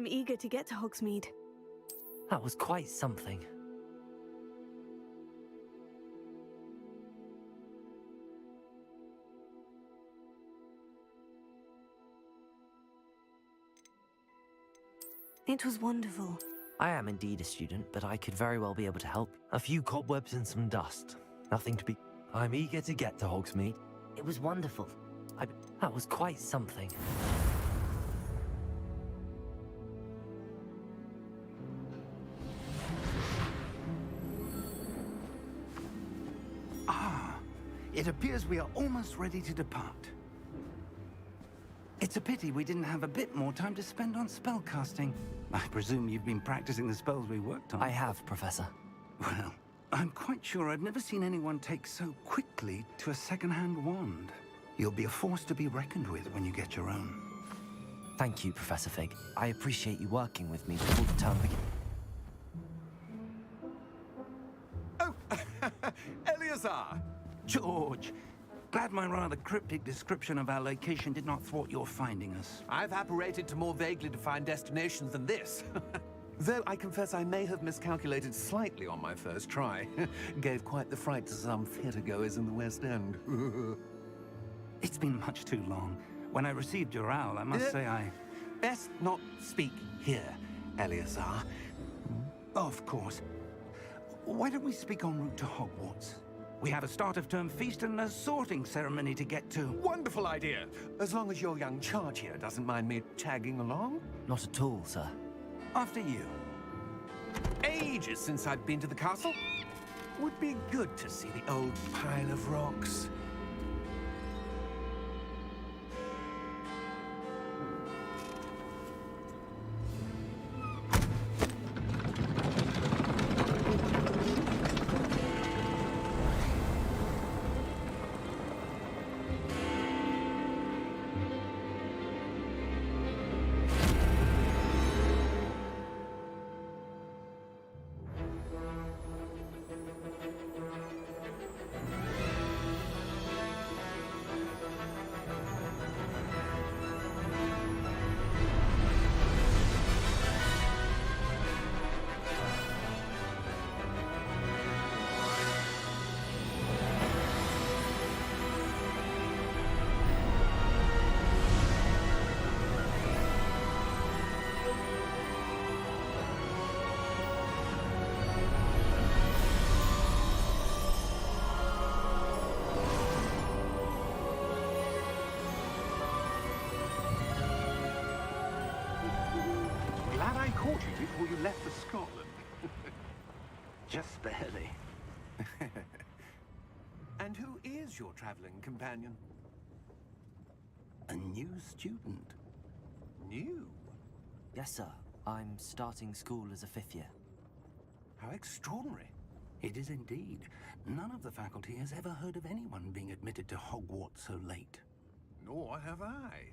I'm eager to get to Hogsmeade. That was quite something. It was wonderful. I am indeed a student, but I could very well be able to help. A few cobwebs and some dust. Nothing to be... I'm eager to get to Hogsmeade. It was wonderful. That was quite something. It appears we are almost ready to depart. It's a pity we didn't have a bit more time to spend on spellcasting. I presume you've been practicing the spells we worked on. I have, Professor. Well, I'm quite sure I've never seen anyone take so quickly to a second-hand wand. You'll be a force to be reckoned with when you get your own. Thank you, Professor Fig. I appreciate you working with me before the term begins. Oh, Eleazar! George, glad my rather cryptic description of our location did not thwart your finding us. I've apparated to more vaguely defined destinations than this. Though I confess I may have miscalculated slightly on my first try. Gave quite the fright to some theatre-goers in the West End. It's been much too long. When I received your owl, I must say I... Best not speak here, Eleazar. Of course. Why don't we speak en route to Hogwarts? We have a start-of-term feast and a sorting ceremony to get to. Wonderful idea! As long as your young charge here doesn't mind me tagging along. Not at all, sir. After you. Ages since I've been to the castle. Would be good to see the old pile of rocks. Glad I caught you before you left for Scotland. Just barely. And who is your traveling companion? A new student. New? Yes, sir. I'm starting school as a 5th year. How extraordinary. It is indeed. None of the faculty has ever heard of anyone being admitted to Hogwarts so late. Nor have I.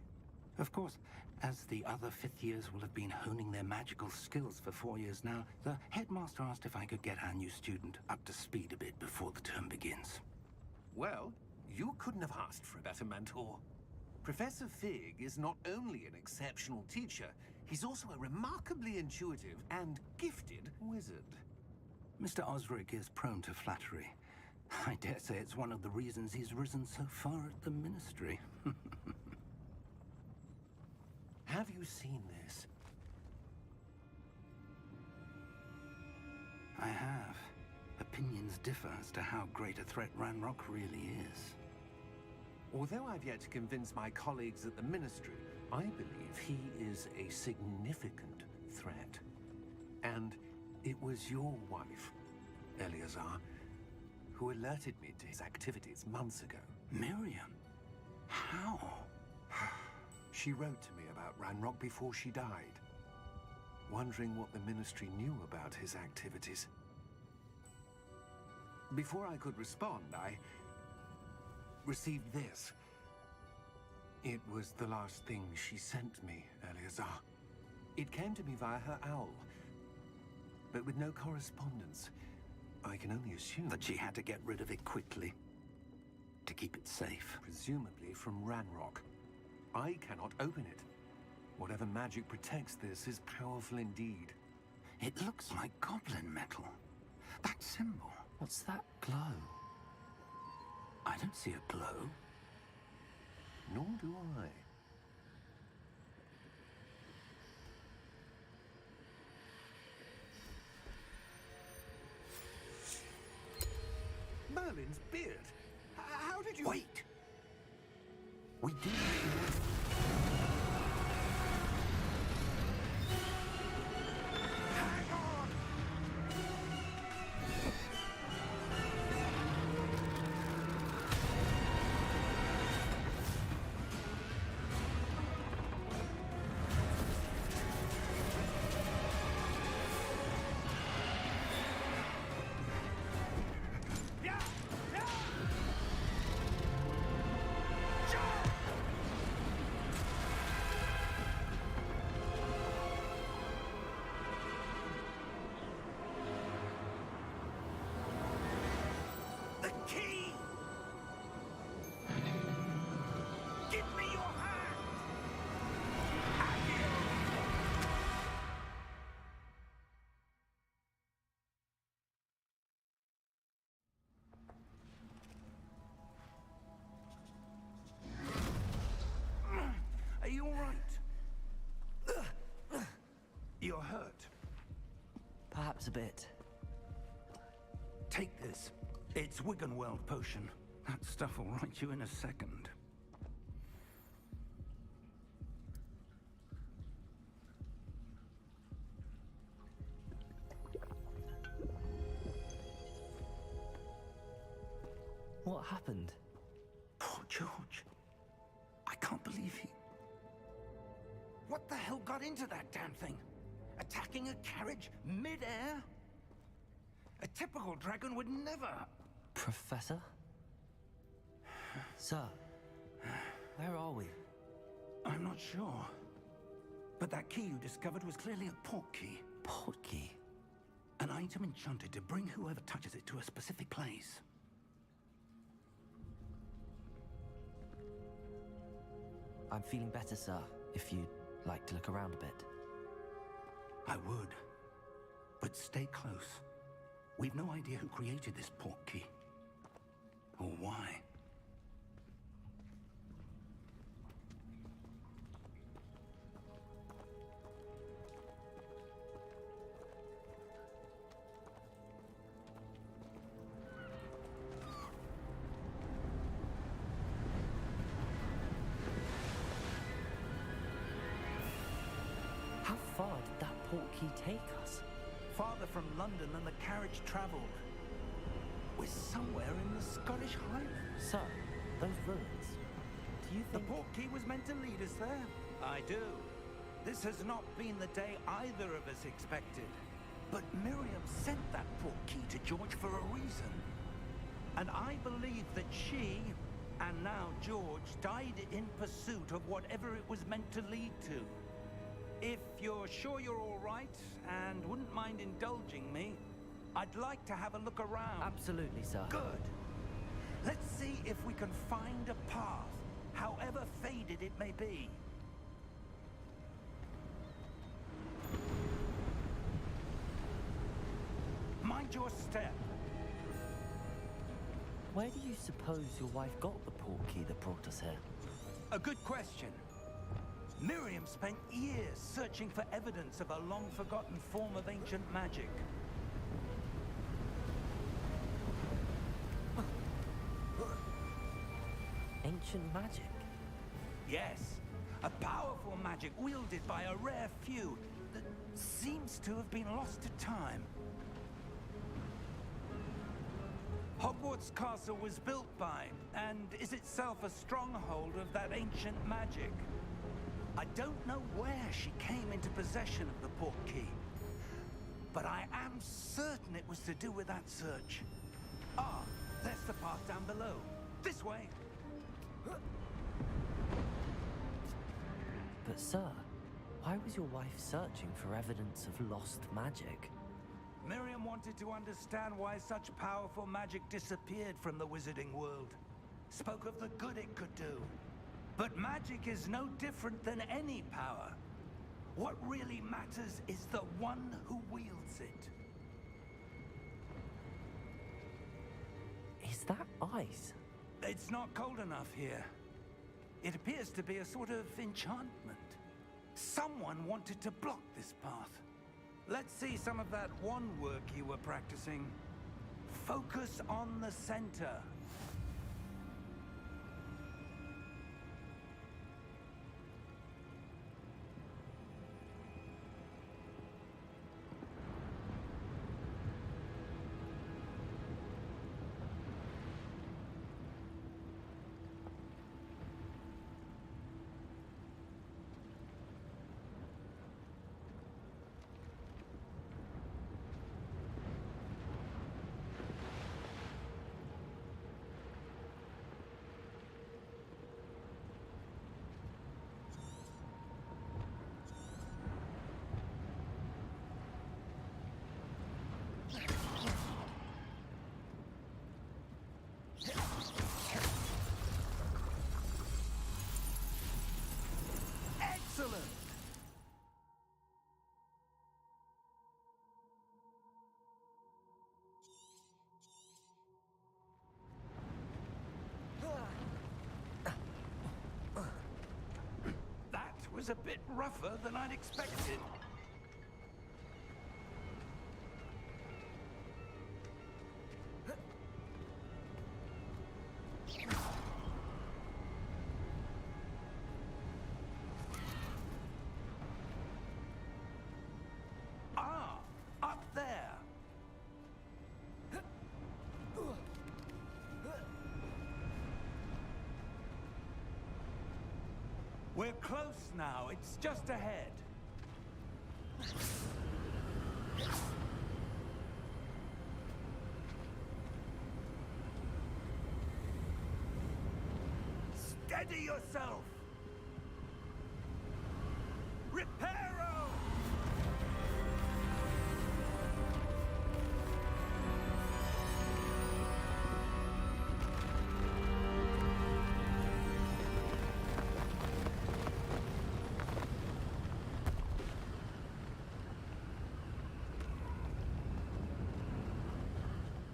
Of course, as the other 5th years will have been honing their magical skills for 4 years now, the headmaster asked if I could get our new student up to speed a bit before the term begins. Well, you couldn't have asked for a better mentor. Professor Fig is not only an exceptional teacher, he's also a remarkably intuitive and gifted wizard. Mr. Osric is prone to flattery. I dare say it's one of the reasons he's risen so far at the Ministry. Have you seen this? I have. Opinions differ as to how great a threat Ranrock really is. Although I've yet to convince my colleagues at the Ministry, I believe he is a significant threat. And it was your wife, Eleazar, who alerted me to his activities months ago. Miriam? How? She wrote to me about Ranrock before she died, wondering what the Ministry knew about his activities. Before I could respond, I received this. It was the last thing she sent me, Eleazar. It came to me via her owl, but with no correspondence. I can only assume That she had to get rid of it quickly, to keep it safe. presumably from Ranrock. I cannot open it. Whatever magic protects this is powerful indeed. It looks like goblin metal. That symbol. What's that glow? I don't see a glow. Nor do I. Merlin's beard. How did you... Wait! We did... Hang on! Yeah! Yeah! Jump! The key! Give me your hand! Are you all right? You're hurt. Perhaps a bit. Take this. It's Wiggenweld potion. That stuff will right you in a second. What happened? Poor George. I can't believe he... What the hell got into that damn thing? Attacking a carriage mid-air? A typical dragon would never... Professor? Sir, where are we? I'm not sure. But that key you discovered was clearly a port key. Port key? An item enchanted to bring whoever touches it to a specific place. I'm feeling better, sir, if you'd like to look around a bit. I would. But stay close. We've no idea who created this port key. Or why. How far did that port key take us? Farther from London than the carriage travelled. We're somewhere in the Scottish Highlands. Sir, those ruins. Do you The think... port key was meant to lead us there. I do. This has not been the day either of us expected. But Miriam sent that port key to George for a reason. And I believe that she, and now George, died in pursuit of whatever it was meant to lead to. If you're sure you're all right, and wouldn't mind indulging me, I'd like to have a look around. Absolutely, sir. Good. Let's see if we can find a path, however faded it may be. Mind your step. Where do you suppose your wife got the port key that brought us here? A good question. Miriam spent years searching for evidence of a long-forgotten form of ancient magic. Ancient magic? Yes, a powerful magic wielded by a rare few that seems to have been lost to time. Hogwarts Castle was built by, and is itself a stronghold of that ancient magic. I don't know where she came into possession of the port key, but I am certain it was to do with that search. Ah, there's the path down below. This way. But sir, why was your wife searching for evidence of lost magic? Miriam wanted to understand why such powerful magic disappeared from the wizarding world. Spoke of the good it could do. But magic is no different than any power. What really matters is the one who wields it. Is that ice? It's not cold enough here. It appears to be a sort of enchantment. Someone wanted to block this path. Let's see some of that one work you were practicing. Focus on the center. Excellent! That was a bit rougher than I'd expected. Ah, up there. We're close now. It's just ahead. Steady yourself. Reparo!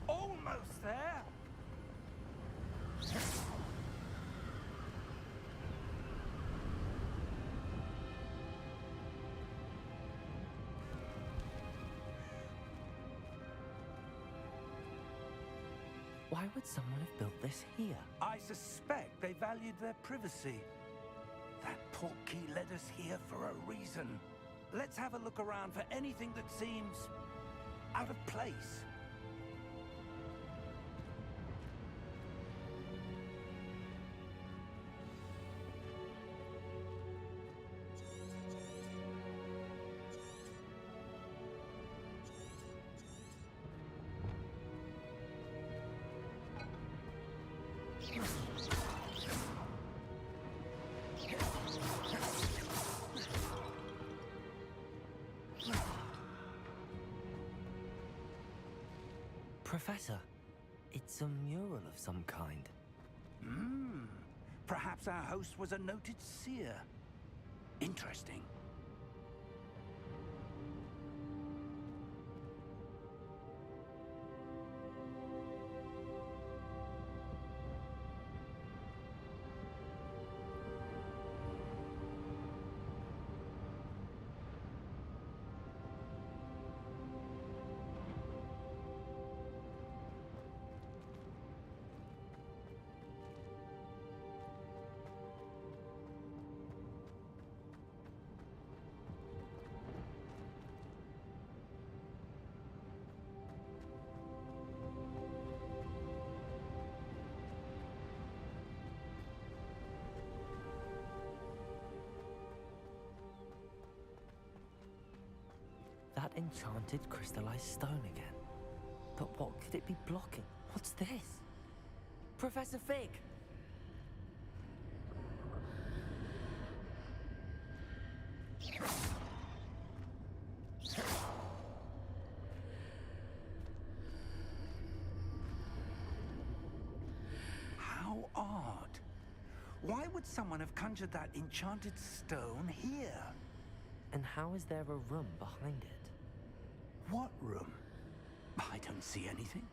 Almost there. Why would someone have built this here? I suspect they valued their privacy. That portkey led us here for a reason. Let's have a look around for anything that seems out of place. Professor, it's a mural of some kind. Perhaps our host was a noted seer. Interesting. That enchanted crystallized stone again. But what could it be blocking? What's this? Professor Fig! How odd. Why would someone have conjured that enchanted stone here? And how is there a room behind it? What room? I don't see anything.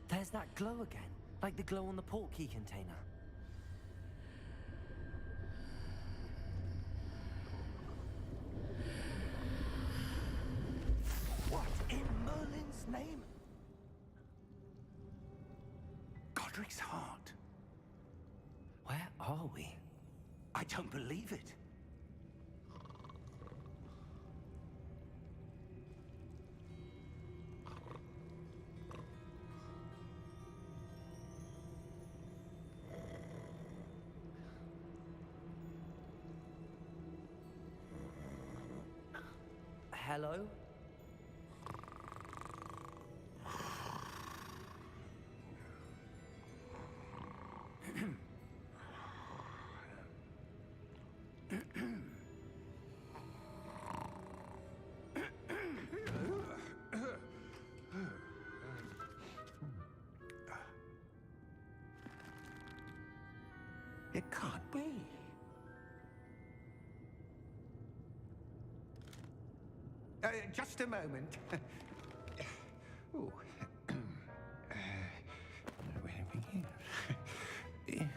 There's that glow again, like the glow on the portkey container. What in Merlin's name? Godric's heart. Where are we? I don't believe it. Hello? It can't be. Just a moment. Ooh. Where have we here?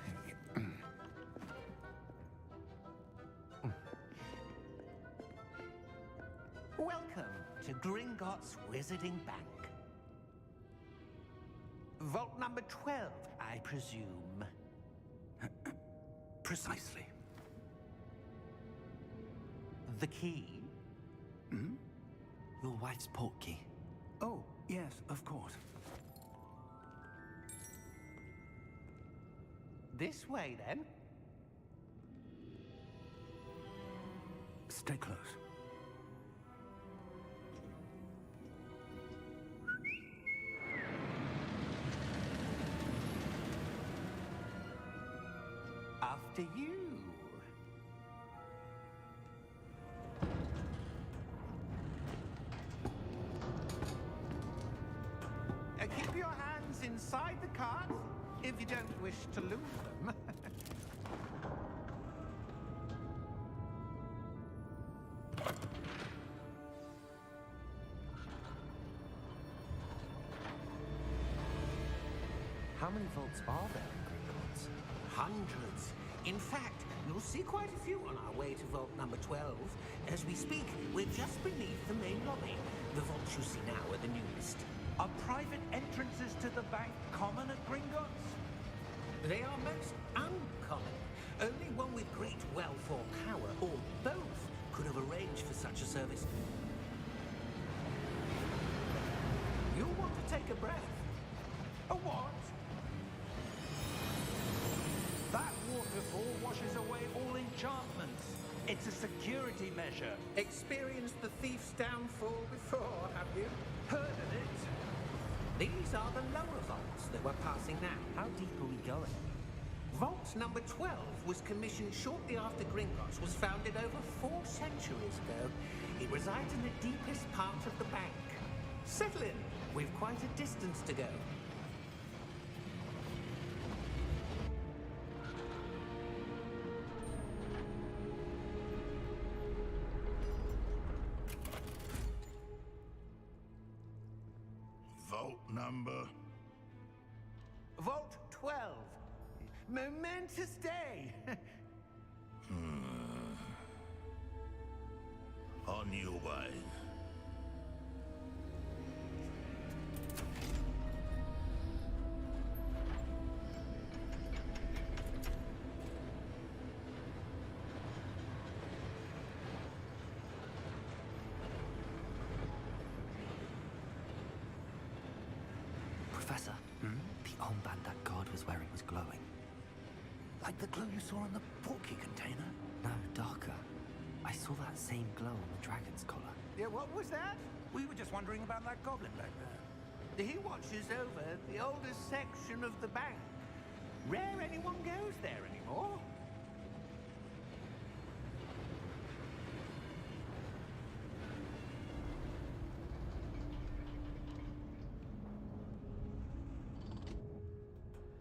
Welcome to Gringotts Wizarding Bank. Vault number 12, I presume. Precisely. The key? Hmm? Your wife's portkey. Oh, yes, of course. This way, then. Stay close. After you. Keep your hands inside the cart if you don't wish to lose them. How many vaults are there in Gringotts? Hundreds. In fact, you'll see quite a few on our way to vault number 12. As we speak, we're just beneath the main lobby. The vaults you see now are the newest. Are private entrances to the bank common at Gringotts? They are most uncommon. Only one with great wealth or power, or both, could have arranged for such a service. You'll want to take a breath. A what? That waterfall washes away all enchantments. It's a security measure. Experienced the thief's downfall before, have you? Heard of it? These are the lower vaults that we're passing now. How deep are we going? Vault number 12 was commissioned shortly after Gringotts was founded over 4 centuries ago. It resides in the deepest part of the bank. Settle in. We've quite a distance to go. Vault number? Vault 12. Momentous day. On your way. Professor, the armband that guard was wearing was glowing. Like the glow you saw on the portkey container? No, darker. I saw that same glow on the dragon's collar. Yeah, what was that? We were just wondering about that goblin back there. He watches over the oldest section of the bank. Rare anyone goes there anymore.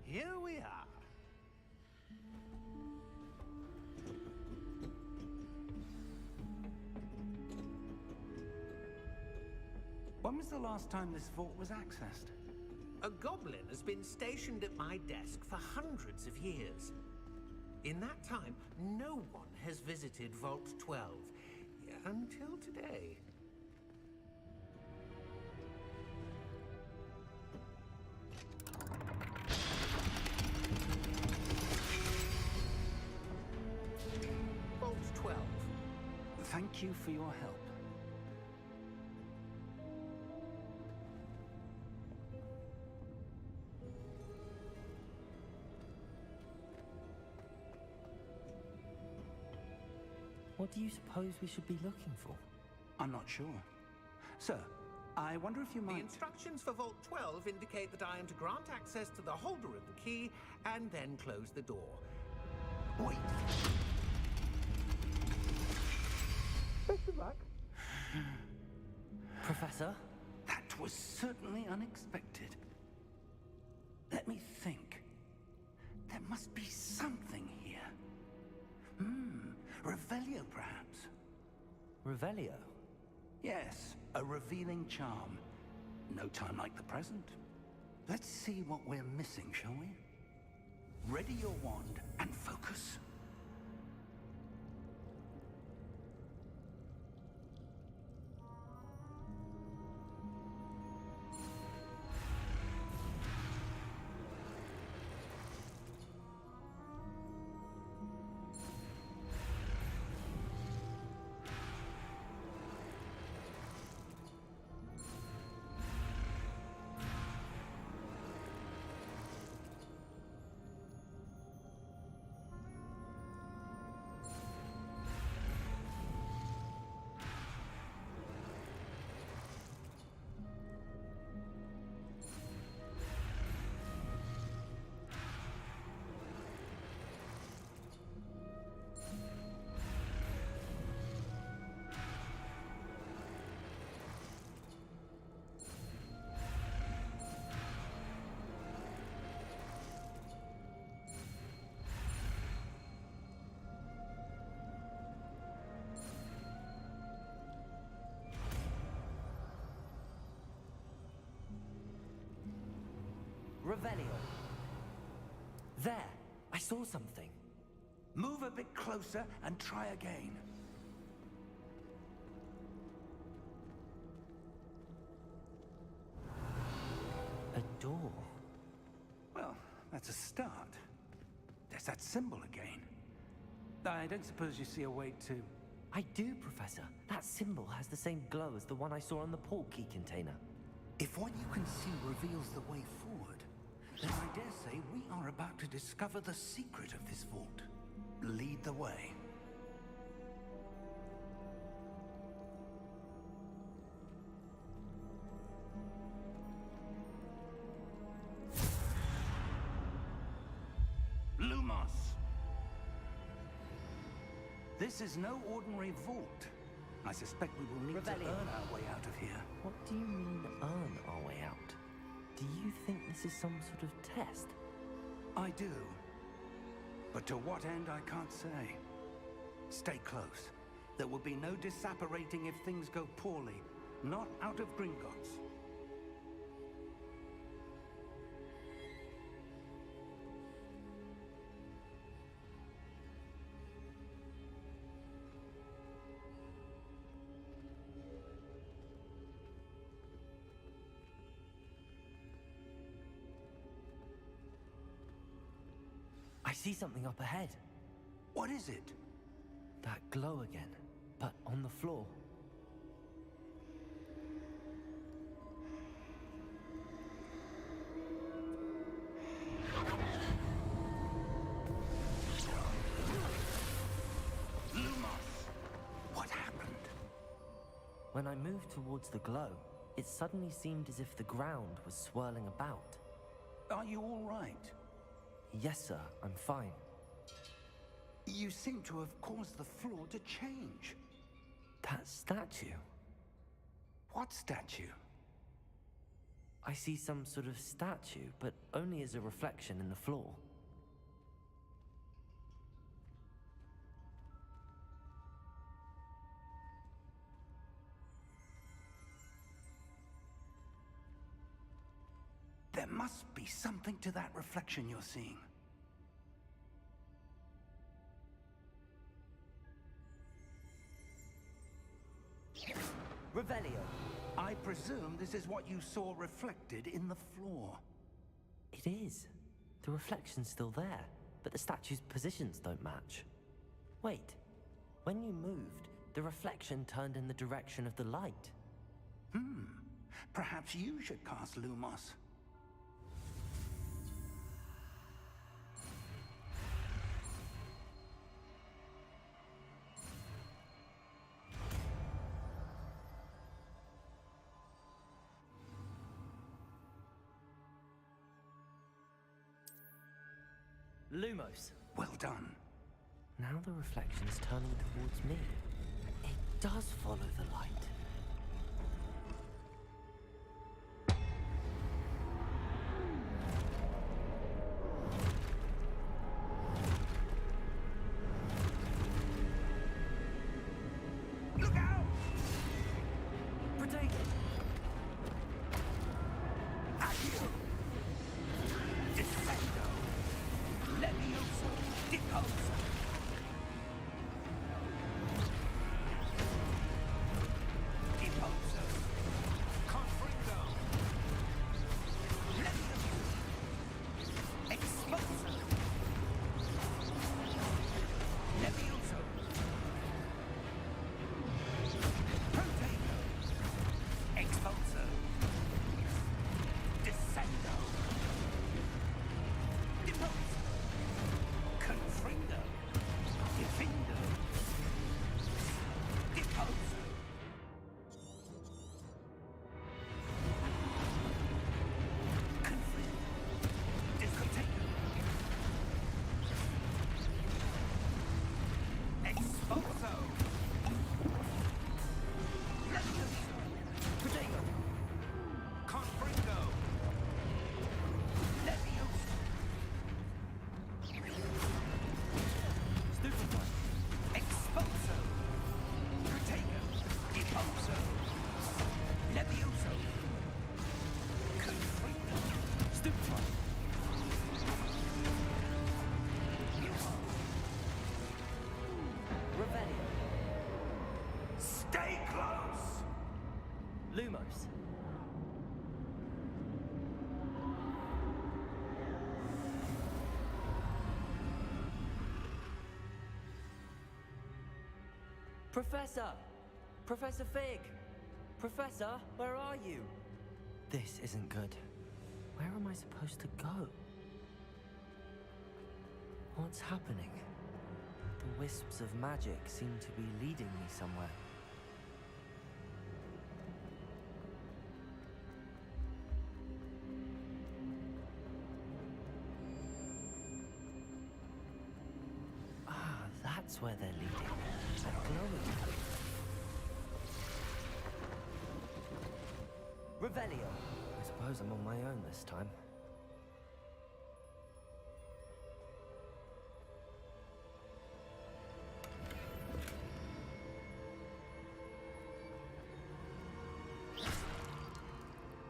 Here we are. When was the last time this vault was accessed? A goblin has been stationed at my desk for hundreds of years. In that time, no one has visited Vault 12, until today. Vault 12. Thank you for your help. What do you suppose we should be looking for? I'm not sure. Sir, I wonder if you The might... instructions for Vault 12 indicate that I am to grant access to the holder of the key and then close the door. Wait! Best of luck. Professor? That was certainly unexpected. Let me think. There must be something here. Revelio, perhaps? Revelio? Yes, a revealing charm. No time like the present. Let's see what we're missing, shall we? Ready your wand and focus. Revelio. There! I saw something. Move a bit closer and try again. A door. Well, that's a start. There's that symbol again. I don't suppose you see a way to... I do, Professor. That symbol has the same glow as the one I saw on the port key container. If what you can see reveals the way forward, then I dare say we are about to discover the secret of this vault. Lead the way. Lumos! This is no ordinary vault. I suspect we will need to Revelio. earn our way out of here. What do you mean, earn our way out? Do you think this is some sort of test? I do. But to what end, I can't say. Stay close. There will be no disapparating if things go poorly. Not out of Gringotts. I see something up ahead. What is it? That glow again, but on the floor. Lumos! What happened? When I moved towards the glow, it suddenly seemed as if the ground was swirling about. Are you all right? Yes, sir, I'm fine. You seem to have caused the floor to change. That statue. What statue? I see some sort of statue, but only as a reflection in the floor. There must be something to that reflection you're seeing. Revelio. I presume this is what you saw reflected in the floor. It is. The reflection's still there, but the statue's positions don't match. Wait. When you moved, the reflection turned in the direction of the light. Perhaps you should cast Lumos. Lumos. Well done. Now the reflection's turning towards me. It does follow the light. Look out! Protego! Accio! Descendo! Levioso! Deposo! Deposo! Confringo! Levioso! Exposo! Levioso! Protego! Exposo! Descendo! Deposo! Confringo! Defindo! Deposo! Confringo! Discoteco! Exposo! Levioso! Protego! Confringo! Levioso! Stupefy! Exposo! Protego! Deposo! Levioso! Confringo! Stupefy! Revelio! Stay close! Lumos! Professor! Professor Fig! Professor, where are you? This isn't good. Where am I supposed to go? What's happening? The wisps of magic seem to be leading me somewhere. Ah, that's where they're leading. That glowing thing. Revelio. I suppose I'm on my own this time.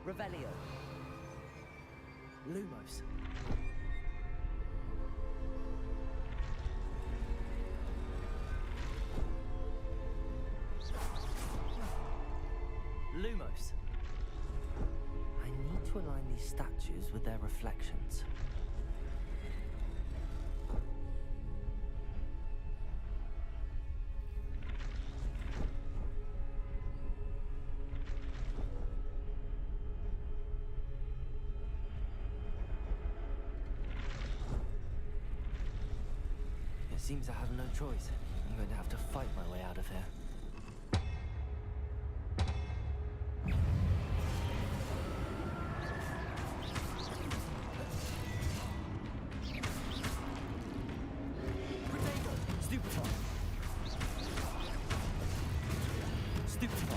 Revelio. Lumos. Lumos. I need to align these statues with their reflections. It seems I have no choice. I'm going to have to fight my way out of here. Stupefy. Stupefy.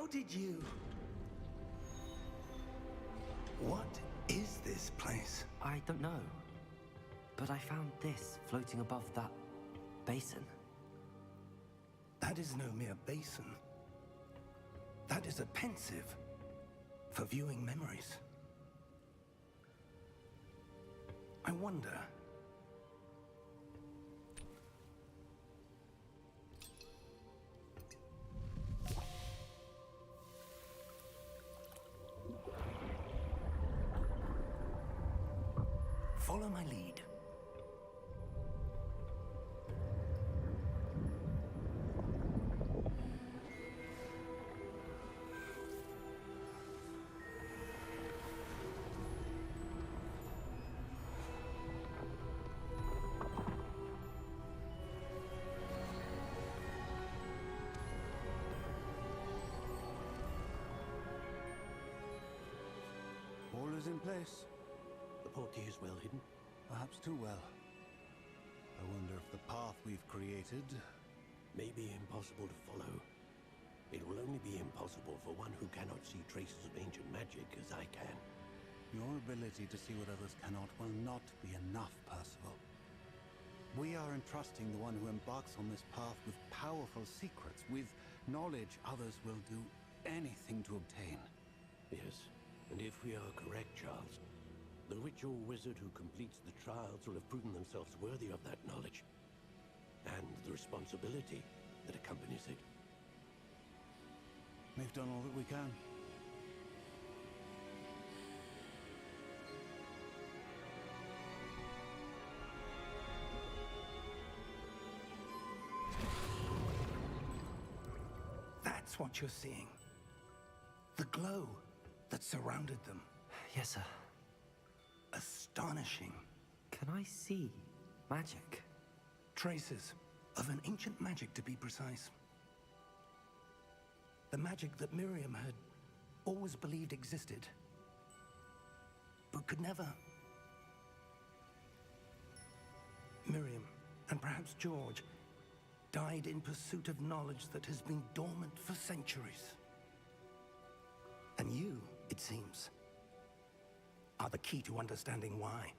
How did you... What is this place? I don't know. But I found this floating above that basin. That is no mere basin. That is a pensive for viewing memories. I wonder... Follow my lead. All is in place. The portkey is well hidden. Perhaps too well. I wonder if the path we've created... May be impossible to follow. It will only be impossible for one who cannot see traces of ancient magic as I can. Your ability to see what others cannot will not be enough, Percival. We are entrusting the one who embarks on this path with powerful secrets, with knowledge others will do anything to obtain. Yes, and if we are correct, Charles, the ritual wizard who completes the trials will have proven themselves worthy of that knowledge, and the responsibility that accompanies it. We've done all that we can. That's what you're seeing. The glow that surrounded them. Yes, sir. Astonishing. Can I see magic? Traces of an ancient magic, to be precise. The magic that Miriam had always believed existed, but could never. Miriam, and perhaps George, died in pursuit of knowledge that has been dormant for centuries. And you, it seems, are the key to understanding why.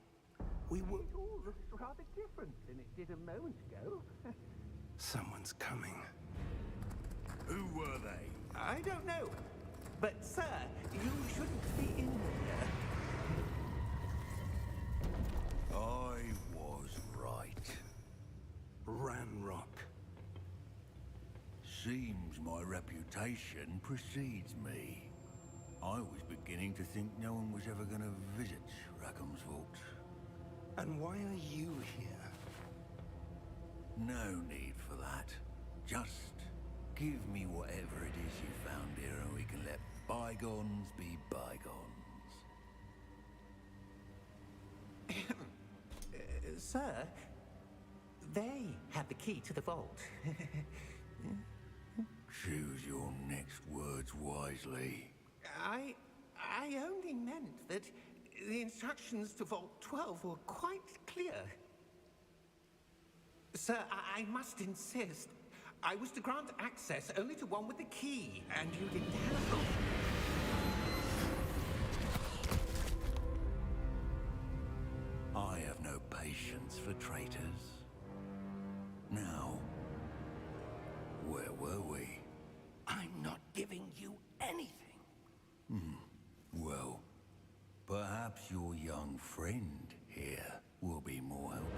We were... It all looks rather different than it did a moment ago. Someone's coming. Who were they? I don't know. But, sir, you shouldn't be in here. I was right. Ranrock. Seems my reputation precedes me. I was beginning to think no one was ever going to visit Rackham's vault. And why are you here? No need for that. Just give me whatever it is you found here and we can let bygones be bygones. Sir, they have the key to the vault. Choose your next words wisely. I only meant that the instructions to Vault 12 were quite clear. Sir, I must insist. I was to grant access only to one with the key, and you didn't have... I have no patience for traitors. Now, where were we? I'm not giving you anything. Well, perhaps your young friend here will be more helpful.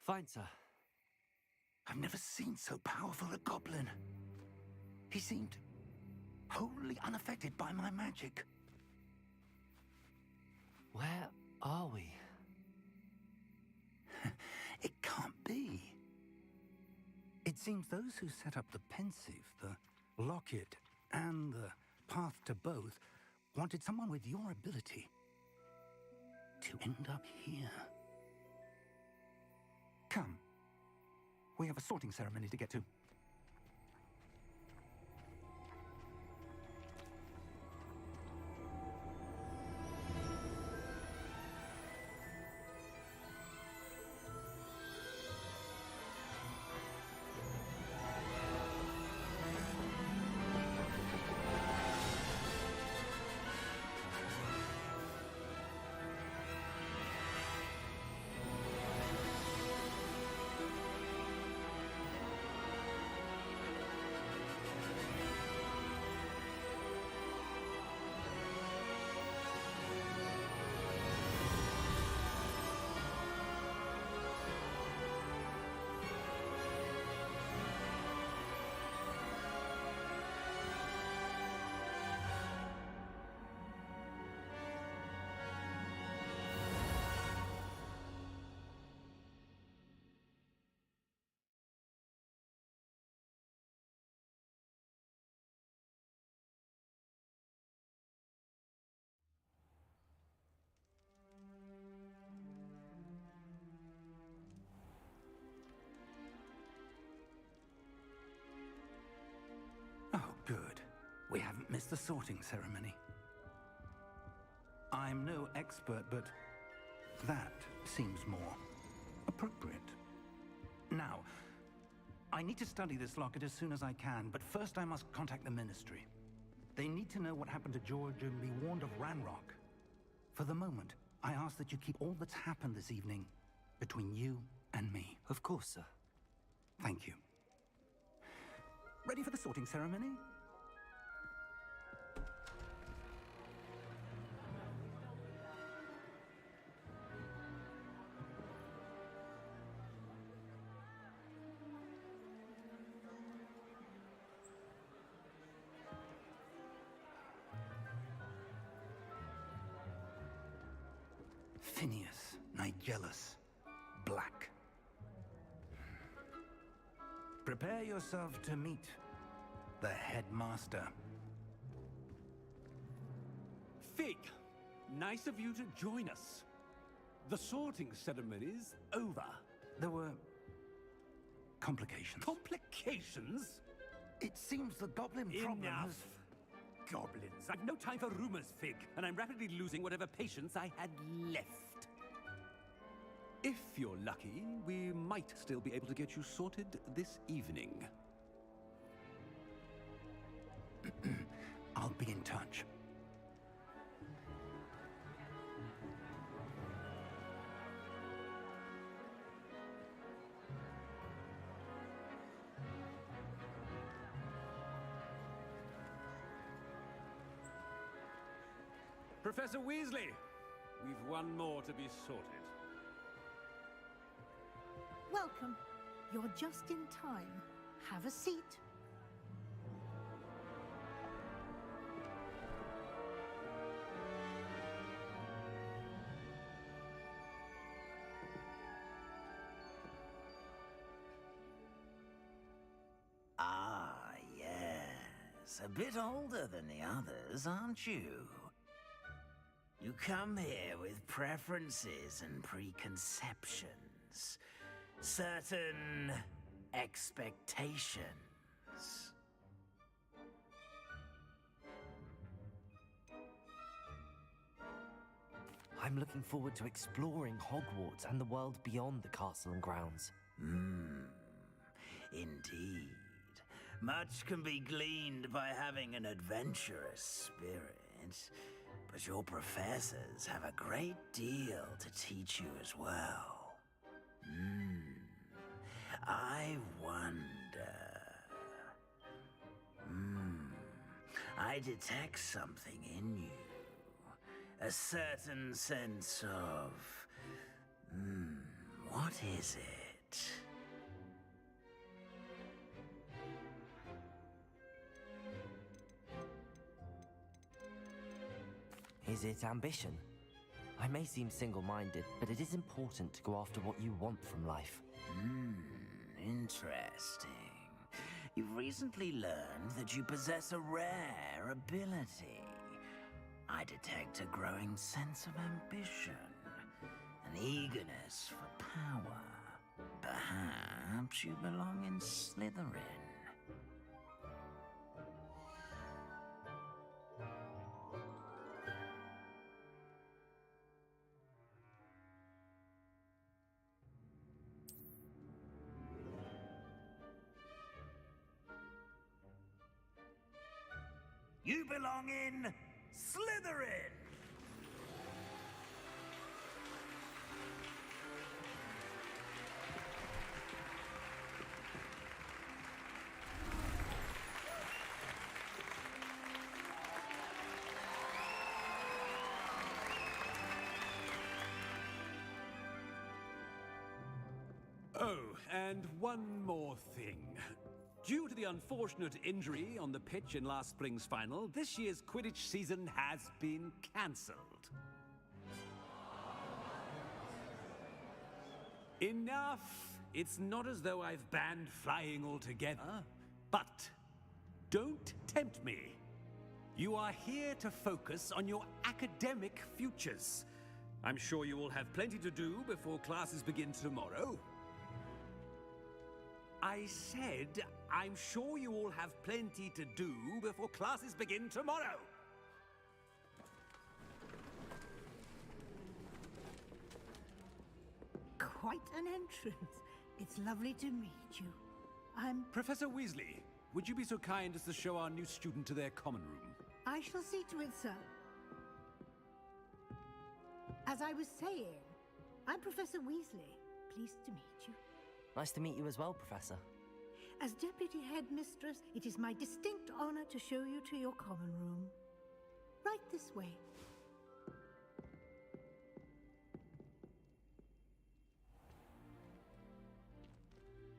Fine, sir. I've never seen so powerful a goblin. He seemed wholly unaffected by my magic. Where are we? It can't be. It seems those who set up the pensive, the locket, and the path to both wanted someone with your ability to end up here. Come. We have a sorting ceremony to get to. Oh, good. We haven't missed the sorting ceremony. I'm no expert, but that seems more appropriate. Now, I need to study this locket as soon as I can, but first I must contact the Ministry. They need to know what happened to George and be warned of Ranrock. For the moment, I ask that you keep all that's happened this evening between you and me. Of course, sir. Thank you. Ready for the sorting ceremony? Phineas, Nigellus, Black. Prepare yourself to meet the headmaster. Fig, nice of you to join us. The sorting ceremony's over. There were complications. Complications? It seems the goblin problem Enough. has... Goblins. I've no time for rumors, Fig, and I'm rapidly losing whatever patience I had left. If you're lucky, we might still be able to get you sorted this evening. I'll be in touch. Professor Weasley, we've one more to be sorted. Welcome. You're just in time. Have a seat. Ah, yes. A bit older than the others, aren't you? You come here with preferences and preconceptions. Certain expectations. I'm looking forward to exploring Hogwarts and the world beyond the castle and grounds. Indeed. Much can be gleaned by having an adventurous spirit, but your professors have a great deal to teach you as well. I wonder... I detect something in you. A certain sense of... what is it? Is it ambition? I may seem single-minded, but it is important to go after what you want from life. Interesting. You've recently learned that you possess a rare ability. I detect a growing sense of ambition, an eagerness for power. Perhaps you belong in Slytherin. You belong in Slytherin! Oh, and one more thing. Due to the unfortunate injury on the pitch in last spring's final, this year's Quidditch season has been cancelled. Enough! It's not as though I've banned flying altogether, but don't tempt me. You are here to focus on your academic futures. I'm sure you will have plenty to do before classes begin tomorrow. I said, I'm sure you all have plenty to do before classes begin tomorrow. Quite an entrance. It's lovely to meet you. I'm... Professor Weasley, would you be so kind as to show our new student to their common room? I shall see to it, sir. As I was saying, I'm Professor Weasley. Pleased to meet you. Nice to meet you as well, Professor. As Deputy Headmistress, it is my distinct honor to show you to your common room. Right this way.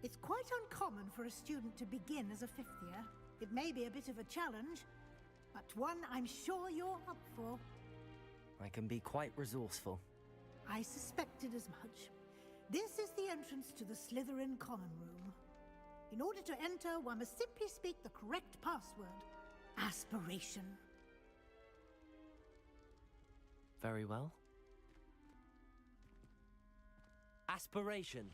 It's quite uncommon for a student to begin as a fifth year. It may be a bit of a challenge, but one I'm sure you're up for. I can be quite resourceful. I suspected as much. This is the entrance to the Slytherin common room. In order to enter, one must simply speak the correct password. Aspiration. Very well. Aspiration.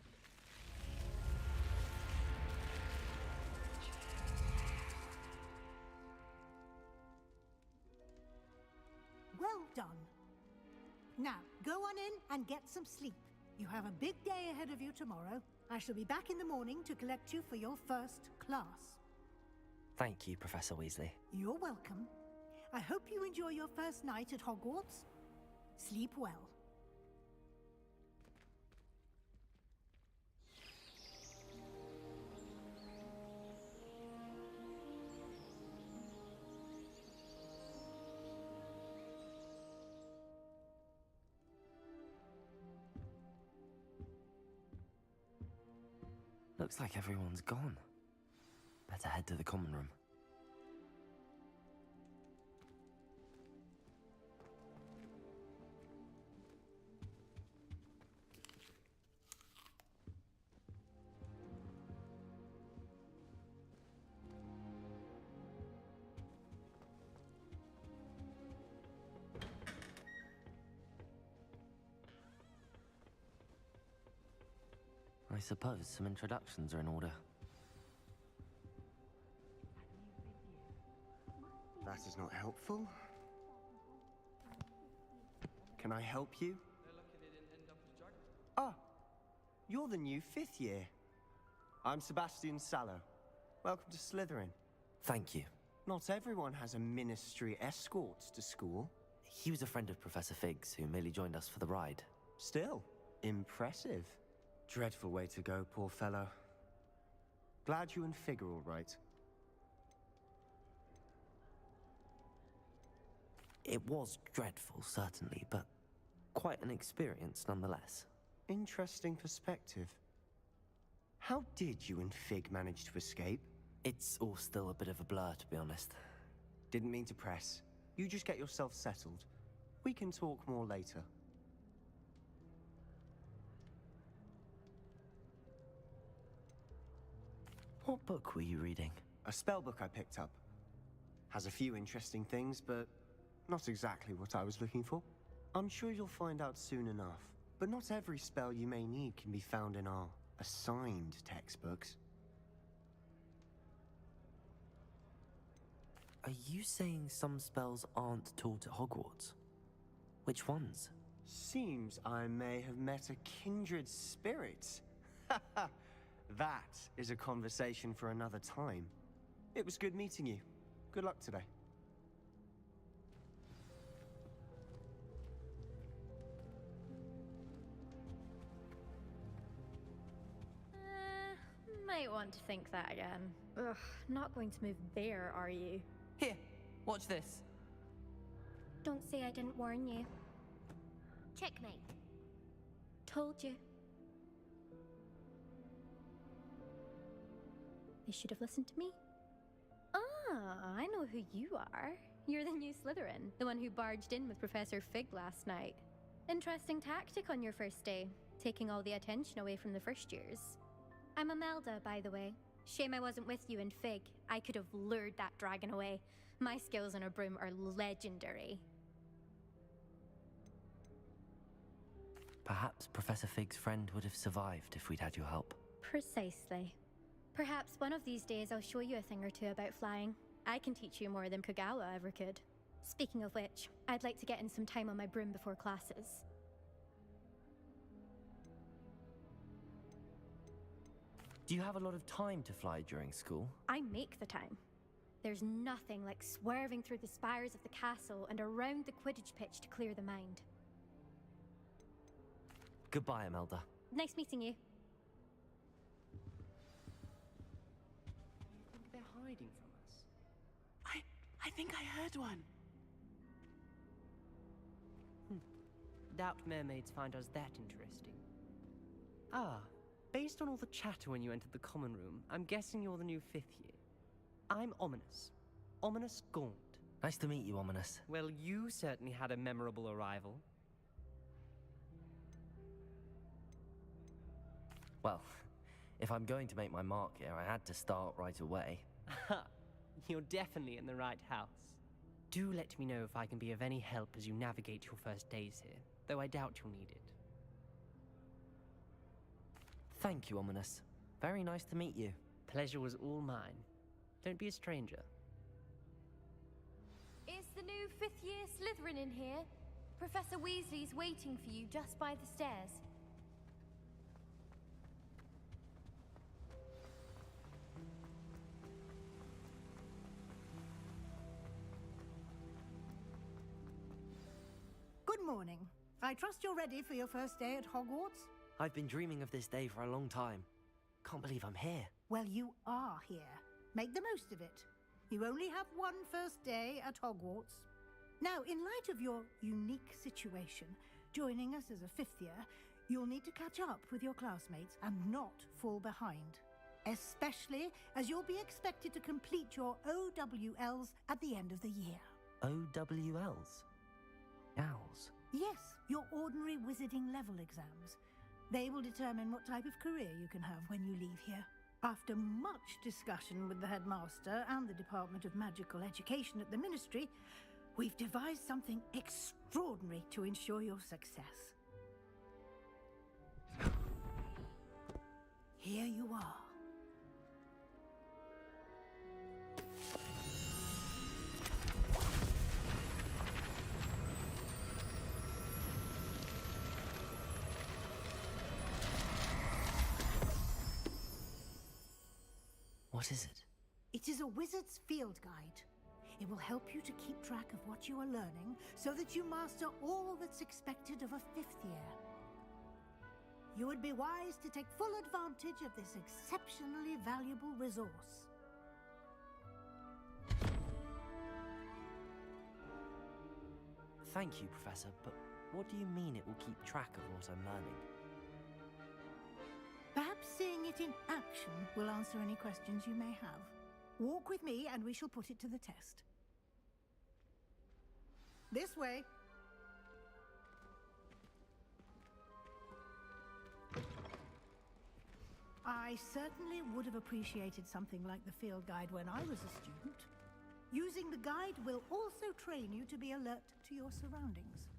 Well done. Now, go on in and get some sleep. You have a big day ahead of you tomorrow. I shall be back in the morning to collect you for your first class. Thank you, Professor Weasley. You're welcome. I hope you enjoy your first night at Hogwarts. Sleep well. Looks like everyone's gone. Better head to the common room. I suppose some introductions are in order. That is not helpful. Can I help you? Ah, you're the new fifth year. I'm Sebastian Sallow. Welcome to Slytherin. Thank you. Not everyone has a ministry escort to school. He was a friend of Professor Fig's who merely joined us for the ride. Still, impressive. Dreadful way to go, poor fellow. Glad you and Fig are all right. It was dreadful, certainly, but quite an experience nonetheless. Interesting perspective. How did you and Fig manage to escape? It's all still a bit of a blur, to be honest. Didn't mean to press. You just get yourself settled. We can talk more later. What book were you reading? A spell book I picked up. Has a few interesting things, but not exactly what I was looking for. I'm sure you'll find out soon enough. But not every spell you may need can be found in our assigned textbooks. Are you saying some spells aren't taught at Hogwarts? Which ones? Seems I may have met a kindred spirit. That is a conversation for another time. It was good meeting you. Good luck today. Might want to think that again. Ugh, not going to move there, are you? Here, watch this. Don't say I didn't warn you. Checkmate. Told you. They should have listened to me. Ah, I know who you are. You're the new Slytherin, the one who barged in with Professor Fig last night. Interesting tactic on your first day, taking all the attention away from the first years. I'm Imelda, by the way. Shame I wasn't with you in Fig. I could have lured that dragon away. My skills on a broom are legendary. Perhaps Professor Fig's friend would have survived if we'd had your help. Precisely. Perhaps one of these days I'll show you a thing or two about flying. I can teach you more than Kogawa ever could. Speaking of which, I'd like to get in some time on my broom before classes. Do you have a lot of time to fly during school? I make the time. There's nothing like swerving through the spires of the castle and around the Quidditch pitch to clear the mind. Goodbye, Imelda. Nice meeting you. I think they're hiding from us. I think I heard one. Doubt mermaids find us that interesting. Ah, based on all the chatter when you entered the common room, I'm guessing you're the new 5th year. I'm Ominous. Ominous Gaunt. Nice to meet you, Ominous. Well, you certainly had a memorable arrival. Well, if I'm going to make my mark here, I had to start right away. You're definitely in the right house. Do let me know if I can be of any help as you navigate your first days here, though I doubt you'll need it. Thank you, Ominous. Very nice to meet you. Pleasure was all mine. Don't be a stranger. Is the new 5th year Slytherin in here? Professor Weasley's waiting for you just by the stairs. Good morning. I trust you're ready for your first day at Hogwarts? I've been dreaming of this day for a long time. Can't believe I'm here. Well, you are here. Make the most of it. You only have one first day at Hogwarts. Now, in light of your unique situation, joining us as a 5th year, you'll need to catch up with your classmates and not fall behind. Especially as you'll be expected to complete your OWLs at the end of the year. OWLs? Owls? Yes, your ordinary wizarding level exams. They will determine what type of career you can have when you leave here. After much discussion with the headmaster and the Department of Magical Education at the Ministry, we've devised something extraordinary to ensure your success. Here you are. What is it? It is a wizard's field guide. It will help you to keep track of what you are learning so that you master all that's expected of a 5th year. You would be wise to take full advantage of this exceptionally valuable resource. Thank you, Professor, but what do you mean it will keep track of what I'm learning? Perhaps seeing it in action will answer any questions you may have. Walk with me and we shall put it to the test. This way. I certainly would have appreciated something like the field guide when I was a student. Using the guide will also train you to be alert to your surroundings.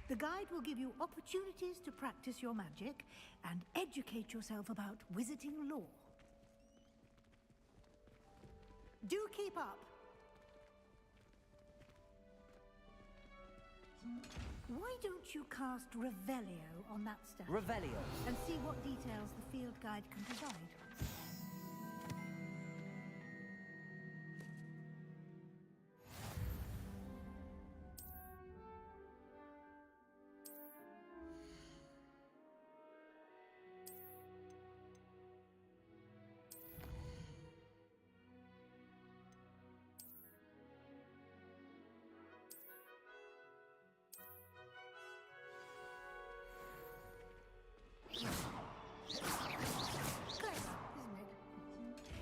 The guide will give you opportunities to practice your magic and educate yourself about wizarding lore. Do keep up! Why don't you cast Revelio on that stone? Revelio. And see what details the field guide can provide.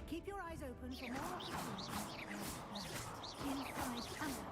Keep your eyes open for more opportunities inside and outside of the castle.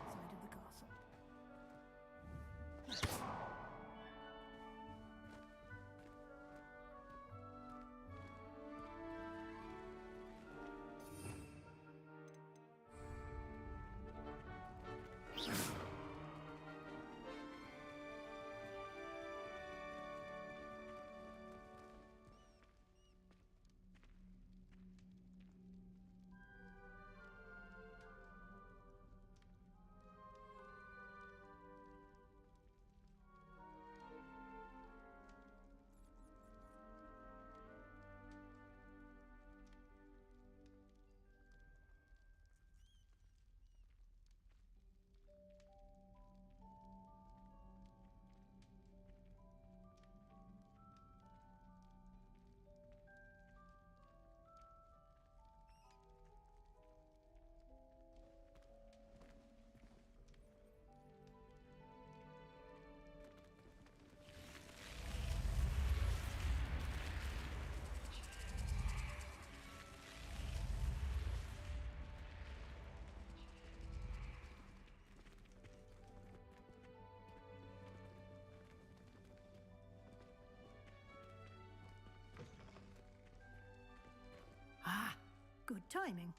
Good timing.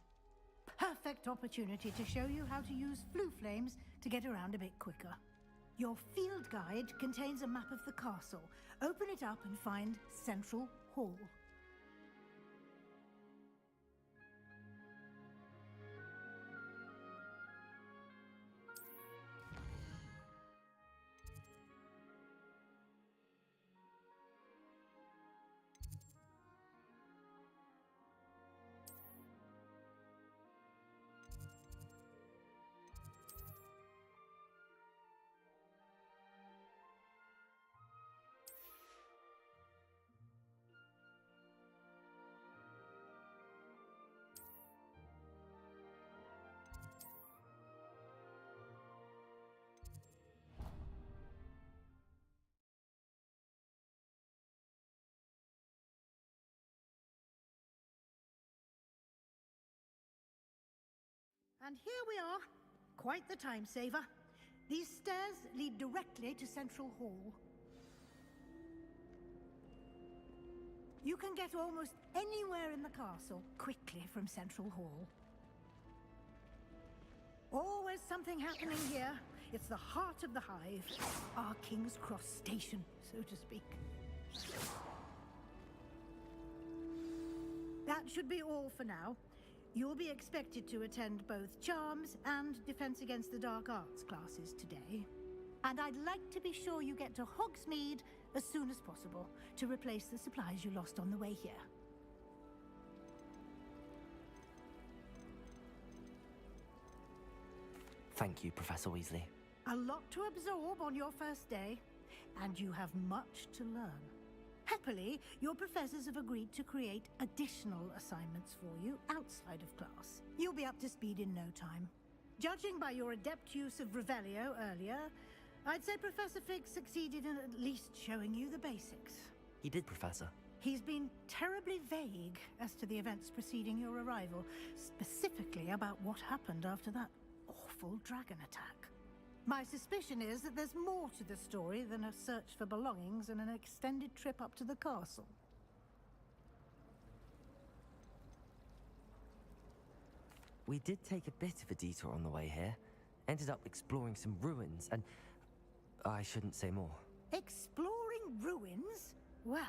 Perfect opportunity to show you how to use flue flames to get around a bit quicker. Your field guide contains a map of the castle. Open it up and find Central Hall. And here we are. Quite the time saver. These stairs lead directly to Central Hall. You can get almost anywhere in the castle quickly from Central Hall. Always something happening here. It's the heart of the hive. Our King's Cross station, so to speak. That should be all for now. You'll be expected to attend both Charms and Defense Against the Dark Arts classes today. And I'd like to be sure you get to Hogsmeade as soon as possible to replace the supplies you lost on the way here. Thank you, Professor Weasley. A lot to absorb on your first day, and you have much to learn. Happily, your professors have agreed to create additional assignments for you outside of class. You'll be up to speed in no time. Judging by your adept use of Revelio earlier, I'd say Professor Fig succeeded in at least showing you the basics. He did, Professor. He's been terribly vague as to the events preceding your arrival, specifically about what happened after that awful dragon attack. My suspicion is that there's more to the story than a search for belongings and an extended trip up to the castle. We did take a bit of a detour on the way here. Ended up exploring some ruins, and I shouldn't say more. Exploring ruins? Well,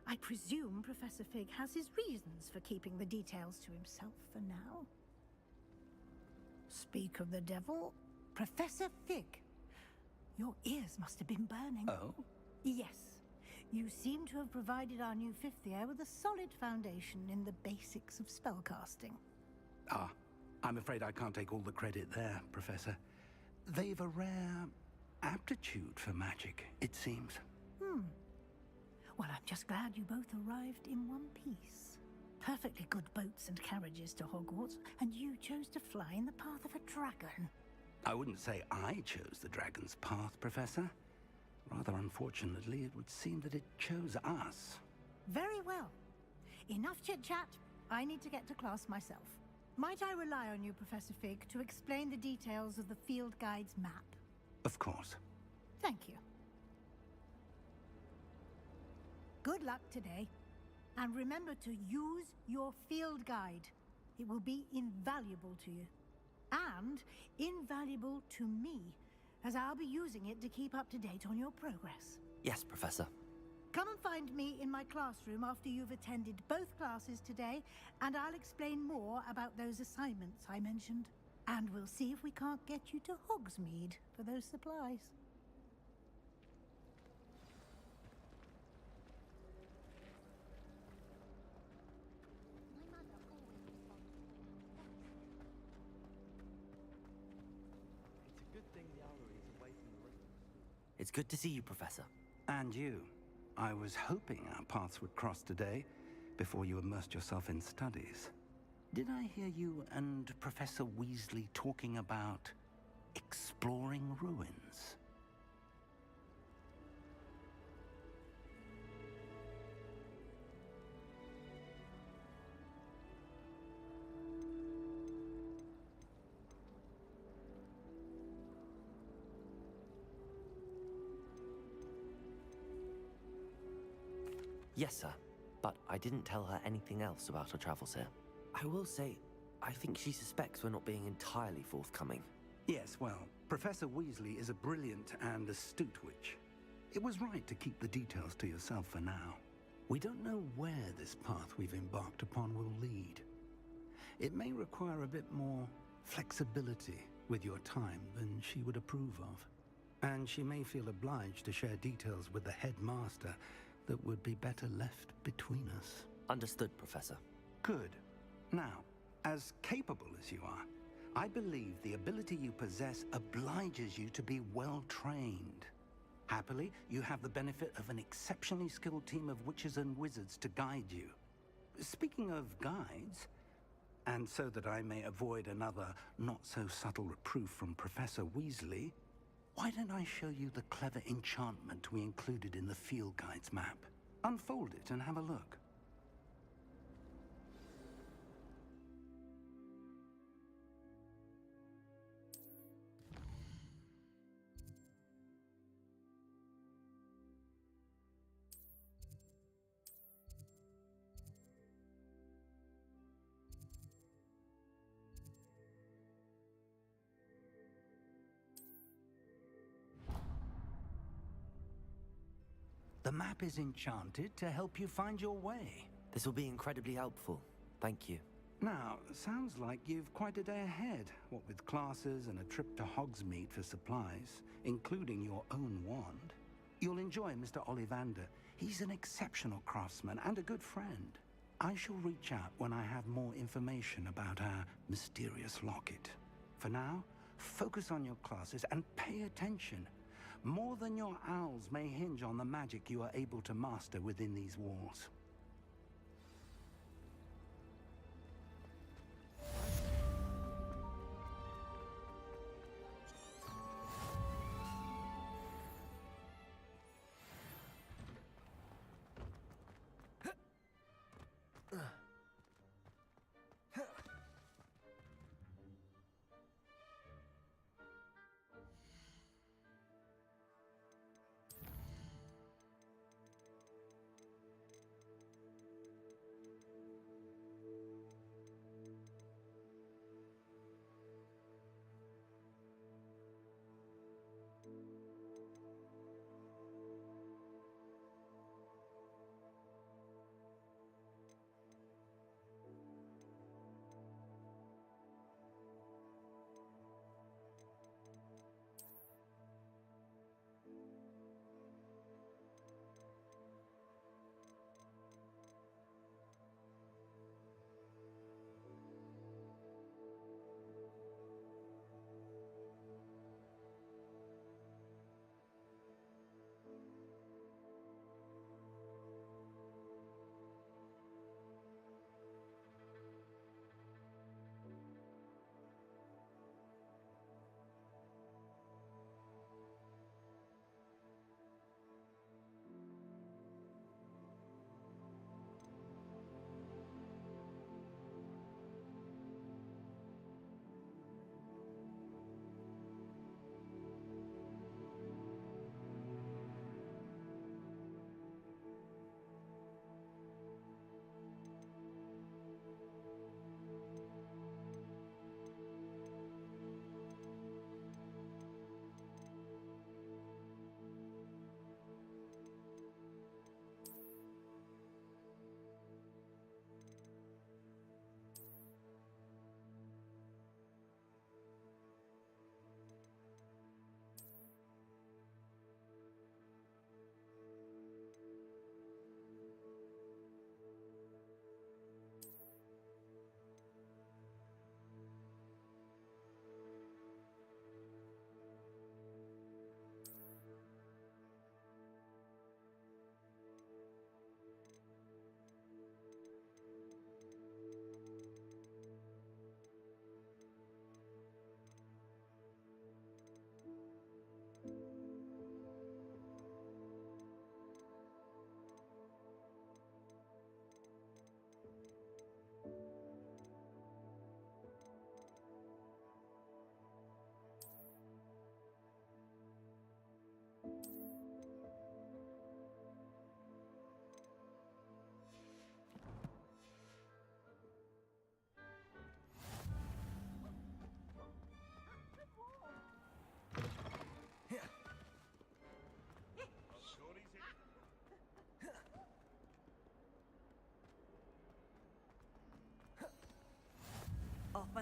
I presume Professor Fig has his reasons for keeping the details to himself for now. Speak of the devil, Professor Fig. Your ears must have been burning. Oh? Yes. You seem to have provided our new fifth year with a solid foundation in the basics of spellcasting. Ah, I'm afraid I can't take all the credit there, Professor. They've a rare aptitude for magic, it seems. Well, I'm just glad you both arrived in one piece. Perfectly good boats and carriages to Hogwarts, and you chose to fly in the path of a dragon. I wouldn't say I chose the dragon's path, Professor. Rather unfortunately, it would seem that it chose us. Very well. Enough chit-chat. I need to get to class myself. Might I rely on you, Professor Fig, to explain the details of the field guide's map? Of course. Thank you. Good luck today. And remember to use your field guide. It will be invaluable to you. And invaluable to me, as I'll be using it to keep up to date on your progress. Yes, Professor. Come and find me in my classroom after you've attended both classes today, and I'll explain more about those assignments I mentioned. And we'll see if we can't get you to Hogsmeade for those supplies. It's good to see you, Professor. And you. I was hoping our paths would cross today, before you immersed yourself in studies. Did I hear you and Professor Weasley talking about exploring ruins? Yes, sir. But I didn't tell her anything else about our travels here. I will say, I think she suspects we're not being entirely forthcoming. Yes, well, Professor Weasley is a brilliant and astute witch. It was right to keep the details to yourself for now. We don't know where this path we've embarked upon will lead. It may require a bit more flexibility with your time than she would approve of. And she may feel obliged to share details with the headmaster that would be better left between us. Understood, Professor. Good. Now, as capable as you are, I believe the ability you possess obliges you to be well trained. Happily, you have the benefit of an exceptionally skilled team of witches and wizards to guide you. Speaking of guides, and so that I may avoid another not-so-subtle reproof from Professor Weasley, why don't I show you the clever enchantment we included in the field guide's map? Unfold it and have a look. The map is enchanted to help you find your way. This will be incredibly helpful. Thank you. Now, sounds like you've quite a day ahead, what with classes and a trip to Hogsmeade for supplies, including your own wand. You'll enjoy Mr. Ollivander. He's an exceptional craftsman and a good friend. I shall reach out when I have more information about our mysterious locket. For now, focus on your classes and pay attention. More than your owls may hinge on the magic you are able to master within these walls.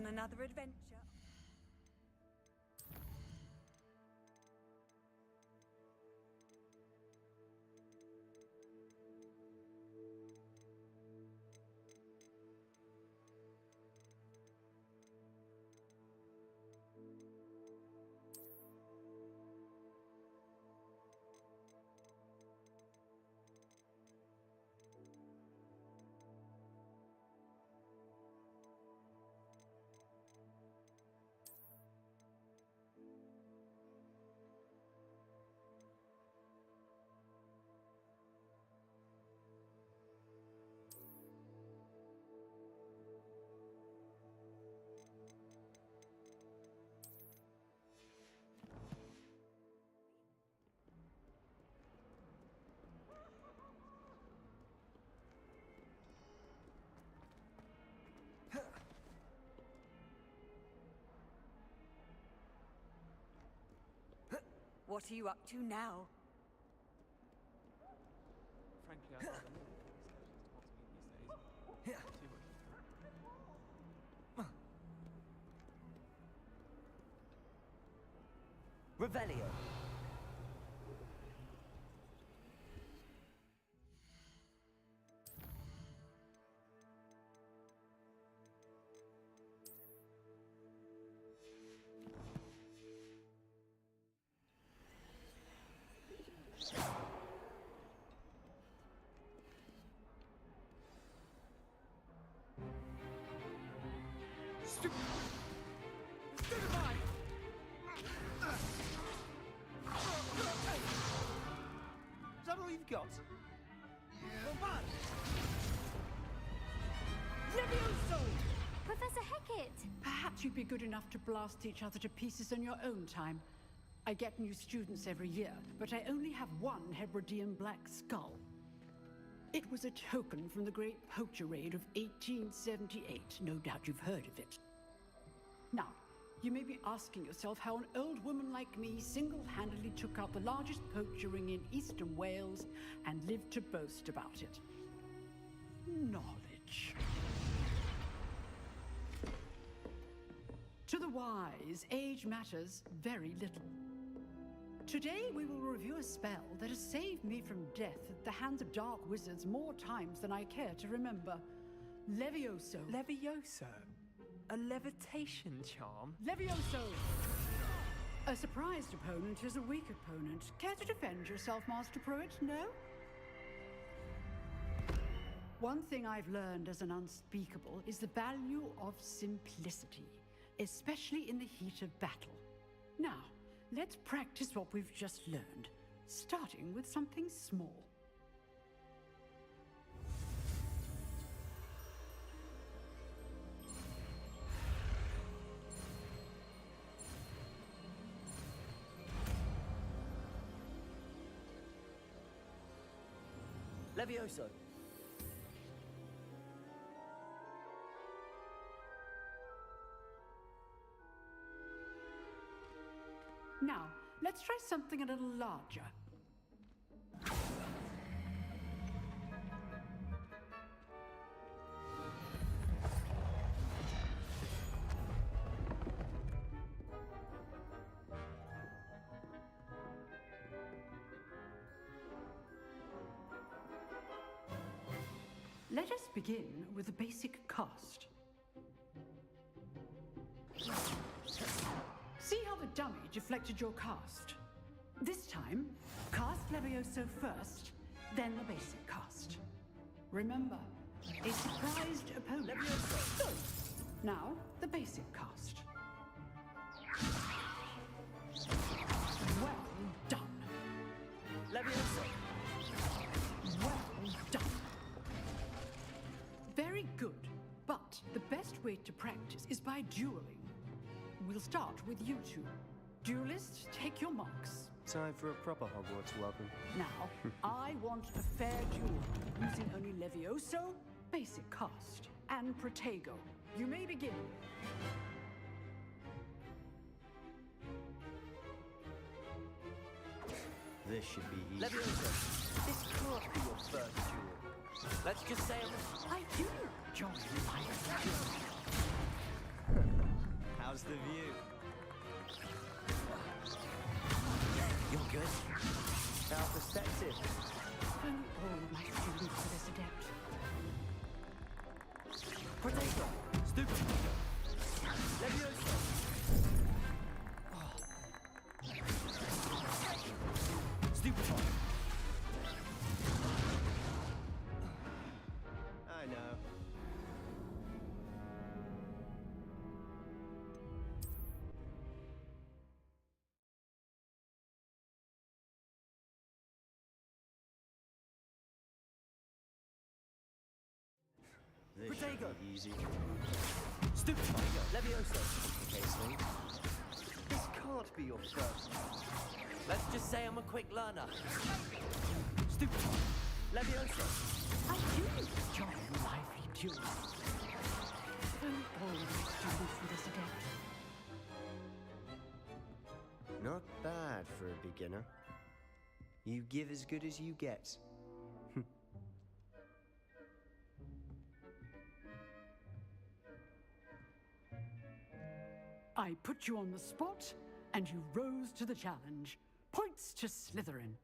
on another adventure. What are you up to now? Frankly, I'd rather not these days. Revelio. Is that all you've got? Levioso! Professor Hecat! Perhaps you'd be good enough to blast each other to pieces in your own time. I get new students every year, but I only have one Hebridean black skull. It was a token from the Great Poacher Raid of 1878. No doubt you've heard of it. Now, you may be asking yourself how an old woman like me single-handedly took out the largest poacher ring in eastern Wales and lived to boast about it. Knowledge. To the wise, age matters very little. Today we will review a spell that has saved me from death at the hands of dark wizards more times than I care to remember. Levioso. Levioso? A levitation charm? Levioso! A surprised opponent is a weak opponent. Care to defend yourself, Master Pruitt? No? One thing I've learned as an unspeakable is the value of simplicity, especially in the heat of battle. Now, let's practice what we've just learned, starting with something small. Levioso. Now, let's try something a little larger. Let us begin with the basic cast. See how the dummy deflected your cast? This time, cast Levioso first, then the basic cast. Remember, a surprised opponent. Levioso. Good. Now, the basic cast. Well done. Levioso. Well done. Very good, but the best way to practice is by dueling. We'll start with you two. Duelists, take your marks. Time for a proper Hogwarts welcome. Now, I want a fair duel, using only Levioso, basic cast, and Protego. You may begin. This should be easy. Levioso, this can't be your first duel. Let's just say I do enjoy my duel. How's the view? You're good. Our perspective. Only all my students are this adept. Potato! Stupido! Levioso! Stupefy! I know. Protego! Easy. Stupefy! Levioso! Okay, Snape. This can't be your first. Let's just say I'm a quick learner. Stupefy! Levioso! I do enjoy lively duels. Only all my students are this adept. Not bad for a beginner. You give as good as you get. I put you on the spot, and you rose to the challenge. Points to Slytherin.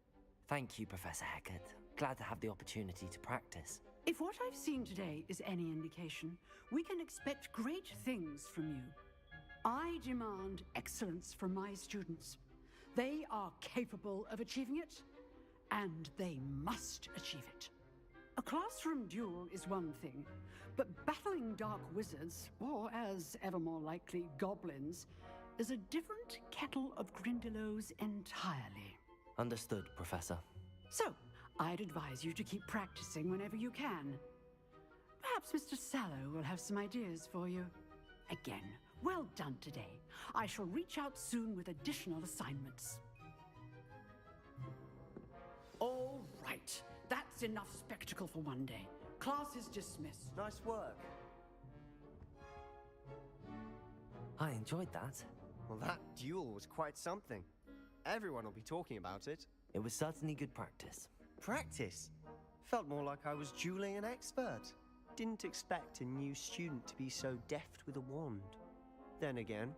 Thank you, Professor Hecat. Glad to have the opportunity to practice. If what I've seen today is any indication, we can expect great things from you. I demand excellence from my students. They are capable of achieving it, and they must achieve it. A classroom duel is one thing, but battling dark wizards, or as ever more likely, goblins, is a different kettle of Grindylows entirely. Understood, Professor. So, I'd advise you to keep practicing whenever you can. Perhaps Mr. Sallow will have some ideas for you. Again, well done today. I shall reach out soon with additional assignments. All right. That's enough spectacle for one day. Class is dismissed. Nice work. I enjoyed that. Well, that duel was quite something. Everyone will be talking about it. It was certainly good practice. Practice? Felt more like I was dueling an expert. Didn't expect a new student to be so deft with a wand. Then again,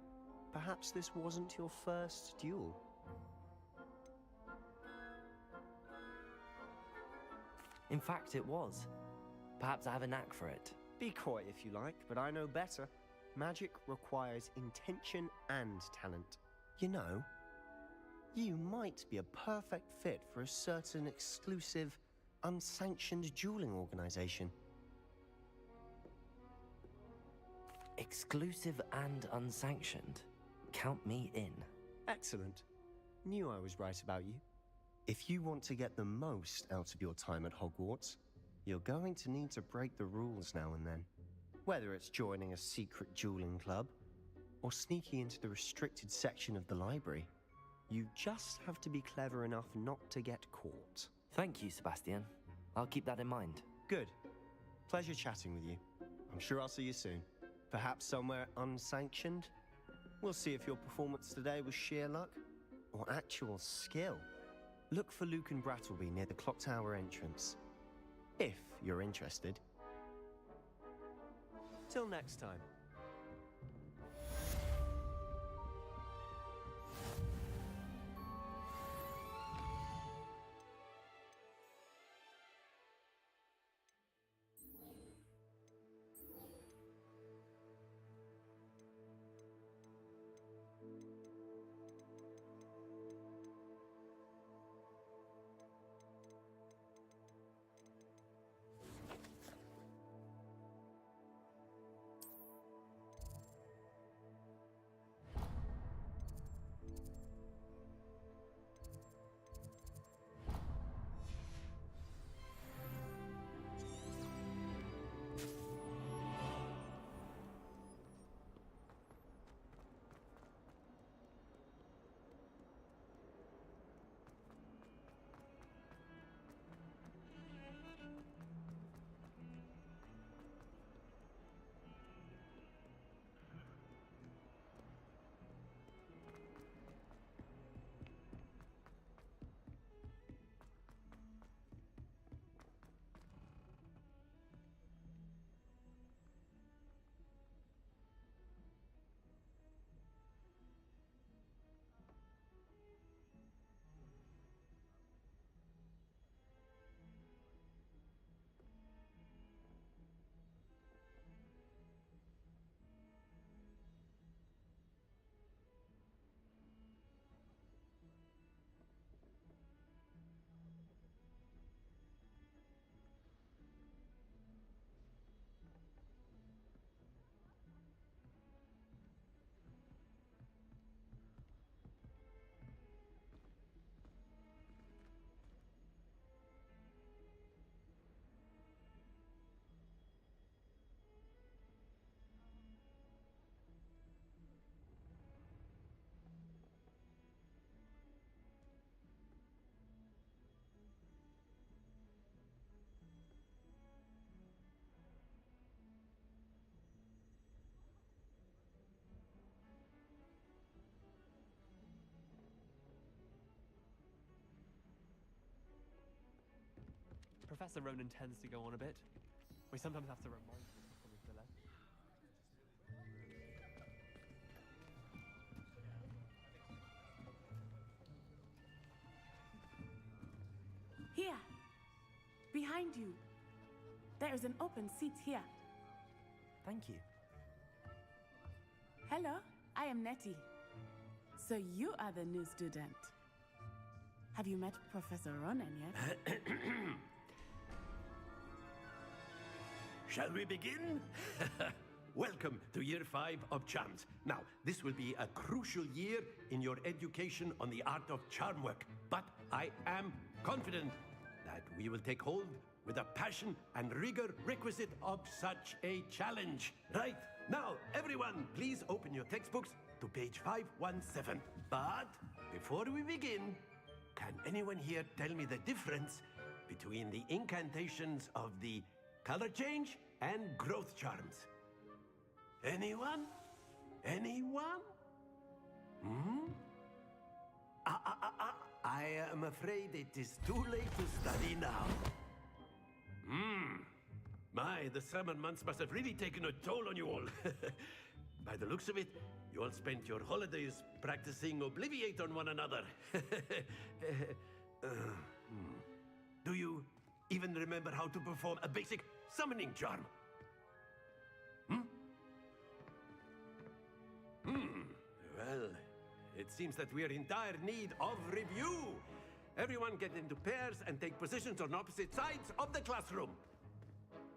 perhaps this wasn't your first duel. In fact, it was. Perhaps I have a knack for it. Be coy if you like, but I know better. Magic requires intention and talent. You know, you might be a perfect fit for a certain exclusive, unsanctioned dueling organization. Exclusive and unsanctioned. Count me in. Excellent. Knew I was right about you. If you want to get the most out of your time at Hogwarts, you're going to need to break the rules now and then. Whether it's joining a secret dueling club, or sneaking into the restricted section of the library, you just have to be clever enough not to get caught. Thank you, Sebastian. I'll keep that in mind. Good. Pleasure chatting with you. I'm sure I'll see you soon. Perhaps somewhere unsanctioned? We'll see if your performance today was sheer luck, or actual skill. Look for Luke and Brattleby near the clock tower entrance. If you're interested. Till next time. Professor Ronan tends to go on a bit. We sometimes have to remind him from his delay. Here. Behind you. There is an open seat here. Thank you. Hello, I am Nettie. So you are the new student. Have you met Professor Ronan yet? Shall we begin? Welcome to Year 5 of Charms. Now, this will be a crucial year in your education on the art of charm work, but I am confident that we will take hold with the passion and rigor requisite of such a challenge. Right, now, everyone, please open your textbooks to page 517. But before we begin, can anyone here tell me the difference between the incantations of the color change and growth charms? Anyone? Anyone? I am afraid it is too late to study now. My, the summer months must have really taken a toll on you all. By the looks of it, you all spent your holidays practicing Obliviate on one another. Do you even remember how to perform a basic summoning charm? Well, it seems that we are in dire need of review. Everyone get into pairs and take positions on opposite sides of the classroom.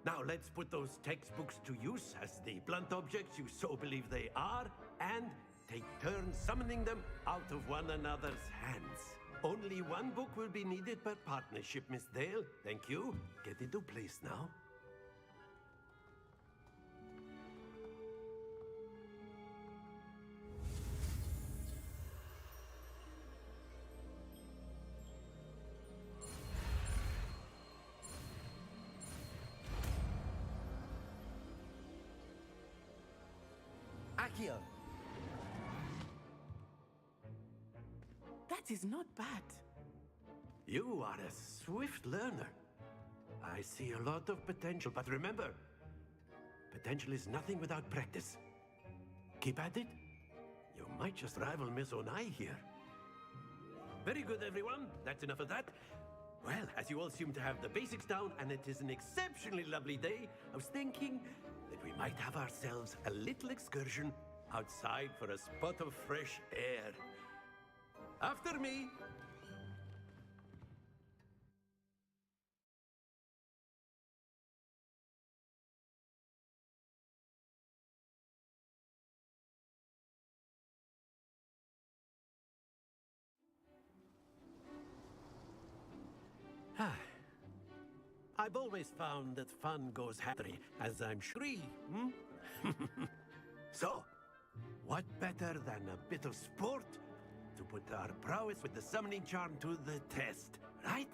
Now let's put those textbooks to use as the blunt objects you so believe they are, and take turns summoning them out of one another's hands. Only one book will be needed per partnership, Miss Dale. Thank you. Get into place now. Accio! That is not bad. You are a swift learner. I see a lot of potential, but remember, potential is nothing without practice. Keep at it. You might just rival Miss Onai here. Very good, everyone. That's enough of that. Well, as you all seem to have the basics down, and it is an exceptionally lovely day, I was thinking that we might have ourselves a little excursion outside for a spot of fresh air. After me. I've always found that fun goes happily, as I'm sure. So, what better than a bit of sport to put our prowess with the summoning charm to the test, right?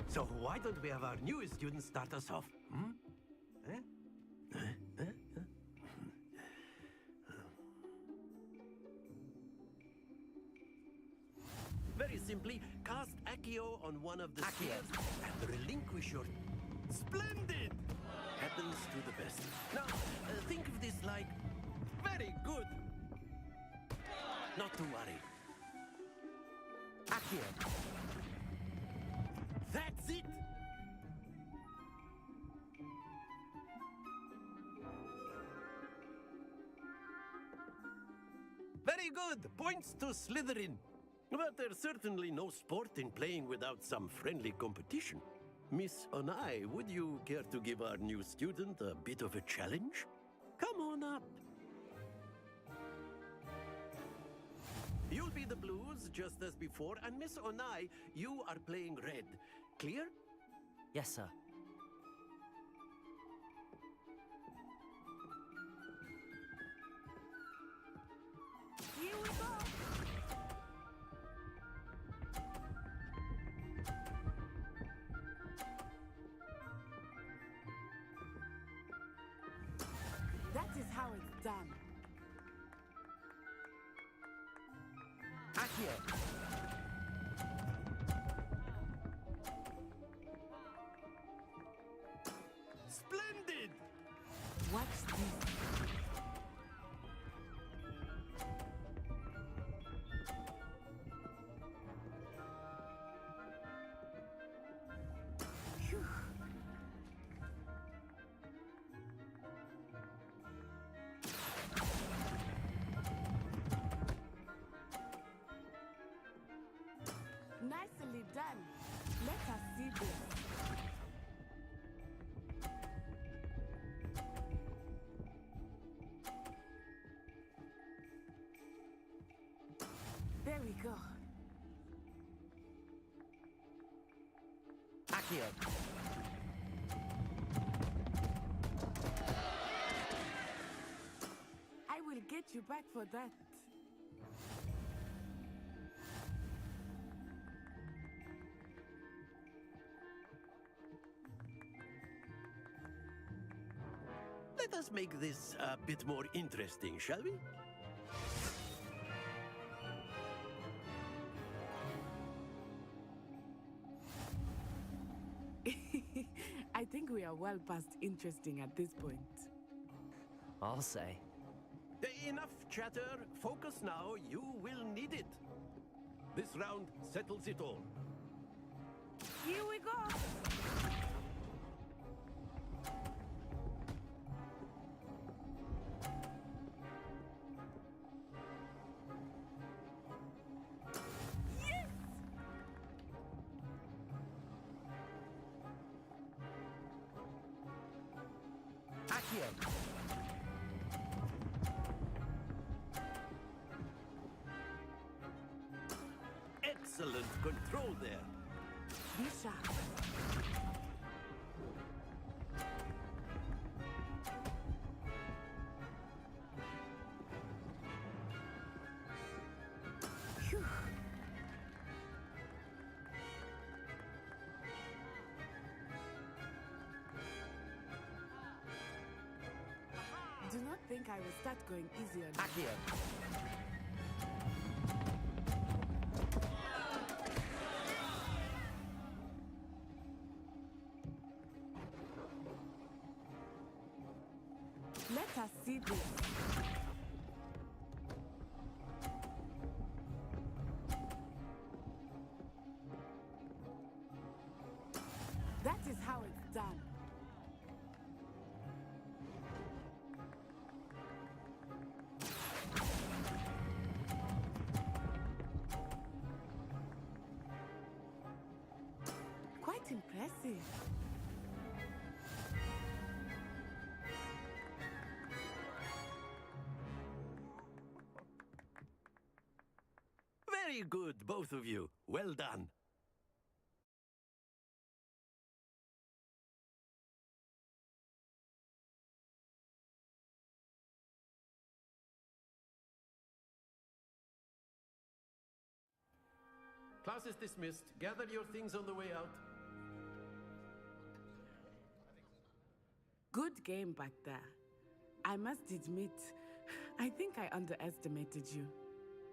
So why don't we have our newest student start us off? Very simply, cast Accio on one of the spheres and relinquish your... Splendid! Happens to the best. Now, think of this like... Very good! Not to worry. Accio! That's it! Very good! Points to Slytherin. But there's certainly no sport in playing without some friendly competition. Miss Onai, would you care to give our new student a bit of a challenge? Come on up. You'll be the blues, just as before, and Miss Onai, you are playing red. Clear? Yes, sir. Here we go! Watch this. Phew. Nicely done. Let us see this. There we go. Accio. I will get you back for that. Let us make this a bit more interesting, shall we? I think we are well past interesting at this point. I'll say. Enough chatter. Focus now. You will need it. This round settles it all. Here we go. Accio. Excellent control there. Be sharp. Phew. Do not think I will start going easy on you. Accio. Let us see this. That is how it's done. Quite impressive. Very good, both of you. Well done. Class is dismissed. Gather your things on the way out. Good game back there. I must admit, I think I underestimated you.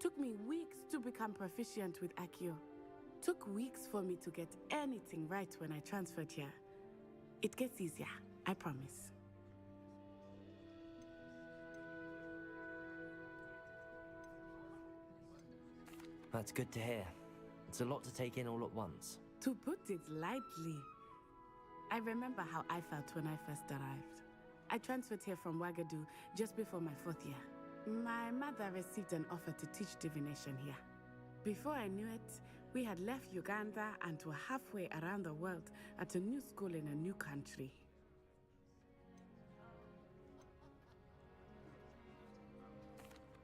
Took me weeks to become proficient with Accio. Took weeks for me to get anything right when I transferred here. It gets easier, I promise. That's good to hear. It's a lot to take in all at once. To put it lightly, I remember how I felt when I first arrived. I transferred here from Wagadu just before my 4th year. My mother received an offer to teach divination here. Before I knew it, we had left Uganda and were halfway around the world at a new school in a new country.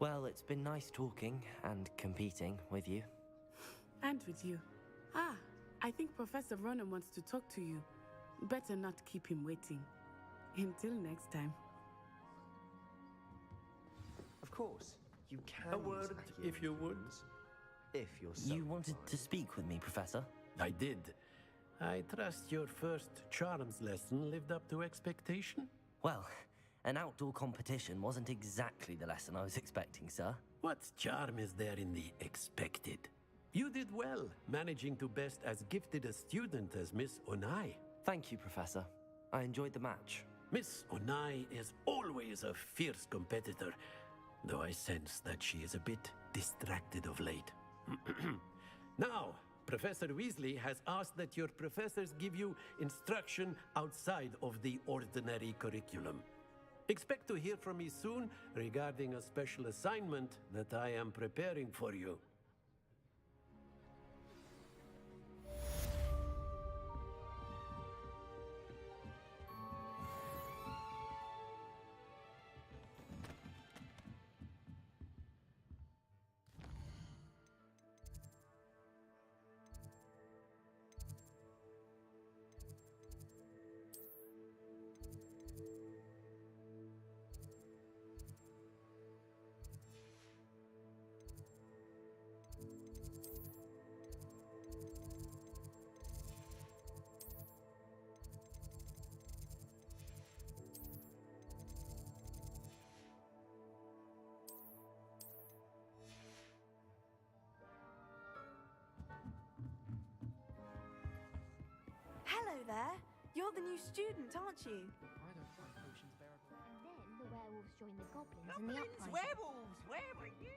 Well, it's been nice talking and competing with you. And with you. Ah, I think Professor Ronan wants to talk to you. Better not keep him waiting. Until next time. Of course, you can. A word, if you would. If you're so You wanted to speak with me, Professor? I did. I trust your first charms lesson lived up to expectation? Well, an outdoor competition wasn't exactly the lesson I was expecting, sir. What charm is there in the expected? You did well, managing to best as gifted a student as Miss Onai. Thank you, Professor. I enjoyed the match. Miss Onai is always a fierce competitor, though I sense that she is a bit distracted of late. Now, Professor Weasley has asked that your professors give you instruction outside of the ordinary curriculum. Expect to hear from me soon regarding a special assignment that I am preparing for you. Hello there. You're the new student, aren't you? I don't find potions bearable. And then the werewolves joined the goblins in the Goblins, uprising. werewolves, where are you?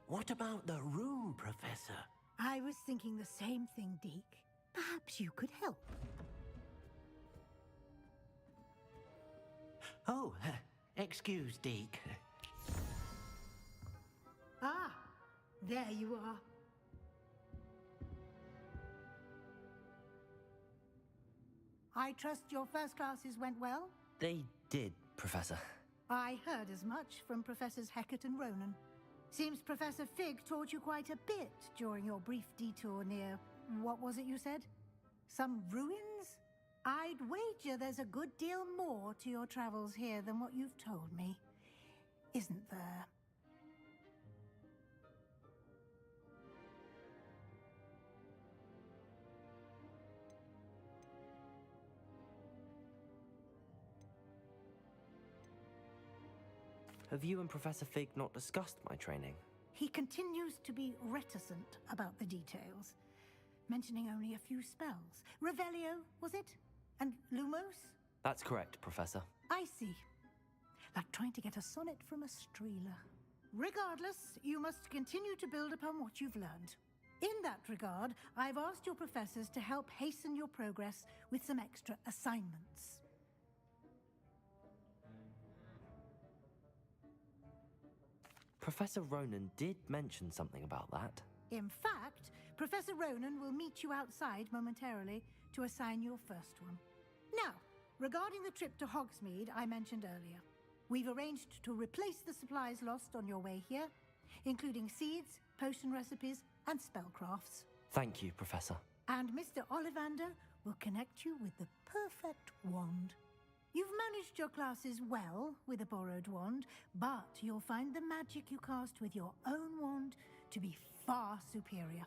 What about the room, Professor? I was thinking the same thing, Deke. Perhaps you could help. Oh, excuse, Deke. Ah, there you are. I trust your first classes went well? They did, Professor. I heard as much from Professors Hecat and Ronan. Seems Professor Fig taught you quite a bit during your brief detour near... what was it you said? Some ruins? I'd wager there's a good deal more to your travels here than what you've told me. Isn't there? Have you and Professor Fig not discussed my training? He continues to be reticent about the details, mentioning only a few spells. Revelio, was it? And Lumos? That's correct, Professor. I see. Like trying to get a sonnet from a streeler. Regardless, you must continue to build upon what you've learned. In that regard, I've asked your professors to help hasten your progress with some extra assignments. Professor Ronan did mention something about that. In fact, Professor Ronan will meet you outside momentarily to assign your first one. Now, regarding the trip to Hogsmeade I mentioned earlier, we've arranged to replace the supplies lost on your way here, including seeds, potion recipes, and spellcrafts. Thank you, Professor. And Mr. Ollivander will connect you with the perfect wand. You've managed your classes well with a borrowed wand, but you'll find the magic you cast with your own wand to be far superior.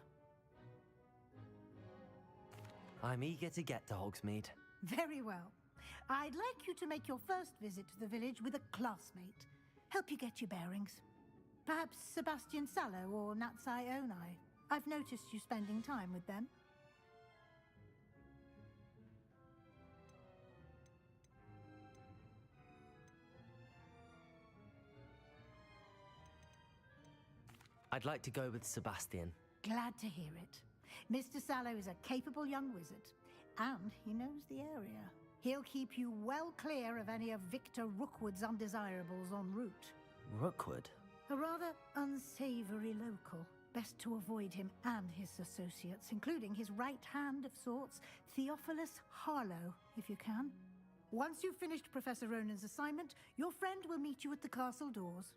I'm eager to get to Hogsmeade. Very well. I'd like you to make your first visit to the village with a classmate. Help you get your bearings. Perhaps Sebastian Sallow or Natsai Onai. I've noticed you spending time with them. I'd like to go with Sebastian. Glad to hear it. Mr. Sallow is a capable young wizard, and he knows the area. He'll keep you well clear of any of Victor Rookwood's undesirables en route. Rookwood? A rather unsavory local. Best to avoid him and his associates, including his right hand of sorts, Theophilus Harlow, if you can. Once you've finished Professor Ronan's assignment, your friend will meet you at the castle doors.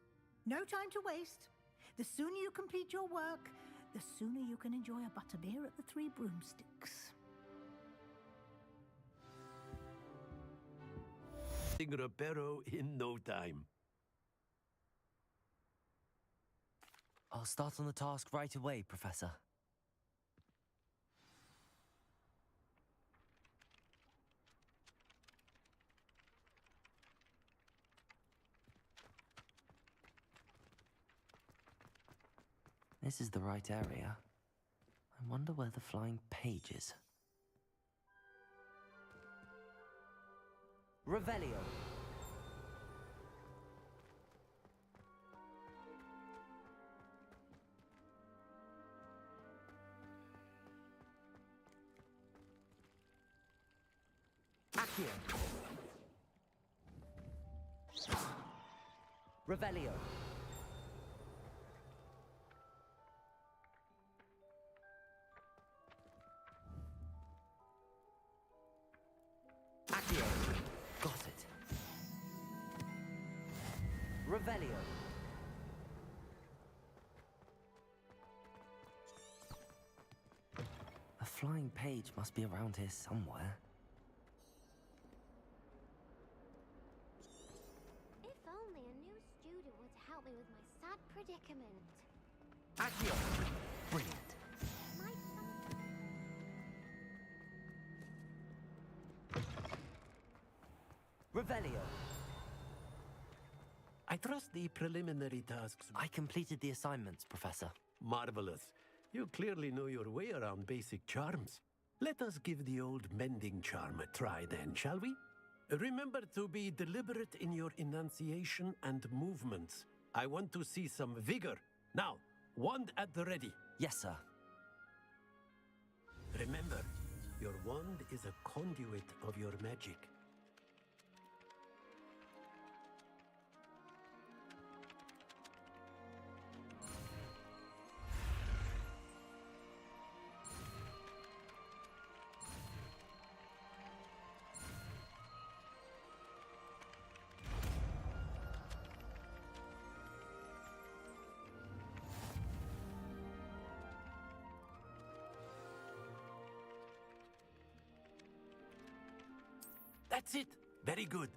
No time to waste. The sooner you complete your work, the sooner you can enjoy a butterbeer at the Three Broomsticks. Reparo in no time. I'll start on the task right away, Professor. This is the right area. I wonder where the flying page is. Revelio. Accio. Revelio. Accio. Got it. Revelio. A flying page must be around here somewhere. If only a new student would help me with my sad predicament. Accio. Brilliant. Revelio. I trust the preliminary tasks. I completed the assignments, Professor. Marvelous. You clearly know your way around basic charms. Let us give the old mending charm a try then, shall we? Remember to be deliberate in your enunciation and movements. I want to see some vigor. Now, wand at the ready. Yes, sir. Remember, your wand is a conduit of your magic. That's it. Very good.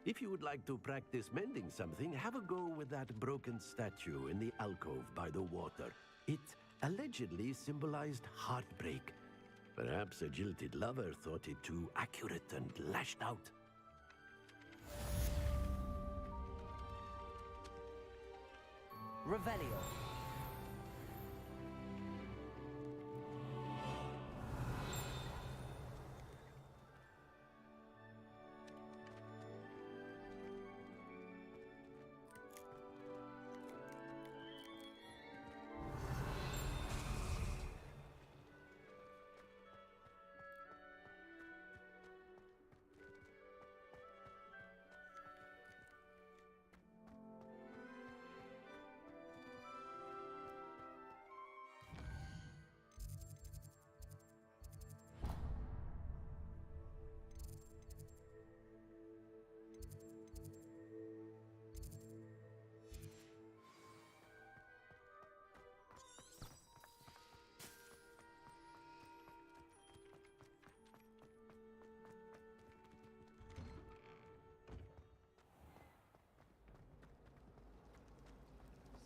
If you would like to practice mending something, have a go with that broken statue in the alcove by the water. It allegedly symbolized heartbreak. Perhaps a jilted lover thought it too accurate and lashed out. Revelio.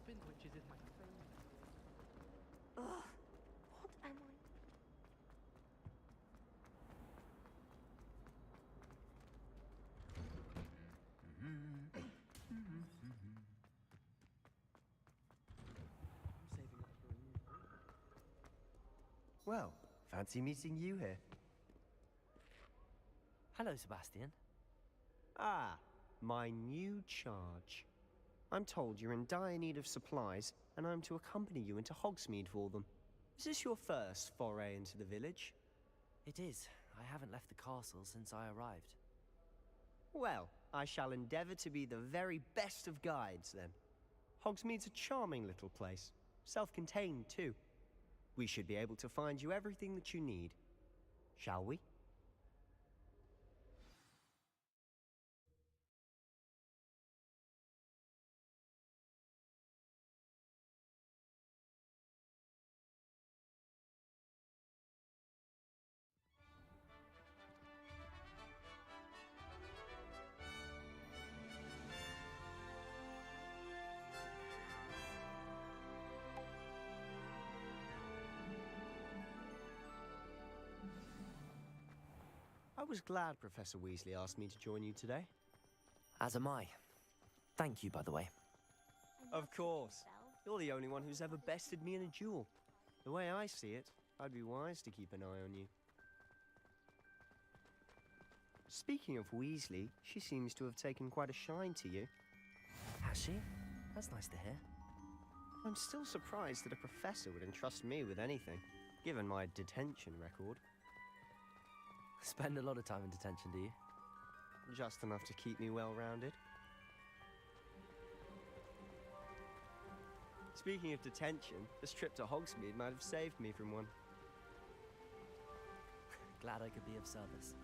Spin twitches is my favorite. Ugh, what am I? Well, fancy meeting you here. Hello, Sebastian. Ah, my new charge. I'm told you're in dire need of supplies, and I'm to accompany you into Hogsmeade for them. Is this your first foray into the village? It is. I haven't left the castle since I arrived. Well, I shall endeavor to be the very best of guides, then. Hogsmeade's a charming little place. Self-contained, too. We should be able to find you everything that you need. Shall we? I was glad Professor Weasley asked me to join you today. As am I. Thank you, by the way. Of course. You're the only one who's ever bested me in a duel. The way I see it, I'd be wise to keep an eye on you. Speaking of Weasley, she seems to have taken quite a shine to you. Has she? That's nice to hear. I'm still surprised that a professor would entrust me with anything, given my detention record. Spend a lot of time in detention, do you? Just enough to keep me well-rounded. Speaking of detention, this trip to Hogsmeade might have saved me from one. Glad I could be of service.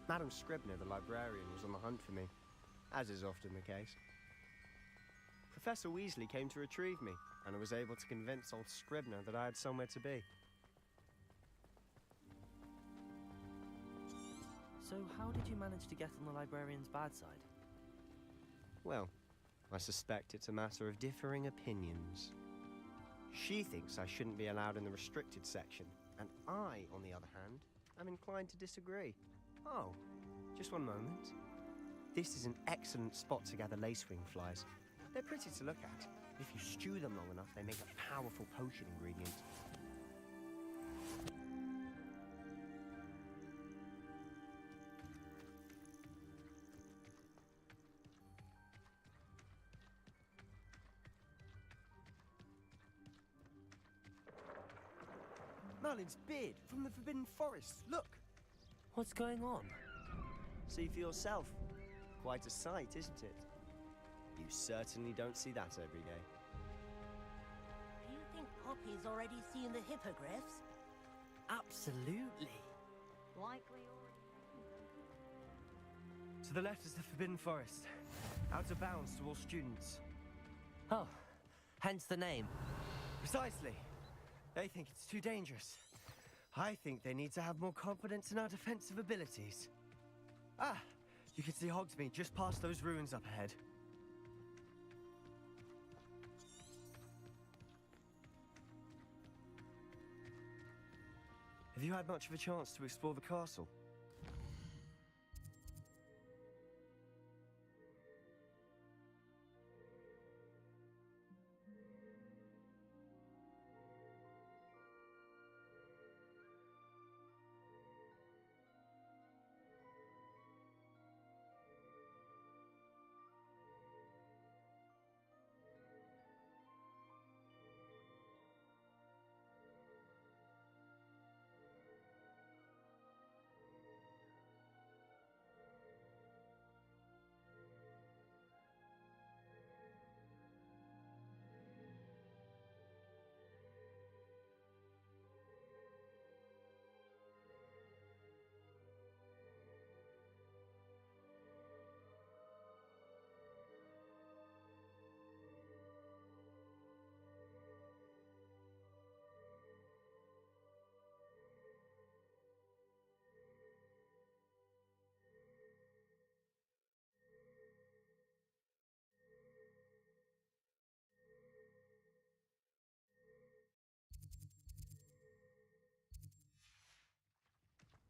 Madam Scribner, the librarian, was on the hunt for me, as is often the case. Professor Weasley came to retrieve me, and I was able to convince old Scribner that I had somewhere to be. So how did you manage to get on the librarian's bad side? Well, I suspect it's a matter of differing opinions. She thinks I shouldn't be allowed in the restricted section, and I, on the other hand, am inclined to disagree. Oh, just one moment. This is an excellent spot to gather lacewing flies. They're pretty to look at. If you stew them long enough, they make a powerful potion ingredient. Merlin's beard from the Forbidden Forest. Look! What's going on? See for yourself. Quite a sight, isn't it? You certainly don't see that every day. Do you think Poppy's already seen the hippogriffs? Absolutely. Likely To the left is the Forbidden Forest. Out of bounds to all students. Oh, hence the name. Precisely. They think it's too dangerous. I think they need to have more confidence in our defensive abilities. Ah, you can see Hogsmeade just past those ruins up ahead. Have you had much of a chance to explore the castle?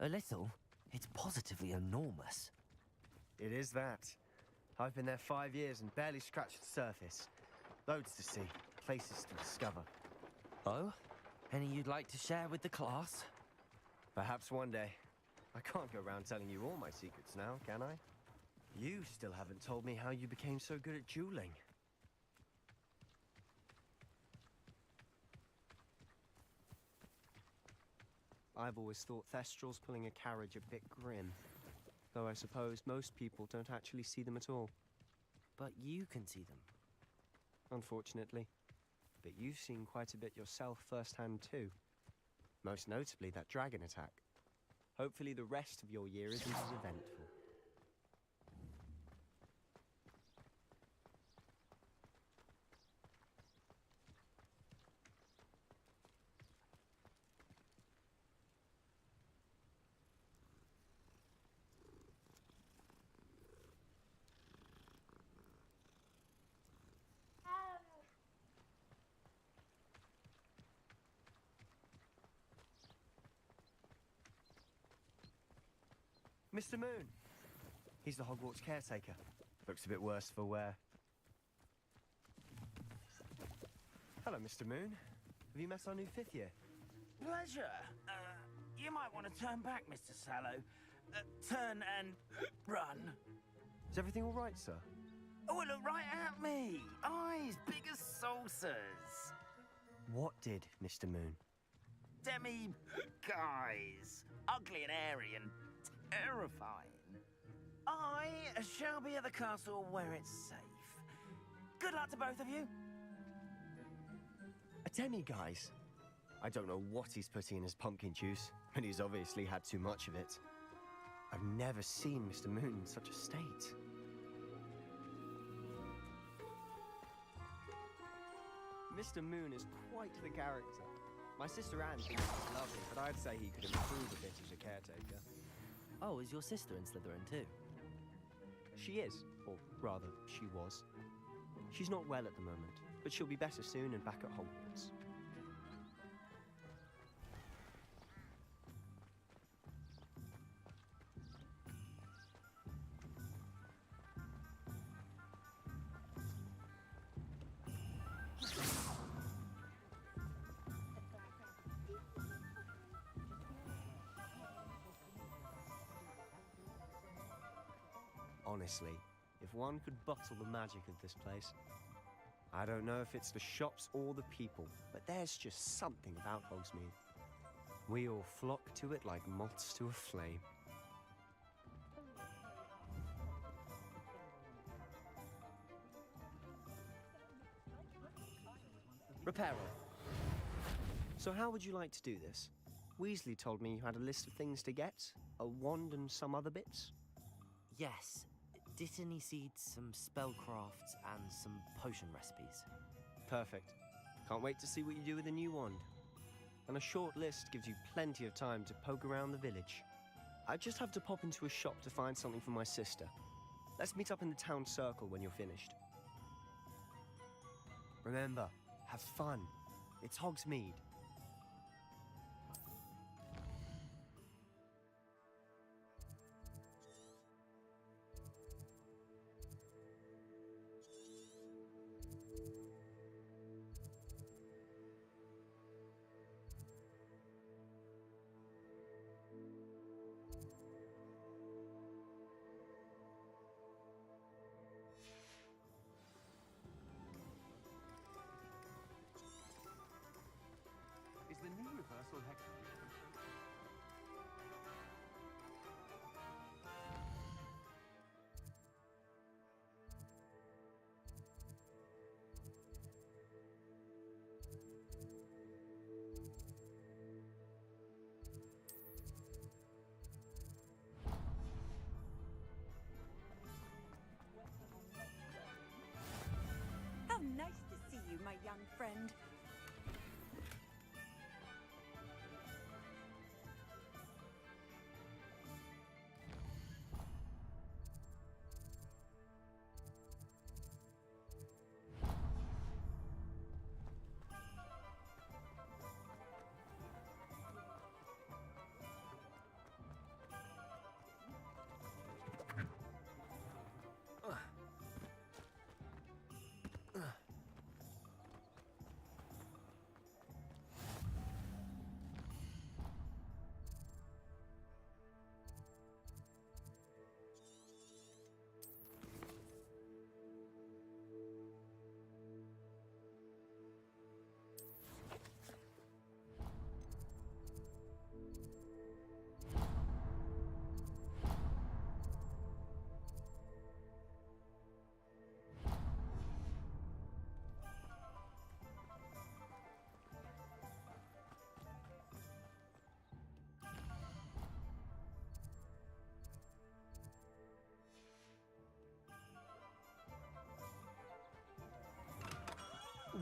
A little? It's positively enormous. It is that. I've been there 5 years and barely scratched the surface. Loads to see, places to discover. Oh? Any you'd like to share with the class? Perhaps one day. I can't go around telling you all my secrets now, can I? You still haven't told me how you became so good at dueling. I've always thought Thestrals pulling a carriage a bit grim. Though I suppose most people don't actually see them at all. But you can see them. unfortunately. But you've seen quite a bit yourself firsthand too. Most notably that dragon attack. Hopefully the rest of your year isn't as eventful. Mr. Moon! He's the Hogwarts caretaker. Looks a bit worse for wear. Hello, Mr. Moon. Have you met our new 5th year? Pleasure. You might want to turn back, Mr. Sallow. Turn and run. Is everything all right, sir? Oh, look right at me. Eyes big as saucers. What did, Mr. Moon? Guys. Ugly and hairy and terrifying. I shall be at the castle where it's safe. Good luck to both of you. A demi-guise? I don't know what he's putting in his pumpkin juice, but he's obviously had too much of it. I've never seen Mr. Moon in such a state. Mr. Moon is quite the character. My sister Anne thinks he's lovely, but I'd say he could improve a bit as a caretaker. Oh, is your sister in Slytherin too? She is, or rather, she was. She's not well at the moment, but she'll be better soon and back at Hogwarts. Honestly, if one could bottle the magic of this place. I don't know if it's the shops or the people, but there's just something about Hogsmeade. We all flock to it like moths to a flame. Reparo. So how would you like to do this? Weasley told me you had a list of things to get, a wand and some other bits. Yes. Dittany seeds, some spellcrafts, and some potion recipes. Perfect. Can't wait to see what you do with the new wand. And a short list gives you plenty of time to poke around the village. I just have to pop into a shop to find something for my sister. Let's meet up in the town circle when you're finished. Remember, have fun. It's Hogsmeade. Is the new reversal hex? How nice to see you, my young friend.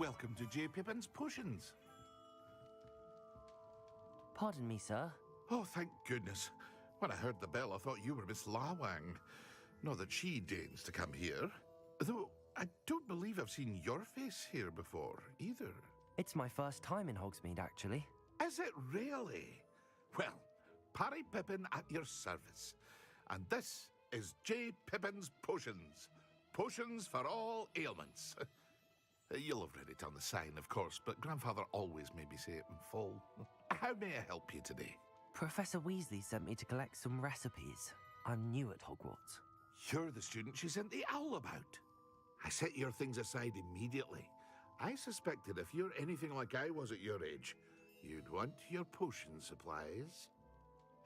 Welcome to J. Pippin's Potions. Pardon me, sir. Oh, thank goodness. When I heard the bell, I thought you were Miss Lawang. Not that she deigns to come here. Though, I don't believe I've seen your face here before, either. It's my first time in Hogsmeade, actually. Is it really? Well, Parry Pippin at your service. And this is J. Pippin's Potions. Potions for all ailments. You'll have read it on the sign, of course, but Grandfather always made me say it in full. How may I help you today? Professor Weasley sent me to collect some recipes. I'm new at Hogwarts. You're the student she sent the owl about. I set your things aside immediately. I suspected if you're anything like I was at your age, you'd want your potion supplies.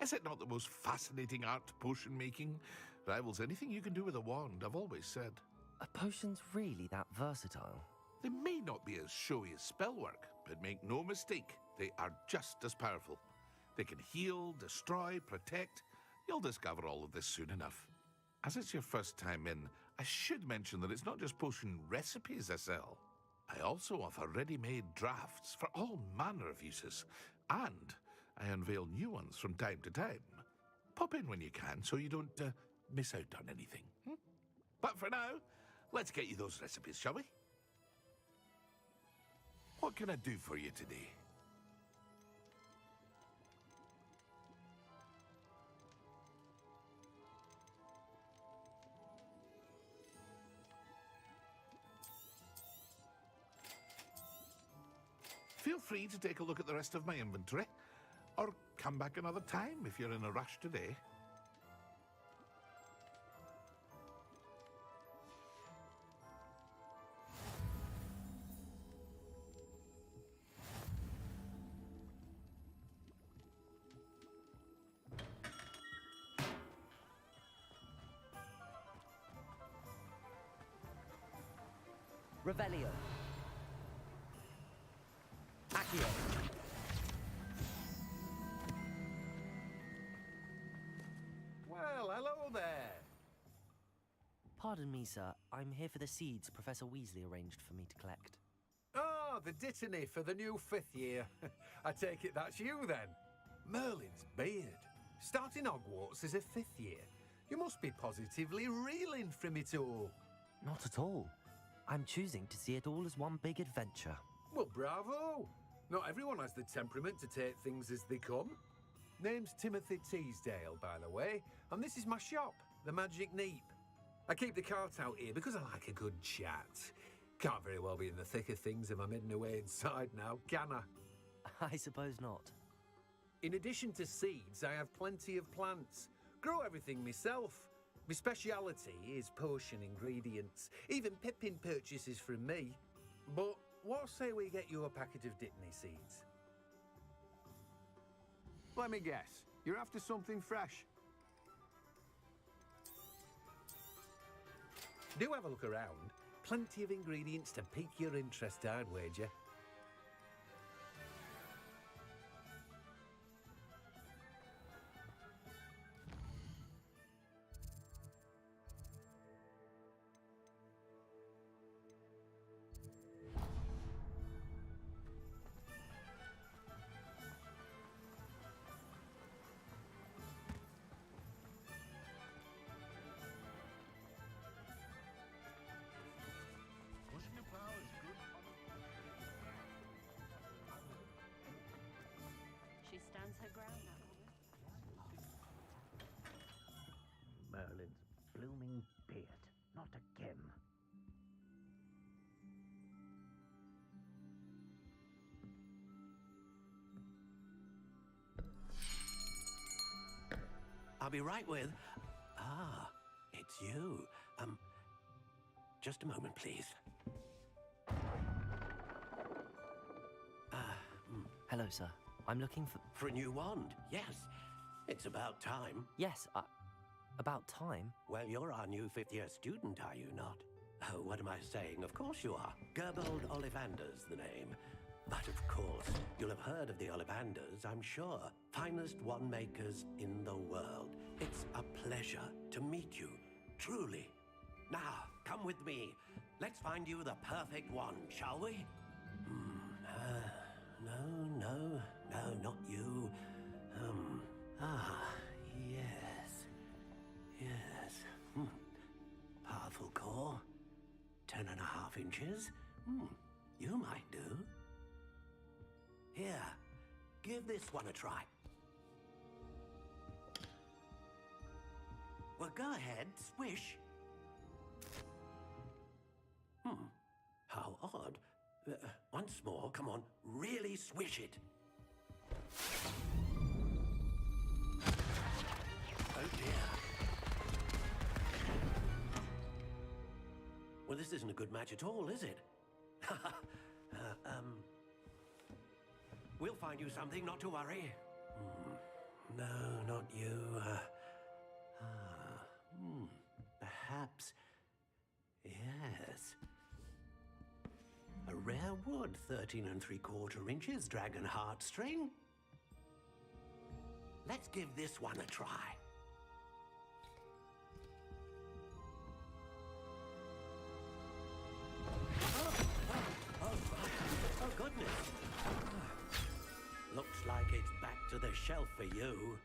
Is it not the most fascinating art, potion making? Rivals anything you can do with a wand, I've always said. Are potions really that versatile? They may not be as showy as spellwork, but make no mistake, they are just as powerful. They can heal, destroy, protect. You'll discover all of this soon enough. As it's your first time in, I should mention that it's not just potion recipes I sell. I also offer ready-made drafts for all manner of uses, and I unveil new ones from time to time. Pop in when you can so you don't miss out on anything. But for now, let's get you those recipes, shall we? What can I do for you today? Feel free to take a look at the rest of my inventory, or come back another time if you're in a rush today. Revelio. Accio. Well, hello there. Pardon me, sir. I'm here for the seeds Professor Weasley arranged for me to collect. Oh, the dittany for the new 5th year. I take it that's you then. Merlin's beard. Starting Hogwarts as a 5th year. You must be positively reeling from it all. Not at all. I'm choosing to see it all as one big adventure. Well, bravo. Not everyone has the temperament to take things as they come. Name's Timothy Teasdale, by the way, and this is my shop, the Magic Neep. I keep the cart out here because I like a good chat. Can't very well be in the thick of things if I'm hidden away inside now, can I? I suppose not. In addition to seeds, I have plenty of plants. Grow everything myself. My speciality is potion ingredients. Even Pippin purchases from me. But what say we get you a packet of Dittany seeds? Let me guess. You're after something fresh. Do have a look around. Plenty of ingredients to pique your interest, I'd wager. She stands her ground now. Merlin's blooming beard. Not again. I'll be right with... Ah, it's you. Just a moment, please. Hello, sir. I'm looking for... For a new wand, yes. It's about time. Yes, about time? Well, you're our new 5th-year student, are you not? Oh, what am I saying? Of course you are. Gerbold Ollivander's the name. But of course, you'll have heard of the Ollivanders, I'm sure. Finest wand makers in the world. It's a pleasure to meet you, truly. Now, come with me. Let's find you the perfect wand, shall we? No, not you. Yes. Yes. Powerful core. 10.5 inches. You might do. Here, give this one a try. Well, go ahead, swish. How odd. Once more, come on, really swish it. Oh dear. Well, this isn't a good match at all, is it? We'll find you something, not to worry. No, not you. Perhaps. Yes. A rare wood, 13 3/4 inches, dragon heartstring. Let's give this one a try. Oh, goodness. Looks like it's back to the shelf for you.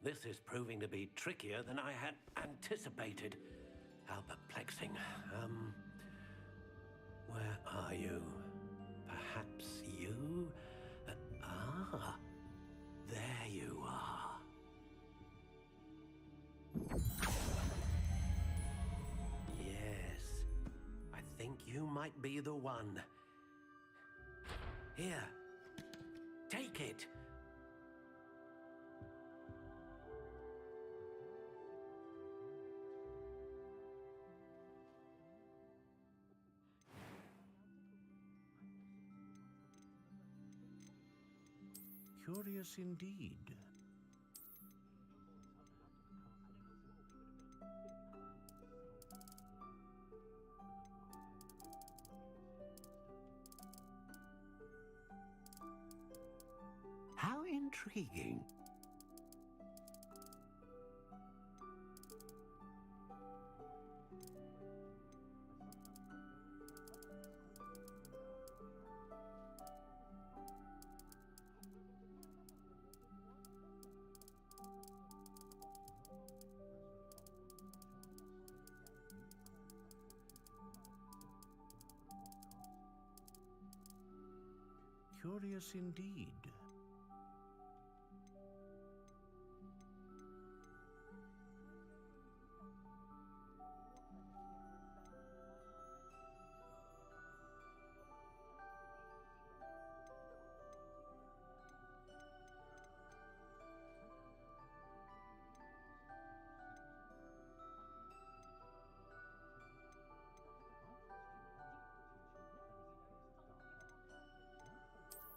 This is proving to be trickier than I had anticipated. How perplexing. Where are you? Perhaps you? There you are. Yes, I think you might be the one. Here, take it. Curious indeed. How intriguing. Curious indeed.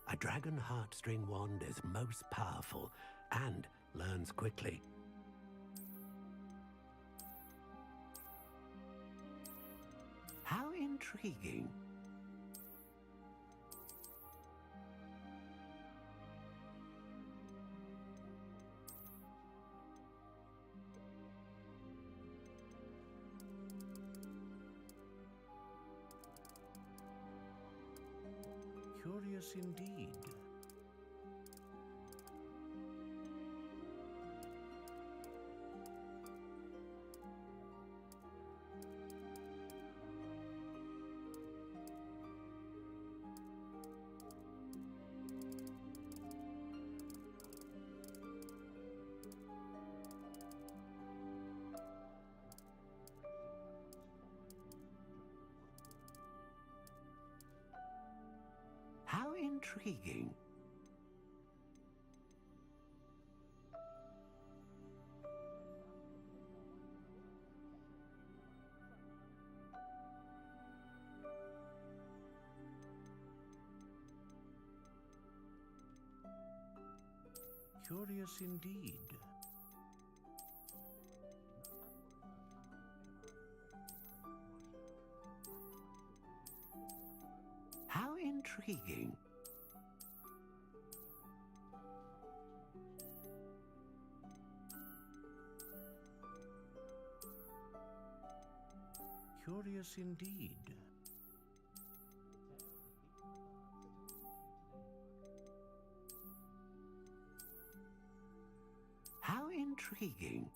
A dragon heartstring wand is most powerful and learns quickly. How intriguing. Curious indeed. How intriguing. Curious indeed. How intriguing. Curious indeed. intriguing.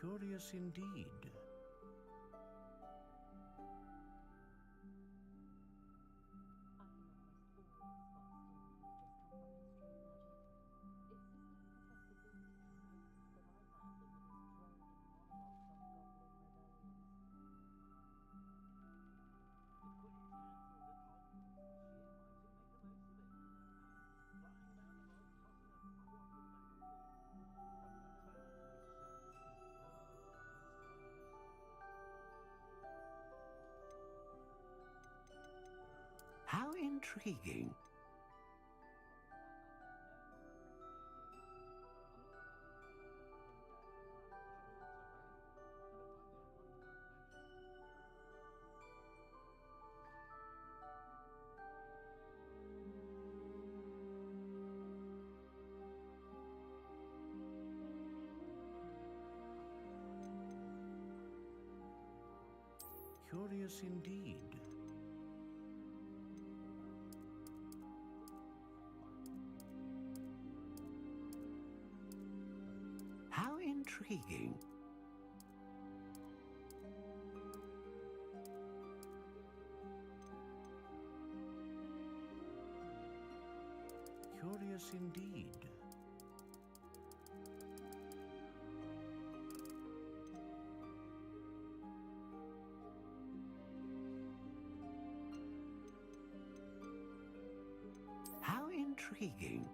Curious indeed. How intriguing. Curious indeed. How intriguing. Curious indeed. How intriguing.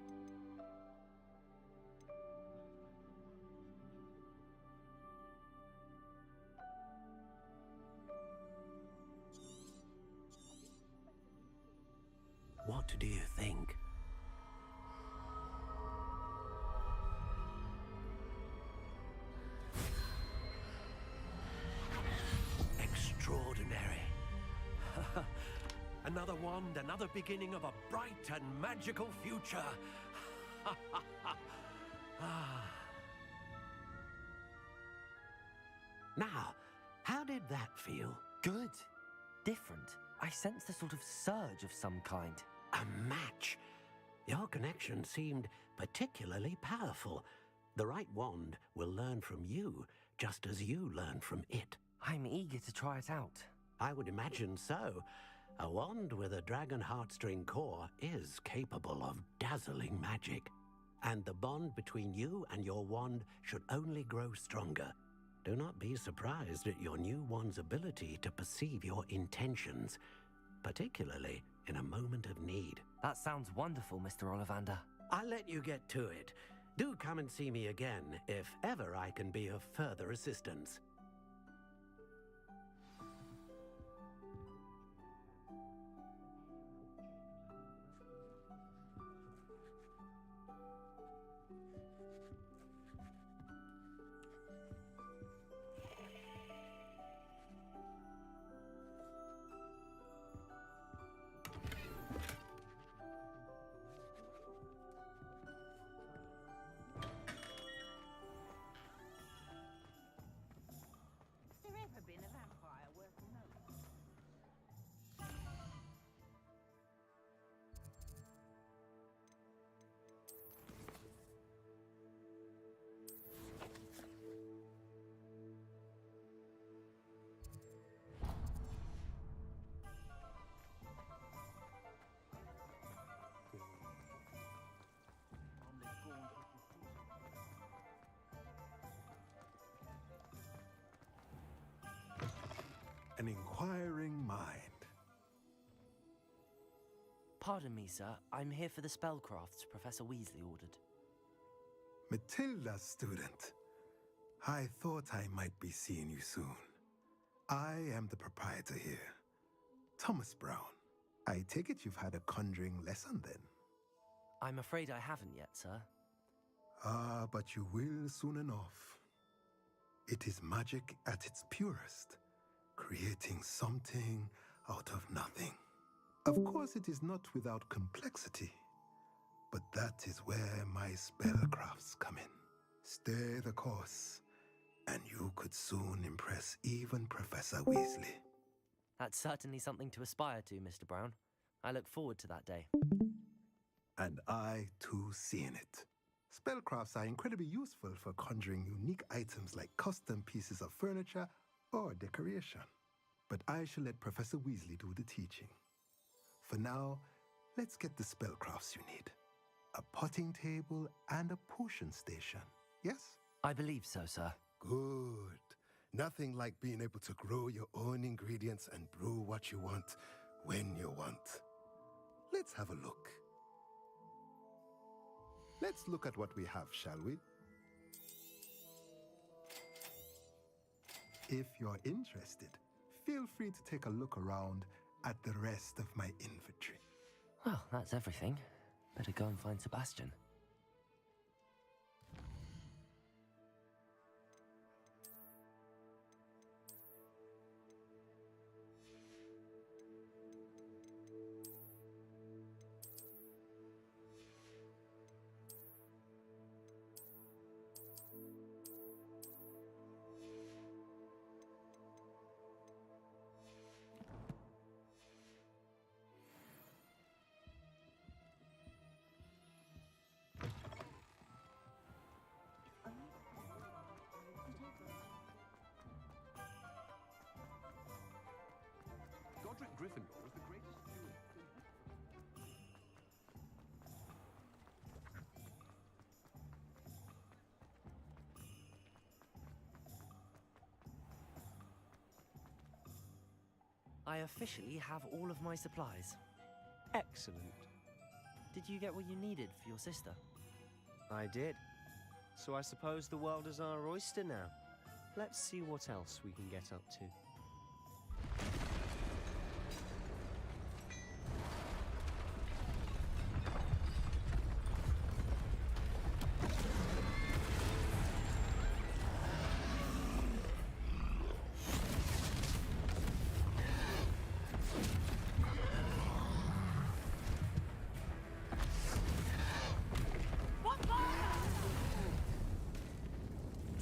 What do you think? Extraordinary. Another wand, another beginning of a bright and magical future. Now, how did that feel? Good. Different. I sensed a sort of surge of some kind. A match. Your connection seemed particularly powerful. The right wand will learn from you, just as you learn from it. I'm eager to try it out. I would imagine so. A wand with a dragon heartstring core is capable of dazzling magic. And the bond between you and your wand should only grow stronger. Do not be surprised at your new wand's ability to perceive your intentions. particularly in a moment of need. That sounds wonderful, Mr. Ollivander. I'll let you get to it. Do come and see me again if ever I can be of further assistance. Has there ever been a vampire worth noting? An inquiring mind. Pardon me, sir. I'm here for the spellcrafts Professor Weasley ordered. Matilda, student. I thought I might be seeing you soon. I am the proprietor here, Thomas Brown. I take it you've had a conjuring lesson then? I'm afraid I haven't yet, sir. Ah, but you will soon enough. It is magic at its purest, creating something out of nothing. Of course, it is not without complexity, but that is where my spellcrafts come in. Stay the course, and you could soon impress even Professor Weasley. That's certainly something to aspire to, Mr. Brown. I look forward to that day. And I, too, seeing it. Spellcrafts are incredibly useful for conjuring unique items like custom pieces of furniture or decoration. But I shall let Professor Weasley do the teaching. For now, let's get the spellcrafts you need. A potting table and a potion station, yes? I believe so, sir. Good. Nothing like being able to grow your own ingredients and brew what you want when you want. Let's have a look. Let's look at what we have, shall we? If you're interested, feel free to take a look around at the rest of my inventory. Well, that's everything. Better go and find Sebastian. Godric Gryffindor was the greatest duelist. I officially have all of my supplies. Excellent. Did you get what you needed for your sister? I did. So I suppose the world is our oyster now. Let's see what else we can get up to.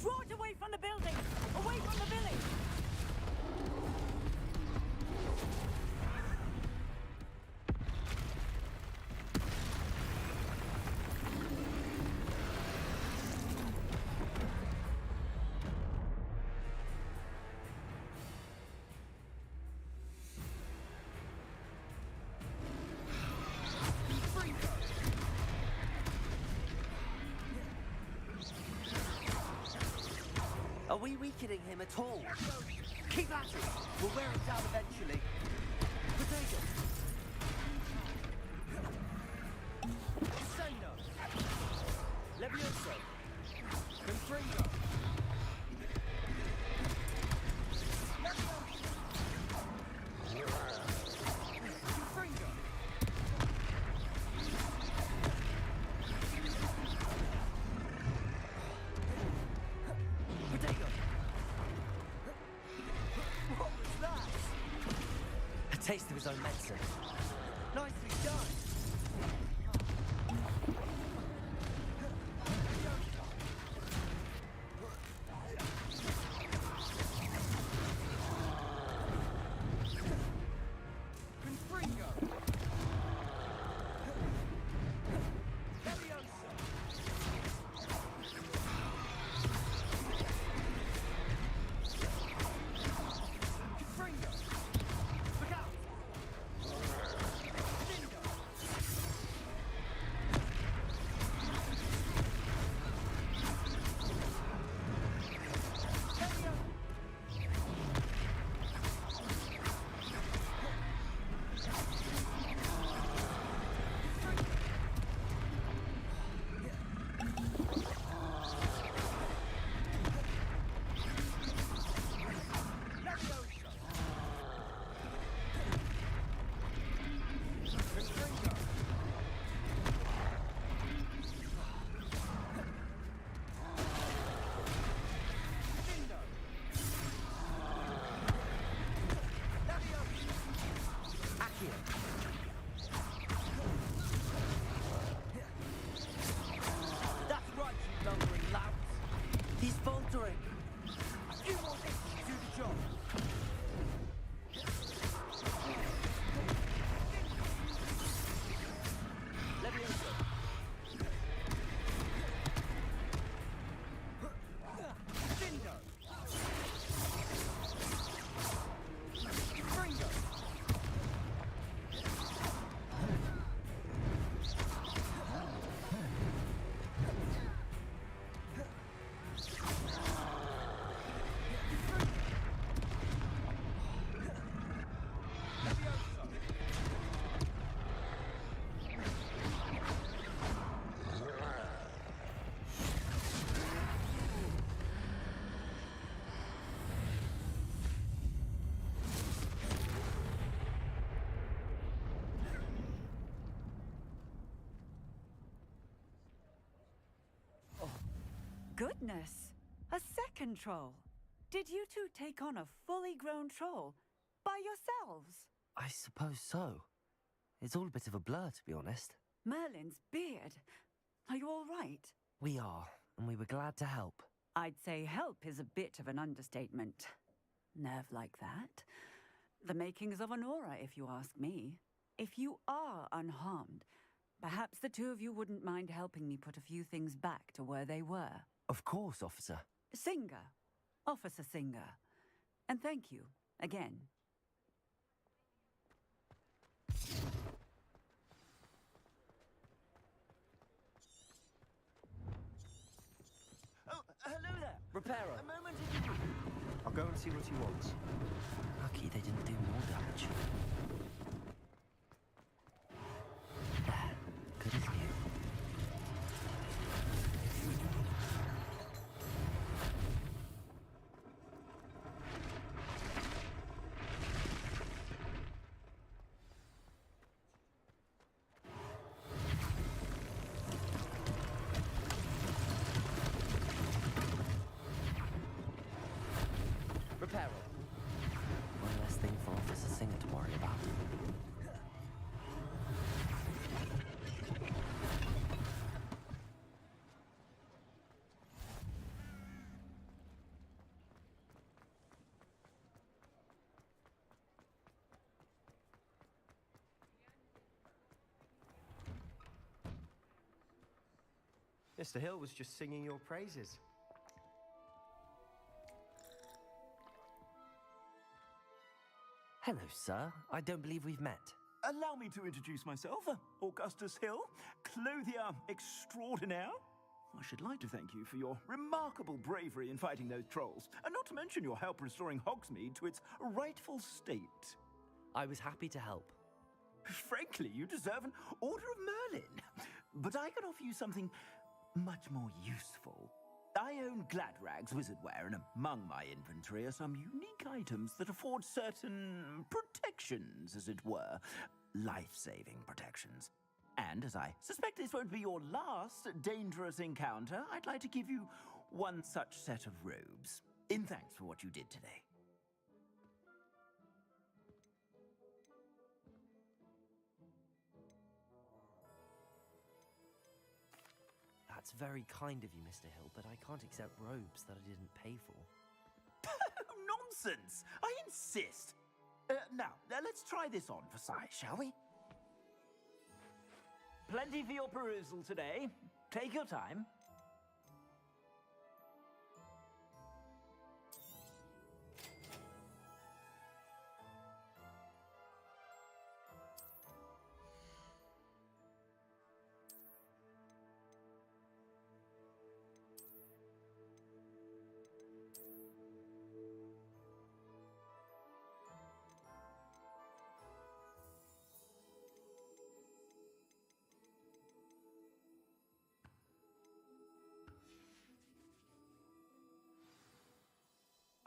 Draw it away from the building! Away from the village! Are we weakening him at all? Keep at it! We'll wear him down eventually. Potato! A taste of his own medicine. Nicely done. Goodness! A second troll! Did you two take on a fully grown troll? By yourselves? I suppose so. It's all a bit of a blur, to be honest. Merlin's beard. Are you all right? We are, and we were glad to help. I'd say help is a bit of an understatement. Nerve like that. The makings of an aura, if you ask me. If you are unharmed, perhaps the two of you wouldn't mind helping me put a few things back to where they were. Of course, officer. Singer. Officer Singer. And thank you, again. Oh, hello there! Repairer. A moment. I'll go and see what he wants. Lucky they didn't do more damage. There. Good as new. One less thing for Officer Singer to worry about. Mr. Hill was just singing your praises. Hello, sir. I don't believe we've met. Allow me to introduce myself, Augustus Hill, clothier extraordinaire. I should like to thank you for your remarkable bravery in fighting those trolls, and not to mention your help restoring Hogsmeade to its rightful state. I was happy to help. Frankly, you deserve an Order of Merlin. But I can offer you something much more useful. I own Gladrag's wizardware, and among my inventory are some unique items that afford certain protections, as it were. Life-saving protections. And as I suspect this won't be your last dangerous encounter, I'd like to give you one such set of robes, in thanks for what you did today. That's very kind of you, Mr. Hill, but I can't accept robes that I didn't pay for. Nonsense! I insist! Now, let's try this on for size, shall we? Plenty for your perusal today. Take your time.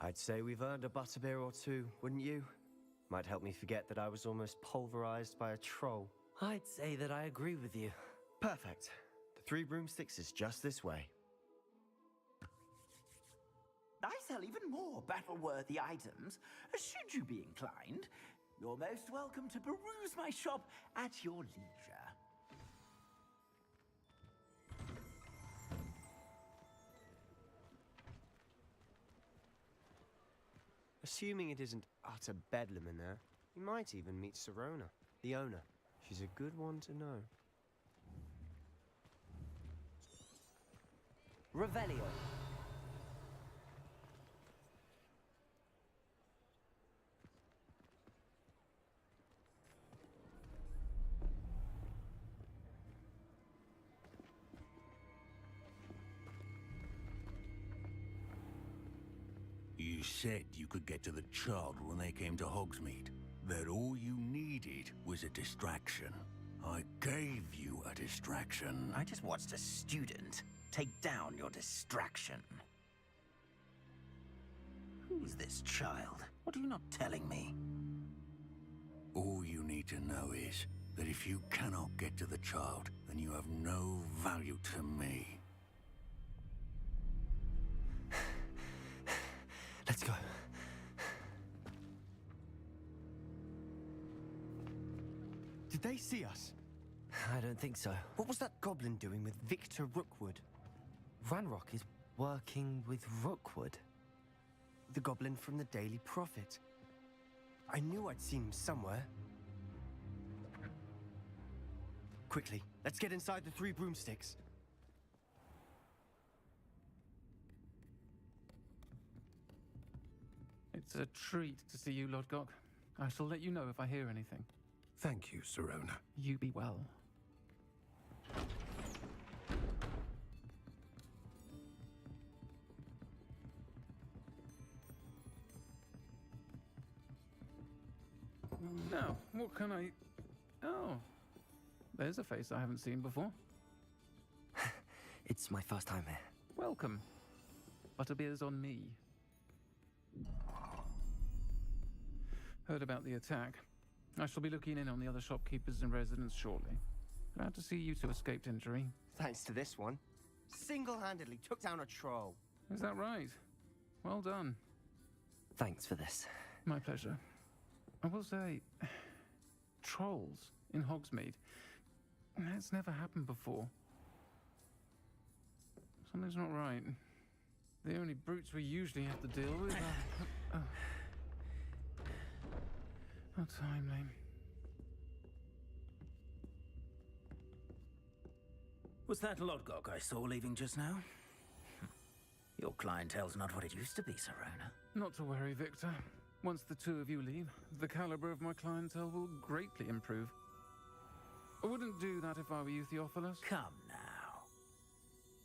I'd say we've earned a butterbeer or two, wouldn't you? Might help me forget that I was almost pulverized by a troll. I'd say that I agree with you. Perfect. The 3 broomsticks is just this way. I sell even more battle-worthy items. Should you be inclined, you're most welcome to peruse my shop at your leisure. Assuming it isn't utter bedlam in there, you might even meet Sirona, the owner. She's a good one to know. Revelio. You said you could get to the child when they came to Hogsmeade. That all you needed was a distraction. I gave you a distraction. I just watched a student take down your distraction. Who's this child? What are you not telling me? All you need to know is that if you cannot get to the child, then you have no value to me. Let's go. Did they see us? I don't think so. What was that goblin doing with Victor Rookwood? Ranrock is working with Rookwood. The goblin from the Daily Prophet. I knew I'd seen him somewhere. Quickly, let's get inside the 3 broomsticks. It's a treat to see you, Lodgok. I shall let you know if I hear anything. Thank you, Sirona. You be well. Now, what can I... Oh, there's a face I haven't seen before. It's my first time here. Welcome. Butterbeer's on me. Heard about the attack. I shall be looking in on the other shopkeepers and residents shortly. Glad to see you two escaped injury. Thanks to this one. Single-handedly took down a troll. Is that right? Well done. Thanks for this. My pleasure. I will say, trolls in Hogsmeade. That's never happened before. Something's not right. The only brutes we usually have to deal with are... How timely. Was that Lodgok I saw leaving just now? Your clientele's not what it used to be, Sirona. Not to worry, Victor. Once the 2 of you leave, the caliber of my clientele will greatly improve. I wouldn't do that if I were you, Theophilus. Come now.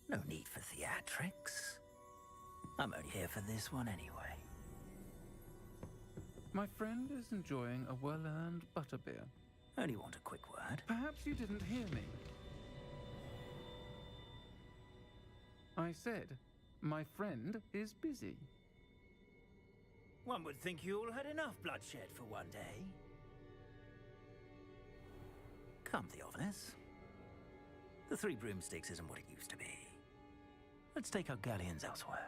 No need for theatrics. I'm only here for this one anyway. My friend is enjoying a well-earned butterbeer. Only want a quick word. Perhaps you didn't hear me. I said, My friend is busy. One would think you all had enough bloodshed for one day. Come, Theophilus. The Three Broomsticks isn't what it used to be. Let's take our galleons elsewhere.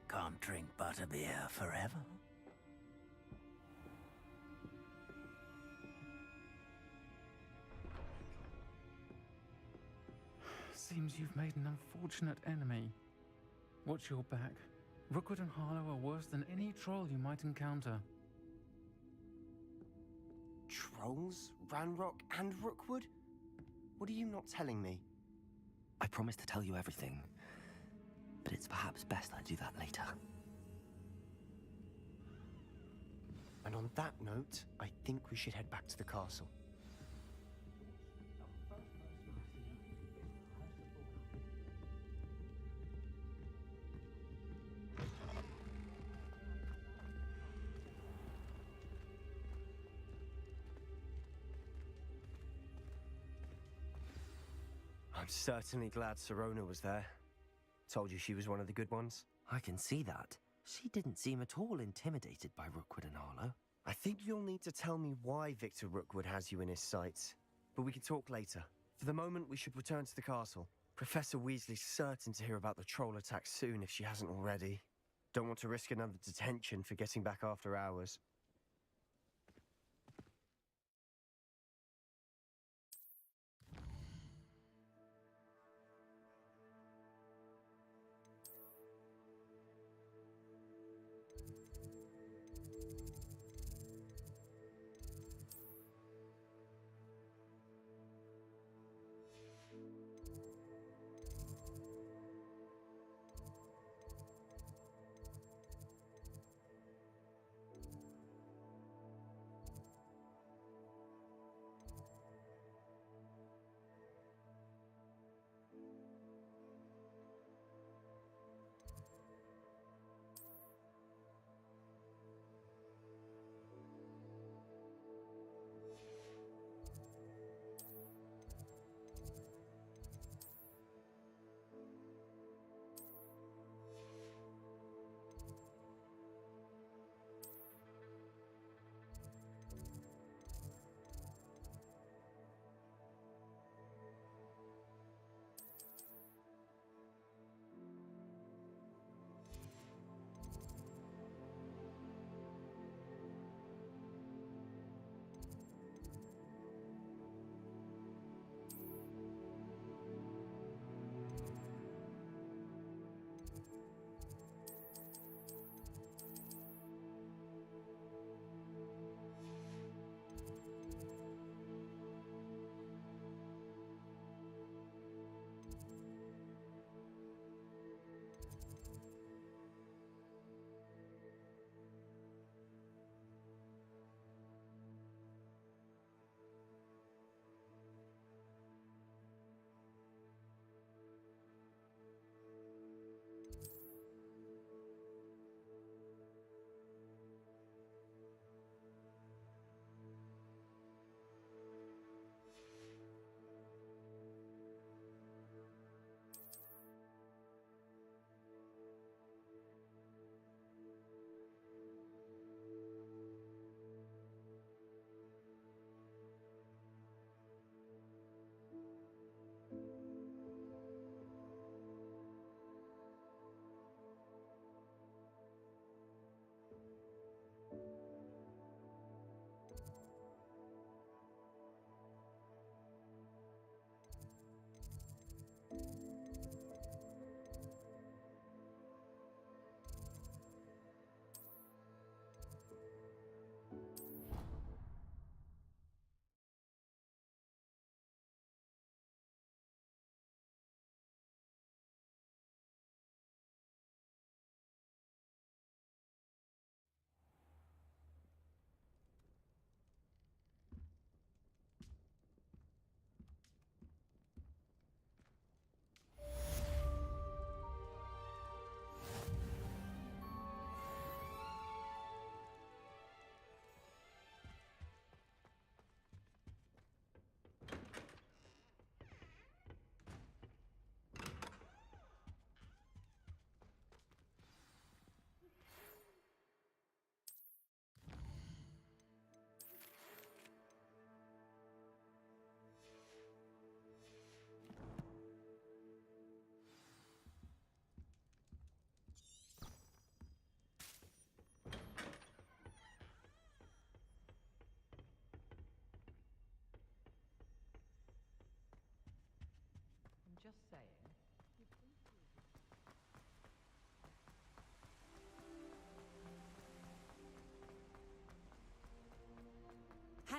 Can't drink butterbeer forever. Seems you've made an unfortunate enemy. Watch your back. Rookwood and Harlow are worse than any troll you might encounter. Trolls? Ranrock and Rookwood? What are you not telling me? I promised to tell you everything, but it's perhaps best I do that later. And on that note, I think we should head back to the castle. I'm certainly glad Sirona was there. Told you she was one of the good ones. I can see that. She didn't seem at all intimidated by Rookwood and Harlow. I think you'll need to tell me why Victor Rookwood has you in his sights. But we can talk later. For the moment, we should return to the castle. Professor Weasley's certain to hear about the troll attack soon if she hasn't already. Don't want to risk another detention for getting back after hours.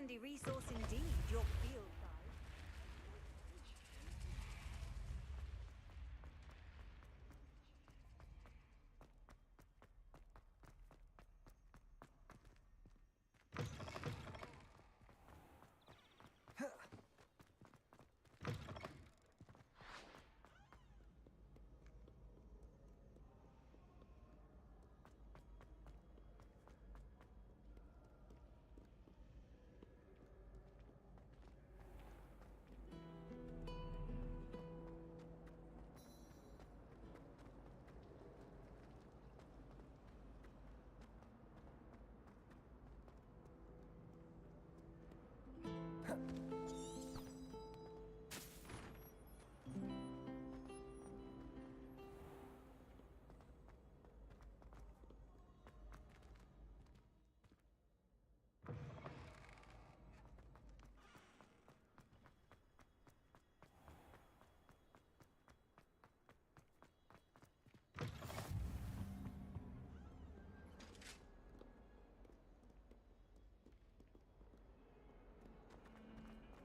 handy resource indeed, your field guide.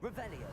Revelio.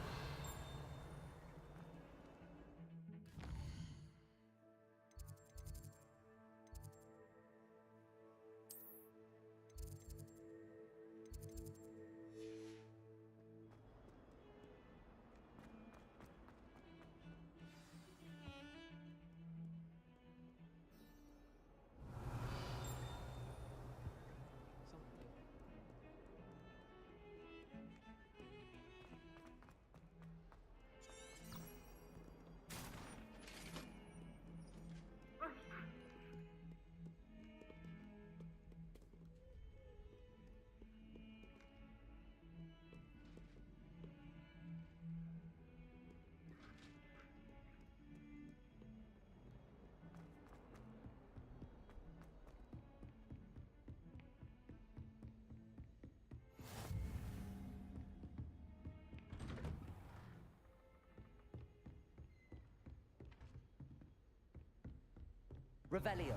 Revelio.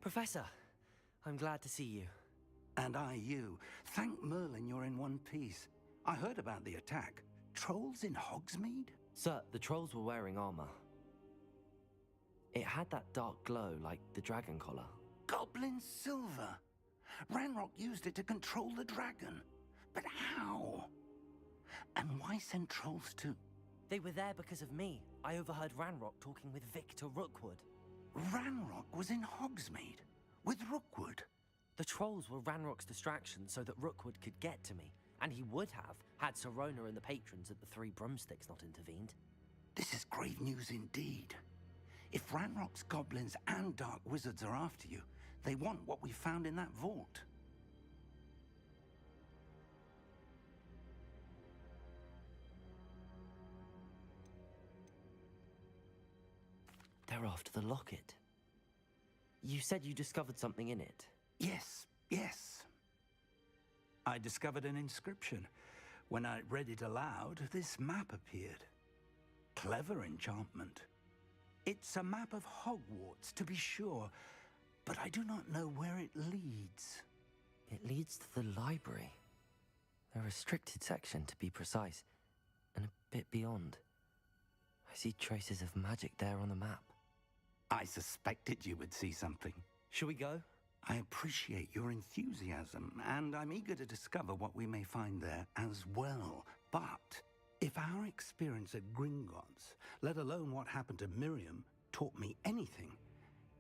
Professor, I'm glad to see you. And I you. Thank Merlin you're in one piece. I heard about the attack. Trolls in Hogsmeade? Sir, the trolls were wearing armor. It had that dark glow like the dragon collar. Goblin silver! Ranrock used it to control the dragon. But how? And why send trolls to... They were there because of me. I overheard Ranrock talking with Victor Rookwood. Ranrock was in Hogsmeade? With Rookwood? The trolls were Ranrock's distraction so that Rookwood could get to me. And he would have, had Sirona and the patrons at the Three Broomsticks not intervened. This is grave news indeed. If Ranrock's goblins and dark wizards are after you, they want what we found in that vault. They're after the locket. You said you discovered something in it. Yes. I discovered an inscription. When I read it aloud, this map appeared. Clever enchantment. It's a map of Hogwarts, to be sure, but I do not know where it leads. It leads to the library. A restricted section, to be precise, and a bit beyond. I see traces of magic there on the map. I suspected you would see something. Shall we go? I appreciate your enthusiasm, and I'm eager to discover what we may find there as well. But if our experience at Gringotts, let alone what happened to Miriam, taught me anything,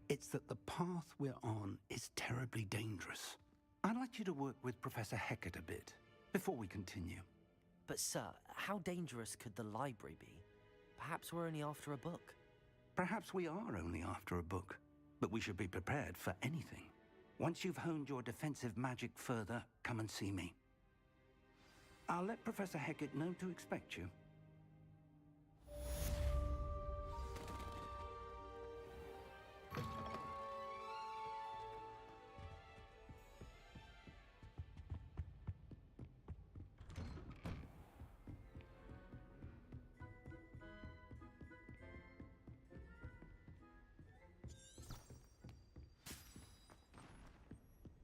it's that the path we're on is terribly dangerous. I'd like you to work with Professor Hecat a bit before we continue. But sir, how dangerous could the library be? Perhaps we're only after a book. Perhaps we are only after a book, but we should be prepared for anything. Once you've honed your defensive magic further, come and see me. I'll let Professor Hecat know to expect you.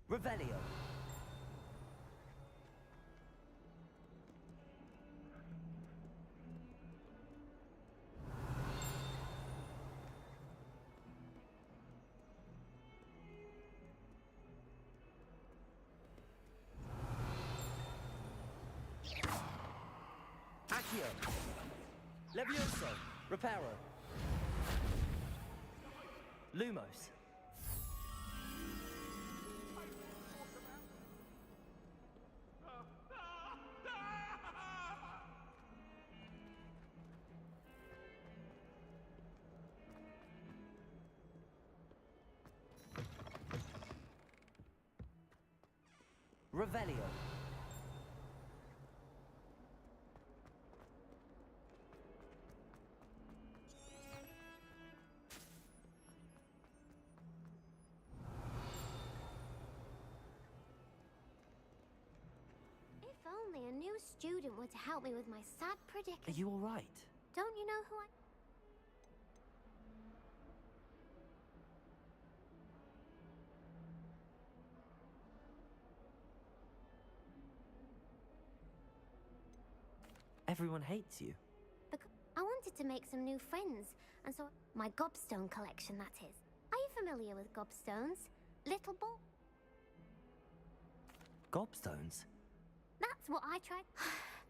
Revelio. Accio. Levioso. Reparo. Lumos. Revelio. If only a new student were to help me with my sad predicament. Are you all right? Don't you know who I... Everyone hates you. I wanted to make some new friends, and so my gobstone collection, that is. Are you familiar with gobstones? Little ball? Gobstones? That's what I tried.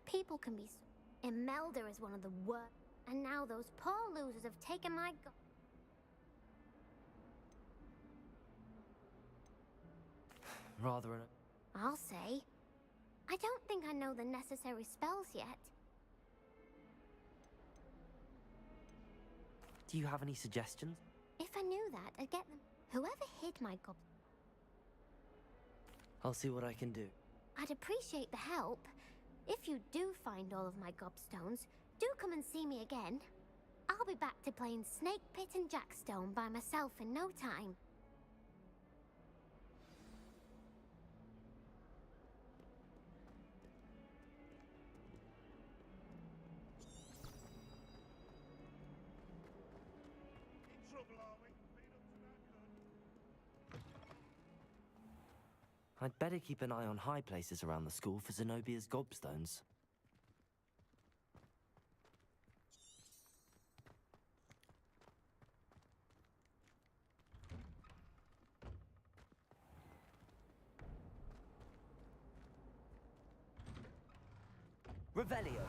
People can be so... Imelda is one of the worst. And now those poor losers have taken my Rather an... I'll say. I don't think I know the necessary spells yet. Do you have any suggestions? If I knew that, I'd get them. Whoever hid my gob... I'll see what I can do. I'd appreciate the help. If you do find all of my gobstones, do come and see me again. I'll be back to playing Snake Pit and Jackstone by myself in no time. I'd better keep an eye on high places around the school for Zenobia's gobstones. Revelio.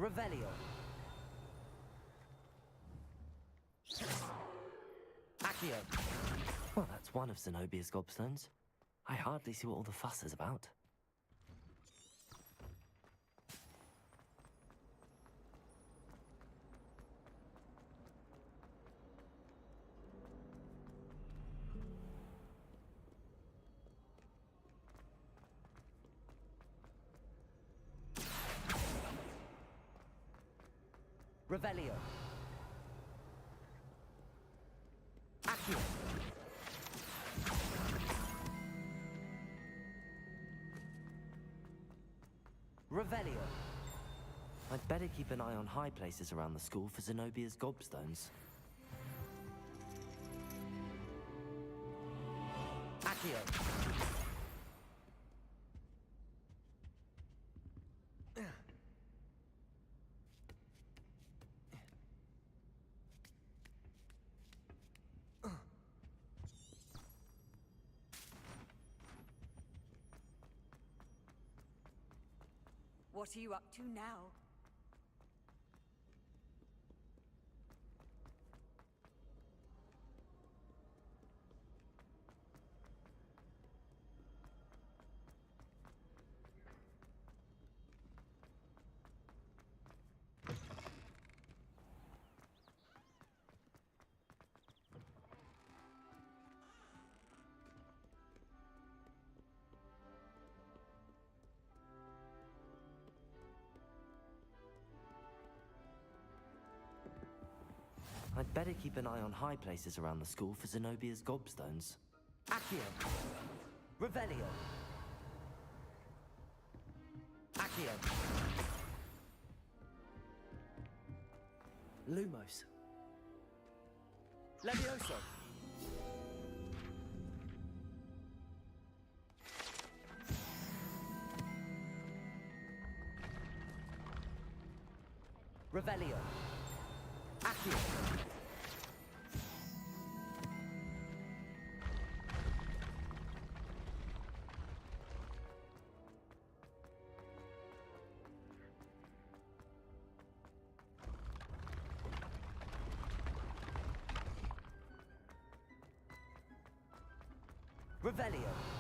Revelio. Accio. Well, that's one of Zenobia's gobstones. I hardly see what all the fuss is about. Revelio. Accio. Revelio. I'd better keep an eye on high places around the school for Zenobia's gobstones. Accio. What are you up to now? I'd better keep an eye on high places around the school for Zenobia's gobstones. Accio. Revelio. Accio. Lumos. Levioso. Revelio. Accio. Revelio.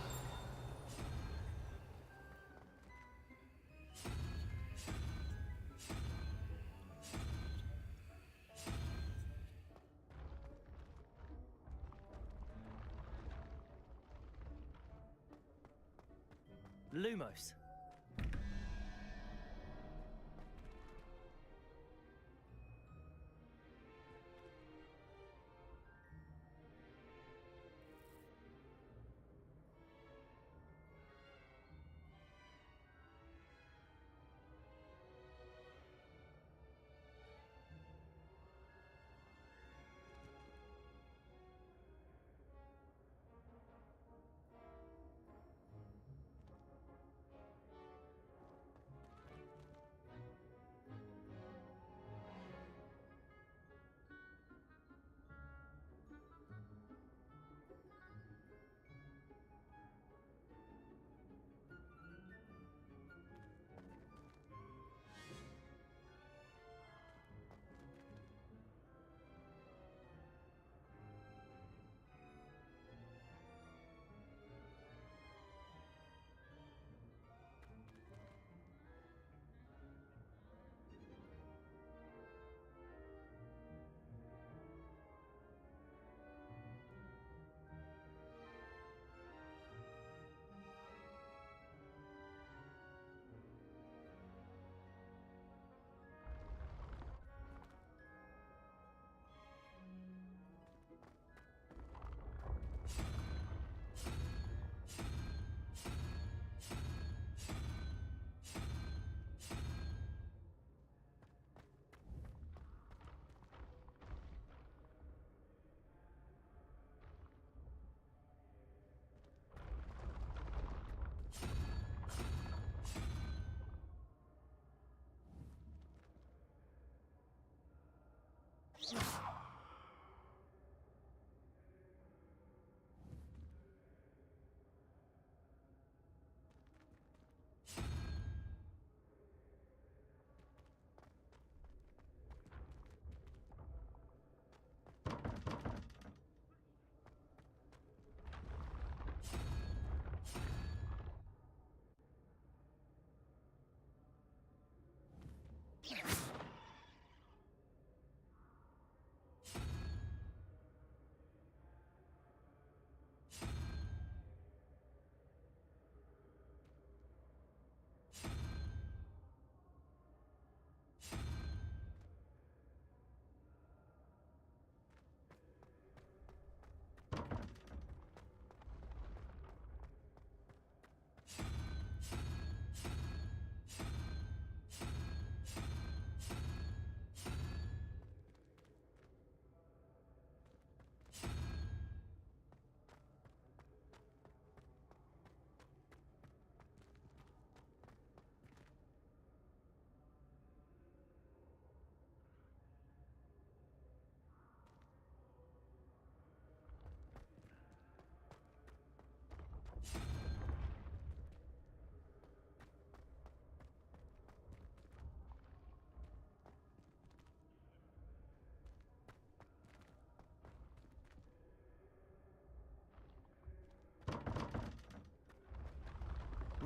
Lumos.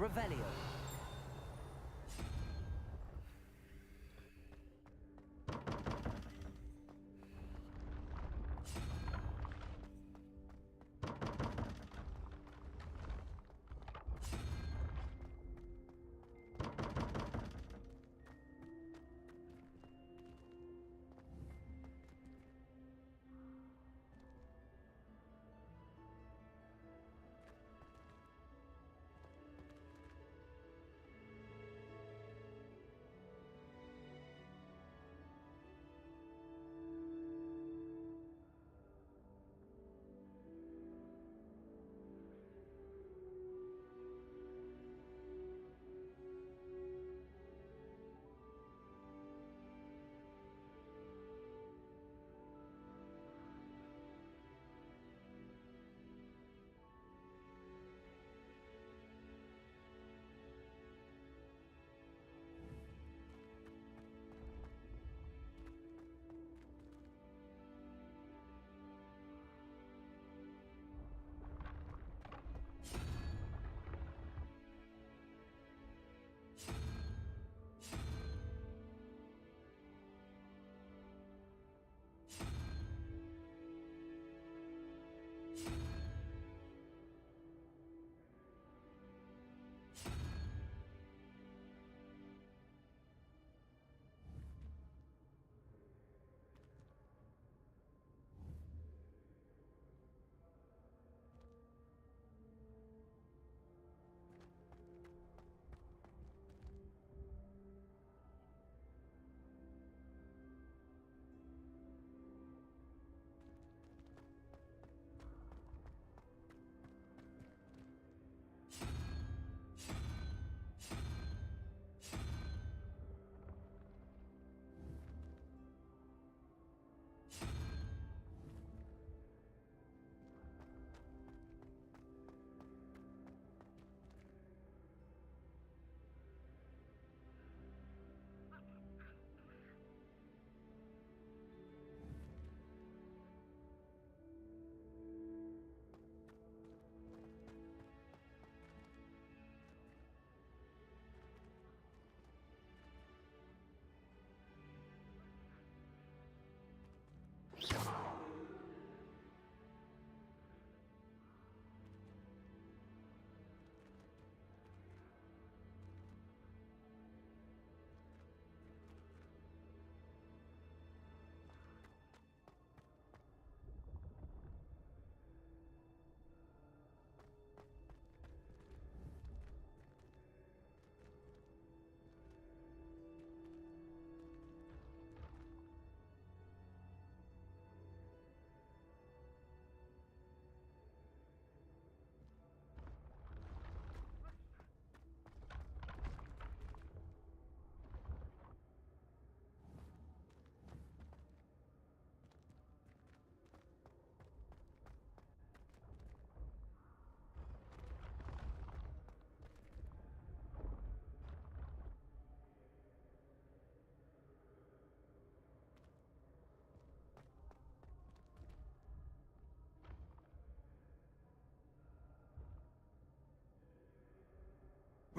Revelio.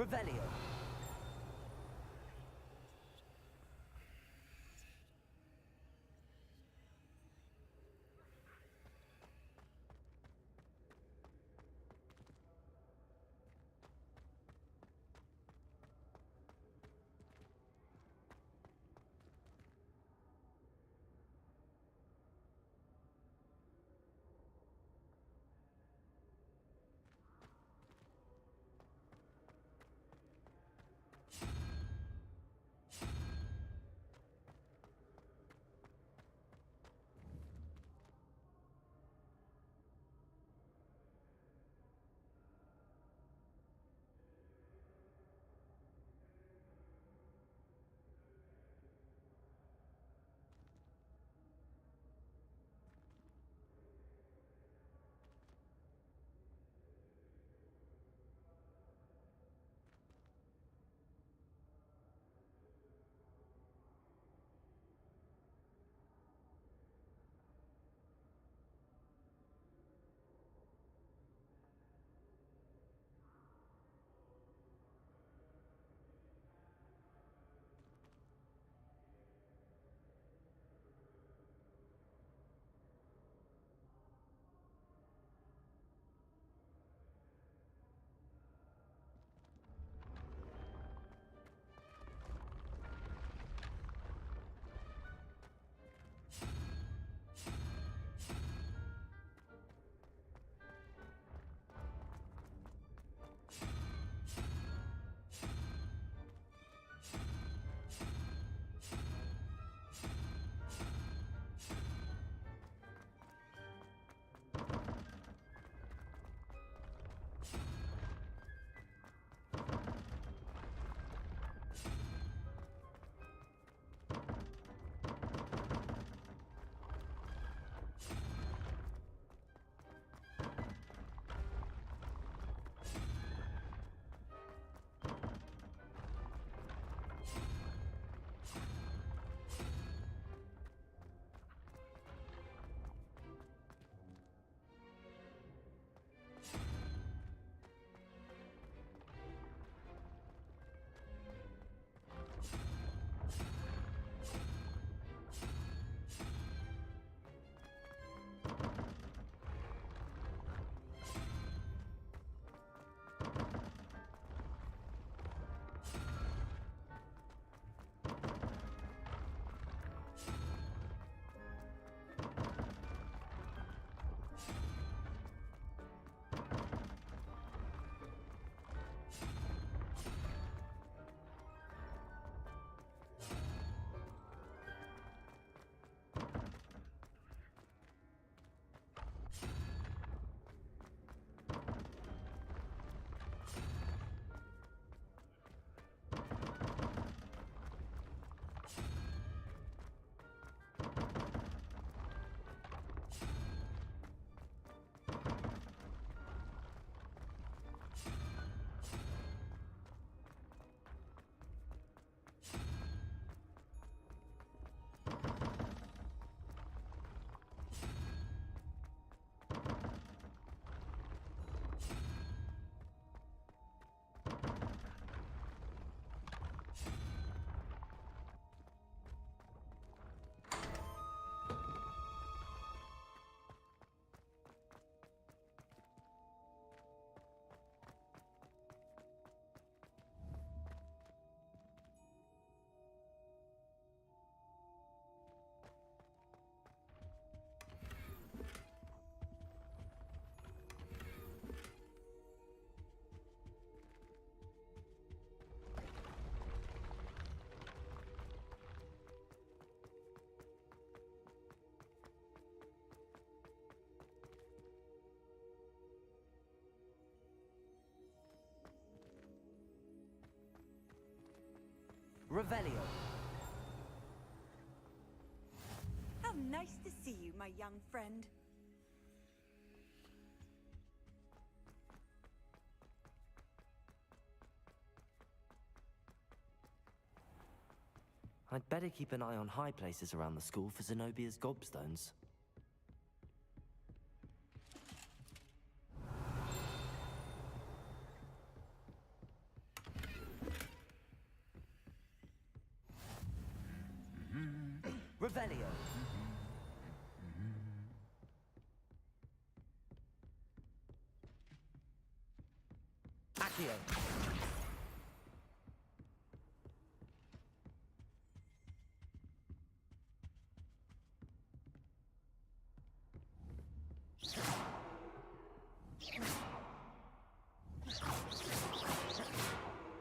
Revelio. Revelio. How nice to see you, my young friend. I'd better keep an eye on high places around the school for Zenobia's gobstones. Revelio. Accio.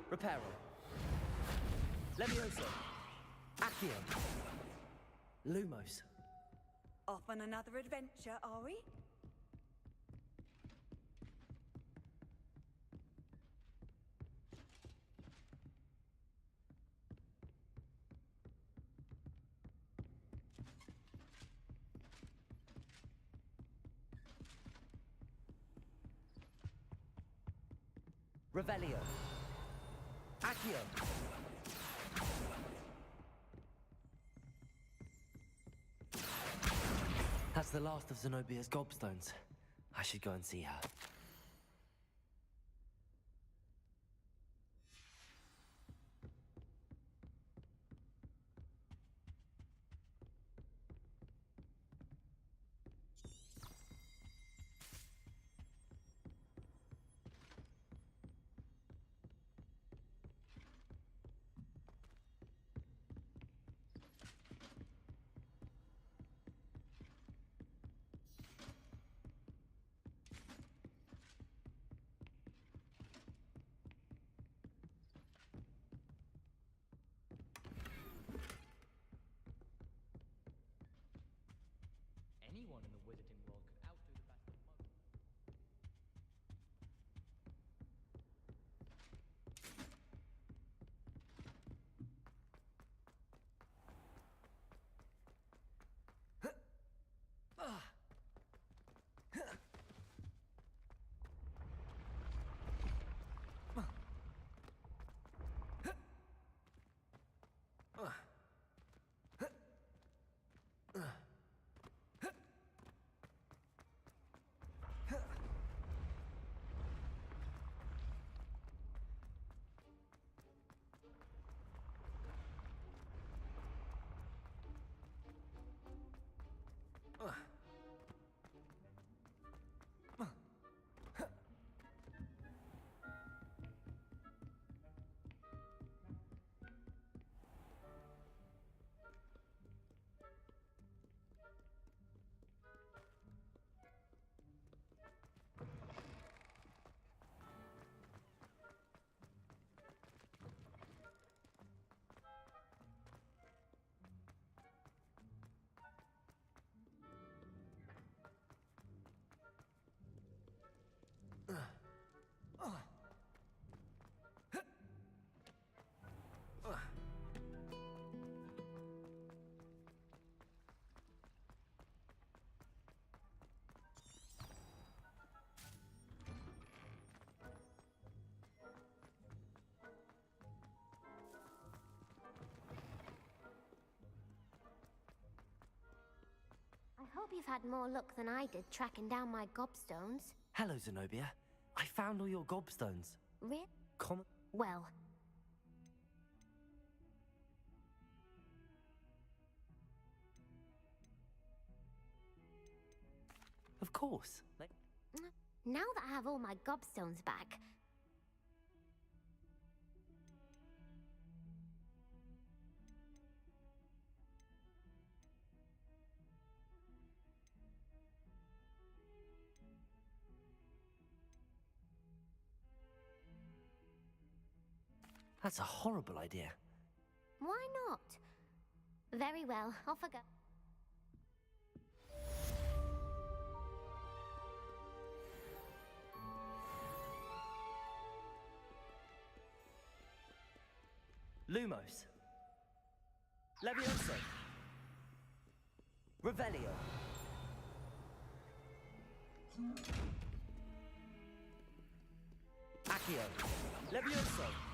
Reparo. Levioso. Accio. Lumos. Off on another adventure, are we? Revelio. Accio. That's the last of Zenobia's gobstones. I should go and see her. Anyone in the wizarding world could outdo the best of most. I hope you've had more luck than I did tracking down my gobstones. Hello, Zenobia. I found all your gobstones. Really? Common? Well, Of course. now that I have all my gobstones back, That's a horrible idea. why not? Very well, off I go. Lumos. Levioso. Revelio. Accio. Levioso.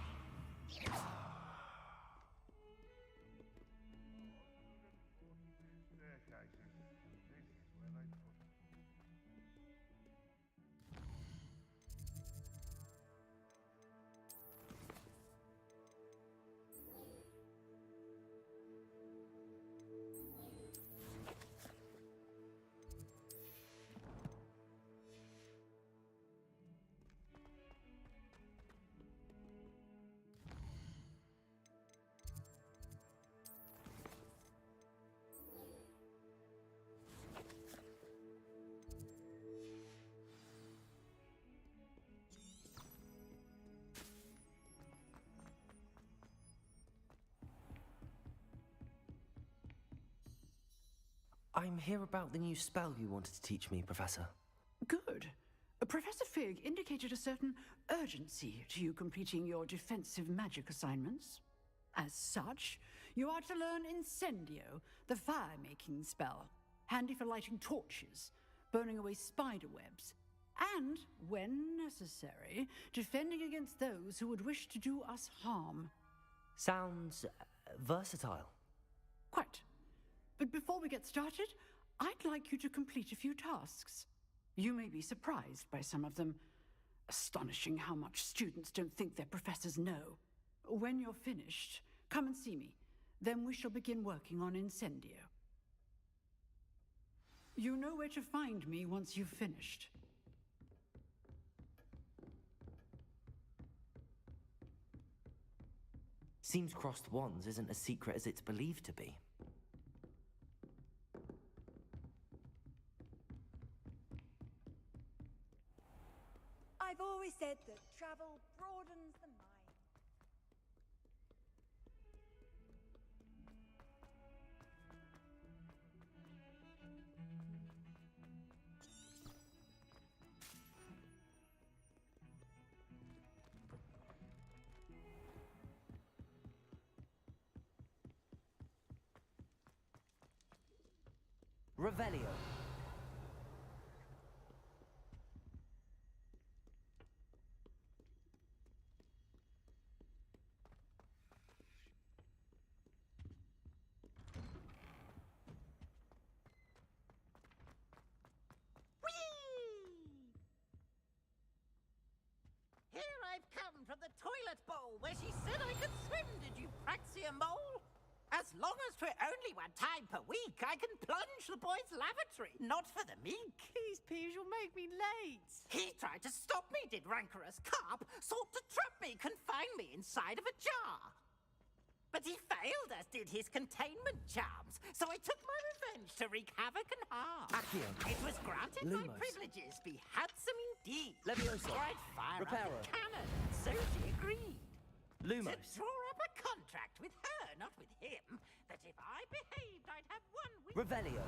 I'm here about the new spell you wanted to teach me, Professor. Good. Professor Fig indicated a certain urgency to you completing your defensive magic assignments. As such, you are to learn Incendio, the fire-making spell, handy for lighting torches, burning away spider webs, and, when necessary, defending against those who would wish to do us harm. Sounds versatile. Quite. But before we get started, I'd like you to complete a few tasks. You may be surprised by some of them. Astonishing how much students don't think their professors know. When you're finished, come and see me. Then we shall begin working on Incendio. You know where to find me once you've finished. Seems crossed wands isn't as secret as it's believed to be. I've always said that travel broadens the mind. Revelio. Here I've come from the toilet bowl where she said I could swim, did you praxia mole? As long as for only one time per week, I can plunge the boy's lavatory, not for the meek. Please, Peeves, you'll make me late. He tried to stop me, did rancorous carp, sought to trap me, confine me inside of a jar. But he failed, as did his containment charms, so I took my revenge to wreak havoc and harm. Accio. It was granted my Lumos. privileges be handsome indeed. Levioso. Or I'd fire up Reparo. a cannon, so she agreed. Lumos. To draw up a contract with her, not with him, that if I behaved, I'd have one week. Revelio.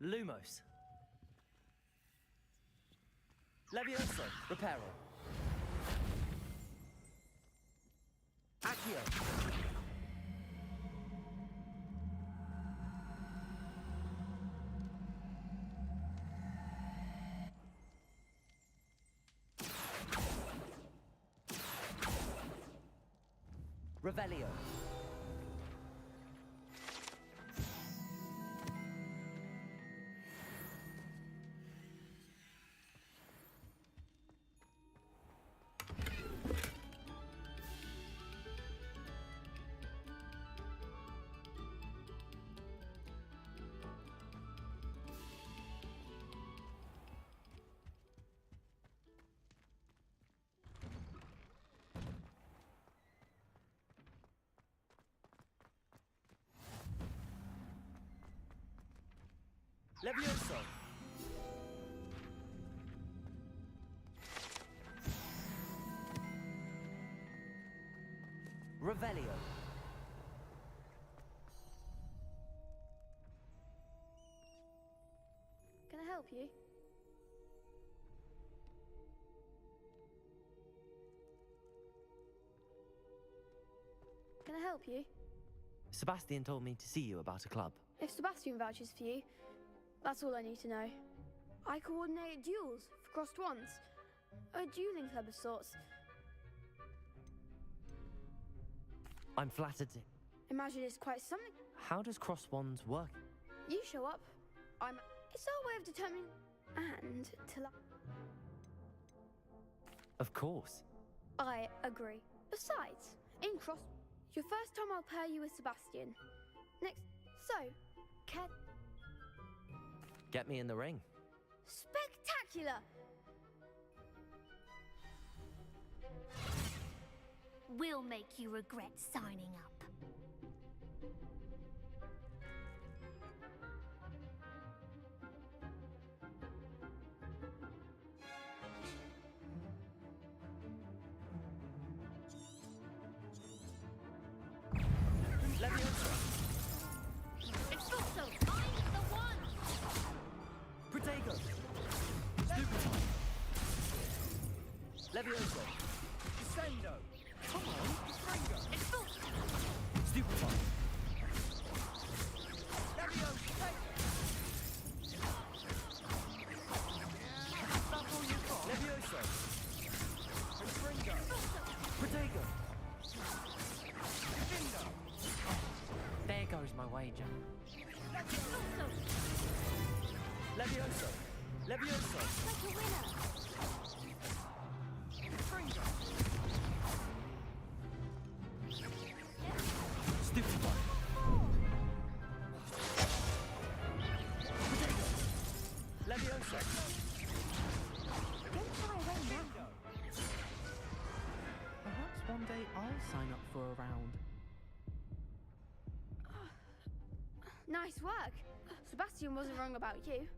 Lumos. Levioso. Reparo. Accio. Revelio. Levioso. Revelio. Can I help you? help you? Sebastian told me to see you about a club. If Sebastian vouches for you, that's all I need to know. I coordinate duels for crossed wands. A dueling club of sorts. I'm flattered to... Imagine it's quite something. How does cross wands work? You show up. It's our way of determining... And to... Of course. I agree. Besides, in cross... Your first time I'll pair you with Sebastian. Next... So, Get me in the ring. Spectacular! We'll make you regret signing up. Leviosa! Expulso! I'm the one! Protego! Stupefy! Leviosa! Descendo! Come on! Stringo! Expulso! Stupefy! Leviosa! Take it! Stop all you've got! Leviosa! Stringo! Protego! Stringo! There goes my wager. Levioso! Levioso! Like a winner! Stringo! Stupefy! Leviosa! Don't try away now. Perhaps one day I'll sign up for a round. Nice work. Sebastian wasn't wrong about you.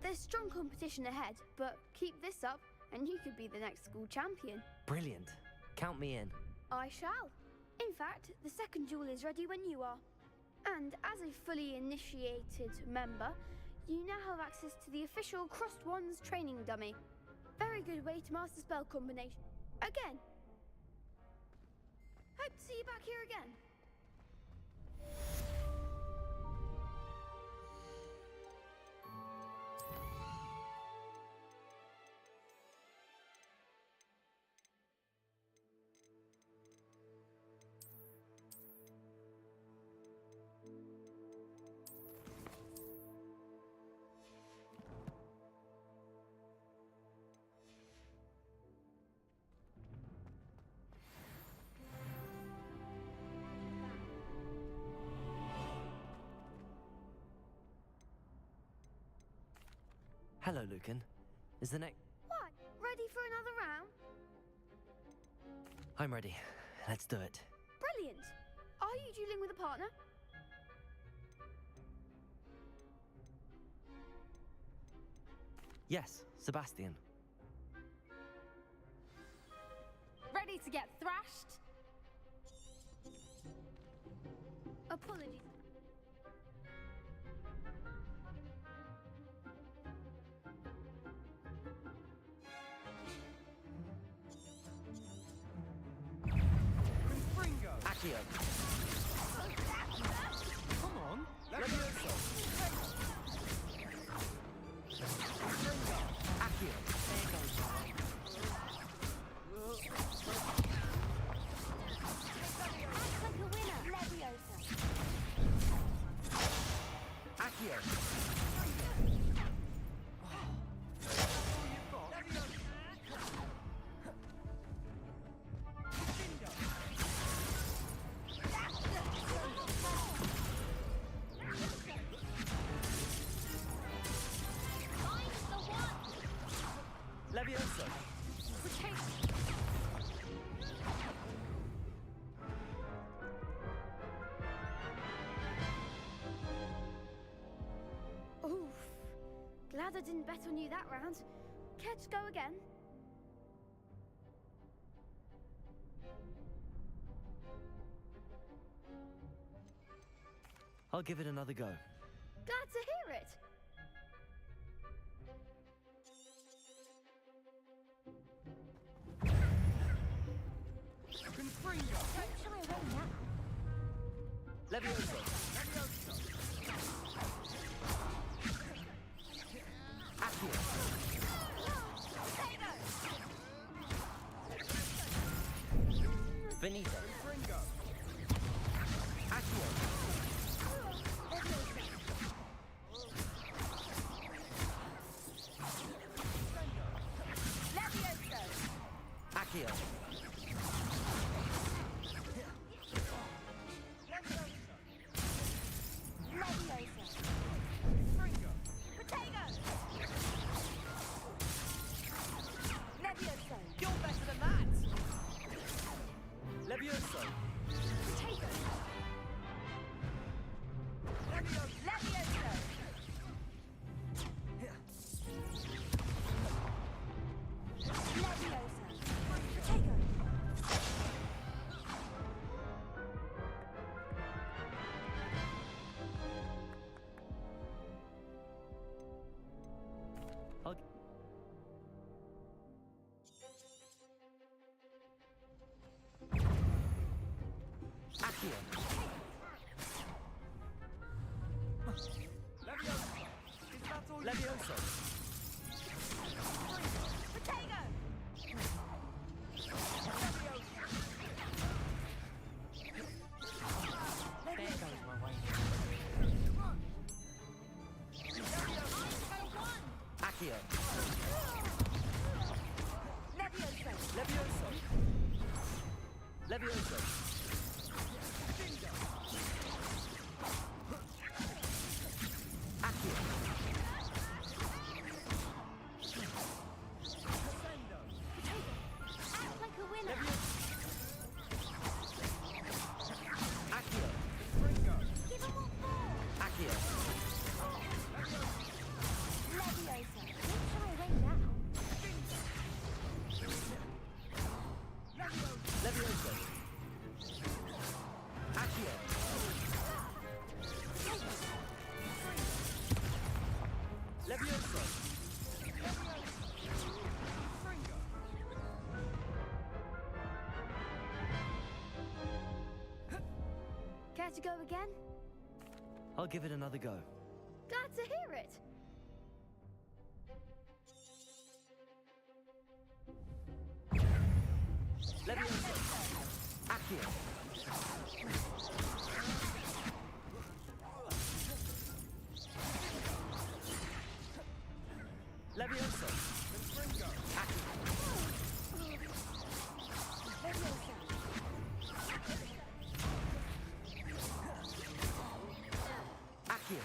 There's strong competition ahead, but keep this up and you could be the next school champion. Brilliant. Count me in. I shall. In fact, the second duel is ready when you are. And as a fully initiated member, you now have access to the official Crossed Wands training dummy. Very good way to master spell combination. Again. Hope to see you back here again. Hello, Lucan. Is the next... What? Ready for another round? I'm ready. Let's do it. Brilliant. Are you dueling with a partner? Yes, Sebastian. Ready to get thrashed? Apologies. Accio. Come on. Levioso. Accio. There goes my Act like a winner! Leviosa! Accio. Leviosa. Oof. Glad I didn't bet on you that round. Care to go again? I'll give it another go. Glad to hear it. Don't shy away now. Levioso. Accio. Finito. Accio. Accio. You're better than that! Levioso. Accio. Levioso. There goes my way. Accio. Levioso. Levioso. Accio. Act like a winner. Accio. Give him what for. Accio. Leviosa. Don't shy away now. Levioso. Accio. Levioso. Care to go again? I'll give it another go. Glad to hear it. Levioso. Accio. Levioso. Accio. Accio.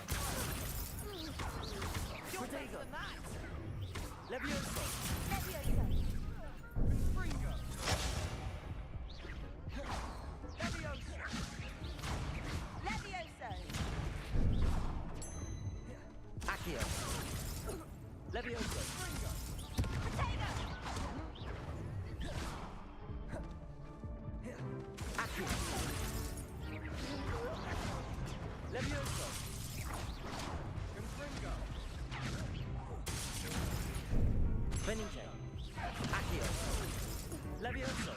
You're better than that! Levioso. Accio. Levioso. Accio. Levioso. Venite. Accio. Levioso.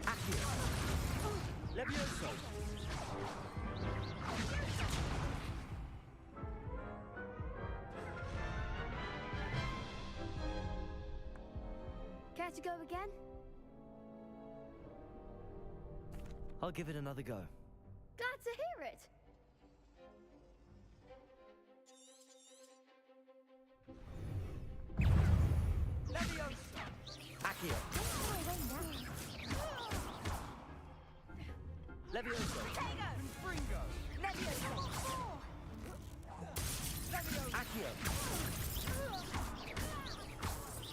Accio. Levioso. Care to go again? I'll give it another go. Glad to hear it. Leviosa! Accio. Levioso. Fringo! Accio.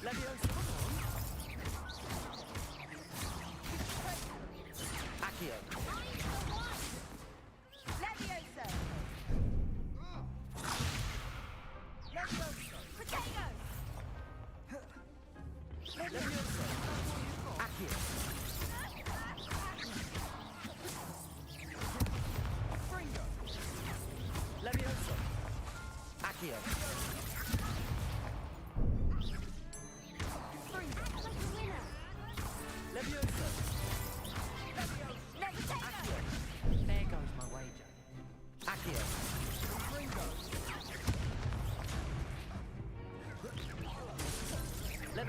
Levioso. Accio. Levioso. Accio. Levioso. Accio.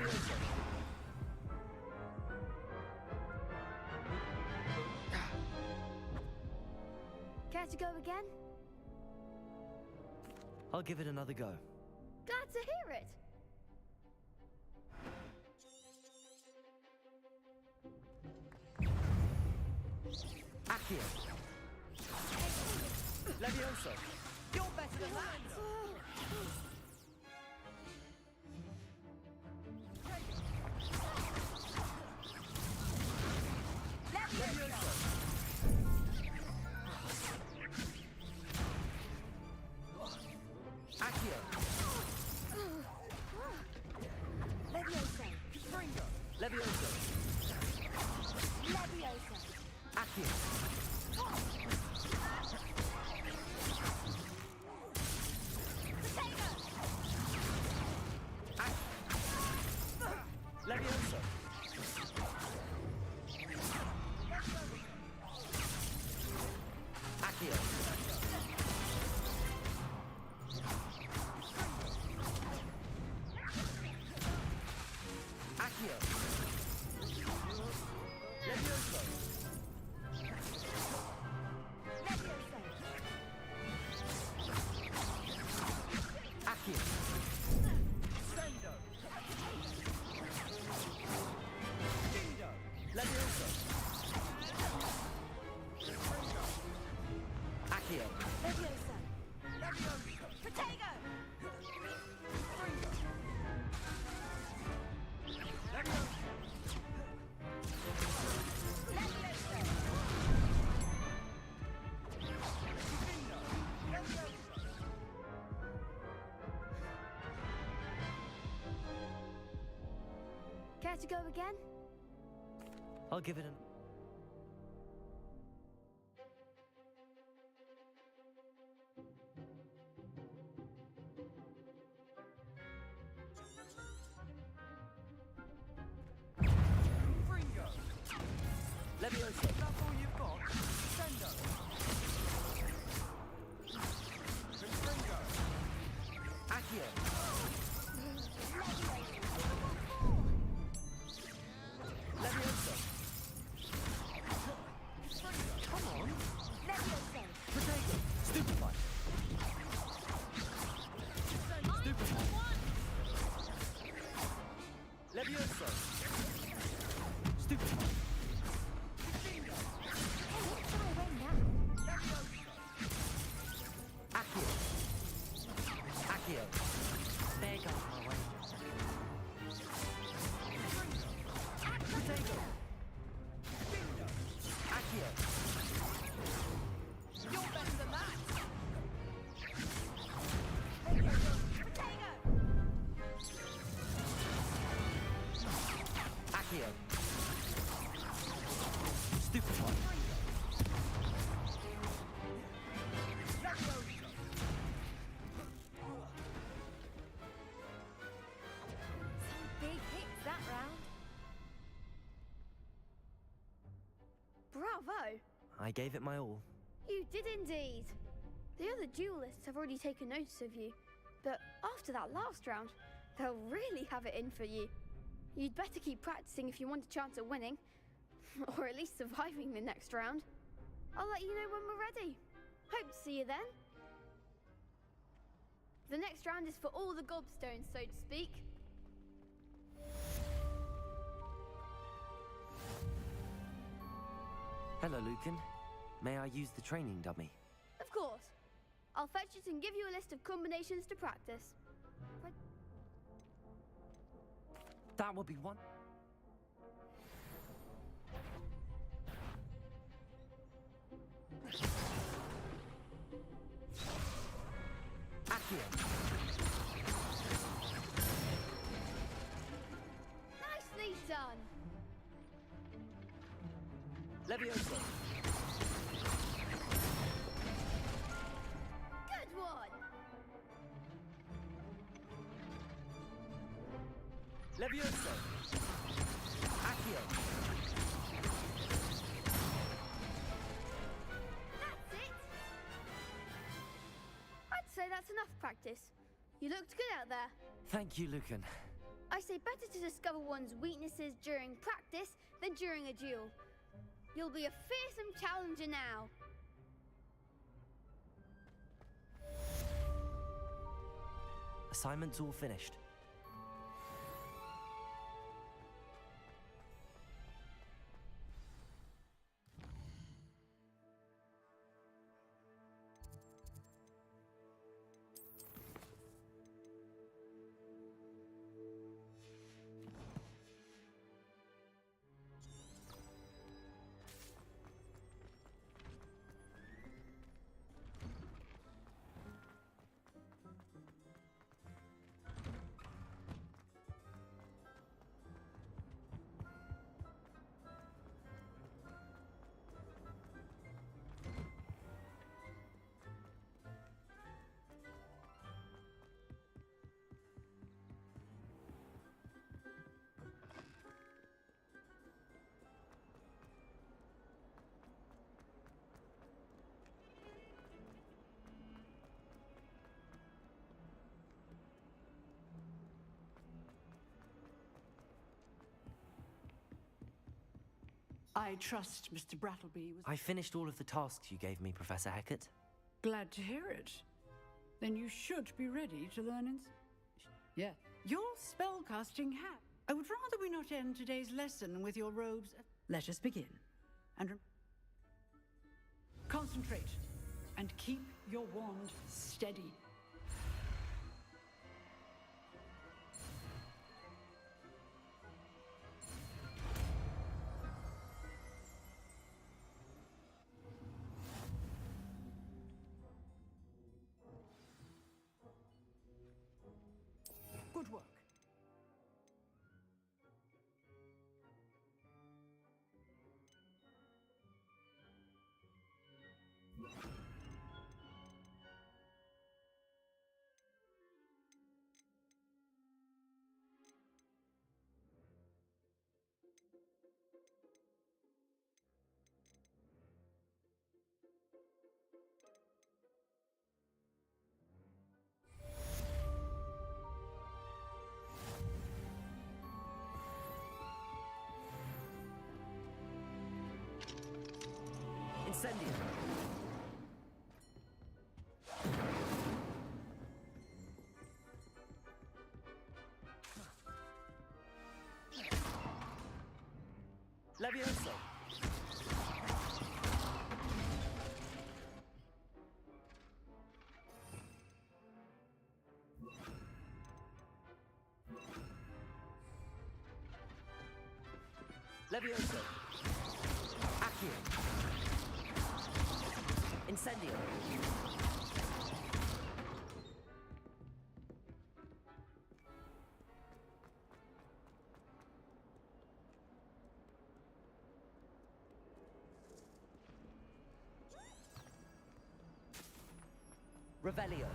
Leviosa! Care to go again? I'll give it another go. Glad to hear it. Accio! Leviosa! You're better than that! Leviosa! Accio! Leviosa. Fringo! Leviosa! Leviosa. Accio! Leviosa! Accio! Accio! Leviosa! Accio! Sendo! Dindo! Leviosa! Fringo! Accio! Leviosa. Leviosa! Protego. Fringo! Leviosa! Dindo! Leviosa! Care to go again? I'll give it an... Fringo! Leviosa! That's all you've got? Sendo! Fringo! Accio! Leviosa! Come on! Leviosa. Protego! Stupefy! Stupefy! Leviosa! Stupefy! Accio! Accio! There goes my way. Protego! Accio! You're better than that! Accio! Stupefy! Big hits that round. Bravo! I gave it my all. You did indeed. The other duelists have already taken notice of you, but after that last round, they'll really have it in for you. You'd better keep practicing if you want a chance at winning, or at least surviving the next round. I'll let you know when we're ready. Hope to see you then. The next round is for all the gobstones, so to speak. Hello, Lucan. May I use the training dummy? Of course. I'll fetch it and give you a list of combinations to practice. But That would be one. Accio! nicely done. Leviosa! Good one. Leviosa! Accio! That's it. I'd say that's enough practice. You looked good out there. Thank you, Lucan. I say better to discover one's weaknesses during practice than during a duel. You'll be a fearsome challenger now. Assignment's all finished. I trust Mr. Brattleby was... I finished all of the tasks you gave me, Professor Hecat. Glad to hear it. Then you should be ready to learn Yeah, your spellcasting hat. I would rather we not end today's lesson with your robes. Let us begin. And concentrate. And keep your wand steady. Good work. Incendio. Levioso. Levioso. Accio. Incendio. Revelio.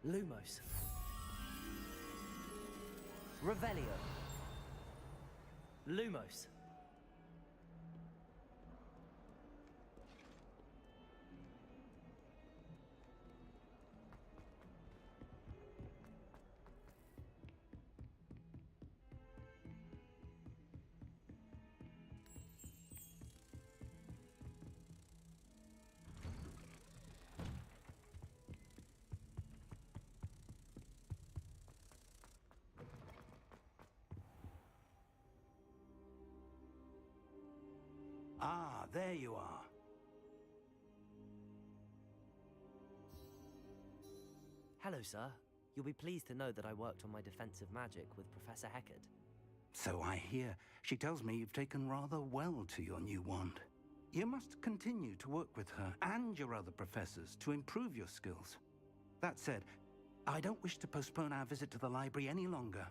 Lumos. Revelio. Lumos. Ah, there you are. Hello, sir. You'll be pleased to know that I worked on my defensive magic with Professor Hecat. So I hear. She tells me you've taken rather well to your new wand. You must continue to work with her and your other professors to improve your skills. That said, I don't wish to postpone our visit to the library any longer.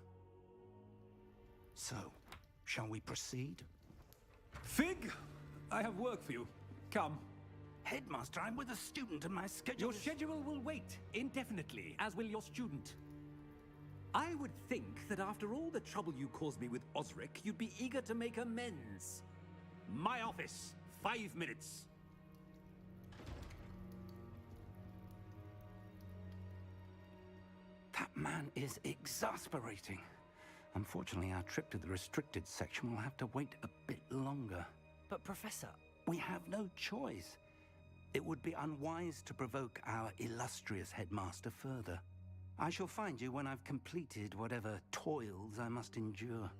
So, shall we proceed? Fig! I have work for you. Come. Headmaster, I'm with a student and my schedule Your schedule will wait indefinitely, as will your student. I would think that after all the trouble you caused me with Osric, you'd be eager to make amends. My office, 5 minutes. That man is exasperating. Unfortunately, our trip to the restricted section will have to wait a bit longer. But Professor... We have no choice. It would be unwise to provoke our illustrious headmaster further. I shall find you when I've completed whatever toils I must endure.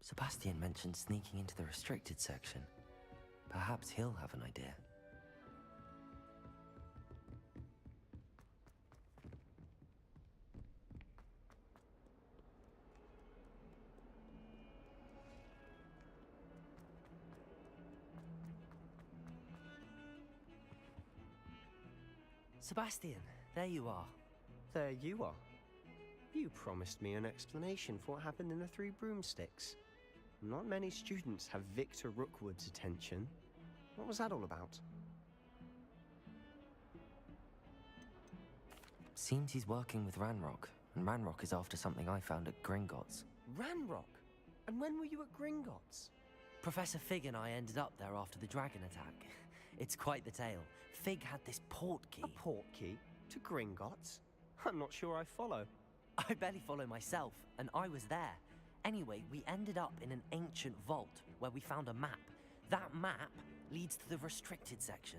Sebastian mentioned sneaking into the restricted section. Perhaps he'll have an idea. Sebastian, there you are. There you are. You promised me an explanation for what happened in the Three Broomsticks. Not many students have Victor Rookwood's attention. What was that all about? Seems he's working with Ranrock, and Ranrock is after something I found at Gringotts. Ranrock? And when were you at Gringotts? Professor Fig and I ended up there after the dragon attack. It's quite the tale. Fig had this port key. A port key? To Gringotts? I'm not sure I follow. I barely follow myself, and I was there. Anyway, we ended up in an ancient vault where we found a map. That map leads to the restricted section.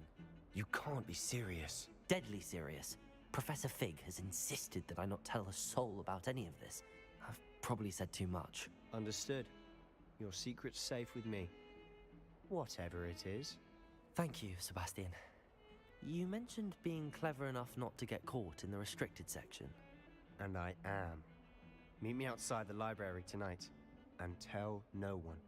You can't be serious. Deadly serious. Professor Fig has insisted that I not tell a soul about any of this. I've probably said too much. Understood. Your secret's safe with me. Whatever it is. Thank you, Sebastian. You mentioned being clever enough not to get caught in the restricted section. And I am. Meet me outside the library tonight, and tell no one.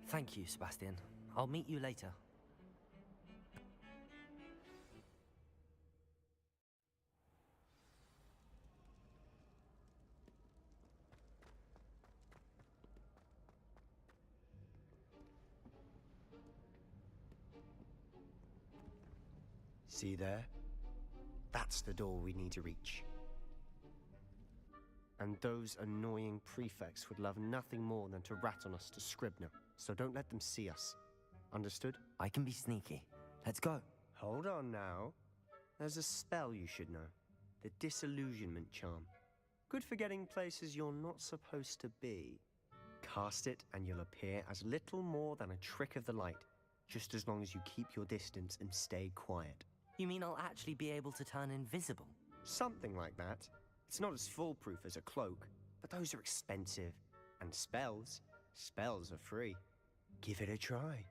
Thank you, Sebastian. I'll meet you later. See there? That's the door we need to reach. And those annoying prefects would love nothing more than to rat on us to Scribner, so don't let them see us. Understood? I can be sneaky. Let's go. Hold on now. There's a spell you should know. The Disillusionment Charm. Good for getting places you're not supposed to be. Cast it and you'll appear as little more than a trick of the light, just as long as you keep your distance and stay quiet. You mean I'll actually be able to turn invisible? Something like that. It's not as foolproof as a cloak, but those are expensive. And spells are free. Give it a try.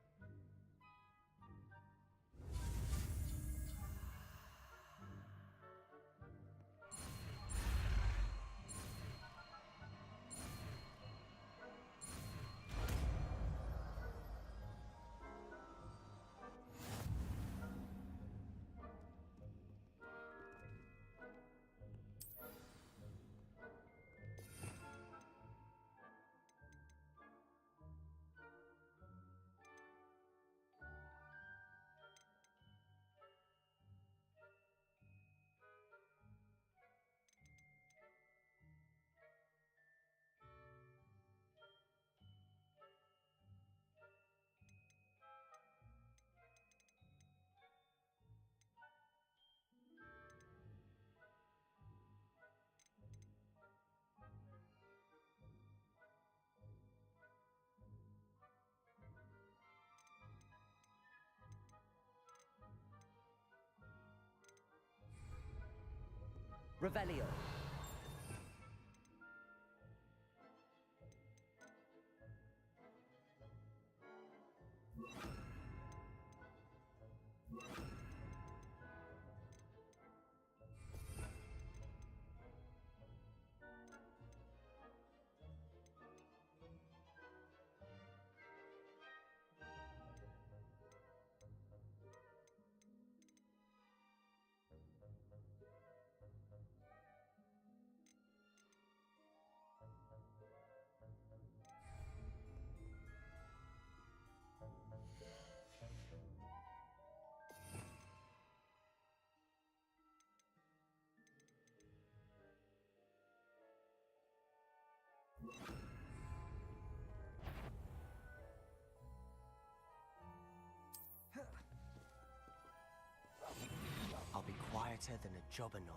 Revelio. I'll be quieter than a jobber knob.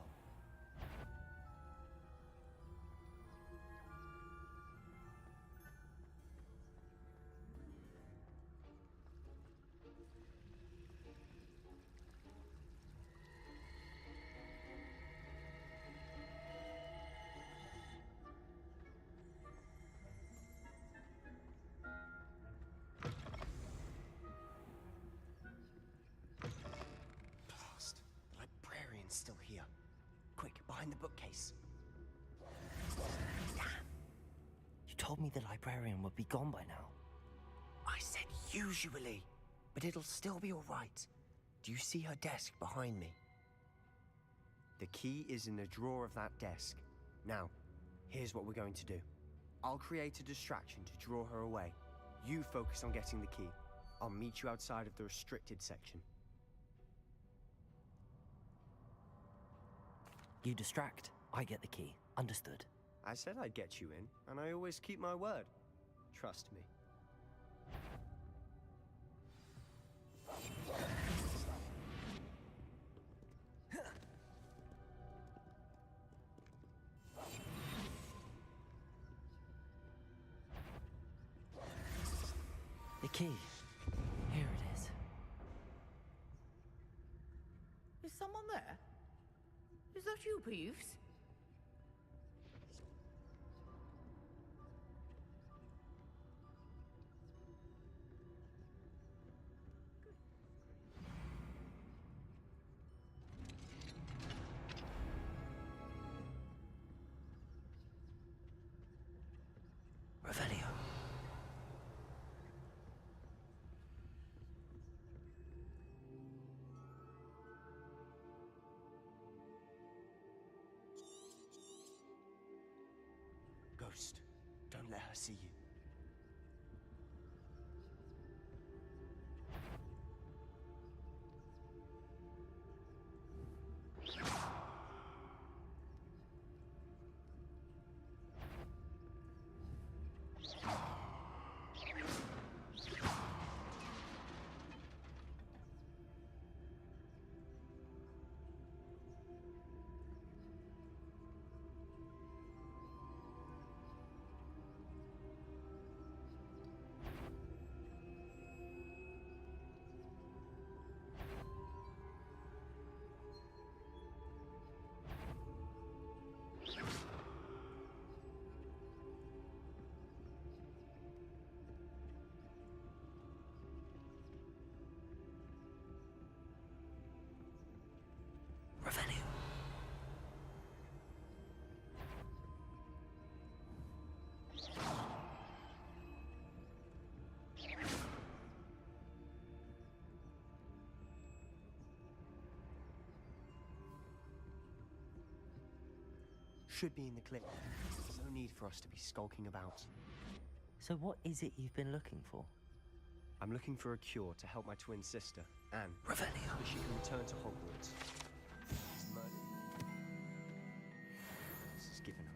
Still here. Quick, behind the bookcase. Damn. You told me the librarian would be gone by now. I said usually, but it'll still be all right. Do you see her desk behind me? The key is in the drawer of that desk. Now, here's what we're going to do. I'll create a distraction to draw her away. You focus on getting the key. I'll meet you outside of the restricted section. You distract, I get the key. Understood. I said I'd get you in, and I always keep my word. Trust me. The key. Here it is. Is someone there? Is that you, Peeves? Revelio. Ghost, don't let her see you. Revelio. Should be in the clip. No need for us to be skulking about. So what is it you've been looking for? I'm looking for a cure to help my twin sister, Anne. Revelio. So she can return to Hogwarts. This is given up.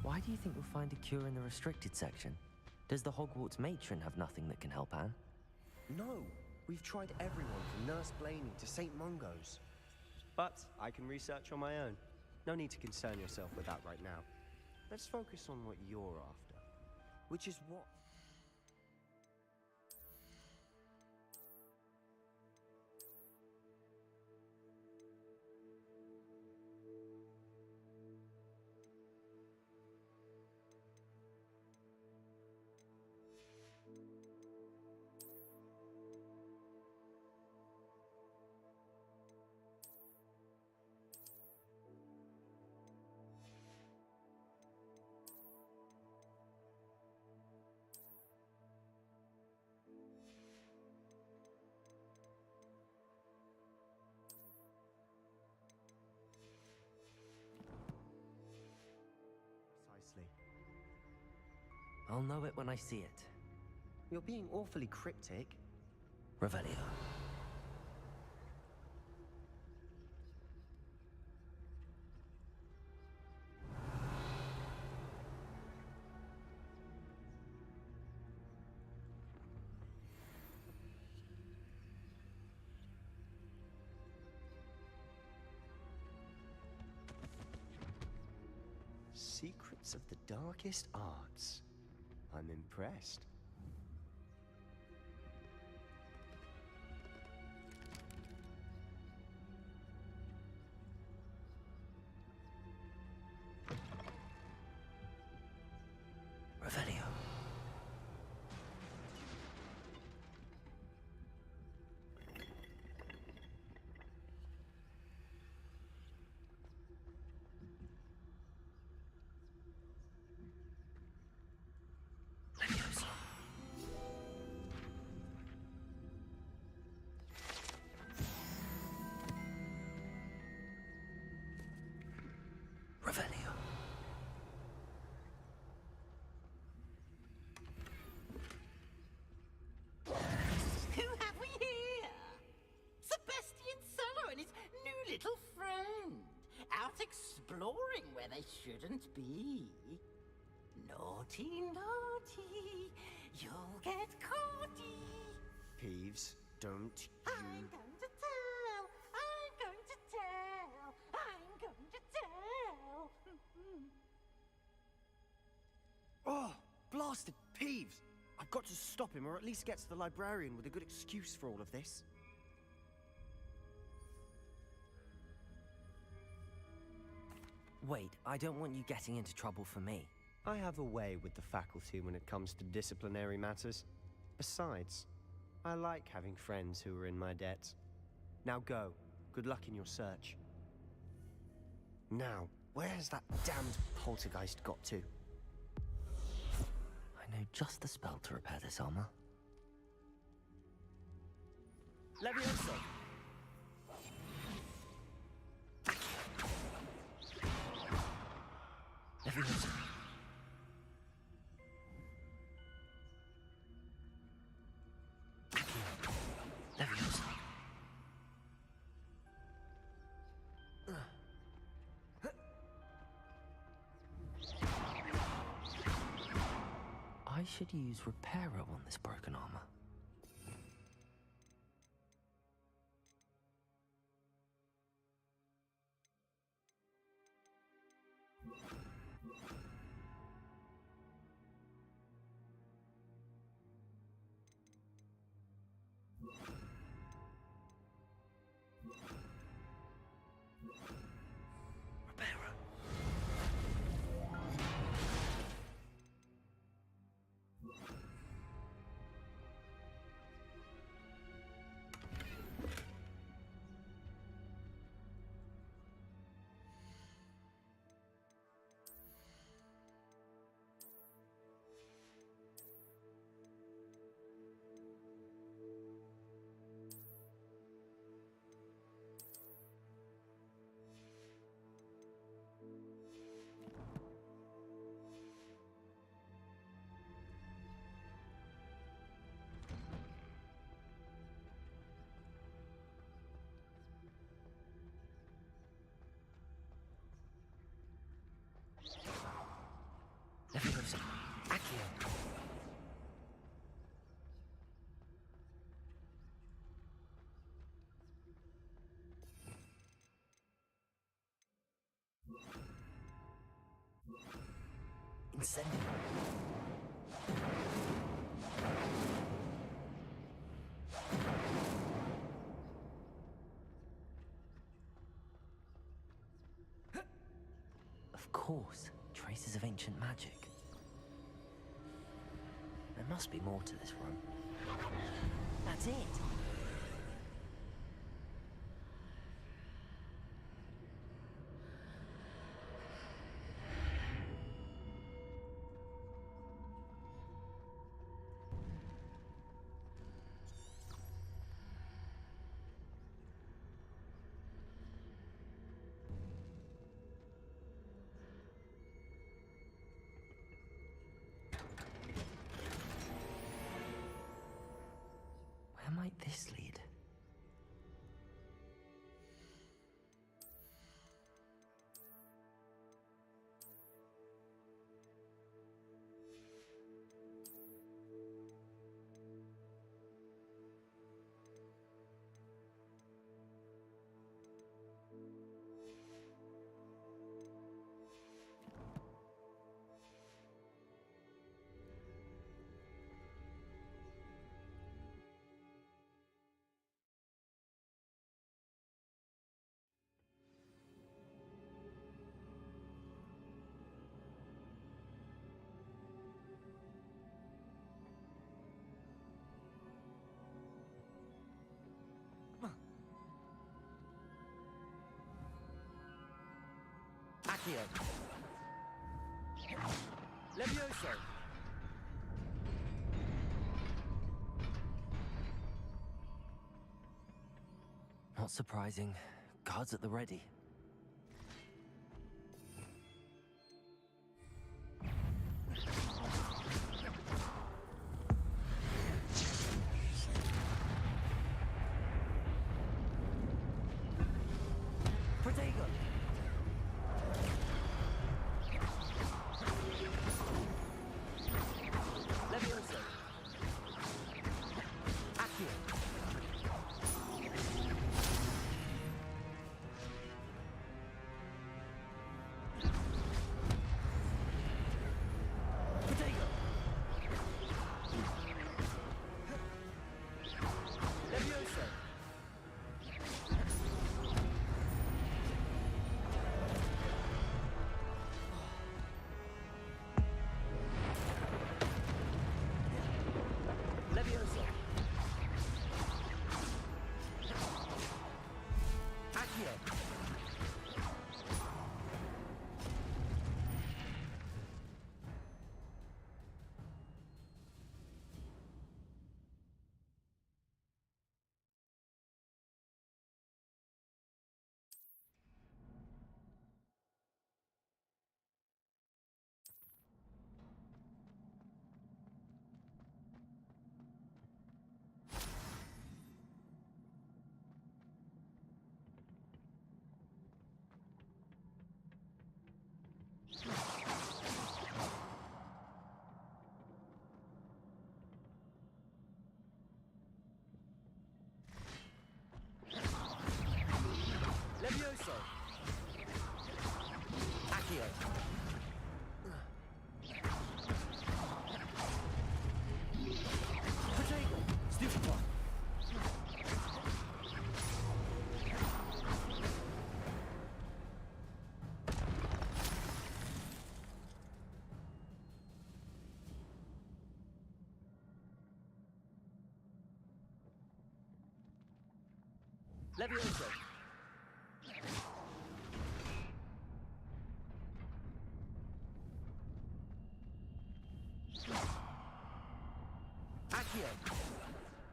Why do you think we'll find a cure in the restricted section? Does the Hogwarts matron have nothing that can help Anne? No, we've tried everyone from Nurse Blaney to St. Mungo's. But I can research on my own. No need to concern yourself with that right now. Let's focus on what you're after. Which is what? Precisely. I'll know it when I see it. You're being awfully cryptic. Revelio. prowess of the darkest arts. I'm impressed. Revelio. Revelio. Who have we here? Sebastian Solo and his new little friend. Out exploring where they shouldn't be. Naughty, naughty. You'll get caughty. Peeves, don't I'm going to tell. I'm going to tell. I'm going to tell. Oh, blasted Peeves! I've got to stop him, or at least get to the librarian with a good excuse for all of this. Wait, I don't want you getting into trouble for me. I have a way with the faculty when it comes to disciplinary matters. Besides, I like having friends who are in my debt. Now go. Good luck in your search. Now, where has that damned poltergeist got to? I know just the spell to repair this armor. Levioso! Levioso. Levioso. I should use Reparo on this broken armor. Leviosa. Accio. Incendio. Of course, traces of ancient magic. There must be more to this room. That's it! Where might this lead? Accio. Levioso. Not surprising. Guards at the ready. Protego. Levioso. Accio. Protego. Levioso. Levioso. Accio. Levioso. Accio. Protego. Stupefy. Levioso. Accio.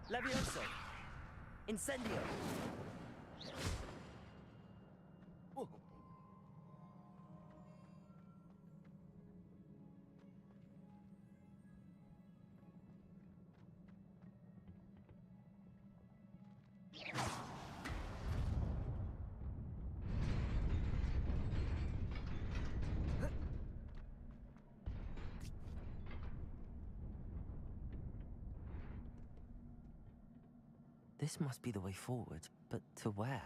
Levioso. Incendio. Oh. This must be the way forward, but to where?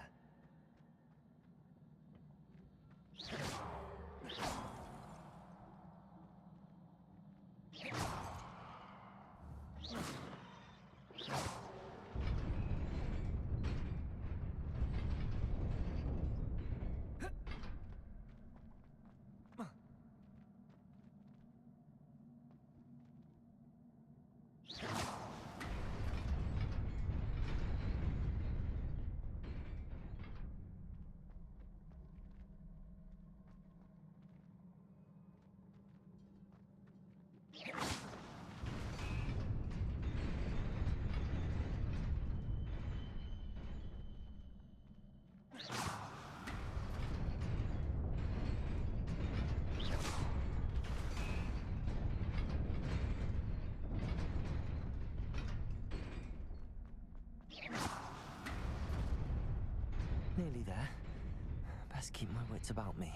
Nearly there. Best keep my wits about me.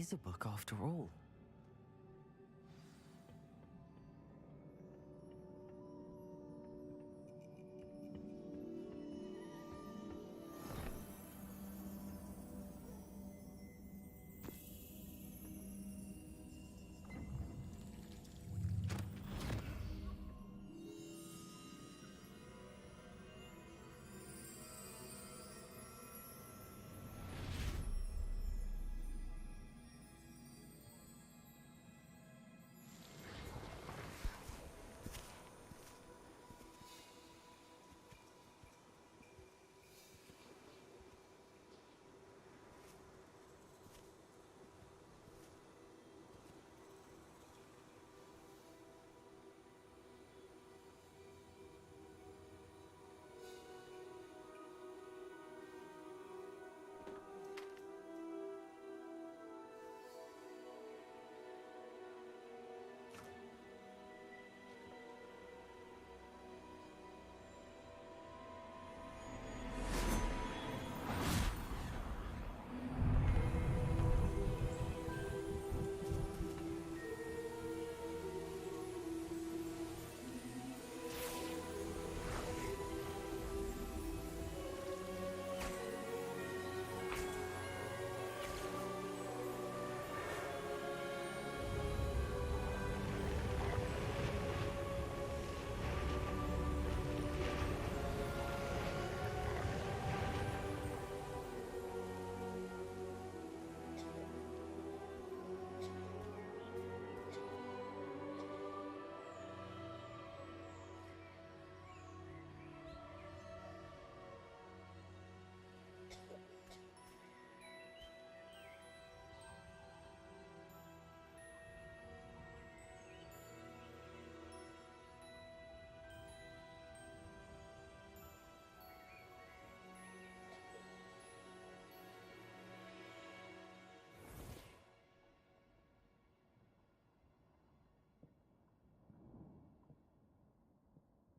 is a book after all.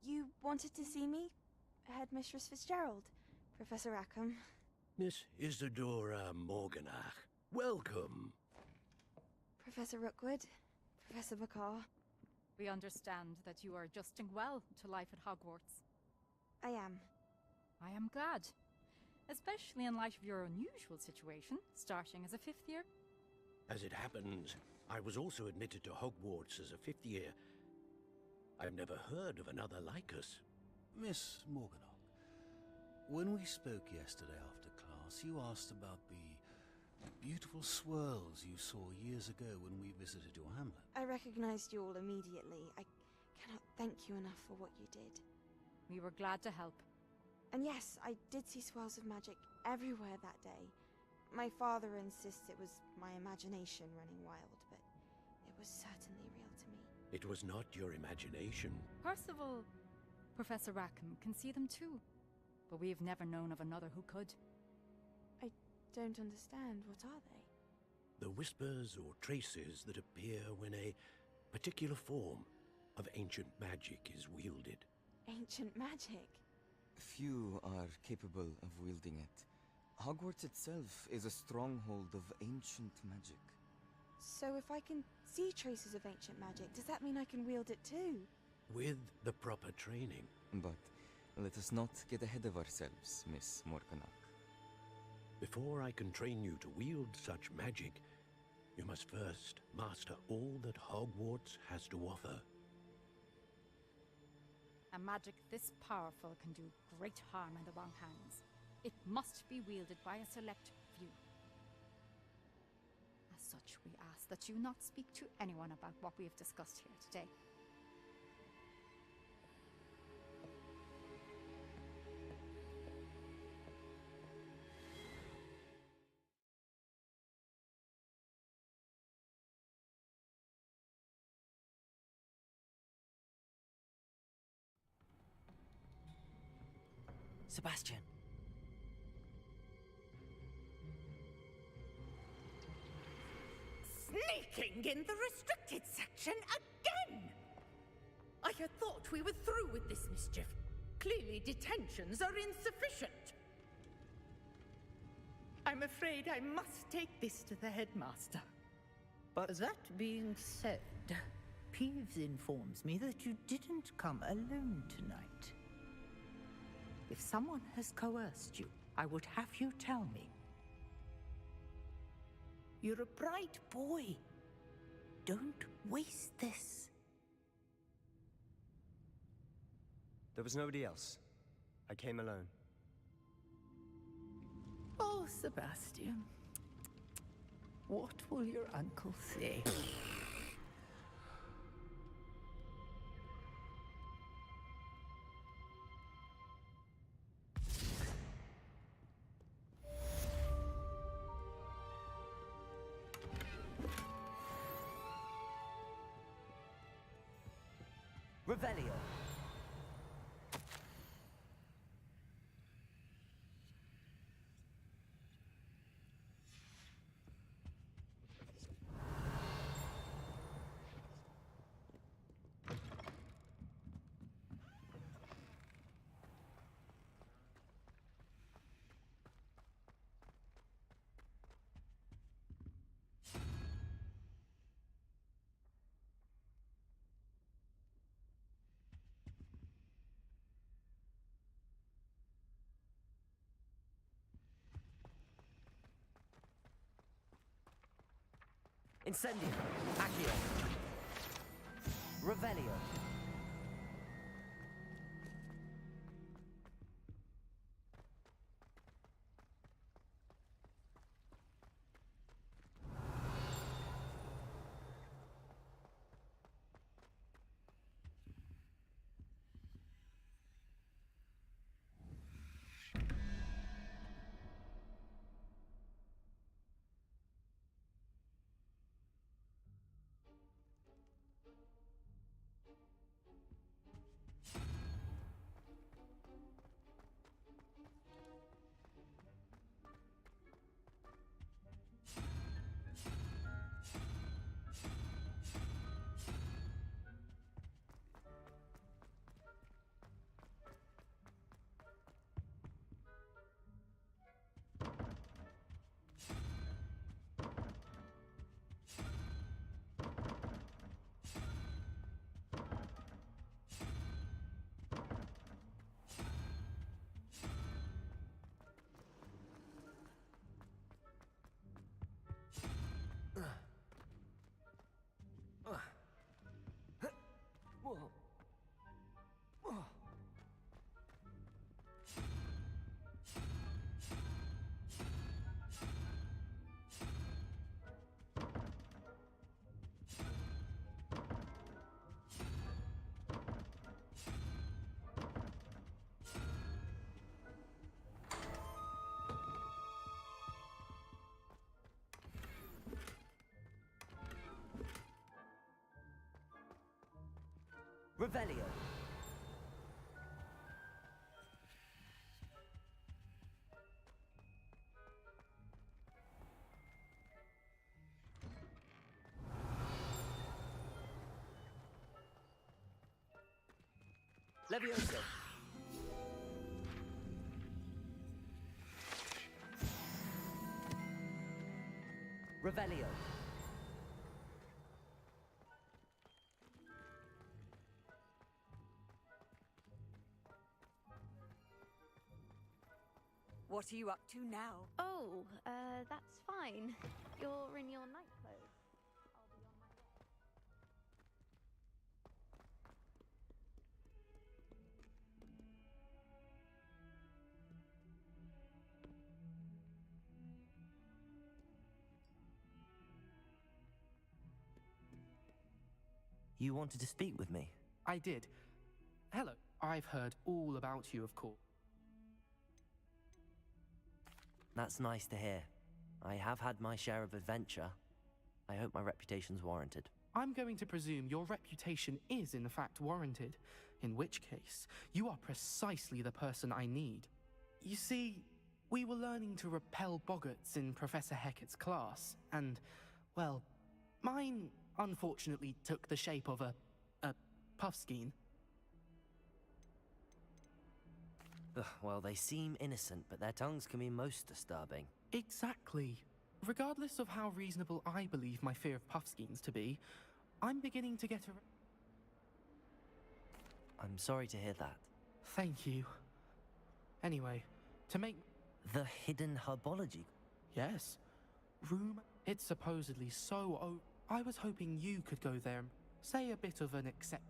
You wanted to see me? Headmistress Fitzgerald, Professor Rackham. Miss Isadora Morganach, welcome. Professor Rookwood, Professor Bakar. We understand that you are adjusting well to life at Hogwarts. I am. I am glad. Especially in light of your unusual situation, starting as a 5th year. As it happens, I was also admitted to Hogwarts as a 5th year. I've never heard of another like us. Miss Morganach, when we spoke yesterday after class, you asked about the beautiful swirls you saw years ago when we visited your hamlet. I recognized you all immediately. I cannot thank you enough for what you did. We were glad to help. And yes, I did see swirls of magic everywhere that day. My father insists it was my imagination running wild, but it was certainly real to me. It was not your imagination. Percival, Professor Rackham can see them too, but we've never known of another who could. I don't understand. What are they? The whispers or traces that appear when a particular form of ancient magic is wielded. Ancient magic? Few are capable of wielding it. Hogwarts itself is a stronghold of ancient magic. So if I can see traces of ancient magic, does that mean I can wield it too? With the proper training. But let us not get ahead of ourselves, Miss Morganach. Before I can train you to wield such magic, you must first master all that Hogwarts has to offer. A magic this powerful can do great harm in the wrong hands. It must be wielded by a select few. As such, we ask that you not speak to anyone about what we have discussed here today. Sebastian. Sneaking in the restricted section again! I had thought we were through with this mischief. Clearly detentions are insufficient. I'm afraid I must take this to the headmaster. But... That being said, Peeves informs me that you didn't come alone tonight. If someone has coerced you, I would have you tell me. You're a bright boy. Don't waste this. There was nobody else. I came alone. Oh, Sebastian. What will your uncle say? Revelio. Incendio. Accio. Revelio. Revelio. Levioso. Revelio. What are you up to now? Oh, that's fine. You're in your night clothes. I'll be on my way. You wanted to speak with me? I did. Hello. I've heard all about you, of course. That's nice to hear. I have had my share of adventure. I hope my reputation's warranted. I'm going to presume your reputation is in fact warranted, in which case, you are precisely the person I need. You see, we were learning to repel boggarts in Professor Hecat's class, and, well, mine unfortunately took the shape of a puffskein. Ugh, well, they seem innocent, but their tongues can be most disturbing. Exactly. Regardless of how reasonable I believe my fear of Puffskeins to be, I'm beginning to get a... I'm sorry to hear that. Thank you. Anyway, to make... The hidden herbology? Yes. It's supposedly so I was hoping you could go there and say a bit of an accept...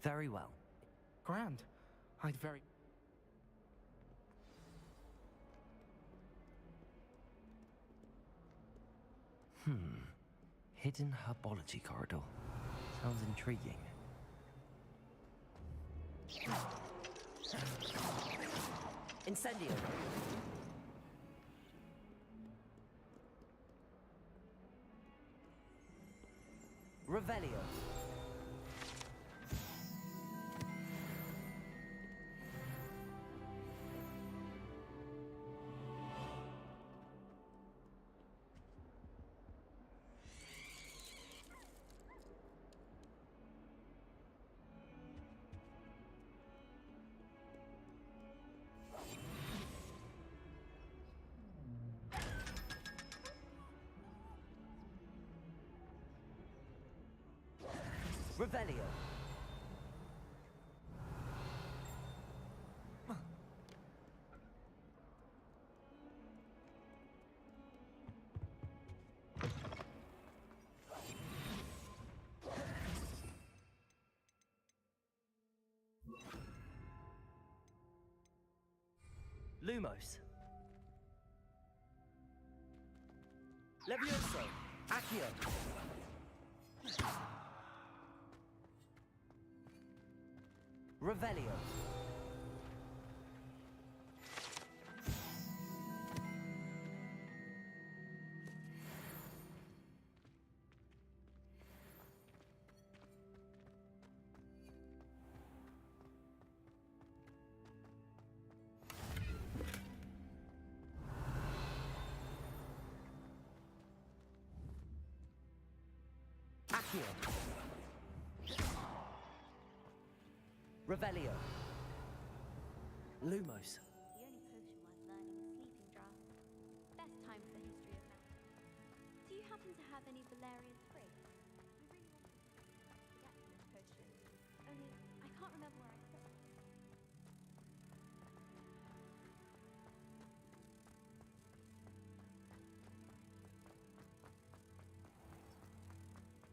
Very well. Grand. I'd very... Hidden herbology corridor. Sounds intriguing. Incendio! Revelio! Revelio. Lumos. Levioso. Accio. Revelio. Accio. Revelio. Lumos. The only potion worth learning is sleeping draught. Best time for the history of magic. Do you happen to have any Valerian sprigs? We really want to get to this potion. Only, I can't remember where I put them.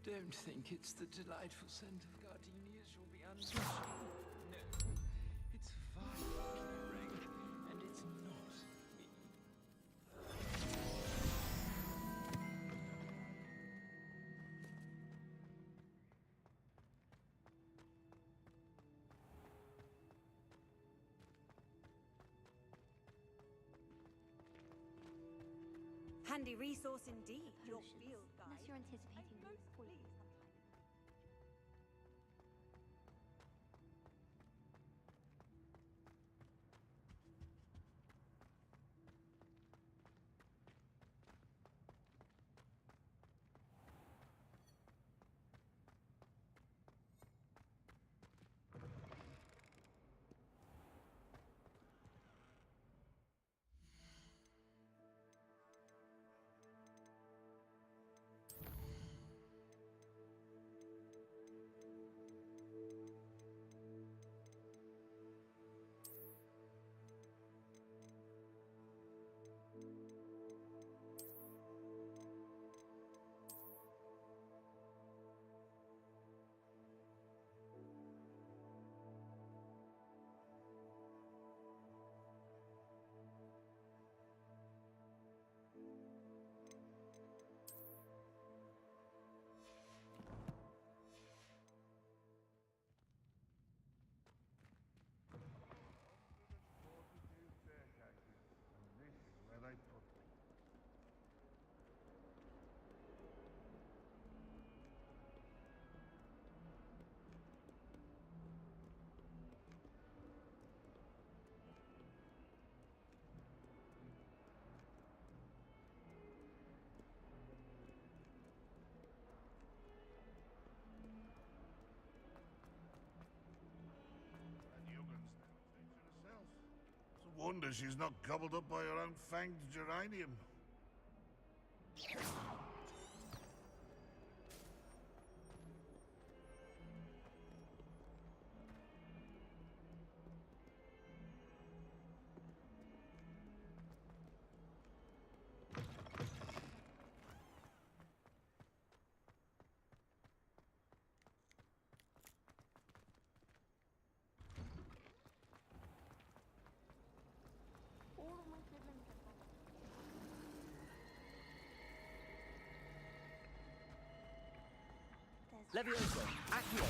Don't think it's the delightful scent of gardenias you'll be unleashing. No, it's fine, Rank, and it's not me. Handy resource indeed, your field guide. Unless you're anticipating these poorly sometime. Wonder she's not gobbled up by her own fanged geranium. Levioso, Accio!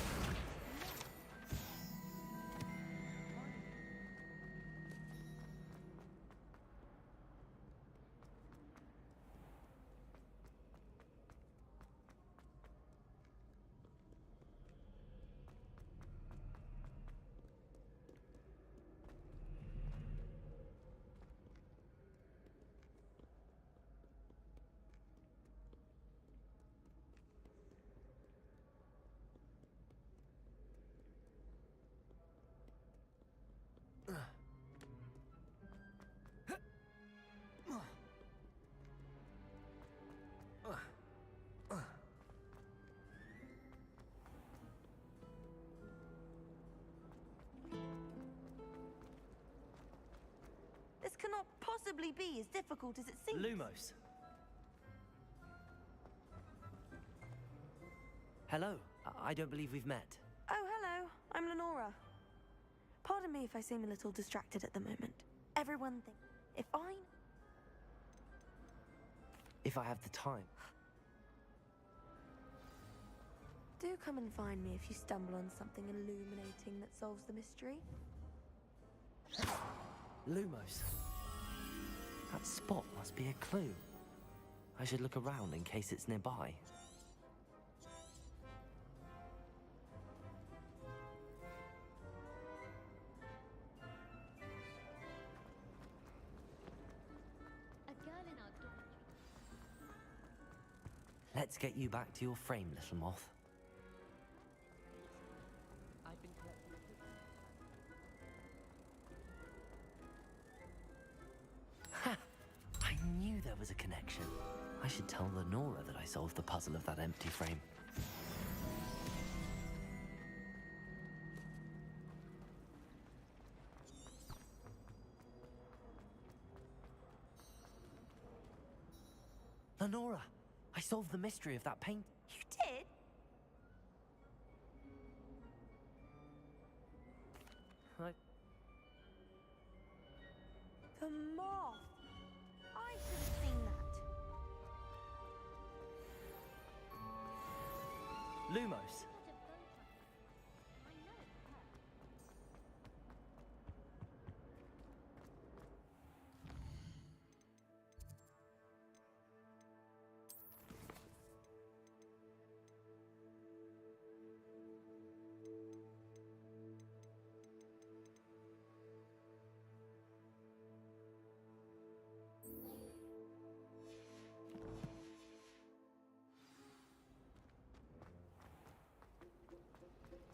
This cannot possibly be as difficult as it seems. Lumos. Hello. I don't believe we've met. Oh, hello. I'm Lenora. Pardon me if I seem a little distracted at the moment. Everyone thinks If I have the time. Do come and find me if you stumble on something illuminating that solves the mystery. Lumos. That spot must be a clue. I should look around in case it's nearby. Let's get you back to your frame, little moth. I've been collecting Ha! I knew there was a connection. I should tell Lenora that I solved the puzzle of that empty frame. Lenora! I solved the mystery of that paint. You did? The moth! I should have seen that. Lumos.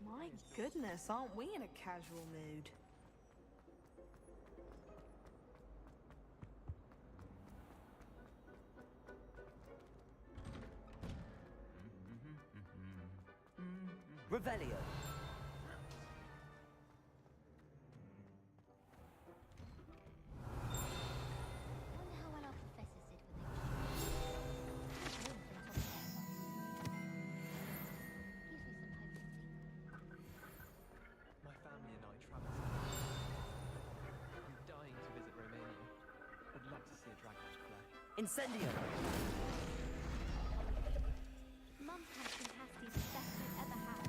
My goodness, aren't we in a casual mood? Revelio. My family and I travel. I'm dying to visit Romania. Would love to see a dragon's flesh. Incendio. Mum's pumpkin pasties the best we've ever had.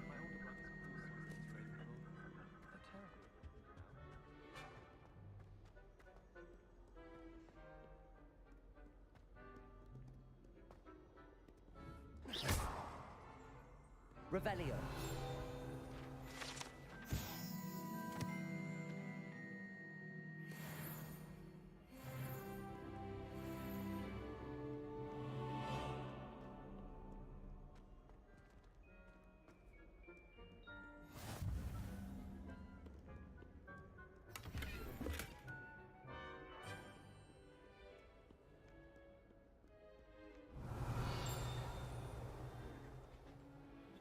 My older brothers have all sorts of strange little. They're terrible. Revelio.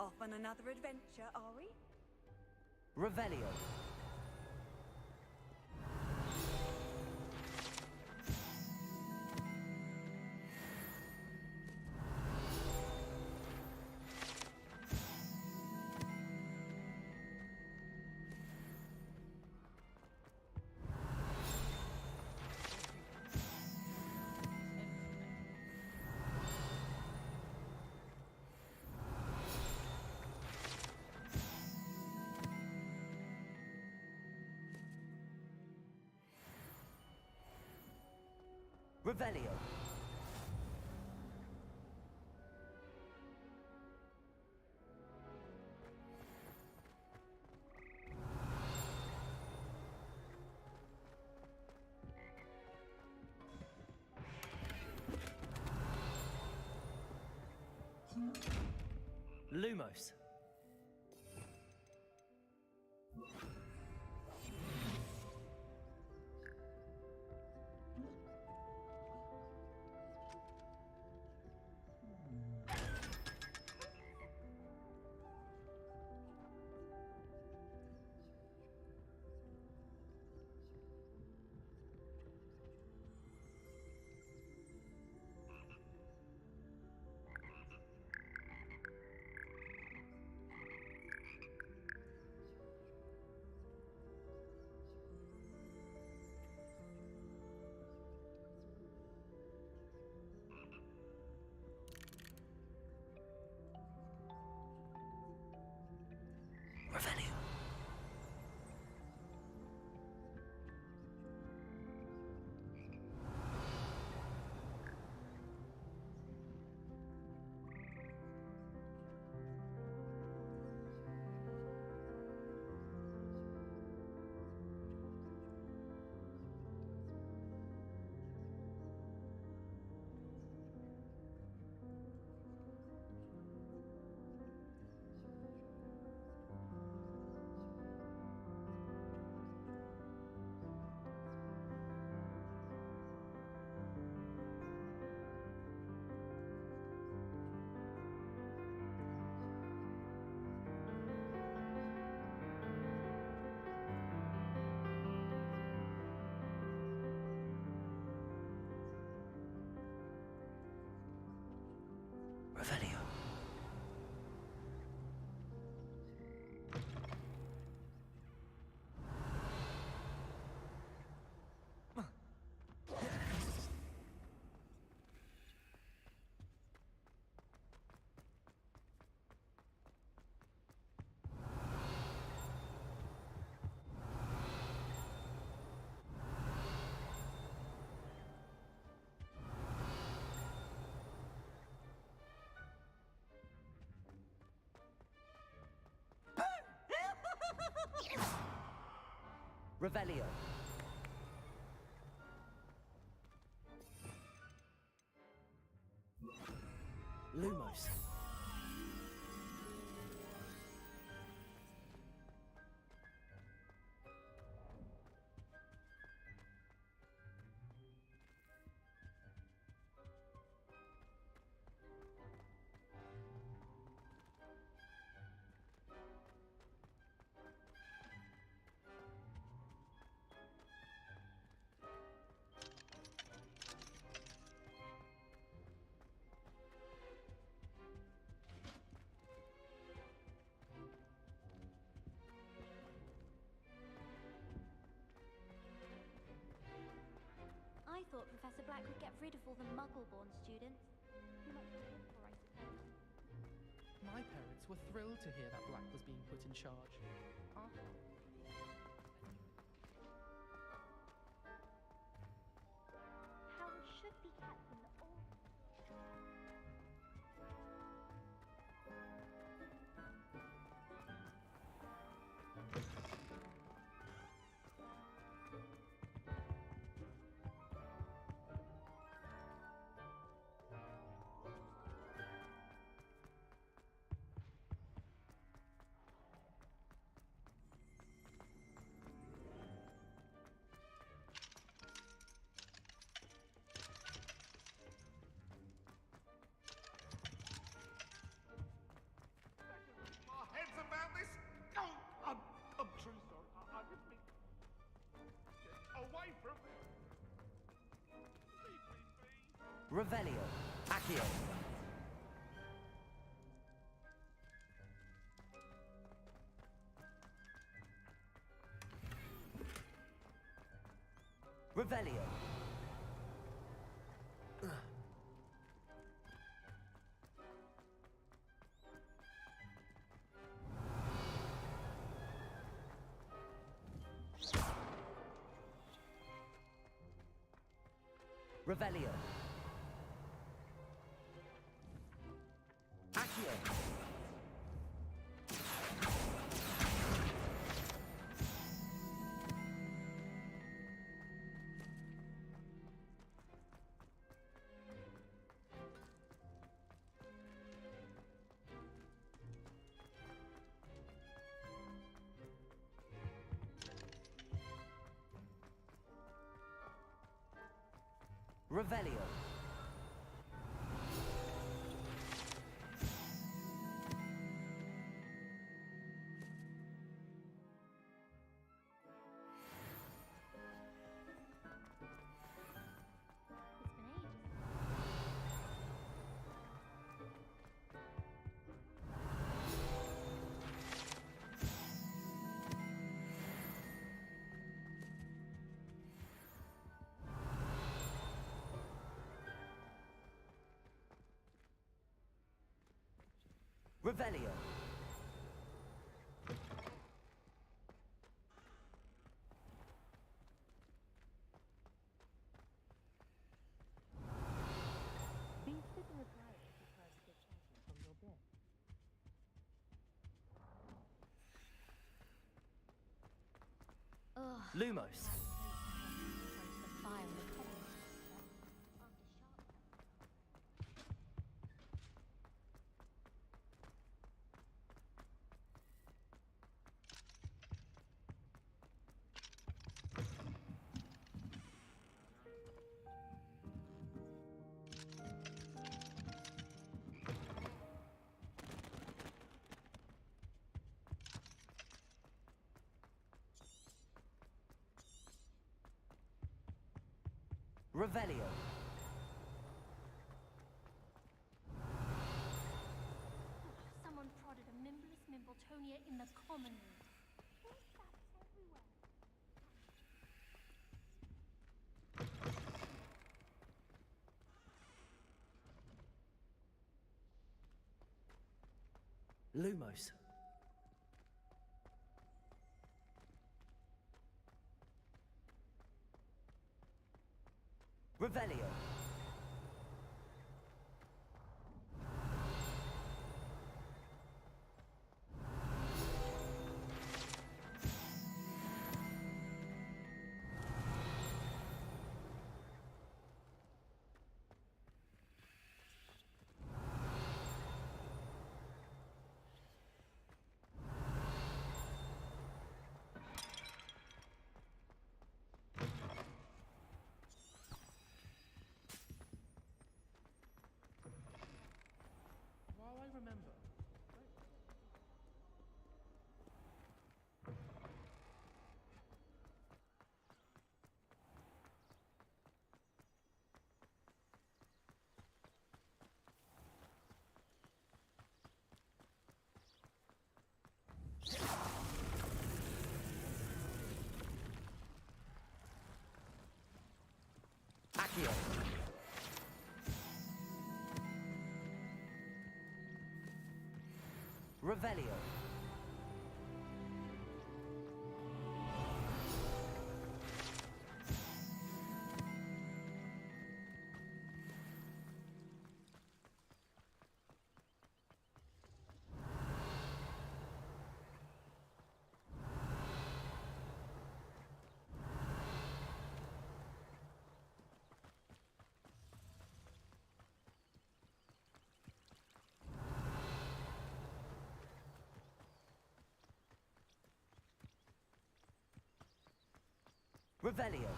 Off on another adventure, are we? Revelio. Revelio. Lumos. Revelio. Revelio. Revelio. Lumos. I thought Professor Black would get rid of all the Muggle-born students. Much simpler, I suppose. My parents were thrilled to hear that Black was being put in charge. Howard should be kept in the old... Revelio. Accio. Revelio. Revelio. Accio. Revelio. Revelio. These figure required to press the champion from your bed. Lumos. Revelio. Someone prodded a Mimbless Mimbletonia in the common room. There's bats everywhere. Lumos. Revelio. While I remember. Accio. Revelio. Revelio.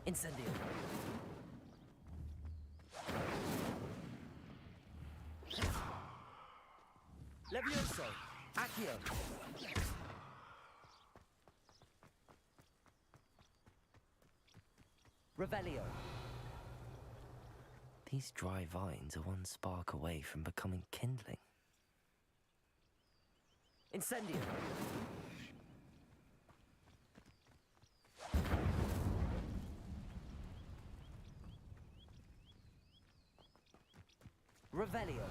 Incendio. Levioso. Accio. Revelio. These dry vines are one spark away from becoming kindling. Incendio! Revelio!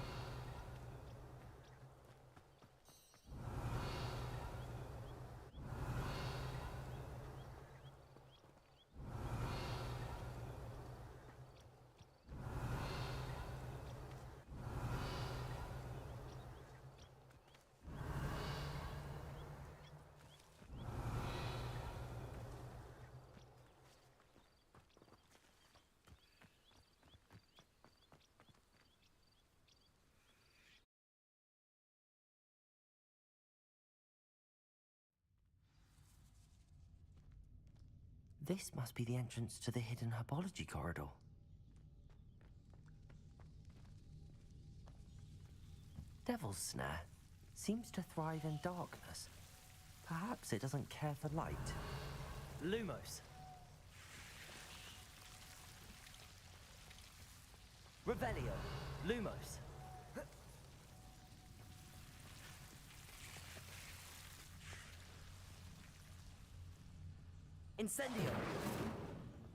This must be the entrance to the hidden herbology corridor. Devil's Snare seems to thrive in darkness. Perhaps it doesn't care for light. Lumos. Revelio. Lumos. Incendio!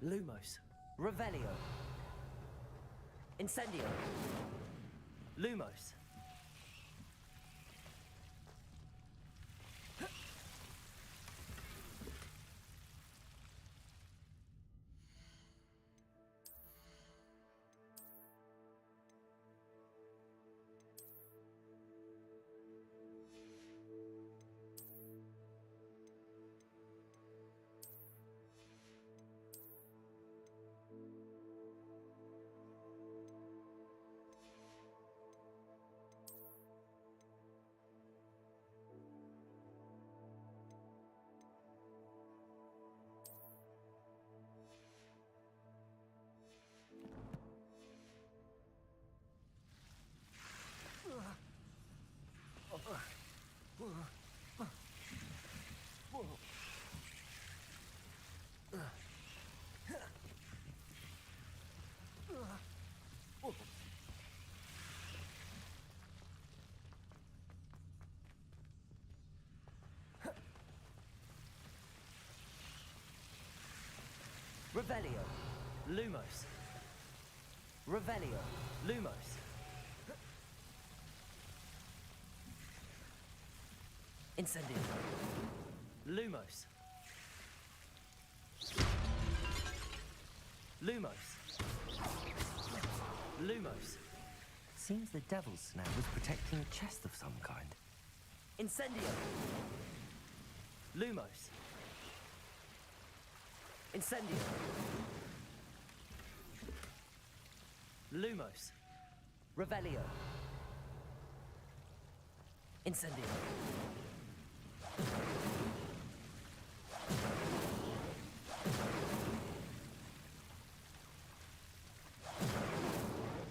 Lumos. Revelio. Incendio! Lumos. Revelio. Lumos. Revelio. Lumos. Incendio. Lumos. Lumos. Lumos. Seems the Devil's Snare was protecting a chest of some kind. Incendio. Lumos. Incendio. Lumos. Revelio. Incendio.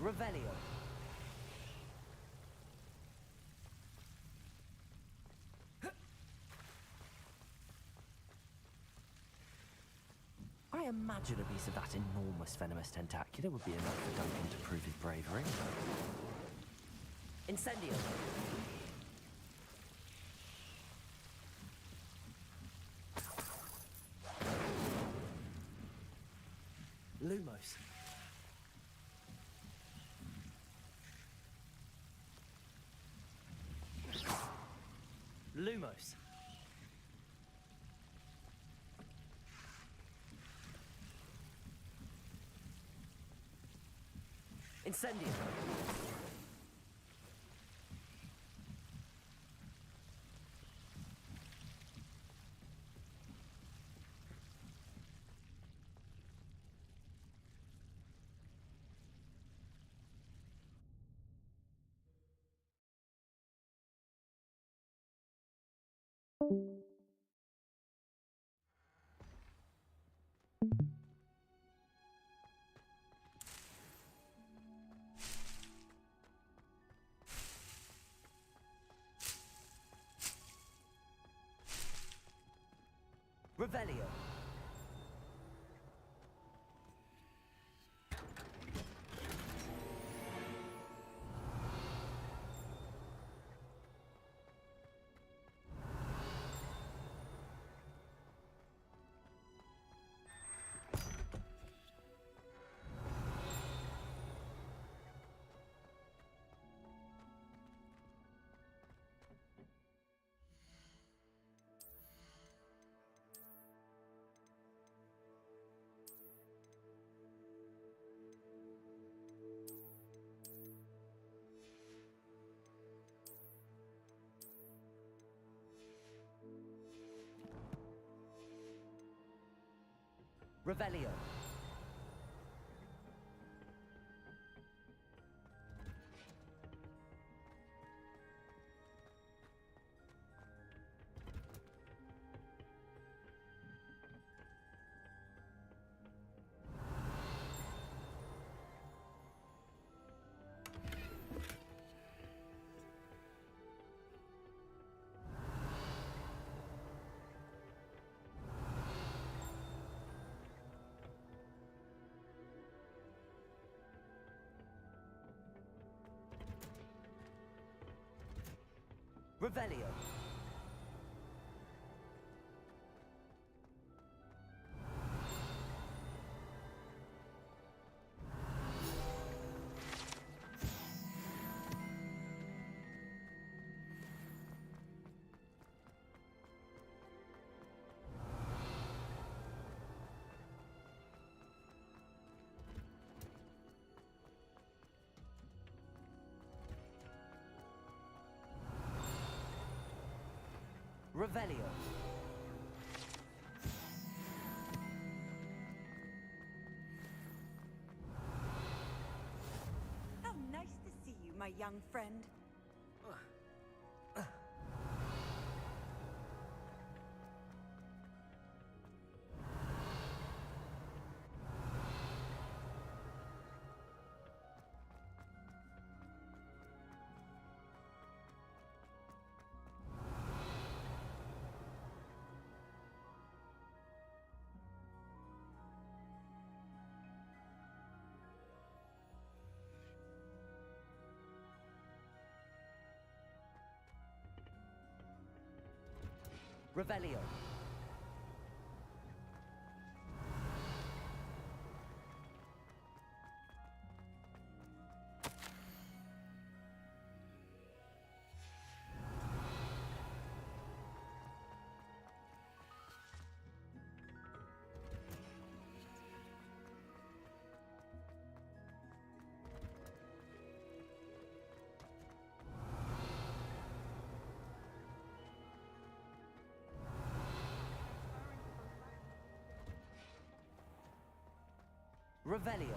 Revelio. I imagine a piece of that enormous venomous tentacula would be enough for Duncan to prove his bravery. Incendio. Lumos. Lumos. Incendio. Revelio. Revelio. Revelio. Revelio. How nice to see you, my young friend. Revelio. Revelio.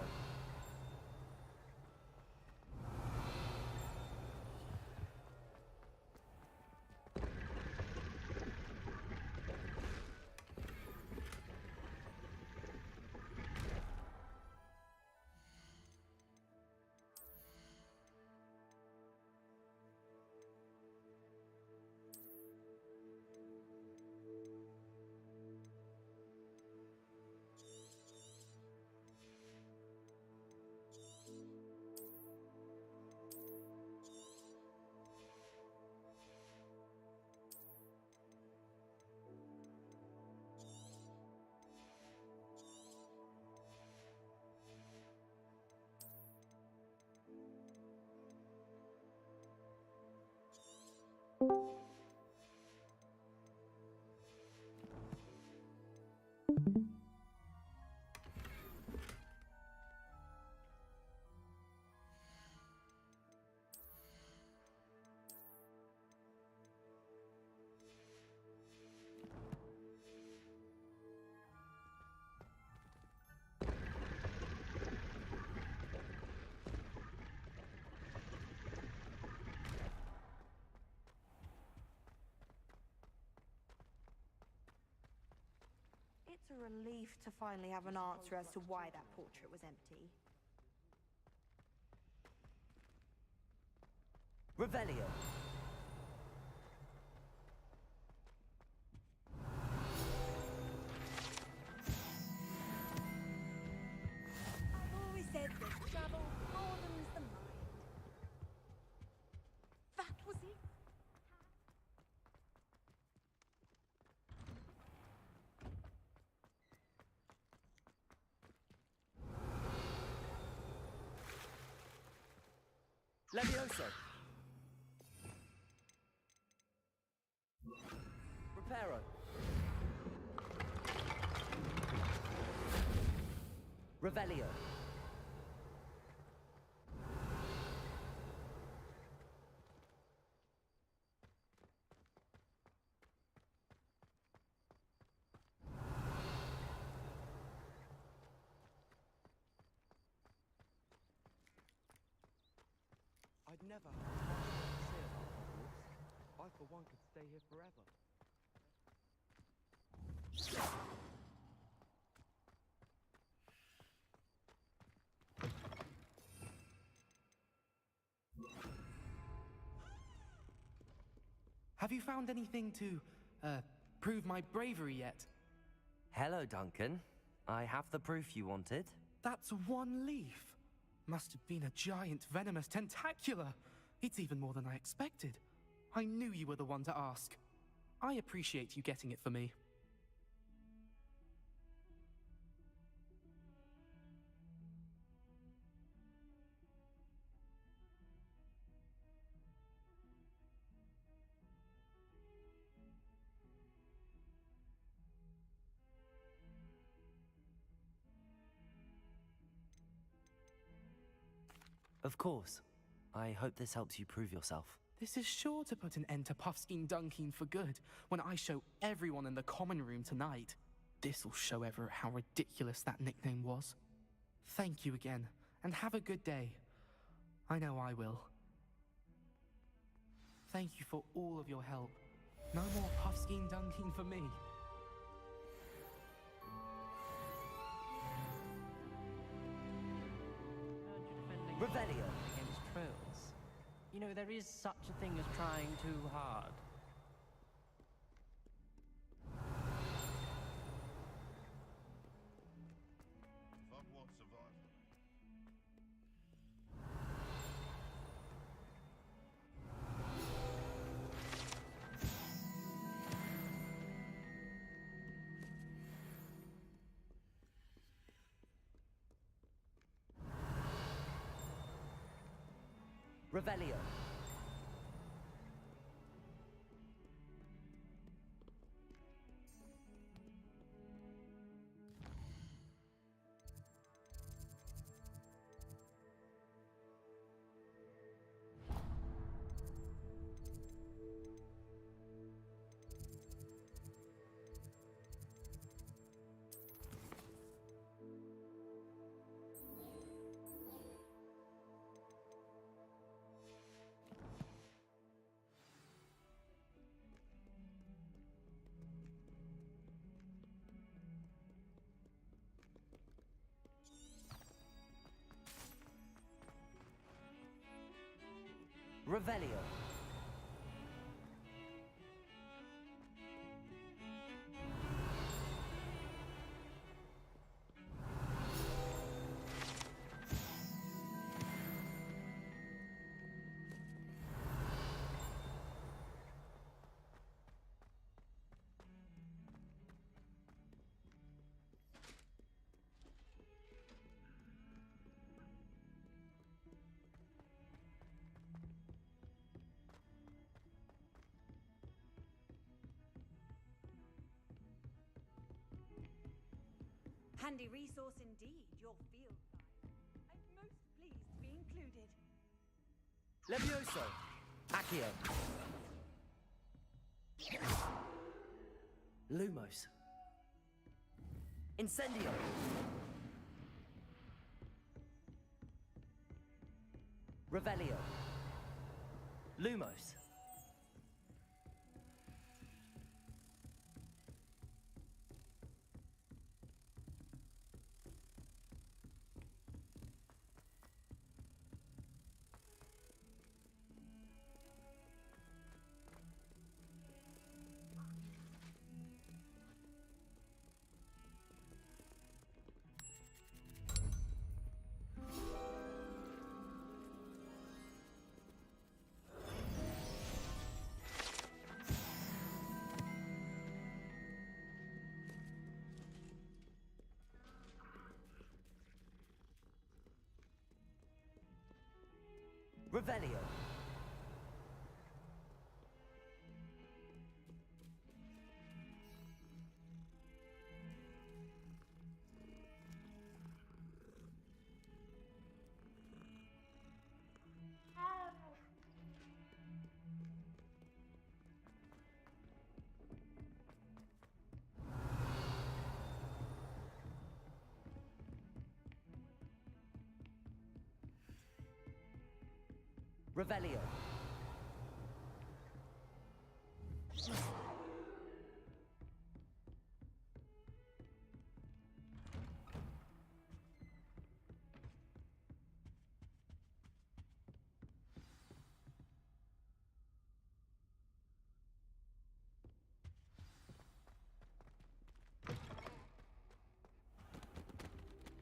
It's a relief to finally have an answer as to why that portrait was empty. Revelio. I've always said that travel broadens the mind. That was it. Levioso. Reparo. Revelio. I've never had a bad thing to say about Hogwarts. I, for one, could stay here forever. Have you found anything to, prove my bravery yet? Hello, Duncan. I have the proof you wanted. That's one leaf. Must have been a giant venomous tentacula. It's even more than I expected. I knew you were the one to ask. I appreciate you getting it for me. Of course. I hope this helps you prove yourself. This is sure to put an end to Puffskein Dunkeen for good when I show everyone in the common room tonight. This'll show Everett how ridiculous that nickname was. Thank you again, and have a good day. I know I will. Thank you for all of your help. No more Puffskein Dunkeen for me. Revelio. Against trolls. You know, there is such a thing as trying too hard. Revelio. Revelio. Handy resource indeed, your field guide. I'm most pleased to be included. Levioso. Accio. Lumos. Incendio. Revelio. Lumos. Revelio. Revelio.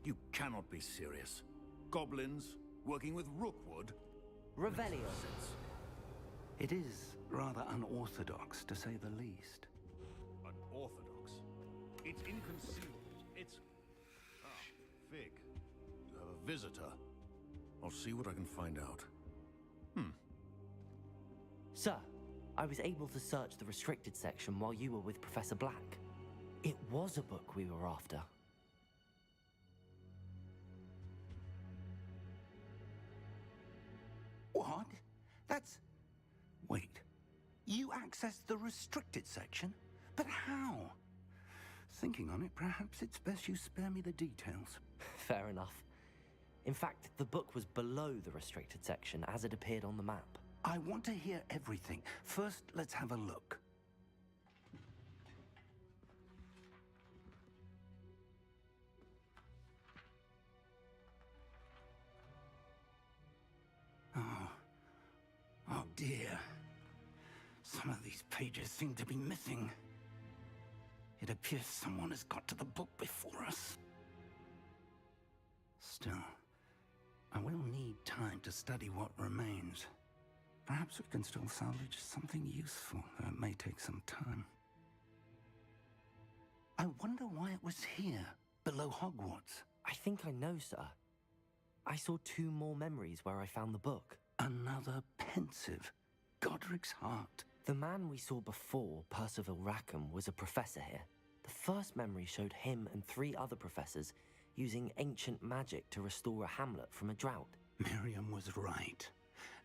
You cannot be serious. Goblins working with Rookwood? Revelio. It is rather unorthodox, to say the least. Unorthodox? It's inconceivable. It's... Ah, Fig. You have a visitor. I'll see what I can find out. Sir, I was able to search the restricted section while you were with Professor Black. It was a book we were after. What? That's... Wait. You accessed the restricted section? But how? Thinking on it, perhaps it's best you spare me the details. Fair enough. In fact, the book was below the restricted section as it appeared on the map. I want to hear everything. First, let's have a look. Oh dear. Some of these pages seem to be missing. It appears someone has got to the book before us. Still, I will need time to study what remains. Perhaps we can still salvage something useful, though it may take some time. I wonder why it was here, below Hogwarts. I think I know, sir. I saw 2 more memories where I found the book. Another pensive. Godric's heart. The man we saw before, Percival Rackham, was a professor here. The first memory showed him and 3 other professors using ancient magic to restore a hamlet from a drought. Miriam was right.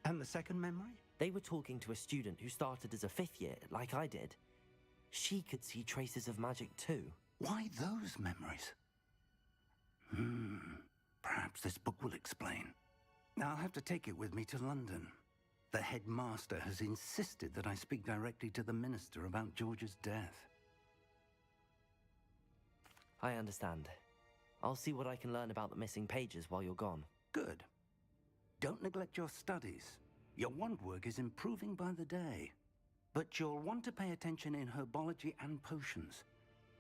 And the second memory? They were talking to a student who started as a 5th year, like I did. She could see traces of magic too. Why those memories? Perhaps this book will explain. I'll have to take it with me to London. The headmaster has insisted that I speak directly to the minister about George's death. I understand. I'll see what I can learn about the missing pages while you're gone. Good. Don't neglect your studies. Your wand work is improving by the day. But you'll want to pay attention in herbology and potions.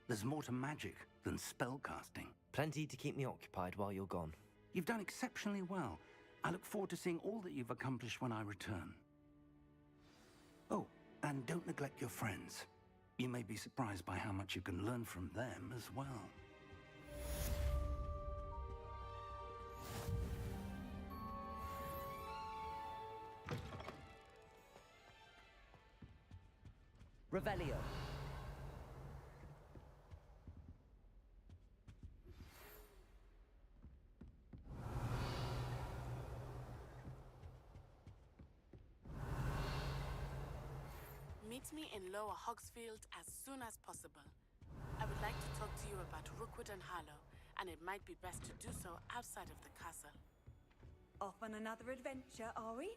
There's more to magic than spellcasting. Plenty to keep me occupied while you're gone. You've done exceptionally well. I look forward to seeing all that you've accomplished when I return. Oh, and don't neglect your friends. You may be surprised by how much you can learn from them as well. Revelio. Meet me in Lower Hogsfield as soon as possible. I would like to talk to you about Rookwood and Harlow, and it might be best to do so outside of the castle. Off on another adventure, are we?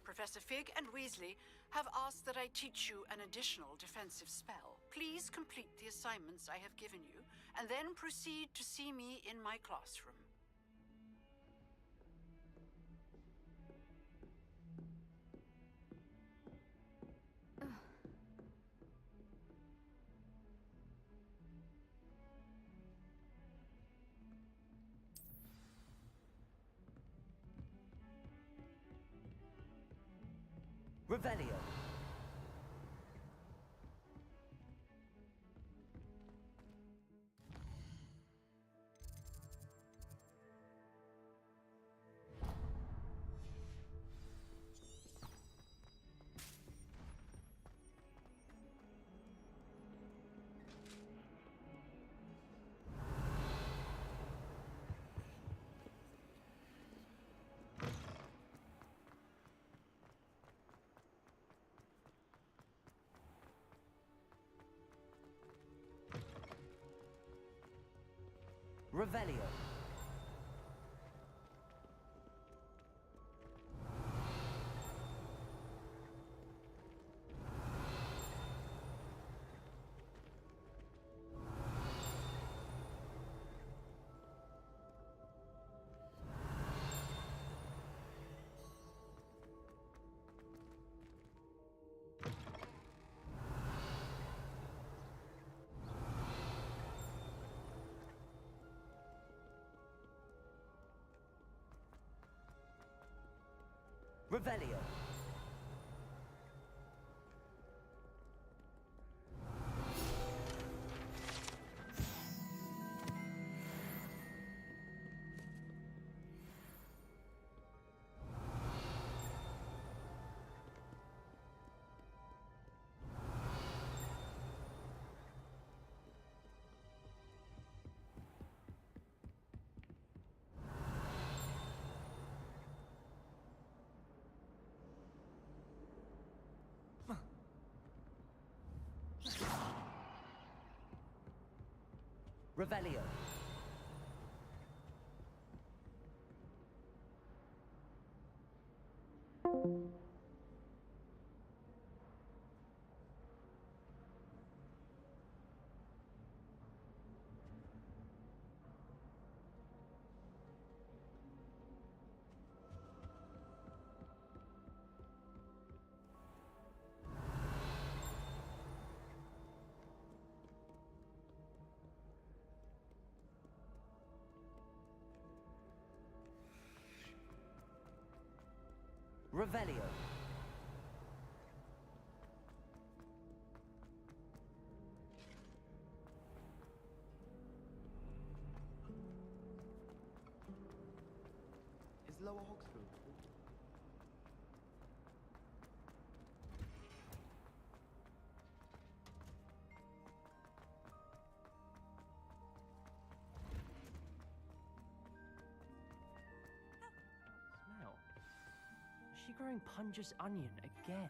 Professor Fig and Weasley have asked that I teach you an additional defensive spell. Please complete the assignments I have given you, and then proceed to see me in my classroom. Revelio. Revelio. Revelio. Revelio. Revelio. Is Lower Hogsfield? Smell. Is she growing Punja's onion again?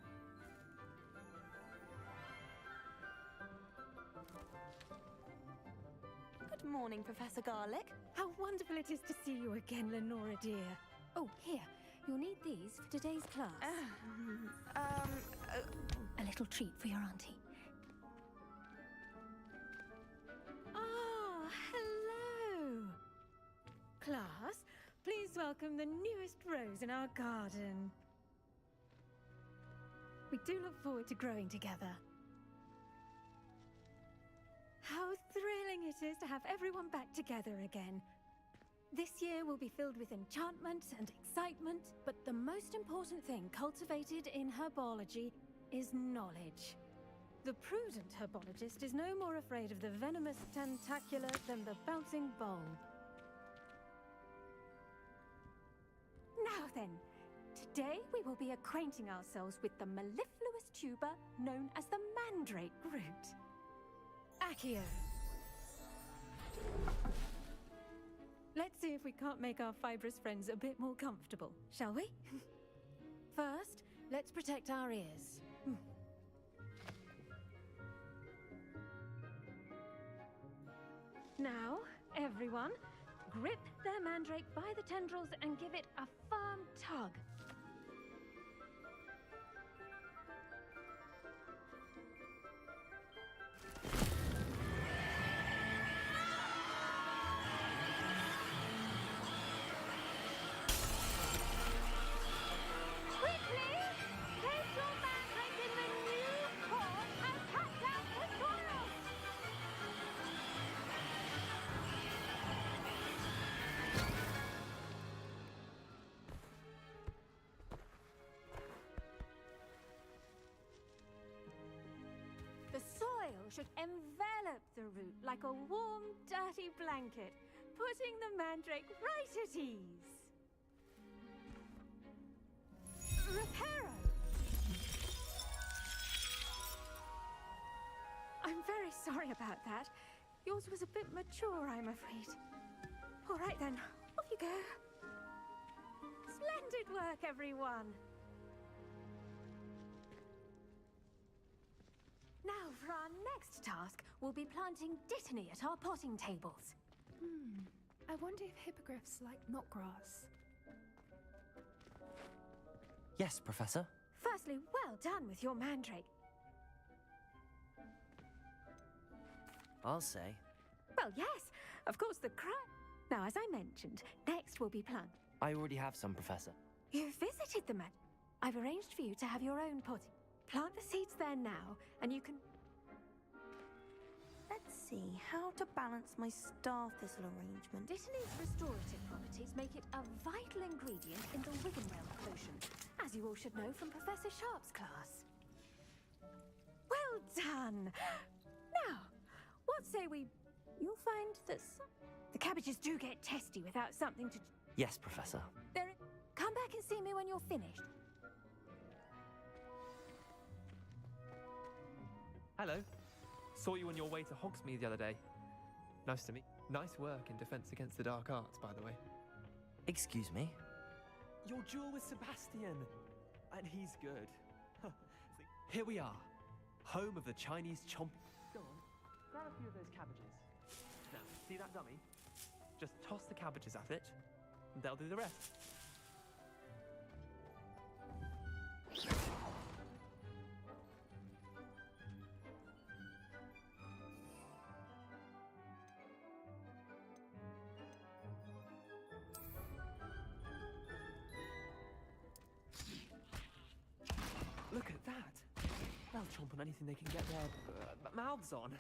Good morning, Professor Garlic. How wonderful it is to see you again, Lenora dear. Oh, here. You'll need these for today's class. A little treat for your auntie. Ah, hello. Class, please welcome the newest rose in our garden. We do look forward to growing together. How thrilling it is to have everyone back together again. This year will be filled with enchantment and excitement, but the most important thing cultivated in herbology is knowledge. The prudent herbologist is no more afraid of the venomous tentacular than the bouncing bulb. Now then, today we will be acquainting ourselves with the mellifluous tuber known as the mandrake root. Accio. Let's see if we can't make our fibrous friends a bit more comfortable, shall we? First, let's protect our ears. Now, everyone, grip their mandrake by the tendrils and give it a firm tug. should envelop the root like a warm, dirty blanket, putting the mandrake right at ease. Reparo! I'm very sorry about that. Yours was a bit mature, I'm afraid. All right then, off you go. Splendid work, everyone. Now, for our next task, we'll be planting dittany at our potting tables. I wonder if hippogriffs like knotgrass. Yes, Professor. Firstly, well done with your mandrake. I'll say. Well, yes, of course, the Now, as I mentioned, next will be plant. I already have some, Professor. You've visited the man. I've arranged for you to have your own potting. Plant the seeds there now, and you can... Let's see, how to balance my star thistle arrangement. Dittany's restorative properties make it a vital ingredient in the Wiggenweld potion, as you all should know from Professor Sharp's class. Well done! Now, what say we... You'll find that the cabbages do get testy without something to... Yes, Professor. Come back and see me when you're finished. Hello. Saw you on your way to Hogsmeade the other day. Nice to meet. Nice work in Defense Against the Dark Arts, by the way. Excuse me? Your duel with Sebastian! And he's good. Here we are. Home of the Chinese chomp... Go on. Grab a few of those cabbages. Now, see that dummy? Just toss the cabbages at it, and they'll do the rest. Look at that! They'll chomp on anything they can get their mouths on.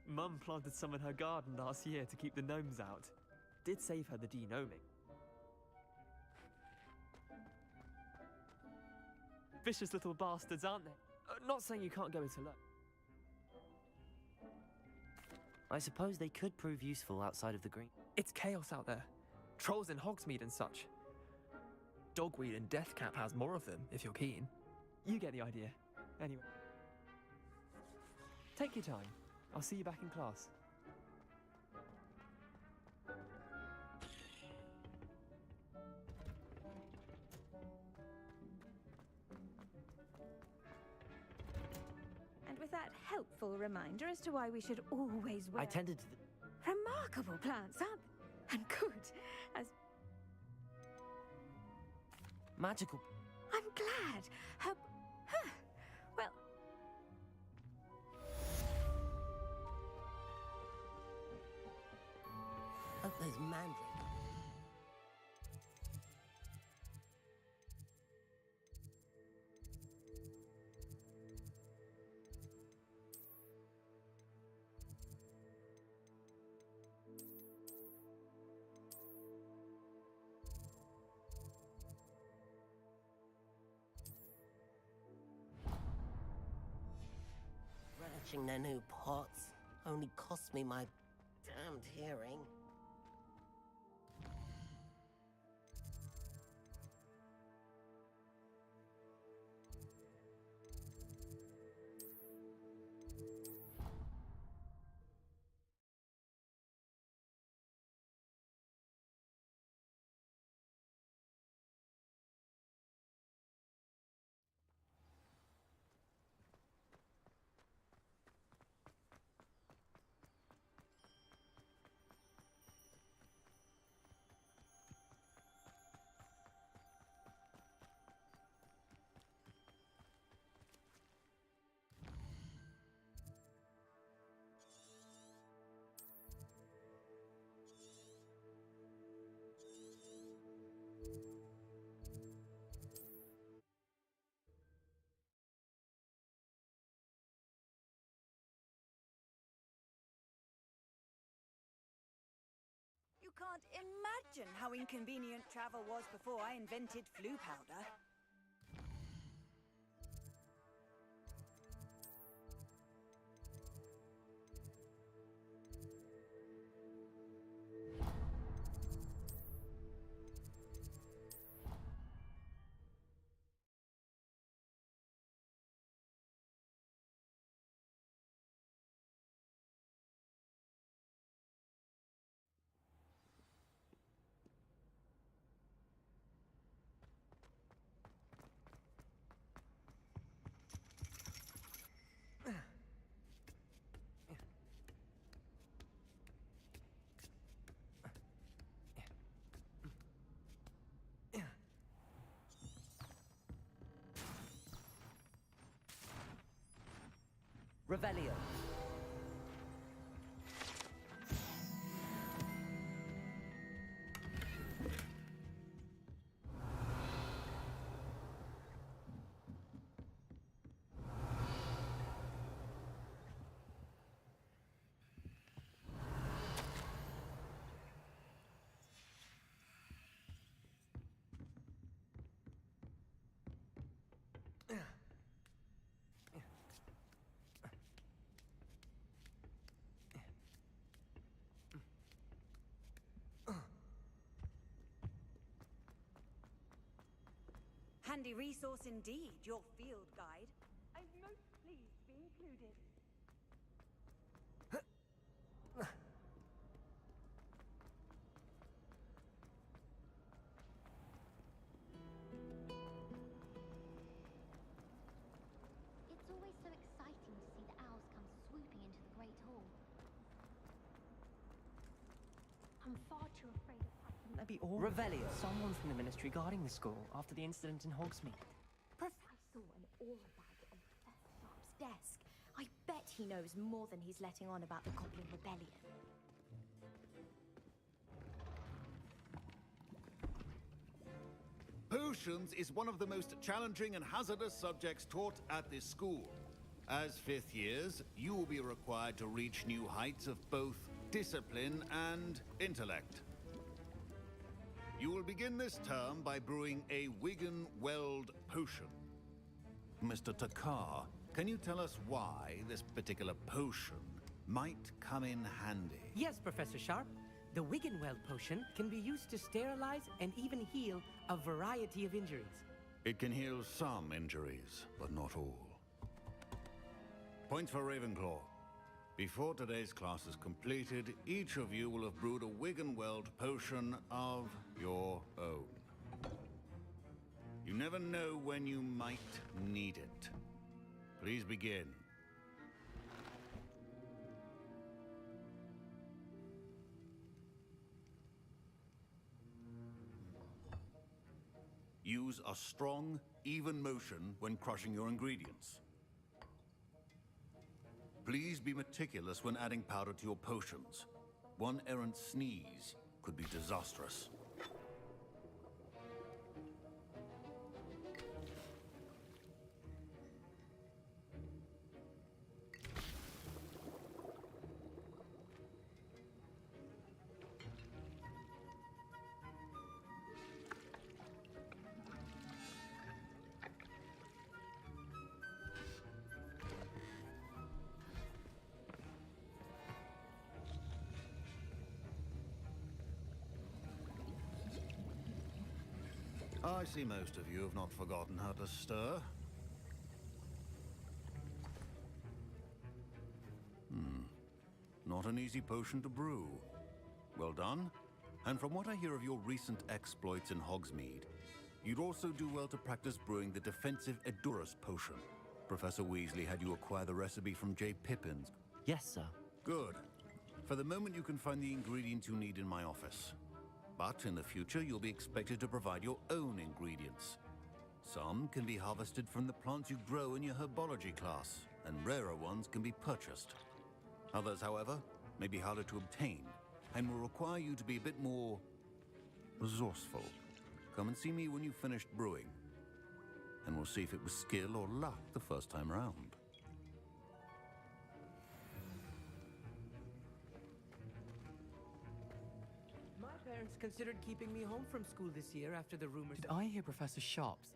Mum planted some in her garden last year to keep the gnomes out. Did save her the de-gnoming. Vicious little bastards, aren't they? Not saying you can't go it alone. I suppose they could prove useful outside of the green. It's chaos out there. Trolls in Hogsmeade and such. Dogweed and Deathcap has more of them, if you're keen. You get the idea. Anyway. Take your time. I'll see you back in class. And with that helpful reminder as to why we should always wear... I tended to the... Remarkable plants, aren't they? And good, as... Magical... I'm glad. Her... Huh. Well... Hope those mandrakes. Relishing their new pots only cost me my damned hearing. You can't imagine how inconvenient travel was before I invented flu powder. Revelio. Handy resource indeed, your field guide. I'm most pleased to be included. It's always so exciting to see the owls come swooping into the Great Hall. I'm far too afraid of heights. That'd be all. Revelio. Someone from the ministry guarding the school after the incident in Hogsmeade. I saw an aura bag on Professor Sharp's desk. I bet he knows more than he's letting on about the Goblin Rebellion. Potions is one of the most challenging and hazardous subjects taught at this school. As fifth years, you will be required to reach new heights of both discipline and intellect. You will begin this term by brewing a Wigan-Weld potion. Mr. Takar, can you tell us why this particular potion might come in handy? Yes, Professor Sharp. The Wigan-Weld potion can be used to sterilize and even heal a variety of injuries. It can heal some injuries, but not all. Points for Ravenclaw. Before today's class is completed, each of you will have brewed a Wigan-Weld potion of your own. You never know when you might need it. Please begin. Use a strong, even motion when crushing your ingredients. Please be meticulous when adding powder to your potions. One errant sneeze could be disastrous. I see most of you have not forgotten how to stir. Not an easy potion to brew. Well done. And from what I hear of your recent exploits in Hogsmeade, you'd also do well to practice brewing the defensive Edurus potion. Professor Weasley had you acquire the recipe from J. Pippin's. Yes, sir. Good. For the moment, you can find the ingredients you need in my office. But in the future, you'll be expected to provide your own ingredients. Some can be harvested from the plants you grow in your herbology class, and rarer ones can be purchased. Others, however, may be harder to obtain, and will require you to be a bit more resourceful. Come and see me when you've finished brewing, and we'll see if it was skill or luck the first time round. My parents considered keeping me home from school this year after the rumors. Did I hear Professor Sharp's?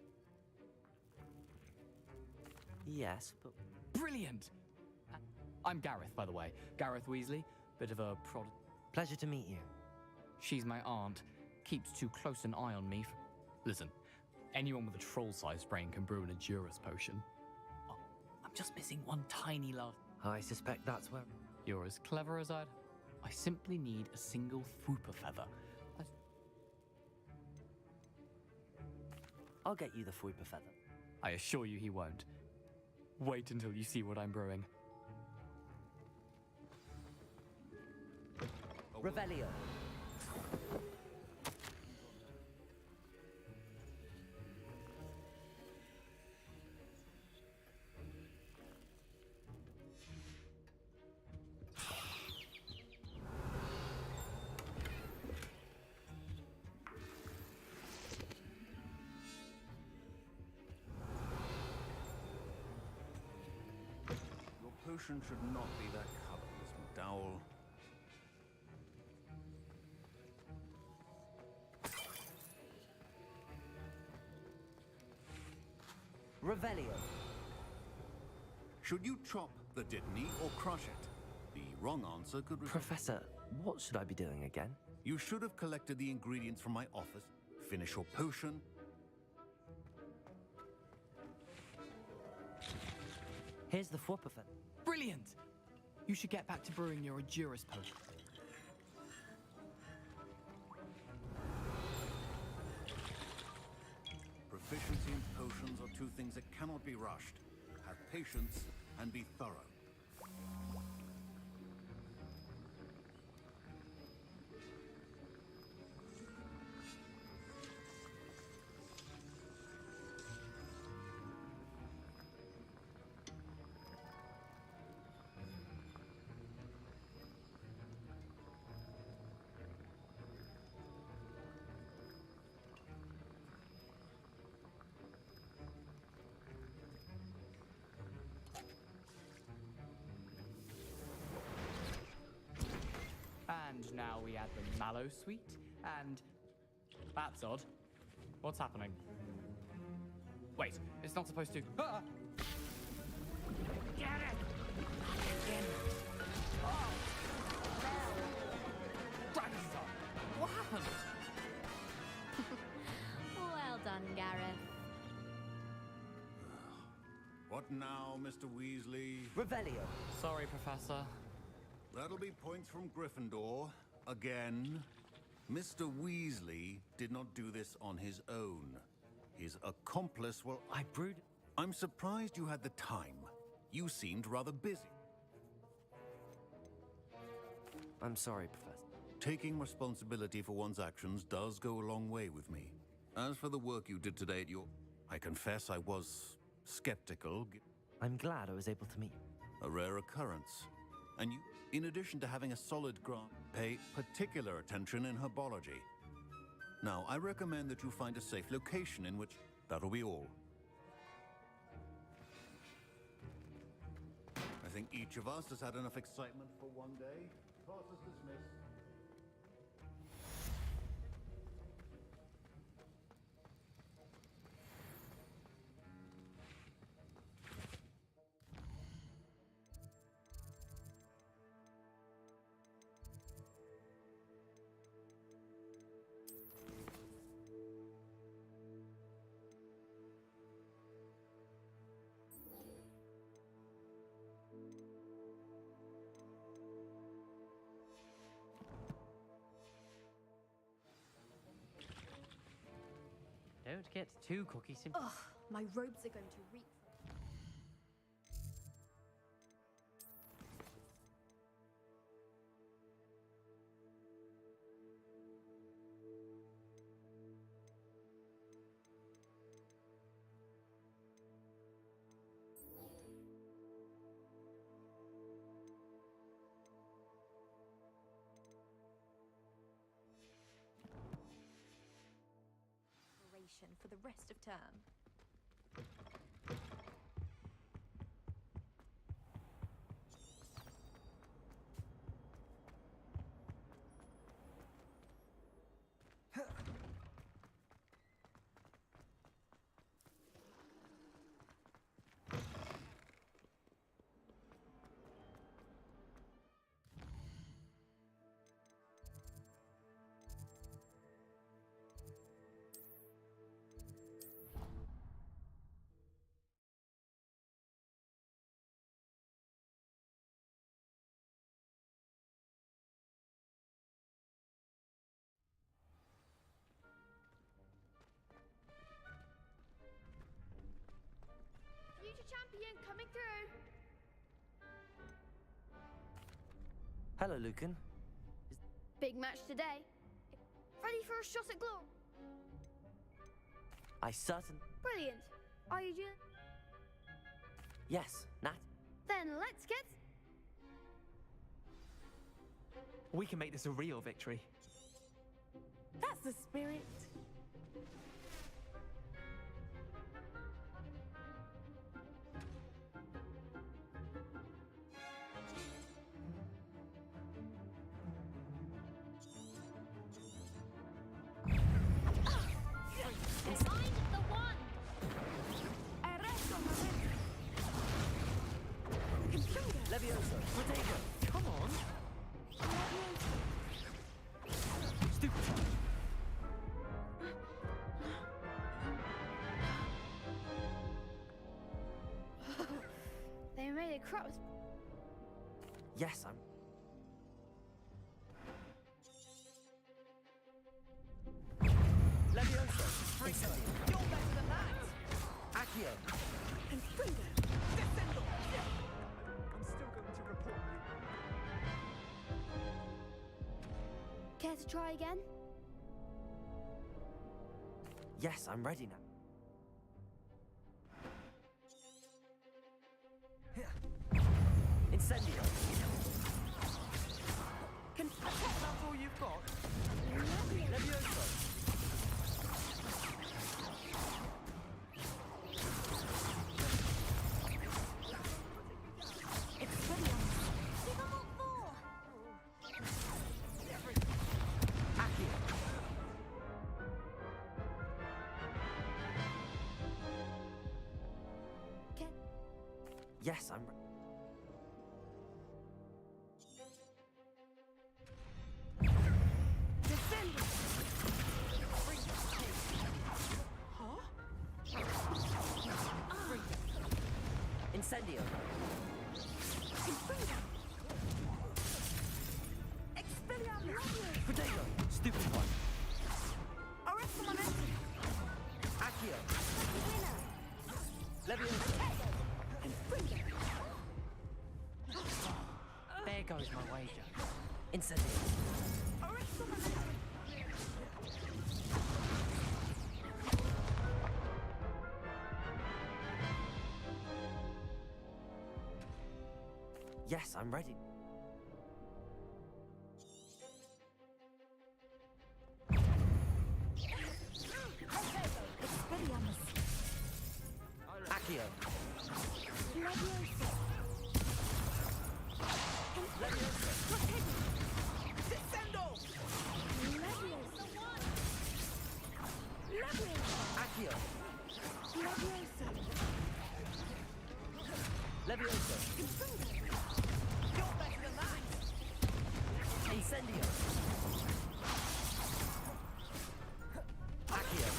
Yes, but... Brilliant! I'm Gareth, by the way. Gareth Weasley. Bit of a prod... Pleasure to meet you. She's my aunt. Keeps too close an eye on me. Listen, anyone with a troll-sized brain can brew an Edurus potion. Oh, I'm just missing one tiny love. I suspect that's where... You're as clever as I'd... I simply need a single Fwooper feather. I'll get you the Fwooper feather. I assure you he won't. Wait until you see what I'm brewing. Revelio. potion should not be that color, Miss McDowell. Revelio. Should you chop the Dittany or crush it? The wrong answer could... Professor, what should I be doing again? You should have collected the ingredients from my office, finish your potion. Here's the Fwopperfen. Brilliant! You should get back to brewing your Adurus potion. Proficiency in potions are two things that cannot be rushed. Have patience and be thorough. And now we add the mallow sweet, and... That's odd. What's happening? Wait, it's not supposed to... Ah! Get it! Again. Oh! Dragon's What happened? Well done, Gareth. What now, Mr. Weasley? Revelio. Sorry, Professor. That'll be points from Gryffindor. Again. Mr. Weasley did not do this on his own. His accomplice, well... I brewed... I'm surprised you had the time. You seemed rather busy. I'm sorry, Professor. Taking responsibility for one's actions does go a long way with me. As for the work you did today at your... I confess I was skeptical. I'm glad I was able to meet you. A rare occurrence. And you, in addition to having a solid grant, pay particular attention in herbology. Now, I recommend that you find a safe location in which... That'll be all. I think each of us has had enough excitement for one day. Class is dismissed. Don't get too cocky. Ugh, my robes are going to reek. For the rest of term. Future champion coming through. Hello, Lucan. Big match today. Ready for a shot at glory? I certainly... Brilliant. Are you doing? Yes, Nat. Then let's get... We can make this a real victory. That's the spirit. Levioso. Protego. Come on. Stupid. They made it cross. Yes, I'm... Levioso. Incendio. You're better than that! Accio. Confringo! Descendo! I'm still going to report you. Care to try again? Yes, I'm ready now. Incendio. That's all you've got? Levioso. Accio. Yes, I'm... Incendio. Protego. Stupid one. Accio. Levioso. There goes my wager. Incendio. Yes, I'm ready. Accio. Descendo! Accio. Levioso. You're better than that! Incendio. Accio.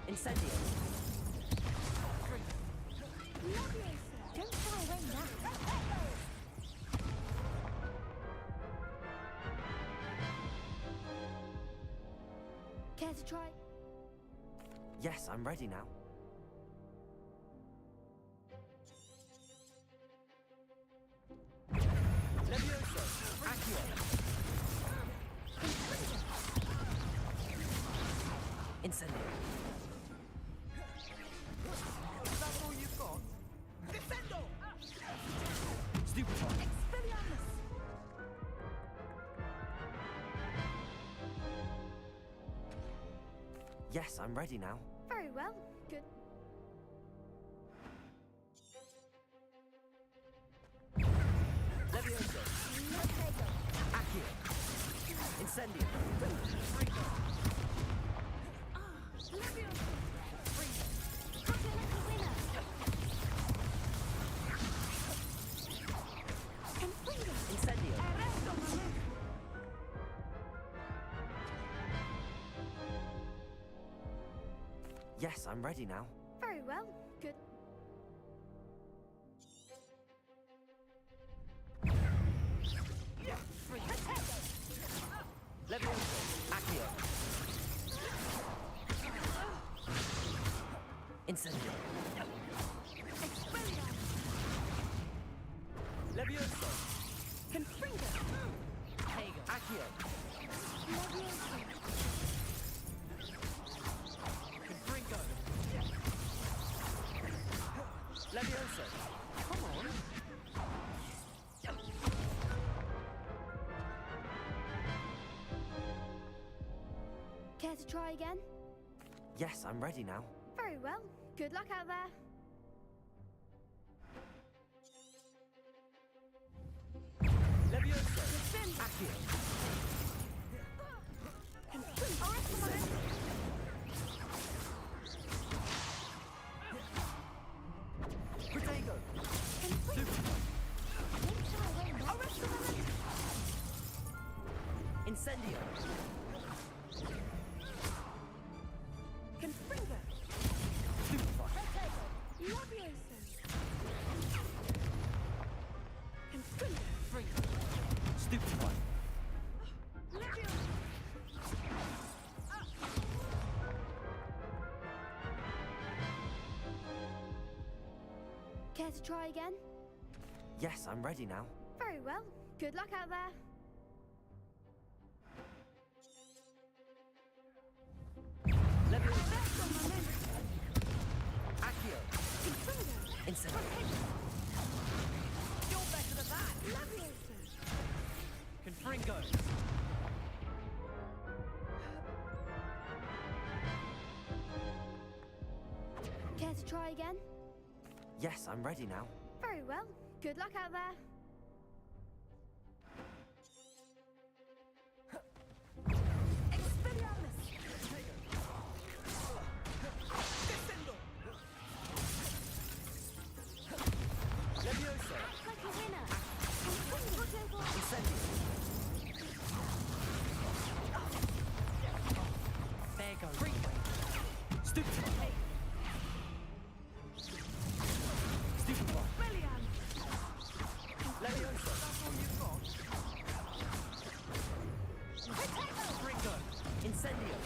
Incendio. Don't shy away now. Care to try? Yes, I'm ready now. Levioso. Accio. Incendio. That's all you've got? Descendo! Stupid one. Yes, I'm ready now. Very well. Good. Levioso. Accio. Incendio. Incendio. Yes, I'm ready now. Very well. Good. Levioso. Accio. Incendio. Levioso. Accio. Levioso. Come on. Care to try again? Yes, I'm ready now. Very well. Good luck out there. Levioso. Accio. Incendio! Confringo! Levioso! Confringo! Stupefy! Levioso! Care to try again? Yes, I'm ready now. Very well. Good luck out there. Accio! Incendio! You're better than that! Levioso! Confringo! Care to try again? Yes, I'm ready now. Very well. Good luck out there. Levioso! Like a winner. Incendio! There goes. Stupefy! Stupefy! Brilliant. Levioso! Confringo! Incendio!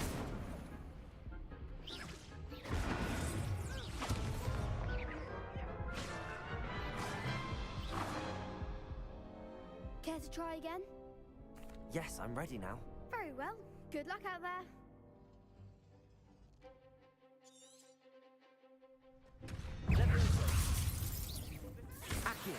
Care to try again? Yes, I'm ready now. Very well. Good luck out there. Levioso! Accio!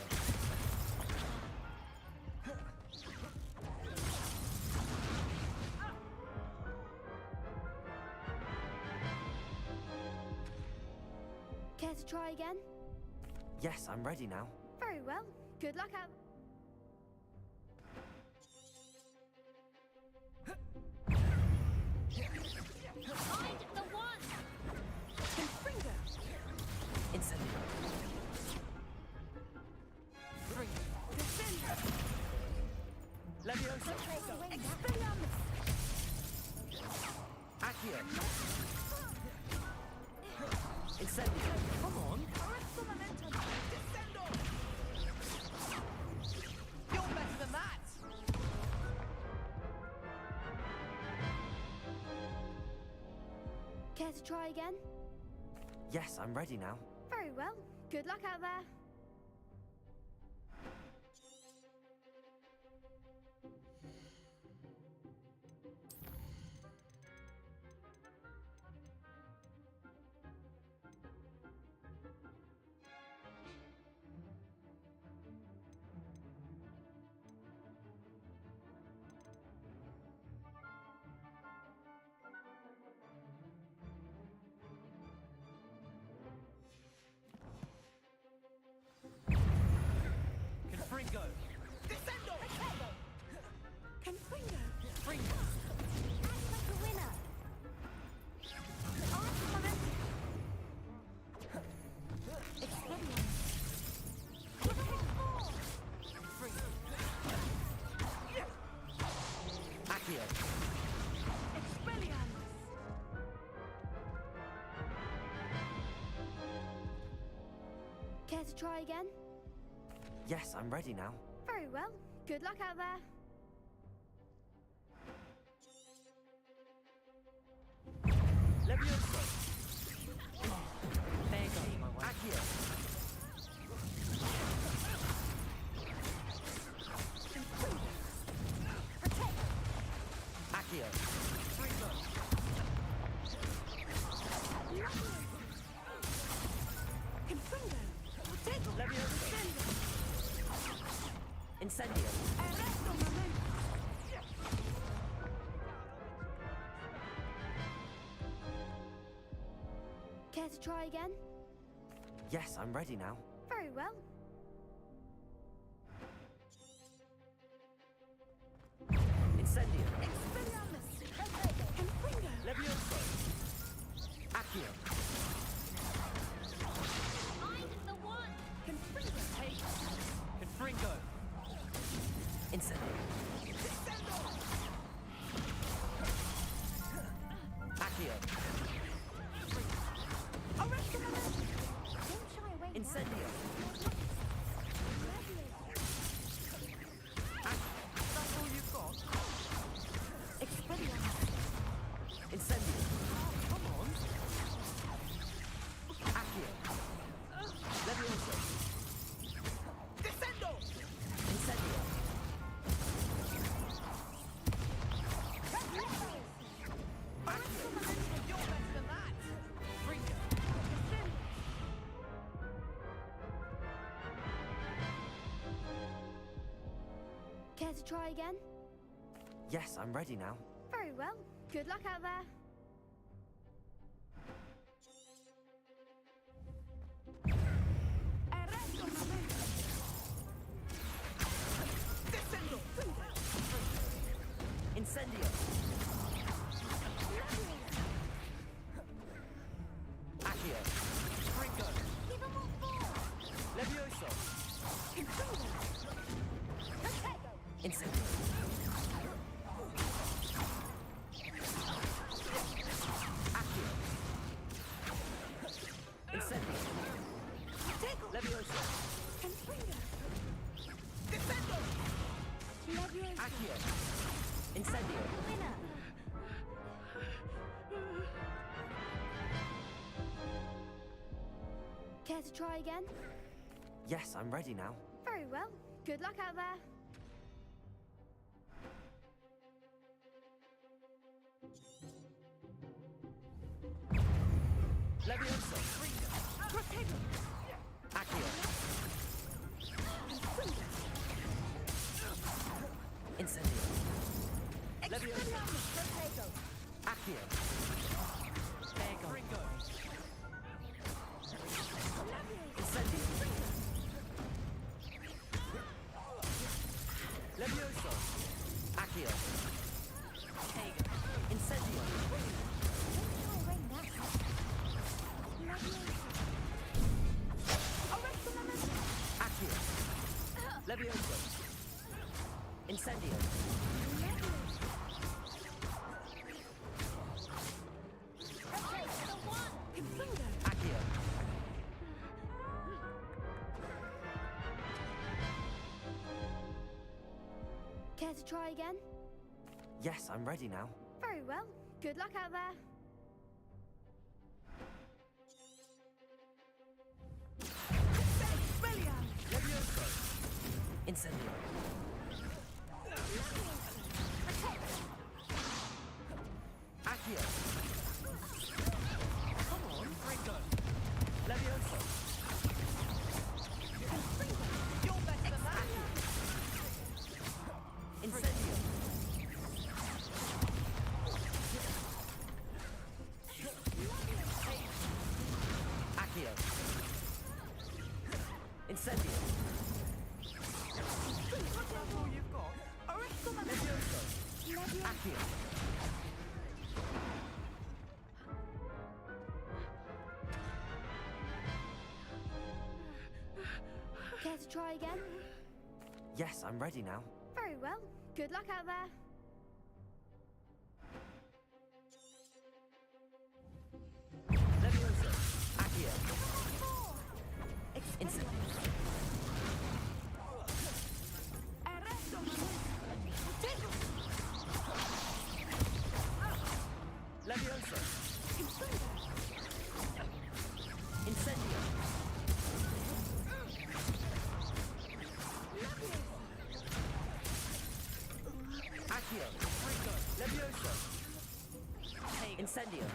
Care to try again? Yes, I'm ready now. Very well. Good luck out. Find the one. Confringo. Incendio! Defender. Levioso! Expelliarmus. Accio! Incendio! Come on! Arresto momentum. Descendo. You're better than that! Care to try again? Yes, I'm ready now. Very well. Good luck out there. Confringo! Descendo. Confringo. Fringo! Act like a winner. Arresto momentum. Expelliarmus. Accio! Expelliarmus. Care to try again? Yes, I'm ready now. Very well. Good luck out there. Levioso! There goes my way. Accio! Accio! Confringo. Potato. Levioso! Incendio! Arresto momentum. Care to try again? Yes, I'm ready now. Very well. Incendio! Expelliarmus. Confringo. Levioso! Accio! Find the one. Confringo. Confringo! Incendio! Incendio. That's all you've got? Incendio. Come on. Accio. Levioso. Descendo! Incendio. You're better than that! Ringo. Care to try again? Yes, I'm ready now. Very well. Good luck out there. Descendo! Incendio. Accio. Ringo. Even more force. Levioso. Potato. Incendio. Accio. Incendio. Levioso. Descendo! Accio. Incendio. Winner. Care to try again? Yes, I'm ready now. Very well. Good luck out there. Levioso. Accio. Incendio. Levioso. Accio. Ringo. Incendio. Levioso. Accio. Incendio. Accio. Levioso. Incendio. Accio. Care to try again? Yes, I'm ready now. Very well. Good luck out there. Levioso. Incendio. Accio. Come on, Ringo. Levioso. You're better than that! Incendio. Accio. Incendio. That's all you've got? Levioso. Accio. Care to try again? Yes, I'm ready now. Very well. Good luck out there. Levioso. Accio. Incendio. Levioso. Incendio. Accio. Levioso. Incendio.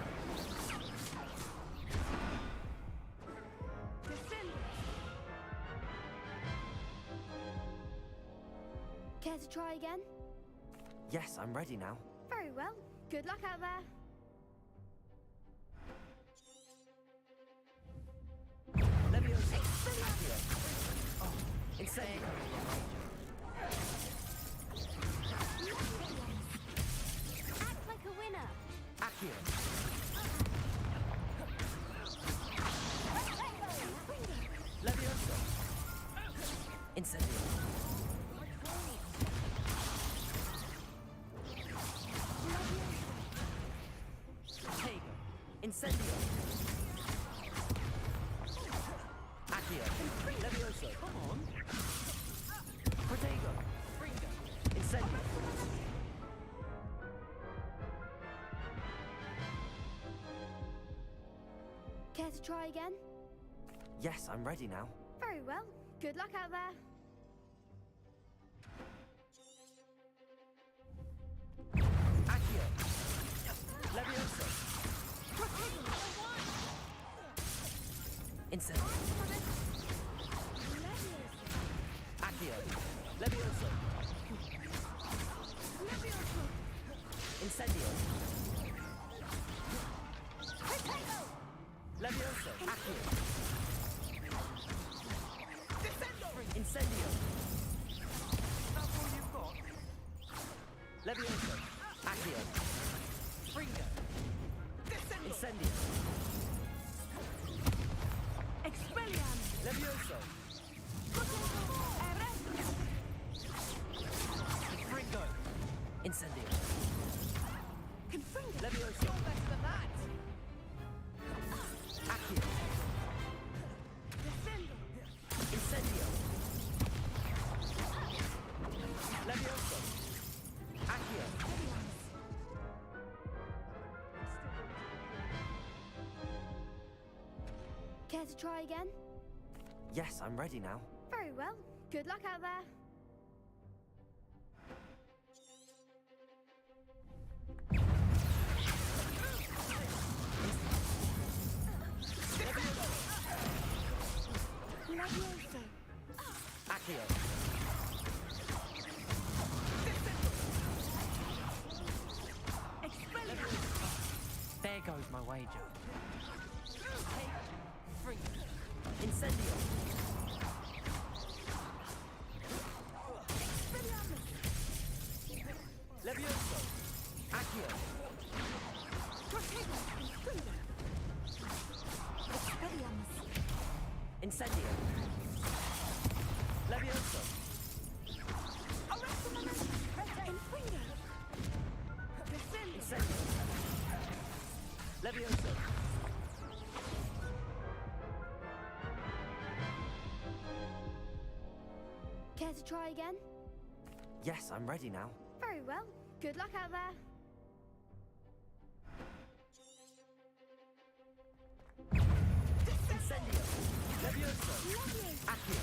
Care to try again? Yes, I'm ready now. Very well. Good luck out there. Levioso. Accio. Incendio. Act like a winner. Accio. Levioso. Incendio. Incendio. Accio. Levioso! Come on! Protego! Fringo! Incendio! Care to try again? Yes, I'm ready now. Very well. Good luck out there. Accio! Levioso! Incendio! Accio! Levioso! Incendio! Levioso! Accio! Incendio! That's all you've got? Levioso! Accio! Fringo! Incendio! Expelliarmus! Levioso! Fringo! Incendio! Confringo! Levioso! You're better than that! Accio! Descendo! Incendio! Levioso! Accio! Care to try again? Yes, I'm ready now. Very well. Good luck out there. Levioso! Accio! There goes my wager. Incendio! Levioso! Accio! Incendio! Levioso! Incendio! Levioso! Care to try again? Yes, I'm ready now. Very well. Good luck out there. Incendio! Levioso! Accio!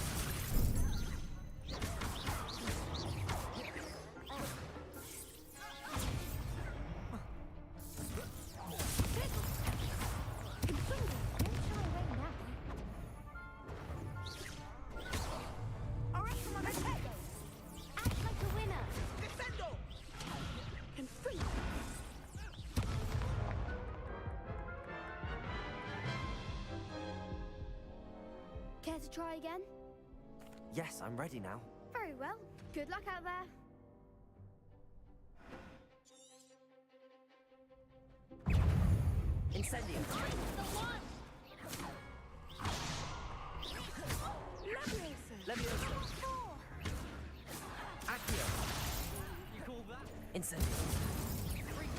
Act like a winner. Care to try again? Yes, I'm ready now. Very well. Good luck out there. Incendio! Levioso! Accio! You call that? Incendio!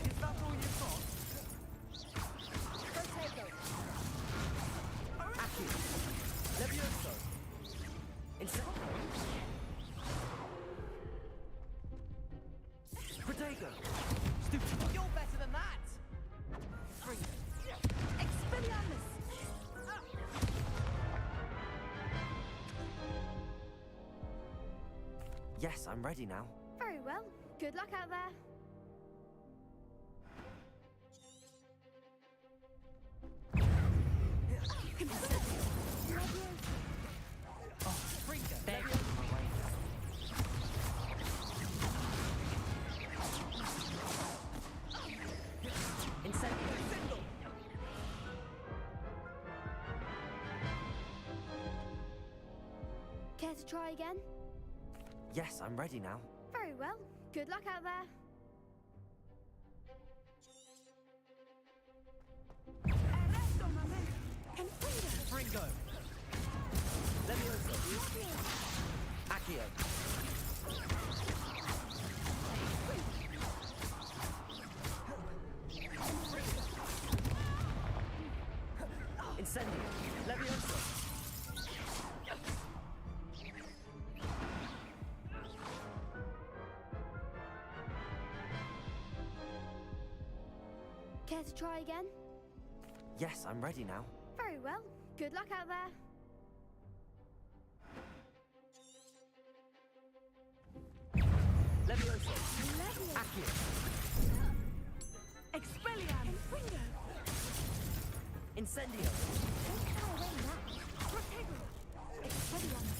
Is that all you've got? Accio! Levioso! Incendio! Protego! Stupid! You're better than that! Expelliarmus! Yes, I'm ready now. Very well. Good luck out there. There goes my wager. Incendio! Care to try again? Yes, I'm ready now. Very well. Good luck out there. Fringo! Levioso! Accio! Incendio! Levioso! Care to try again? Yes, I'm ready now. Very well. Good luck out there. Levioso. Accio. Expelliarmus! Incendio.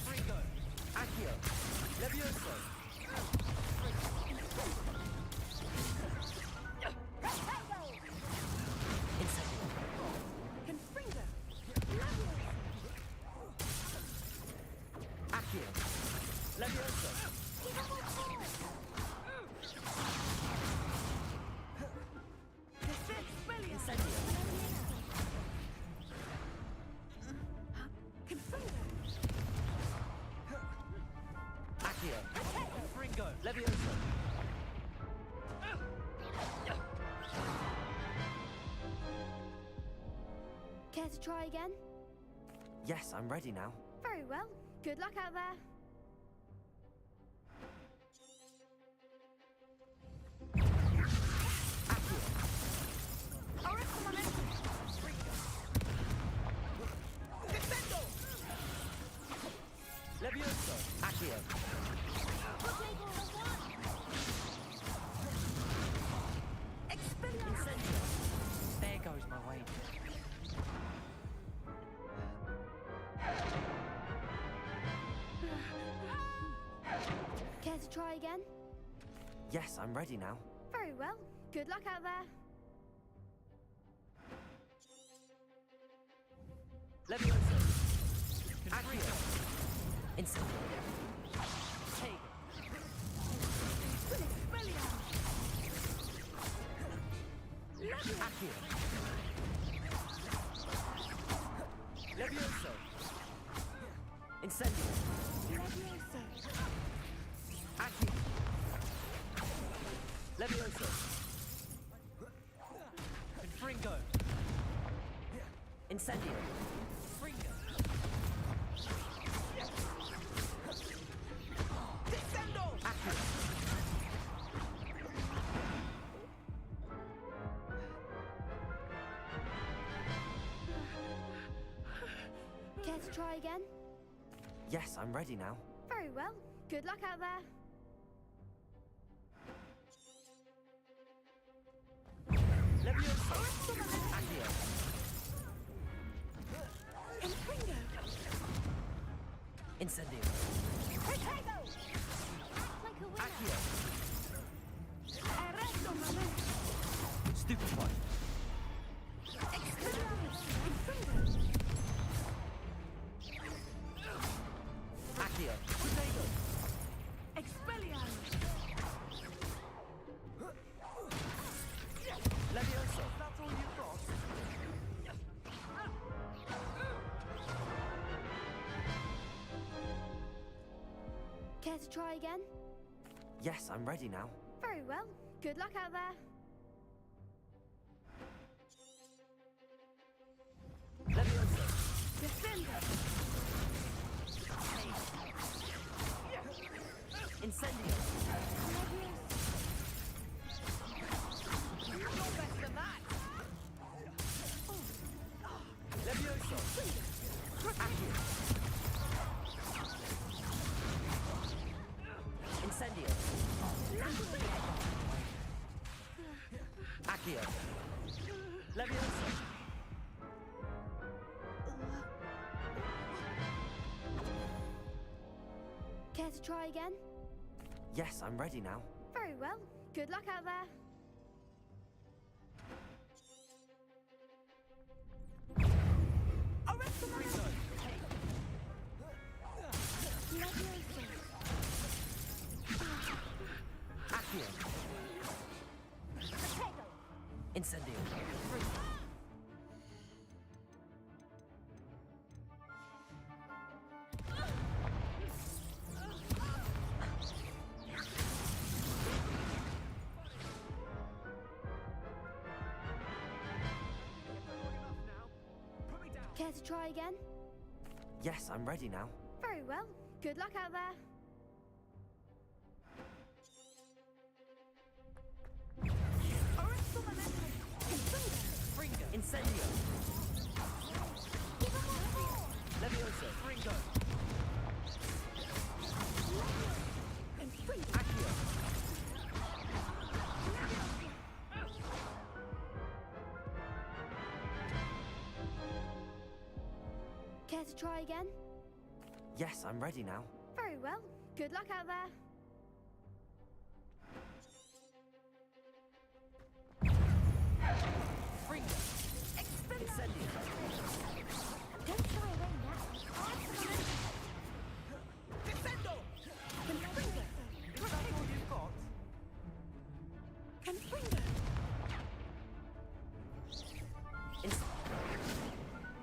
Fringo. Accio. Levioso. Incendio. Confringo! Accio. Levioso. Incendio. Accio. Fringo. Levioso. Care to try again? Yes, I'm ready now. Very well. Good luck out there. Levioso. Accio. Incendio. There goes my wager. Care to try again? Yes, I'm ready now. Very well. Good luck out there. Levioso. Accio. Incendio. Take. Accio. Levioso. Incendio. Accio. Levioso. Fringo. Incendio. Fringo. Descendo. Accio. Care to try again? Yes, I'm ready now. Very well. Good luck out there. Levioso. Accio. Incendio. Accio. Stupefy. Accio. Expelliarmus! Levioso. That's all you've got? Care to try again? Yes, I'm ready now. Very well. Good luck out there. Levioso. Incendio. Levioso. Accio. Incendio. Accio. Levioso. Care to try again? Yes, I'm ready now. Very well. Good luck out there. Accio. Incendio. Care to try again? Yes, I'm ready now. Very well. Good luck out there. Incendio. Levioso. Ringo. Accio. Care to try again? Yes, I'm ready now. Very well. Good luck out there. Ringo. Incendio. Don't shy away now. Descendo! That's all you've got? Confringo.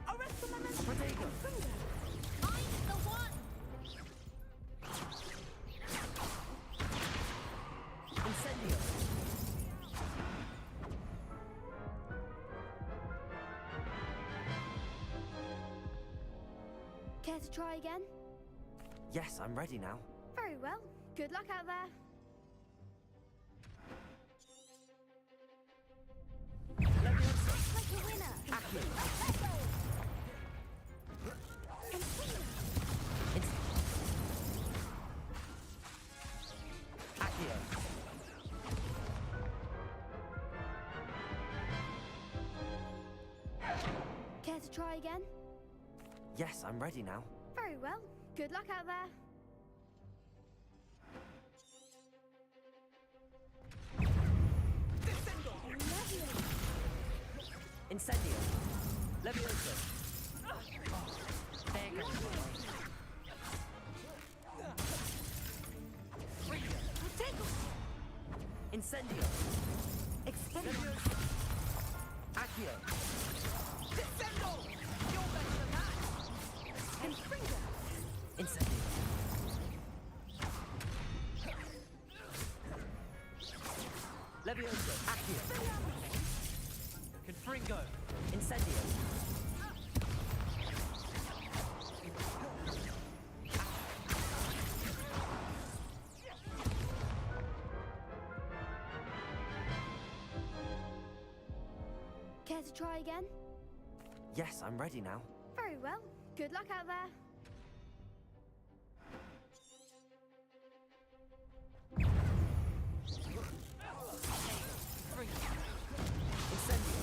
Arrest the momentum. Protego. I'm the one. Incendio. Care to try again? Yes, I'm ready now. Very well. Good luck out there. Levioso. Like a winner. Accio. Accio. Care to try again? Yes, I'm ready now. Very well. Good luck out there. Incendio. Levioso. There goes the way. Incendio. Levioso. Accio. Descendo! You're better than that! Incendio. Levioso. Accio. Confringo. Incendio. Care to try again? Yes, I'm ready now. Very well. Good luck out there. Incendio.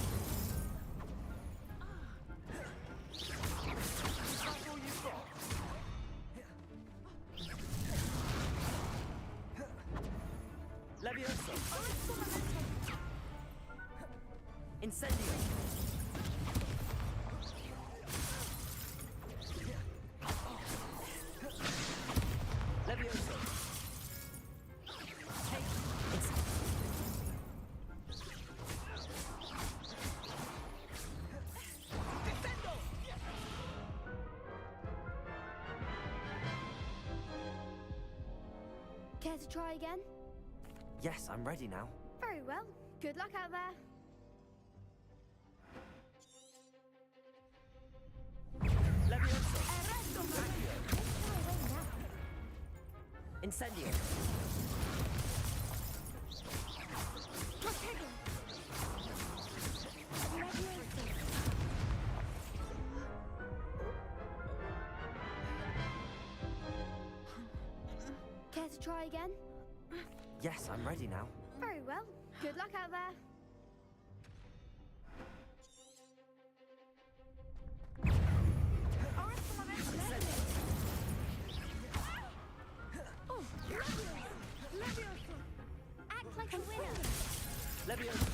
That's all you've got? Levioso. Incendio. Levioso. Care to try again? Yes, I'm ready now. Very well. Good luck out there. Levioso. Incendio. Care to try again? Yes, I'm ready now. Very well. Good luck out there. Oh, Levioso. Act like a winner. Levioso.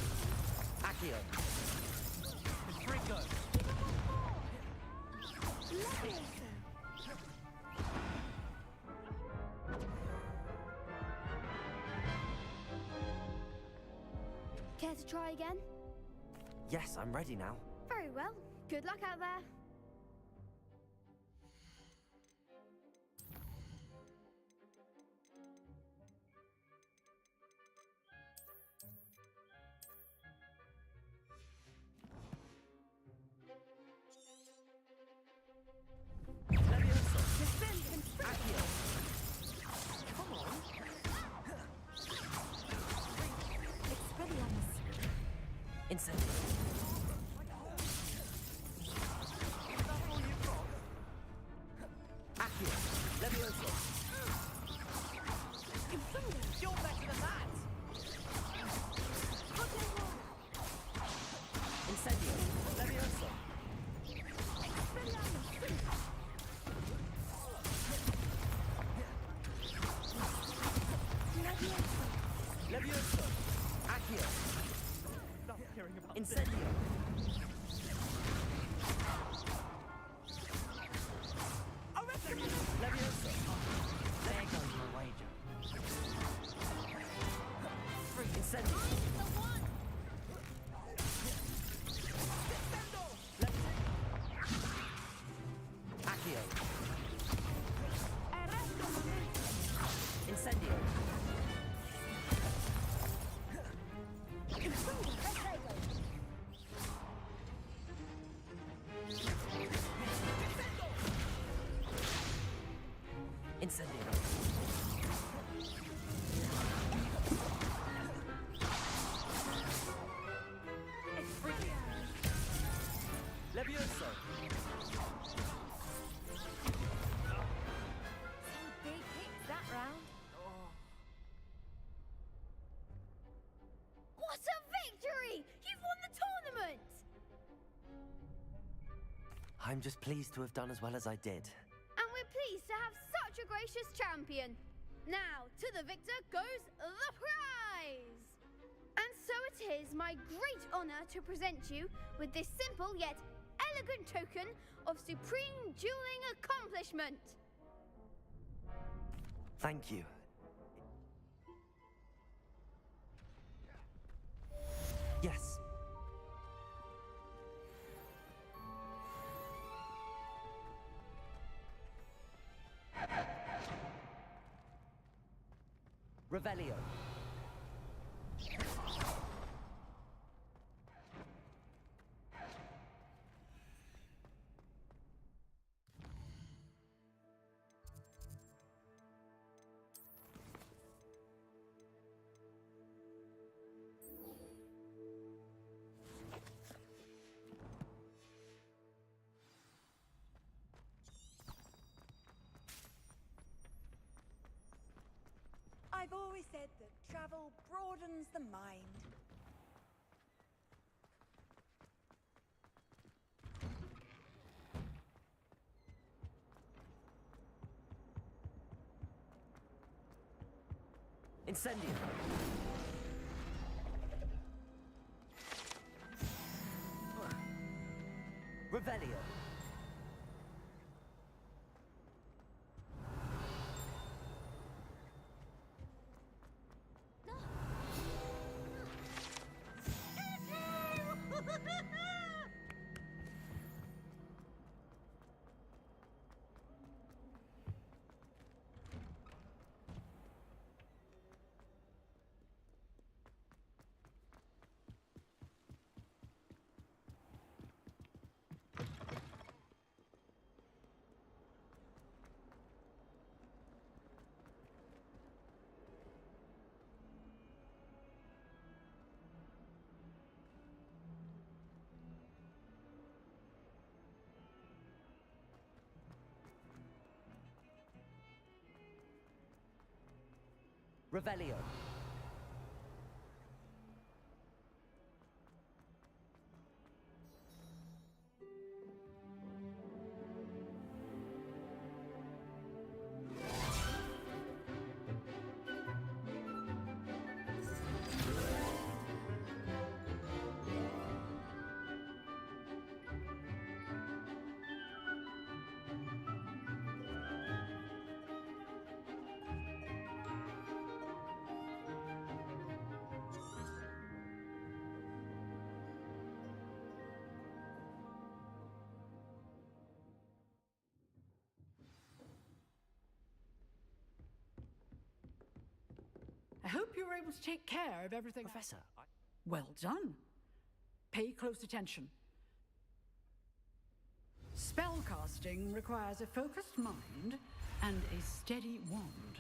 Accio. Confringo. Levioso. Care to try again? Yes, I'm ready now. Very well. Good luck out there. Levioso. Accio. Come on. Expelliarmus. Incendio. Levioso! You're better than that! Incendio! Levioso! Levioso! Accio! Stop caring about Incendio! Levioso! There goes my wager. Incendio! Accio! Incendio! Incendio! Levioso! Big hits that round. What a victory! You've won the tournament! I'm just pleased to have done as well as I did. And we're pleased to have such a gracious champion. Now, to the victor goes the prize! And so it is my great honor to present you with this simple yet elegant token of supreme dueling accomplishment. Thank you. Yes. Revelio. I've always said that travel broadens the mind. Incendio. Revelio. Revelio. I hope you were able to take care of everything. Professor, Well done. Pay close attention. Spellcasting requires a focused mind and a steady wand.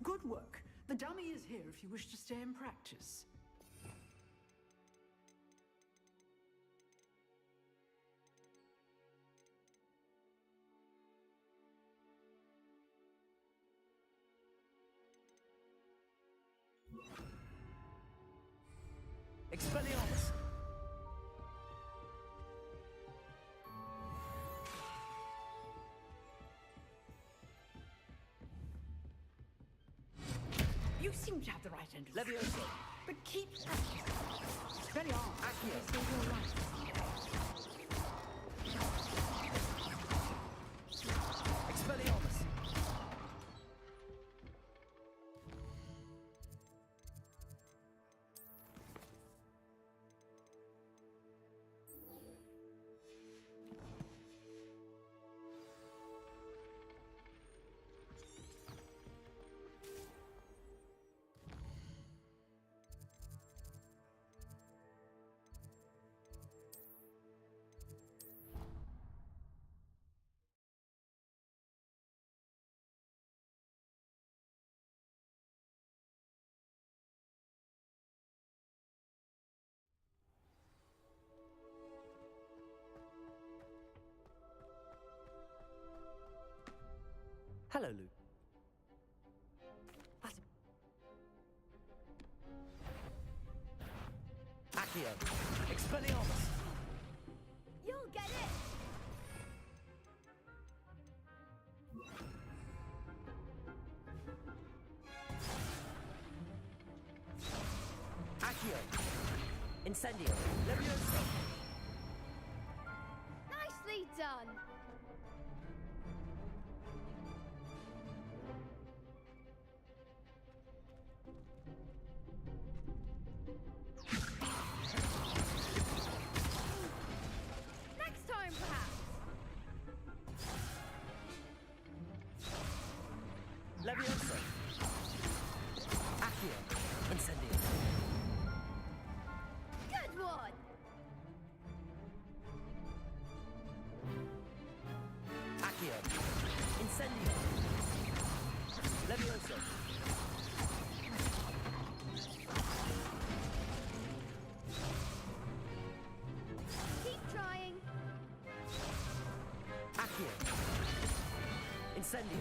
Good work. The dummy is here if you wish to stay and practice. Expelliarmus! You seem to have the right end of the Levioso! but keep practicing. Very on. Accio! Save your life. Expelliarmus! Hello, Luke. Accio! Expelliarmus! You'll get it! Accio! Incendio! Levioso! Nicely done! Next time, perhaps! Levioso! Accio! Incendio! Good one! Accio! Incendio! Levioso! Keep trying! Accio! Incendio!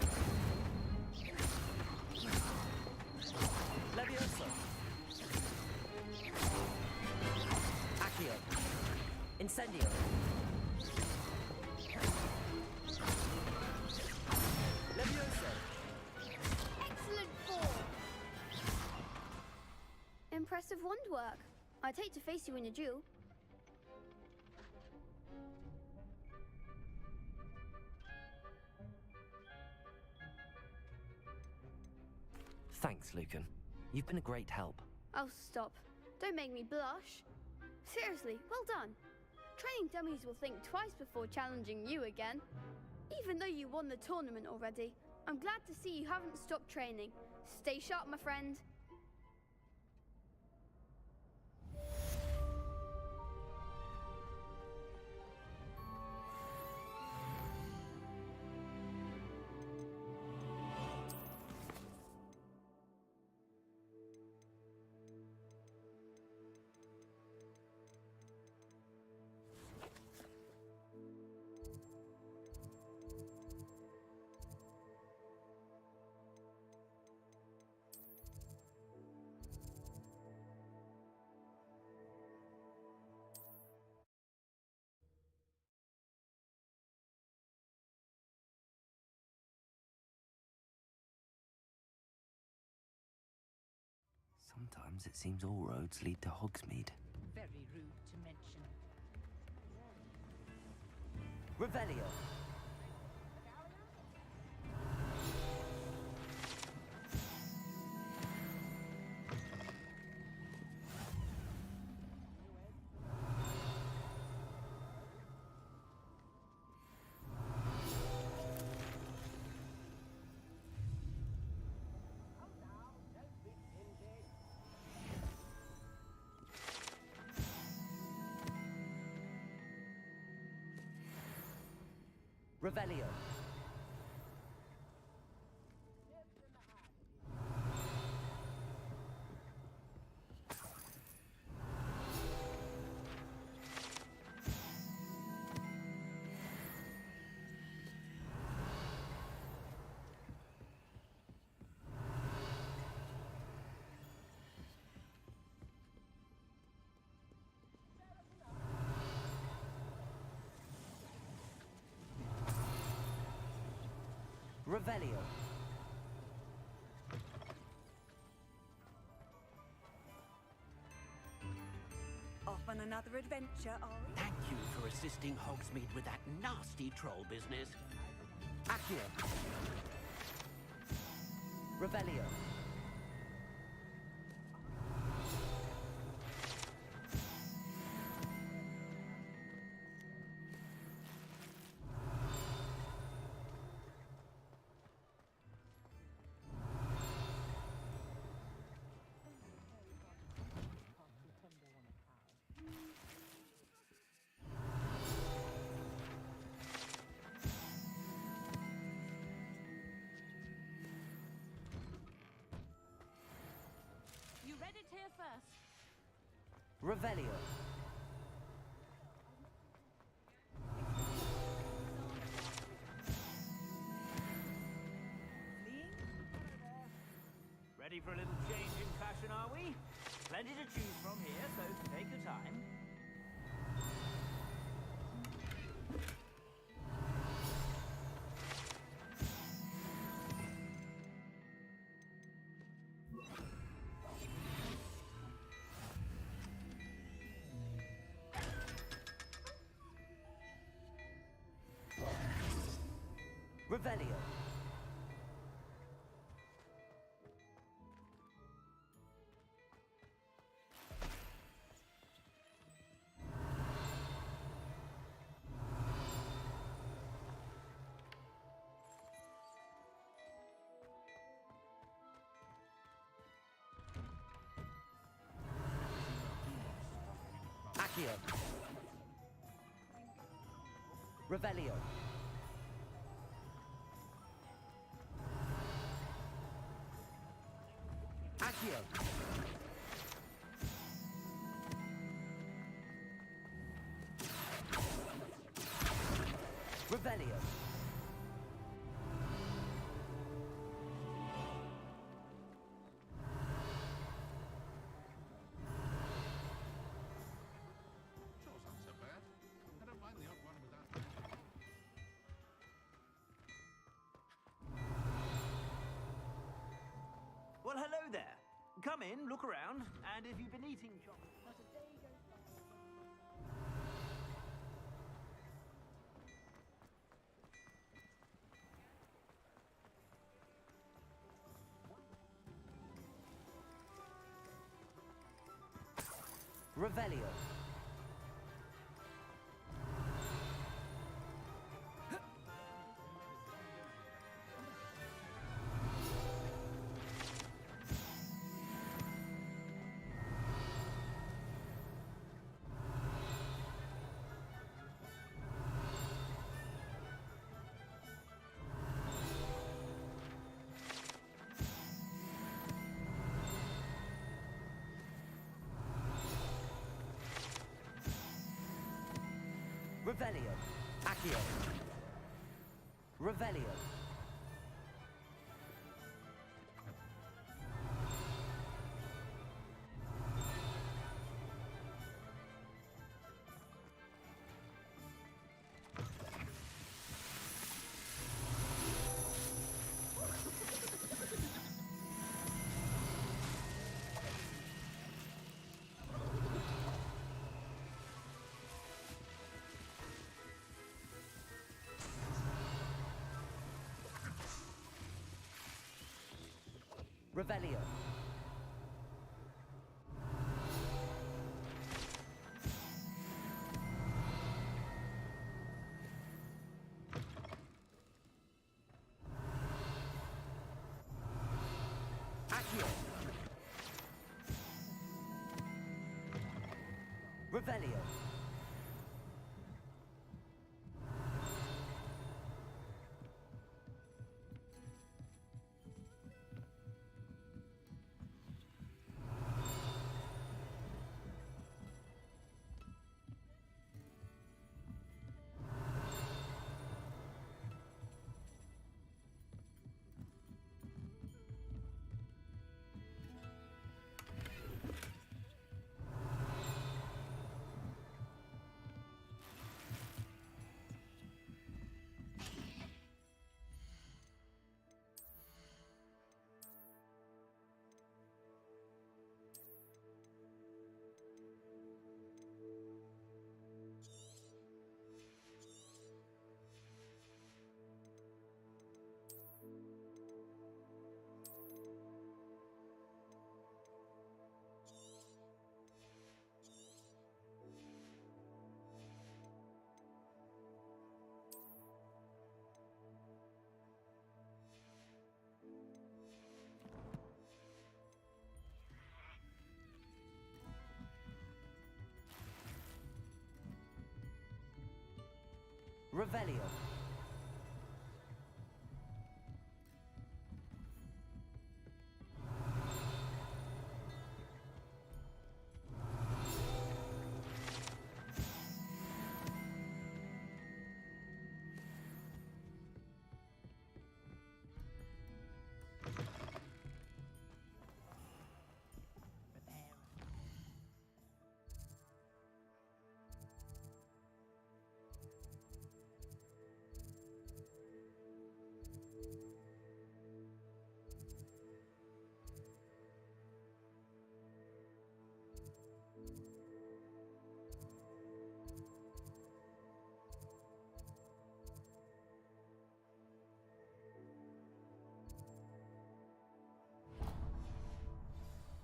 Levioso! Accio! Incendio! Levioso! Excellent form! Impressive wand work. I'd hate to face you in a duel. Thanks, Lucan. You've been a great help. Oh, stop. Don't make me blush. Seriously, well done. Training dummies will think twice before challenging you again. Even though you won the tournament already, I'm glad to see you haven't stopped training. Stay sharp, my friend. Sometimes it seems all roads lead to Hogsmeade. Very rude to mention. Revelio! Revelio! Revelio. Off on another adventure, are we? Thank you for assisting Hogsmeade with that nasty troll business. Accio. Revelio. You read it here first. Revelio. Ready for a little change in fashion, are we? Plenty to choose from here, so take your time. Revelio. Accio. Revelio. Accio. Revelio. Chores aren't so bad. I don't mind the odd one without. Well, hello there. Come in, look around, and if you've been eating chocolate... Revelio. Revelio. Accio. Revelio. Revelio. Accio. Revelio. Revelio.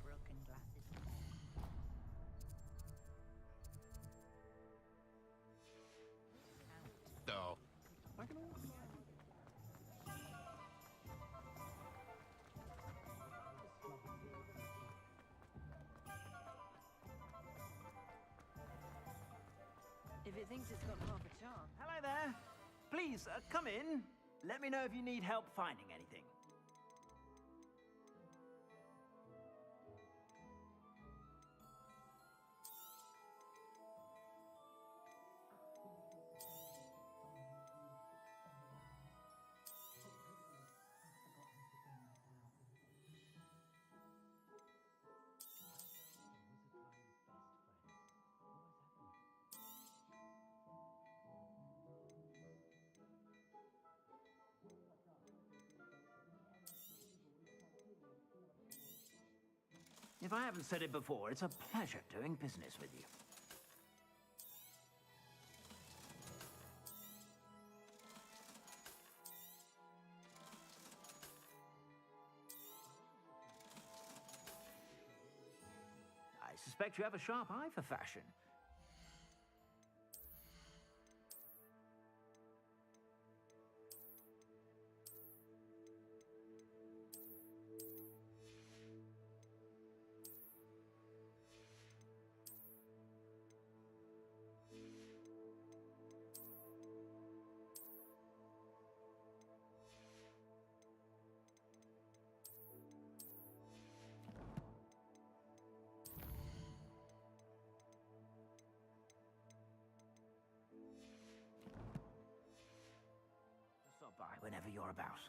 Broken glasses. Oh. If it thinks it's got half a charm. Hello there. Please, come in. Let me know if you need help finding anything. If I haven't said it before, it's a pleasure doing business with you. I suspect you have a sharp eye for fashion. Stop by whenever you're about.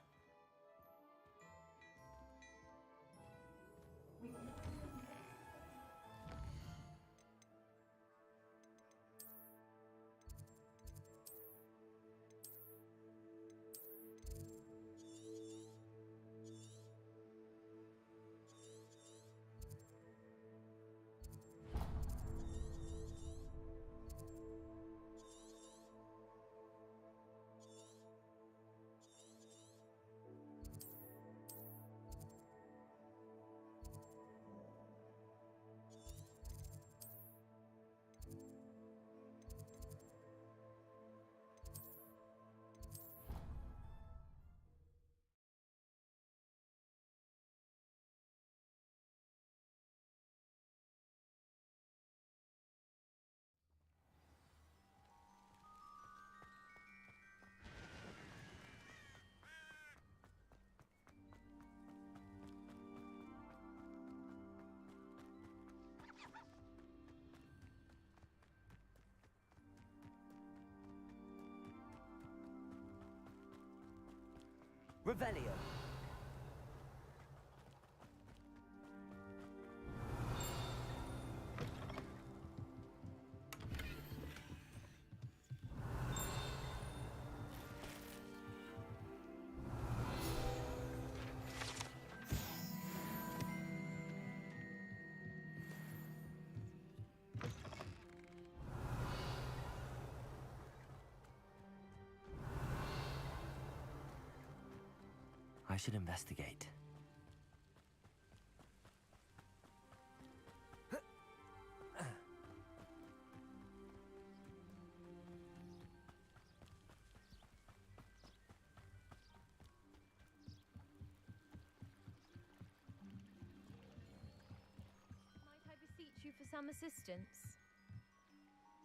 Revelio. I should investigate. Might I beseech you for some assistance?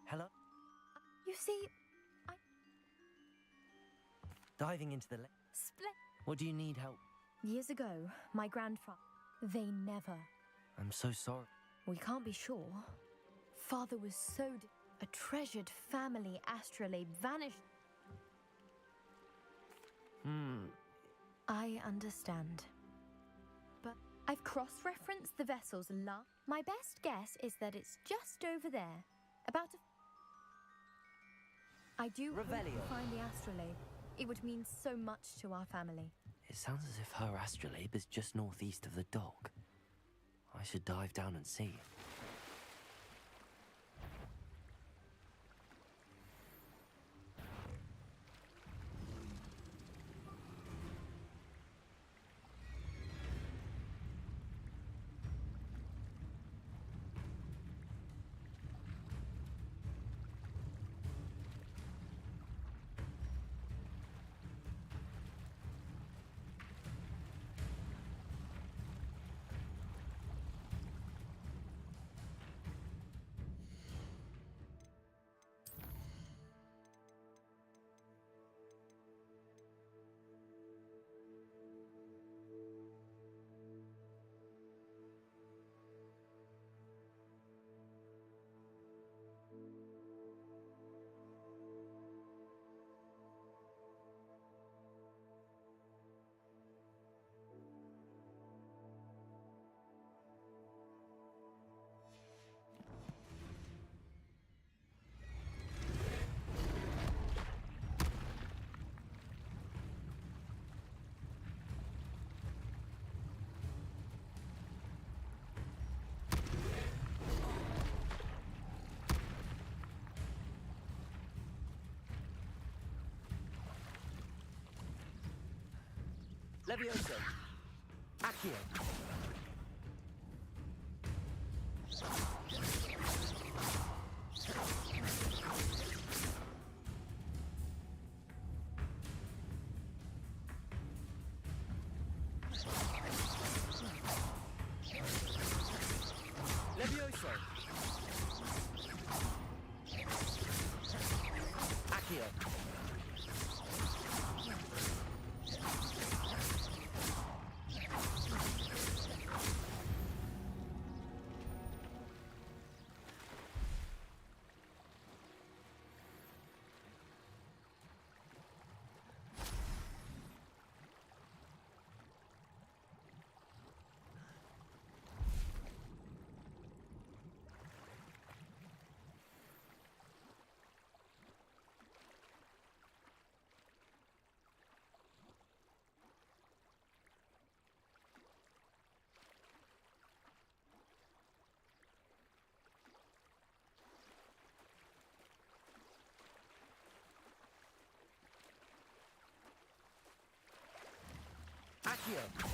Hello? You see, Diving into the lake. What do you need help? Years ago, my grandfather... They never... I'm so sorry. We can't be sure. Father was so... A treasured family astrolabe vanished... I understand. But I've cross-referenced the vessel's My best guess is that it's just over there. About a... I do hope we find the astrolabe. It would mean so much to our family. It sounds as if her astrolabe is just northeast of the dock. I should dive down and see. Levioso. Accio. Levioso. Accio. Accio.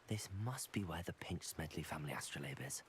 This must be where the Pinch Smedley family astrolabe is.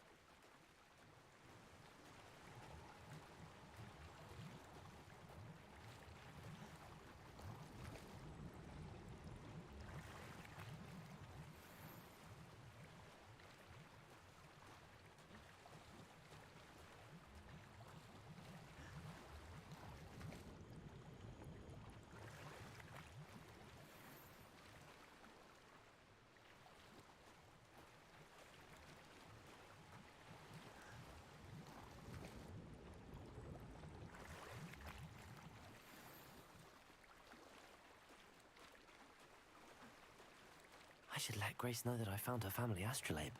I should let Grace know that I found her family astrolabe.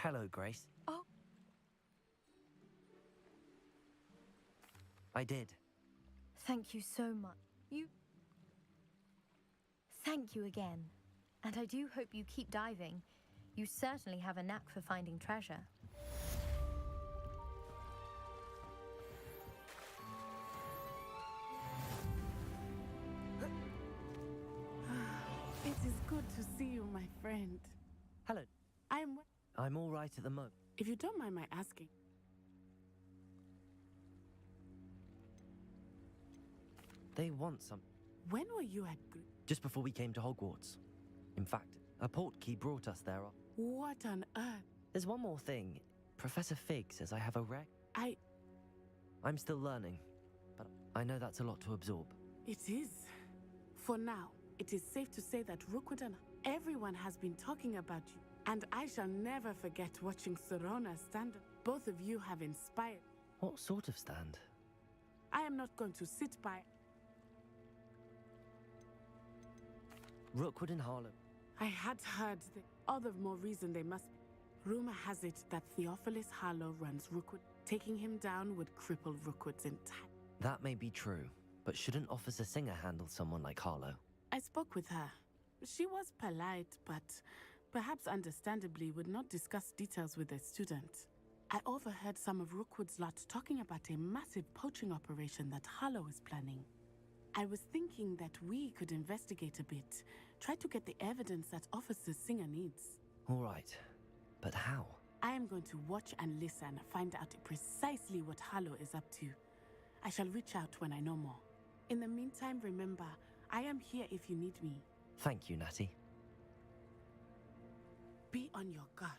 Hello, Grace. Oh. I did. Thank you so much. Thank you again. And I do hope you keep diving. You certainly have a knack for finding treasure. It is good to see you, my friend. Hello. I'm all right at the moment. If you don't mind my asking. They want some. When were you at Just before we came to Hogwarts. In fact, a portkey brought us there. What on earth? There's one more thing. Professor Fig says I have a rec. I'm still learning, but I know that's a lot to absorb. It is. For now, it is safe to say that Rookwood and everyone has been talking about you. And I shall never forget watching Serona stand up. Both of you have inspired. What sort of stand? I am not going to sit by. Rookwood and Harlow. I had heard that. All the more reason they must be. Rumor has it that Theophilus Harlow runs Rookwood. Taking him down would cripple Rookwood's entire. That may be true, but shouldn't Officer Singer handle someone like Harlow? I spoke with her. She was polite, but perhaps understandably would not discuss details with a student. I overheard some of Rookwood's lot talking about a massive poaching operation that Harlow is planning. I was thinking that we could investigate a bit, try to get the evidence that Officer Singer needs. All right, but how? I am going to watch and listen, find out precisely what Harlow is up to. I shall reach out when I know more. In the meantime, remember, I am here if you need me. Thank you, Natty. Be on your guard.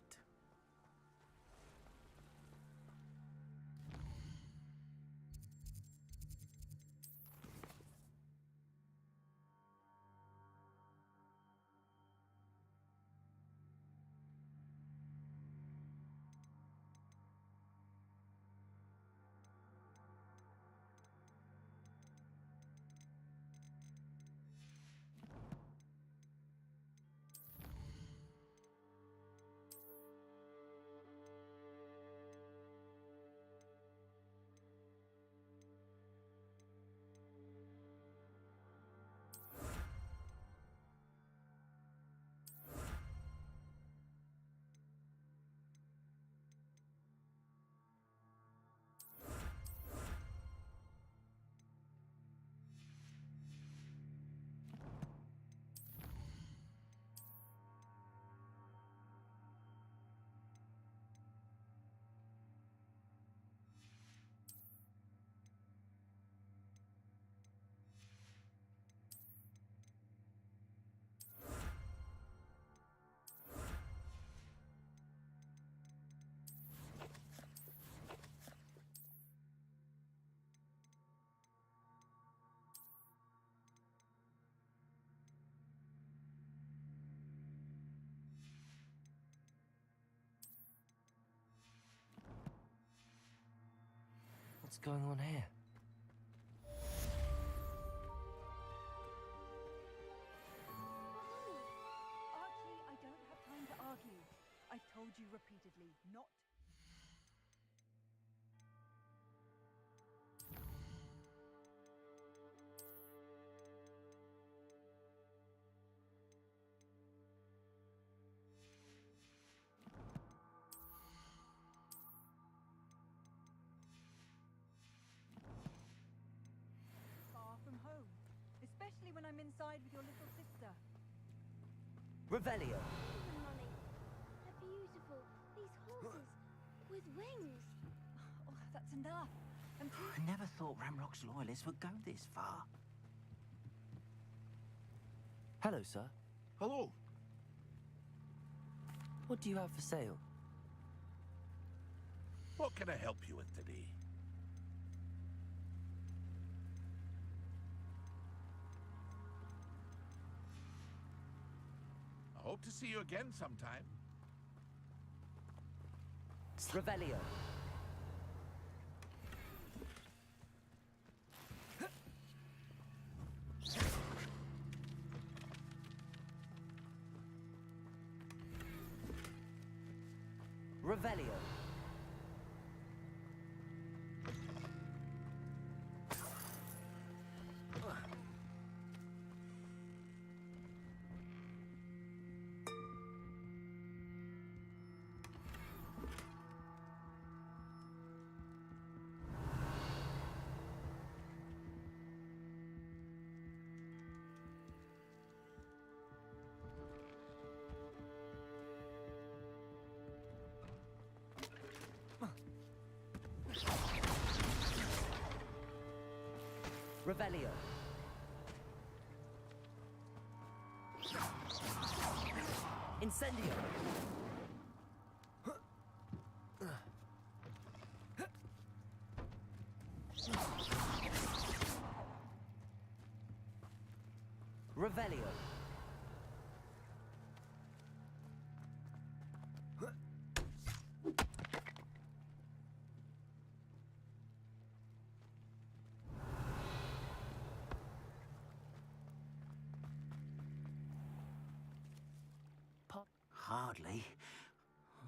What's going on here? Archie, I don't have time to argue. I've told you repeatedly, not... Especially when I'm inside with your little sister. Revelio. Mummy, they're beautiful. These horses with wings. Oh, that's enough. I never thought Ramrock's loyalists would go this far. Hello, sir. Hello. What do you have for sale? What can I help you with today? I hope to see you again sometime. Revelio. Revelio. Revelio. Incendio. Revelio. Hardly.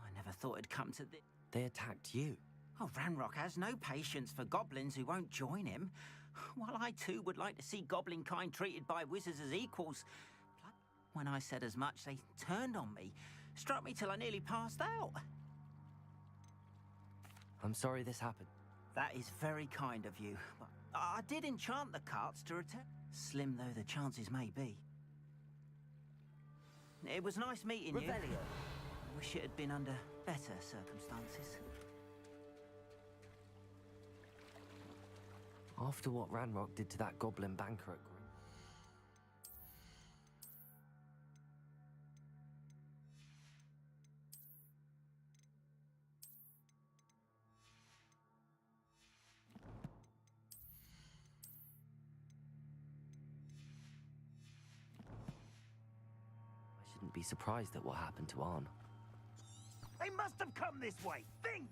I never thought it'd come to this. They attacked you. Oh, Ranrock has no patience for goblins who won't join him. While I too would like to see goblin kind treated by wizards as equals. When I said as much, they turned on me, struck me till I nearly passed out. I'm sorry this happened. That is very kind of you, but I did enchant the carts to return. Slim though the chances may be. It was nice meeting you. Revelio. I wish it had been under better circumstances. After what Ranrock did to that goblin banker at I shouldn't be surprised at what happened to Arn. They must have come this way. Think!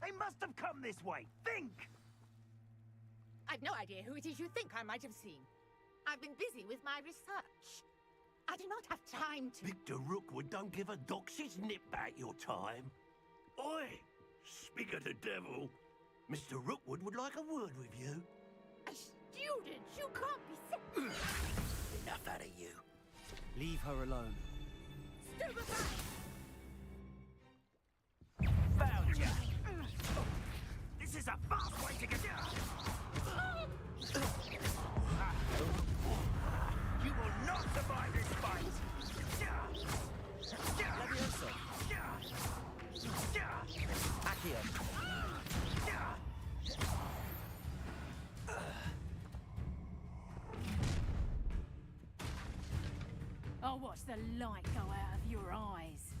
They must have come this way. Think! I've no idea who it is you think I might have seen. I've been busy with my research. I do not have time to... Victor Rookwood don't give a doxy's nip back your time. Oi! Speak of the devil. Mr. Rookwood would like a word with you. A student? You can't be sick. Enough out of you. Leave her alone. Stupefy! Found ya! This is a fast way to get... You will not survive this fight! Levioso. Accio. I'll watch the light go out of your eyes.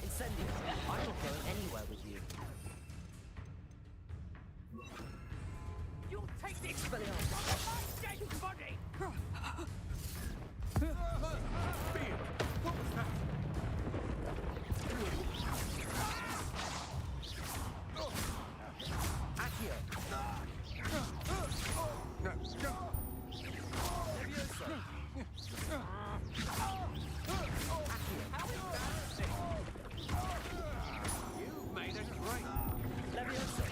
Incendio. I'm not going anywhere with you. You'll take this Expelliarmus. my dead body! What was that? Accio. Levioso. You've made a great... Levioso.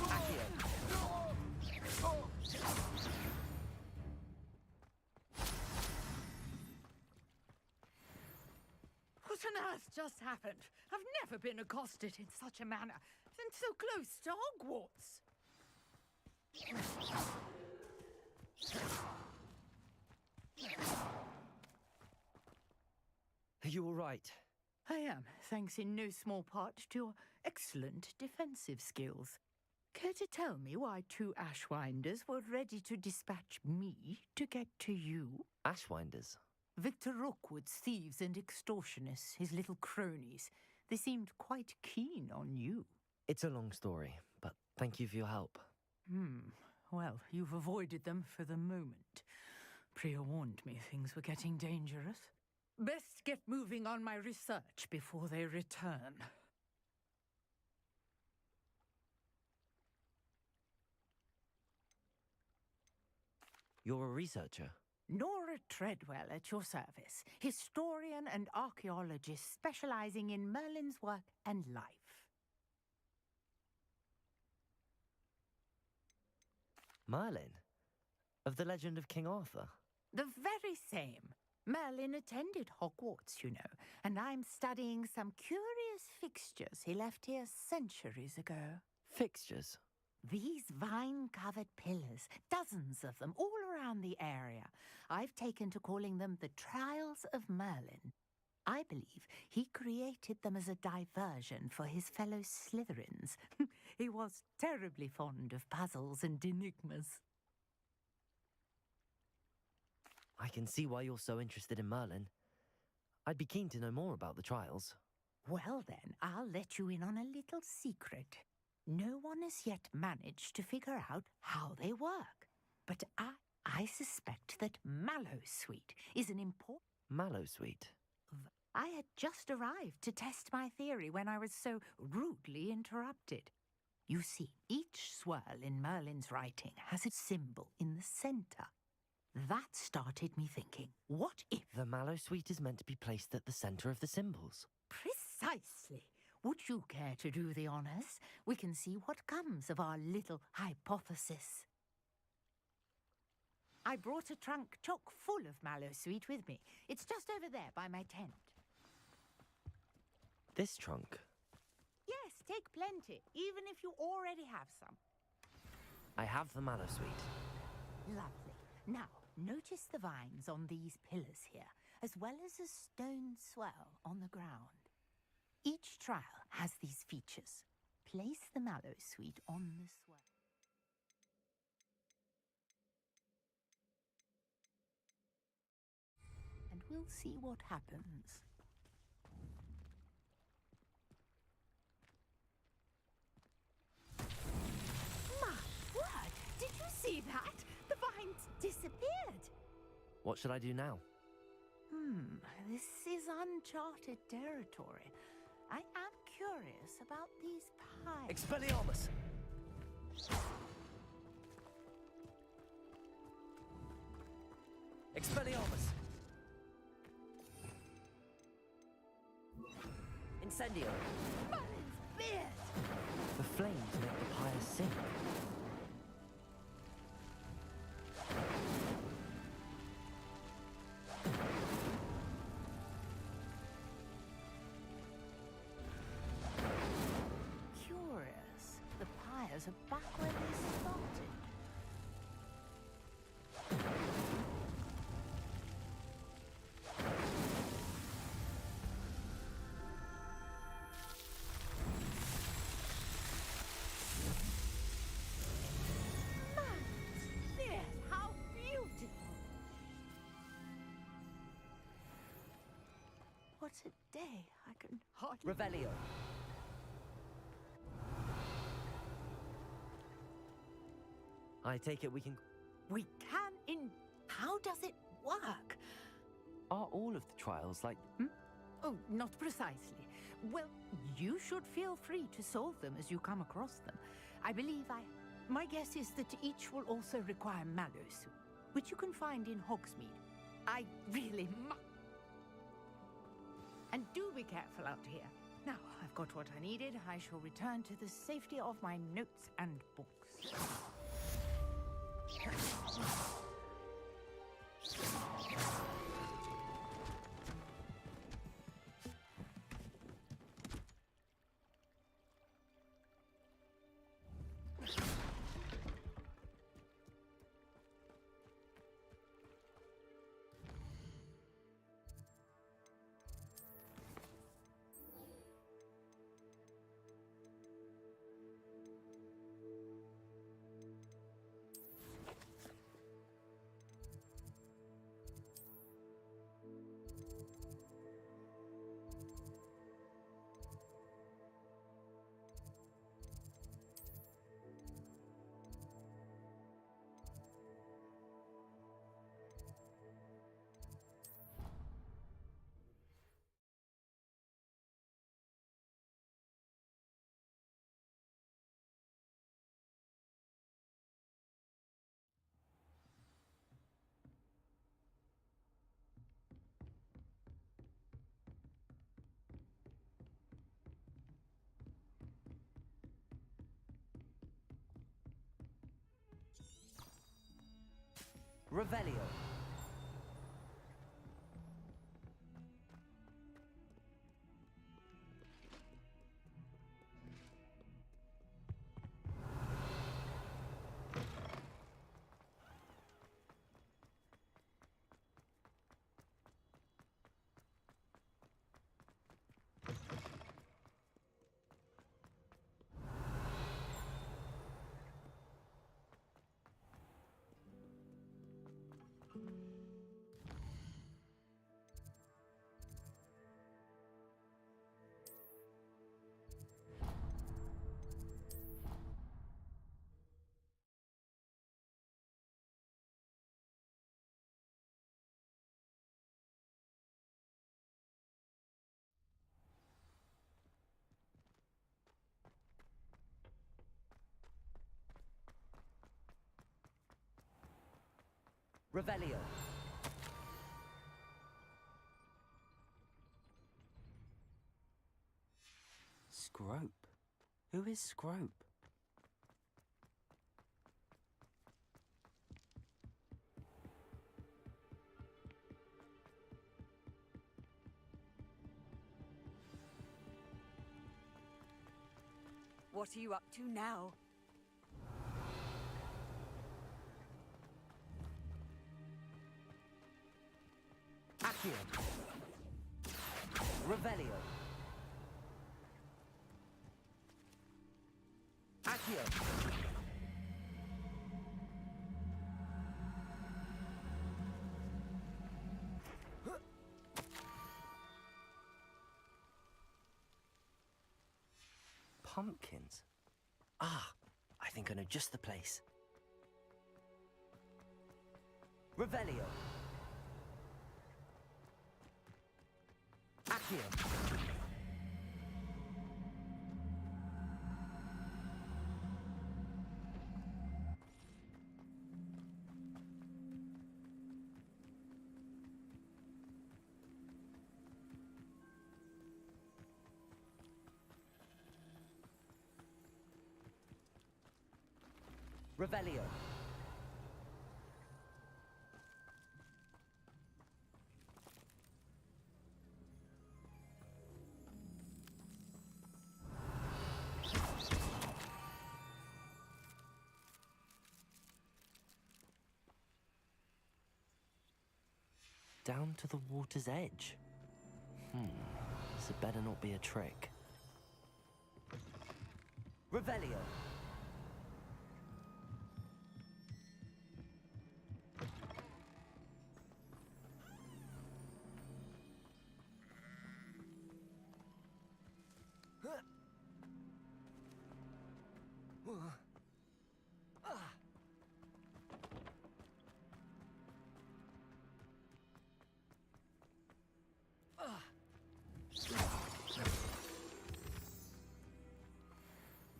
Accio. What on earth just happened? I've never been accosted in such a manner, and so close to Hogwarts. Are you all right? I am, thanks in no small part to your excellent defensive skills. Care to tell me why 2 Ashwinders were ready to dispatch me to get to you? Ashwinders? Victor Rookwood's thieves and extortionists, his little cronies. They seemed quite keen on you. It's a long story, but thank you for your help. Well, you've avoided them for the moment. Priya warned me things were getting dangerous. Best get moving on my research before they return. You're a researcher? Nora Treadwell at your service, historian and archaeologist specializing in Merlin's work and life. Merlin? Of the legend of King Arthur? The very same. Merlin attended Hogwarts, you know, and I'm studying some curious fixtures he left here centuries ago. Fixtures? These vine-covered pillars, dozens of them, all around the area. I've taken to calling them the Trials of Merlin. I believe he created them as a diversion for his fellow Slytherins. He was terribly fond of puzzles and enigmas. I can see why you're so interested in Merlin. I'd be keen to know more about the trials. Well then, I'll let you in on a little secret. No one has yet managed to figure out how they work. But I suspect that Mallowsweet is an important... Mallowsweet? I had just arrived to test my theory when I was so rudely interrupted. You see, each swirl in Merlin's writing has a symbol in the centre. That started me thinking, what if... The Mallowsweet is meant to be placed at the centre of the symbols. Precisely. Would you care to do the honours? We can see what comes of our little hypothesis. I brought a trunk chock full of Mallowsweet with me. It's just over there by my tent. This trunk? Yes, take plenty, even if you already have some. I have the Mallowsweet. Lovely. Now, notice the vines on these pillars here, as well as a stone swell on the ground. Each trial has these features. Place the Mallowsweet on the swell. And we'll see what happens. My word! Did you see that? The vines disappeared. What should I do now? This is uncharted territory. I am curious about these pies. Expelliarmus! Expelliarmus! Incendio! Merlin's beard! The flames make the pyres sink. Are back where they started. Man, how beautiful! What a day! I can hardly... Revelio. I take it we can... We can in... How does it work? Are all of the trials like... Oh, not precisely. Well, you should feel free to solve them as you come across them. I believe My guess is that each will also require Mallowsweet, which you can find in Hogsmeade. I really And do be careful out here. Now, I've got what I needed. I shall return to the safety of my notes and books. Revelio. Revelio. Scrope? Who is Scrope? What are you up to now? Accio. Revelio. Accio. Pumpkins? Ah, I think I know just the place. Revelio. Accio. Revelio. Down to the water's edge. This had better not be a trick. Revelio.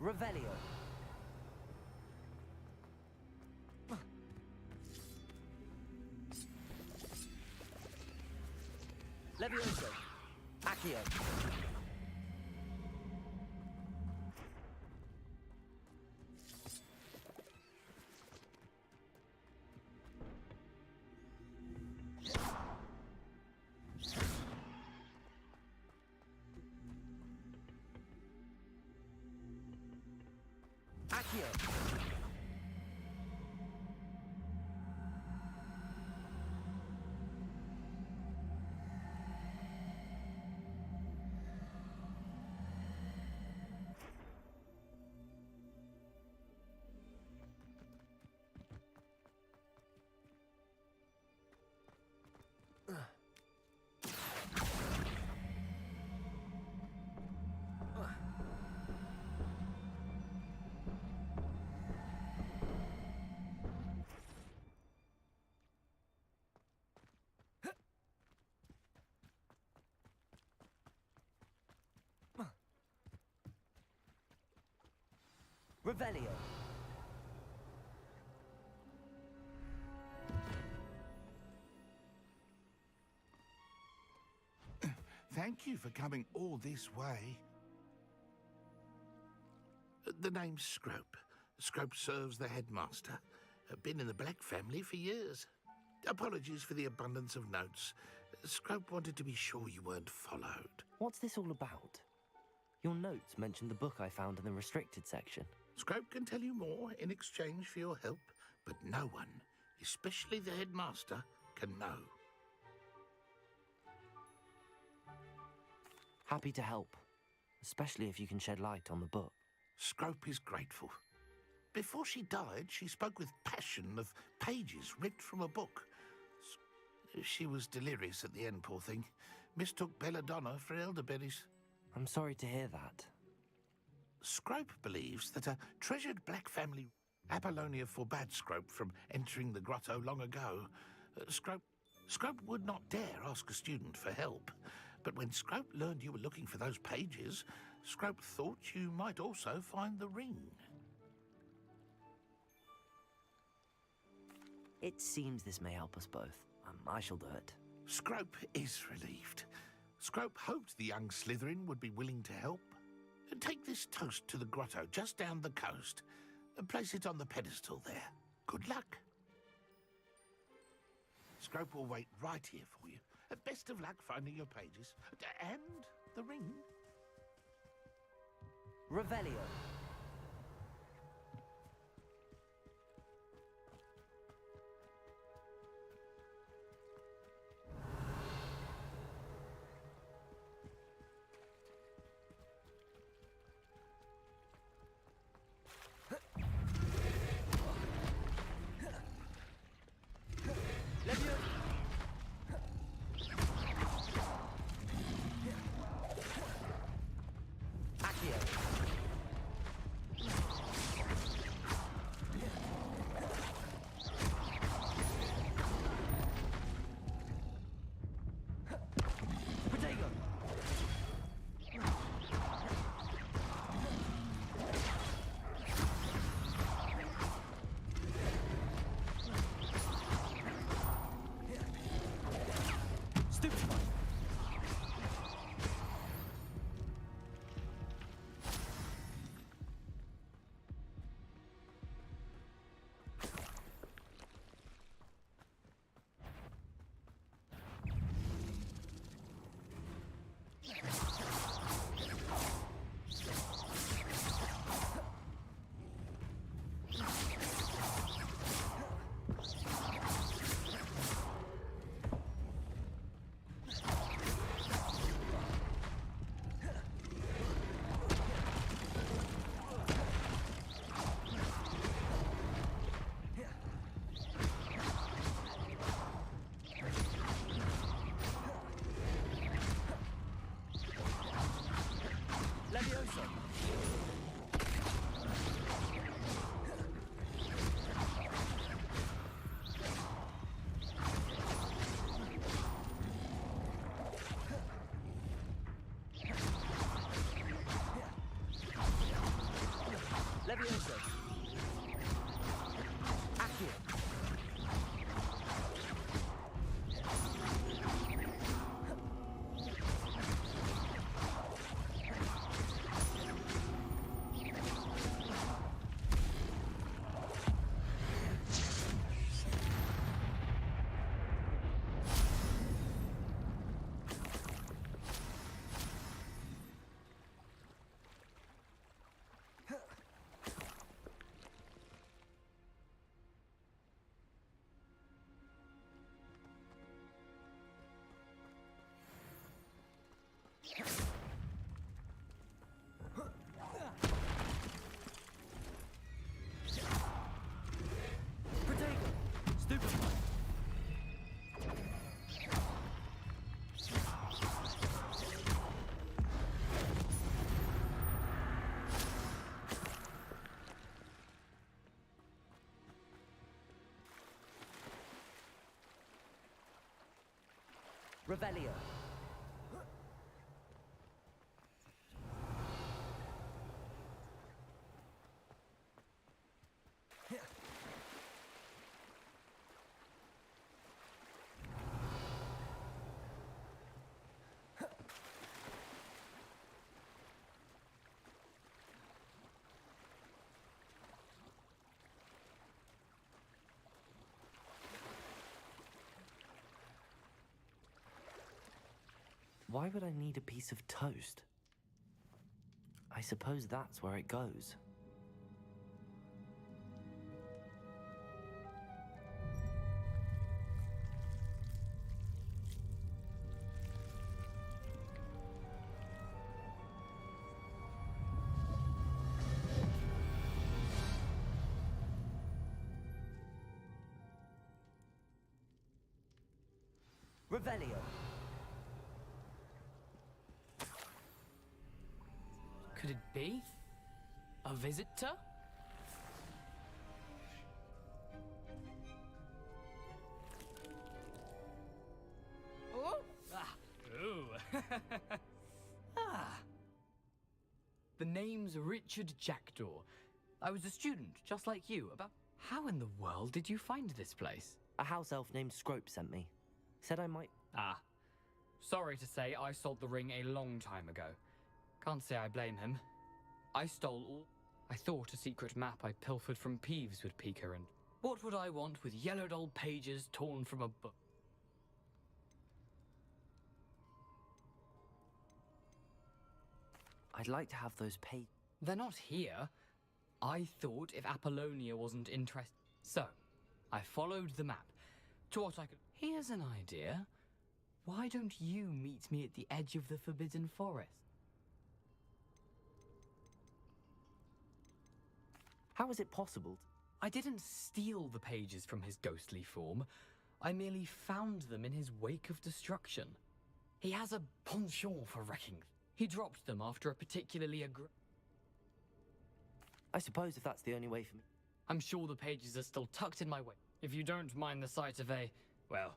Revelio. Levioso. Accio. Accio. Revelio. Thank you for coming all this way. The name's Scrope. Scrope serves the headmaster. Been in the Black family for years. Apologies for the abundance of notes. Scrope wanted to be sure you weren't followed. What's this all about? Your notes mentioned the book I found in the restricted section. Scrope can tell you more in exchange for your help, but no one, especially the headmaster, can know. Happy to help, especially if you can shed light on the book. Scrope is grateful. Before she died, she spoke with passion of pages ripped from a book. She was delirious at the end, poor thing. Mistook belladonna for elderberries. I'm sorry to hear that. Scrope believes that a treasured black family... Apollonia forbade Scrope from entering the grotto long ago. Scrope would not dare ask a student for help. But when Scrope learned you were looking for those pages, Scrope thought you might also find the ring. It seems this may help us both. I shall do it. Scrope is relieved. Scrope hoped the young Slytherin would be willing to help. Take this toast to the grotto just down the coast and place it on the pedestal there. Good luck. Scrope will wait right here for you. Best of luck finding your pages. And the ring. Revelio. Levioso. Accio. Revelio. Why would I need a piece of toast? I suppose that's where it goes. Revelio. Could it be? A visitor? Oh! Ah. Ooh. Ah. The name's Richard Jackdaw. I was a student, just like you. About how in the world did you find this place? A house elf named Scrope sent me. Said I might... Ah. Sorry to say, I sold the ring a long time ago. Can't say I blame him. I stole all... I thought a secret map I pilfered from Peeves would pique her, and what would I want with yellowed old pages torn from a book? I'd like to have those pages. They're not here. I thought if Apollonia wasn't interested... So, I followed the map to what I could... Here's an idea. Why don't you meet me at the edge of the Forbidden Forest? How is it possible? I didn't steal the pages from his ghostly form. I merely found them in his wake of destruction. He has a penchant for wrecking. He dropped them after a particularly I suppose if that's the only way for me... I'm sure the pages are still tucked in my way. If you don't mind the sight of a... well...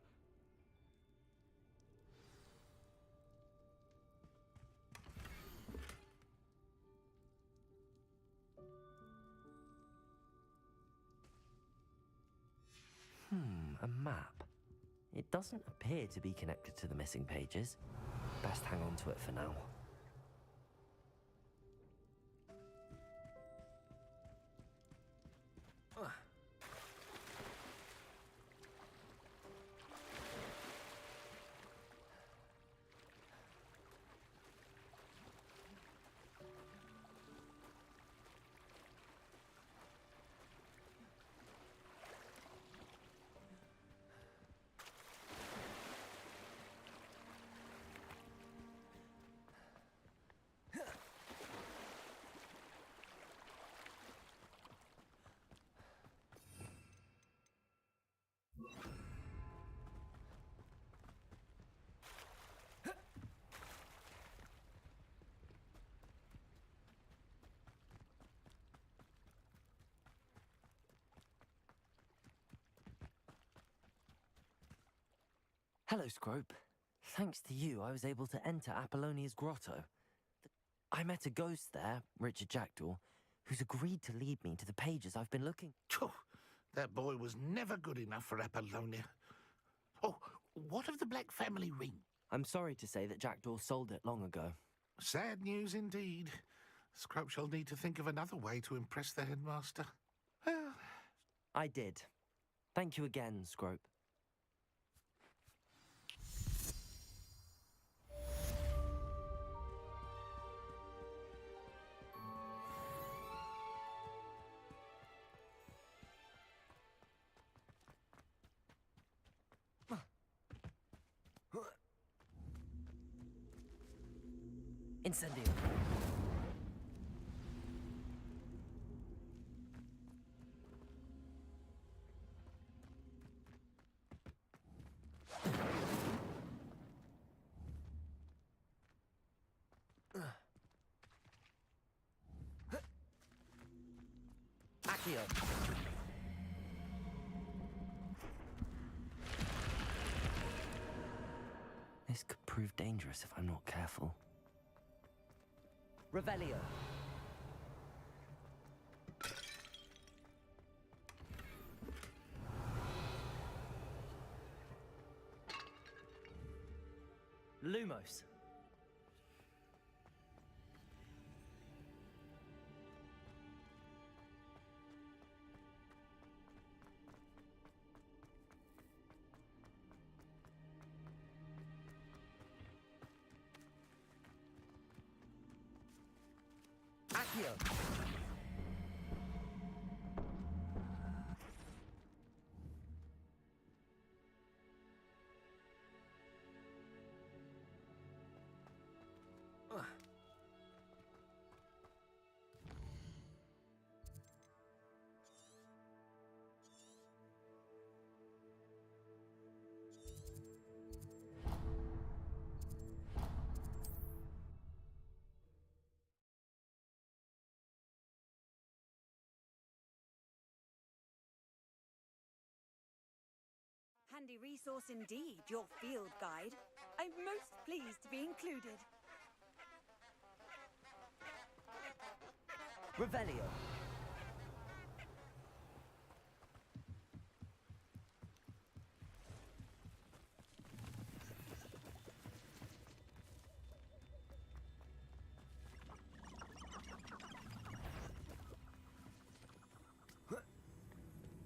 A map. It doesn't appear to be connected to the missing pages. Best hang on to it for now. Hello, Scrope. Thanks to you, I was able to enter Apollonia's grotto. I met a ghost there, Richard Jackdaw, who's agreed to lead me to the pages I've been looking... Phew, that boy was never good enough for Apollonia. Oh, what of the Black family ring? I'm sorry to say that Jackdaw sold it long ago. Sad news indeed. Scrope shall need to think of another way to impress the headmaster. Well... I did. Thank you again, Scrope. Incendio. Accio. This could prove dangerous if I'm not careful. Revelio. Lumos. Accio! Handy resource indeed, your field guide. I'm most pleased to be included. Revelio.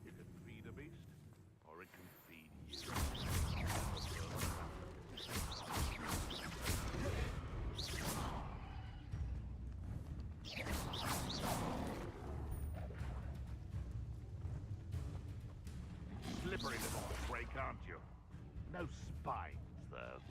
It can feed a beast, or it can feed you. Slippery little break, aren't you? No spines, though.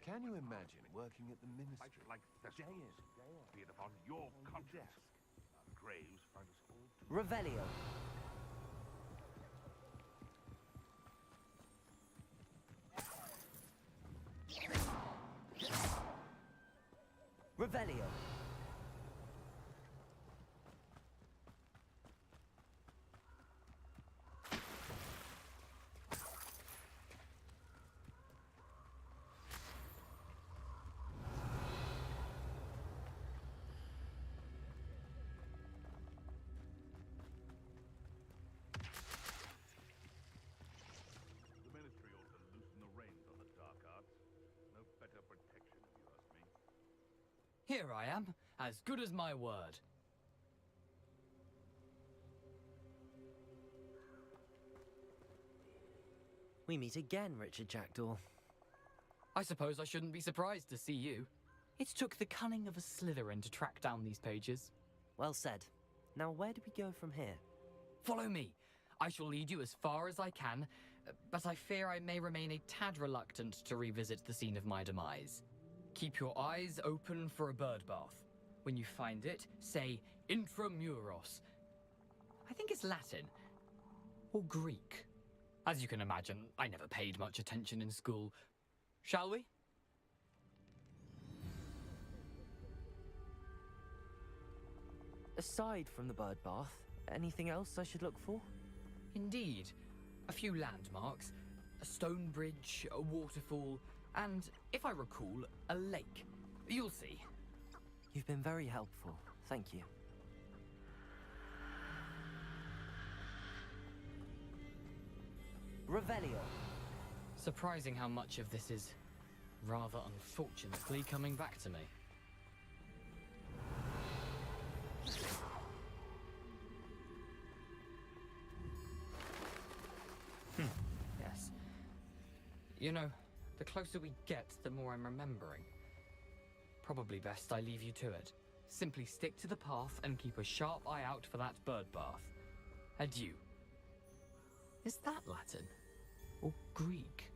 Can you imagine working at the ministry? Like the day in, be it upon your conscience. Our graves find us all. Revelio. Revelio. The ministry ought to loosen the reins on the dark arts. No better protection, if you ask me. Here I am, as good as my word. We meet again, Richard Jackdaw. I suppose I shouldn't be surprised to see you. It took the cunning of a Slytherin to track down these pages. Well said. Now where do we go from here? Follow me. I shall lead you as far as I can, but I fear I may remain a tad reluctant to revisit the scene of my demise. Keep your eyes open for a bird bath. When you find it, say intramuros. I think it's Latin. Or Greek. As you can imagine, I never paid much attention in school. Shall we? Aside from the bird bath, Anything else I should look for? Indeed. A few landmarks, a stone bridge, a waterfall, and, if I recall, a lake. You'll see. You've been very helpful. Thank you. Revelio. Surprising how much of this is, rather unfortunately, coming back to me. Yes. You know, the closer we get, the more I'm remembering. Probably best I leave you to it. Simply stick to the path and keep a sharp eye out for that bird bath. Adieu. Is that Latin? Or Greek?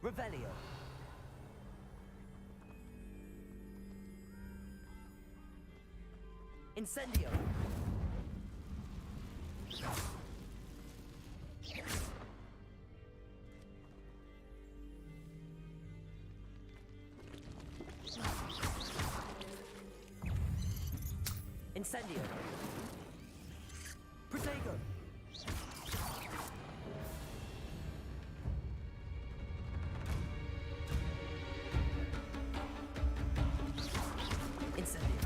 Revelio. Incendio. Incendio. Protego. Incendio.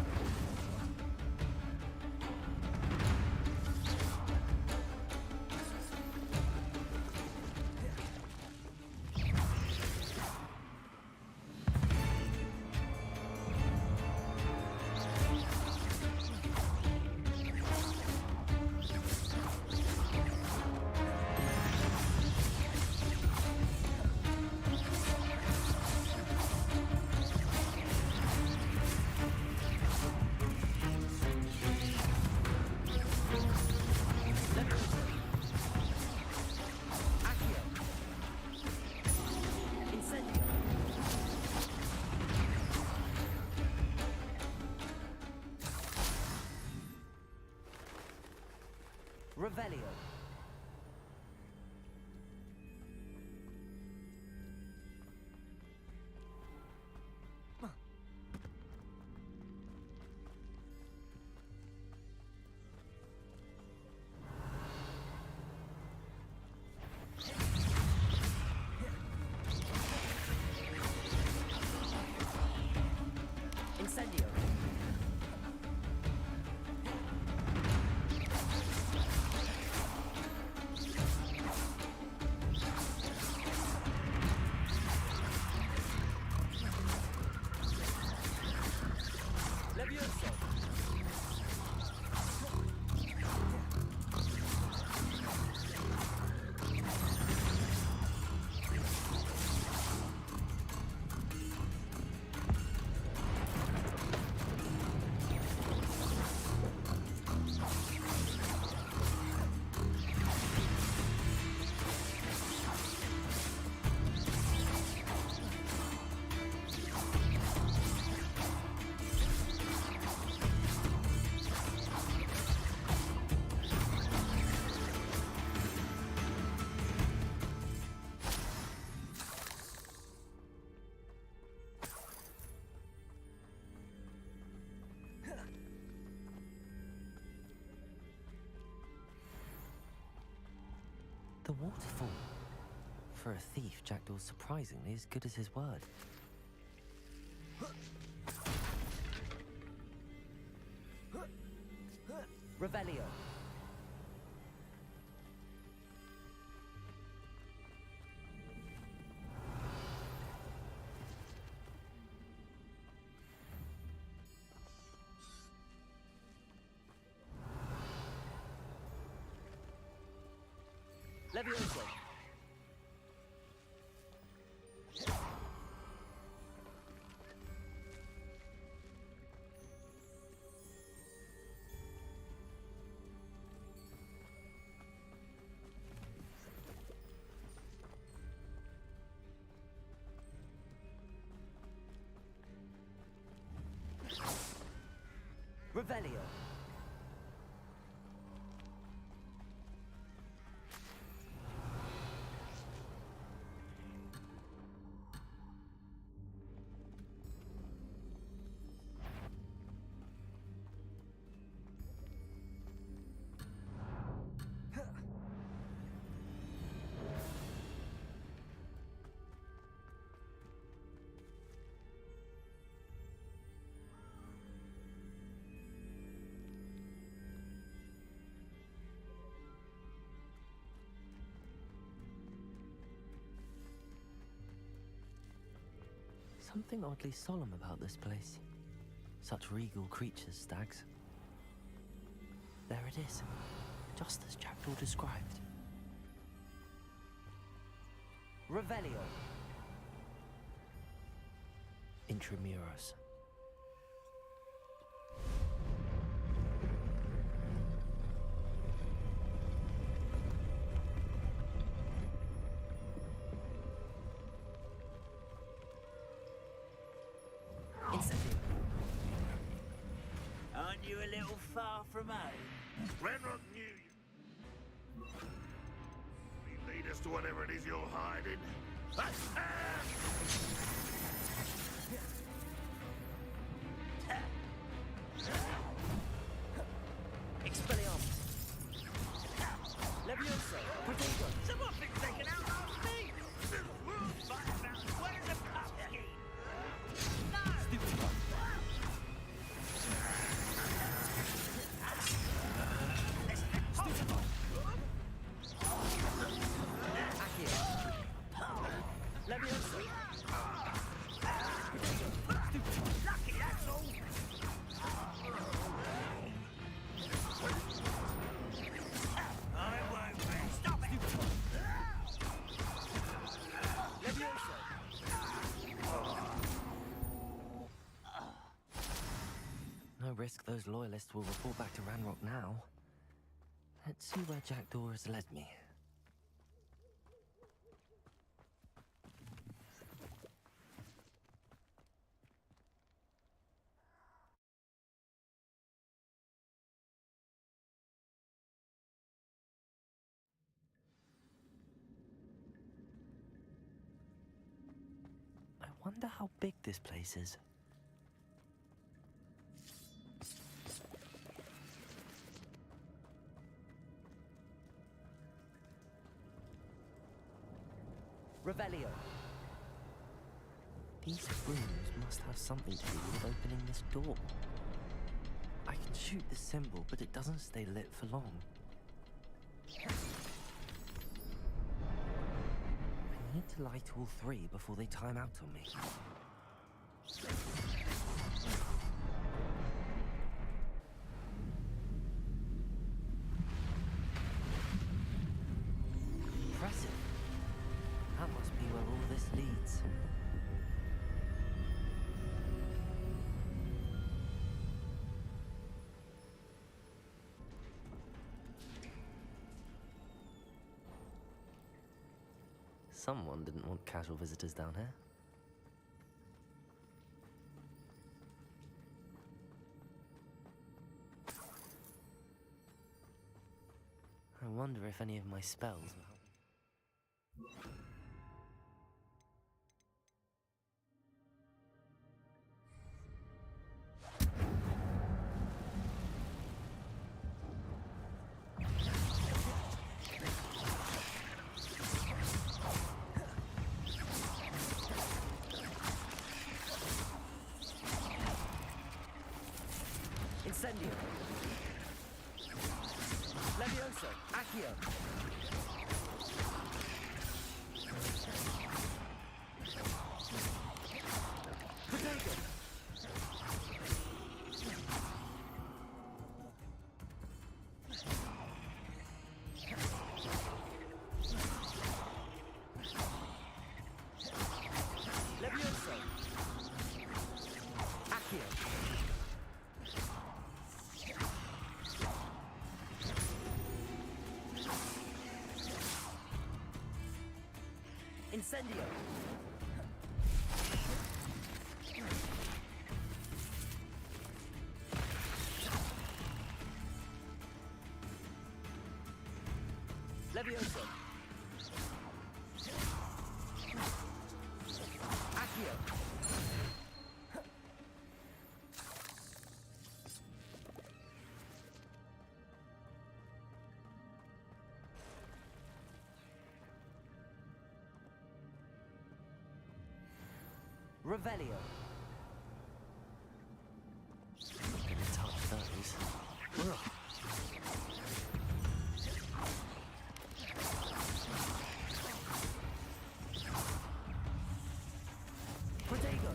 Revelio. Incendio. Levioso. The waterfall. For a thief, Jackdaw's surprisingly as good as his word. Revelio. Levioso. Revelio. Something oddly solemn about this place. Such regal creatures, stags. There it is, just as Jackdaw described. Revelio. Intramuros. from home. Ranrock knew you. Will you lead us to whatever it is you're hiding? Expelliarmus. Levioso. Protego. Someone been taken out last week! We'll fight about where's the cup scheme? No! Stupid one. Stupid one. Accio. Levioso. Protego. Stupid one. Lucky, that's all! I won't rest. Stop it! Levioso. No risk those loyalists will report back to Ranrock now. Let's see where Jackdaw has led me. I wonder how big this place is. Revelio. These rooms must have something to do with opening this door. I can shoot the symbol, but it doesn't stay lit for long. I need to light all three before they time out on me. Impressive. That must be where all this leads. Someone didn't want casual visitors down here. I wonder if any of my spells will help. Incendio. Levioso. Accio. Protego. Levioso. Accio. Incendio. Levioso. Accio. Revelio. Not gonna touch those. Ugh. Protego.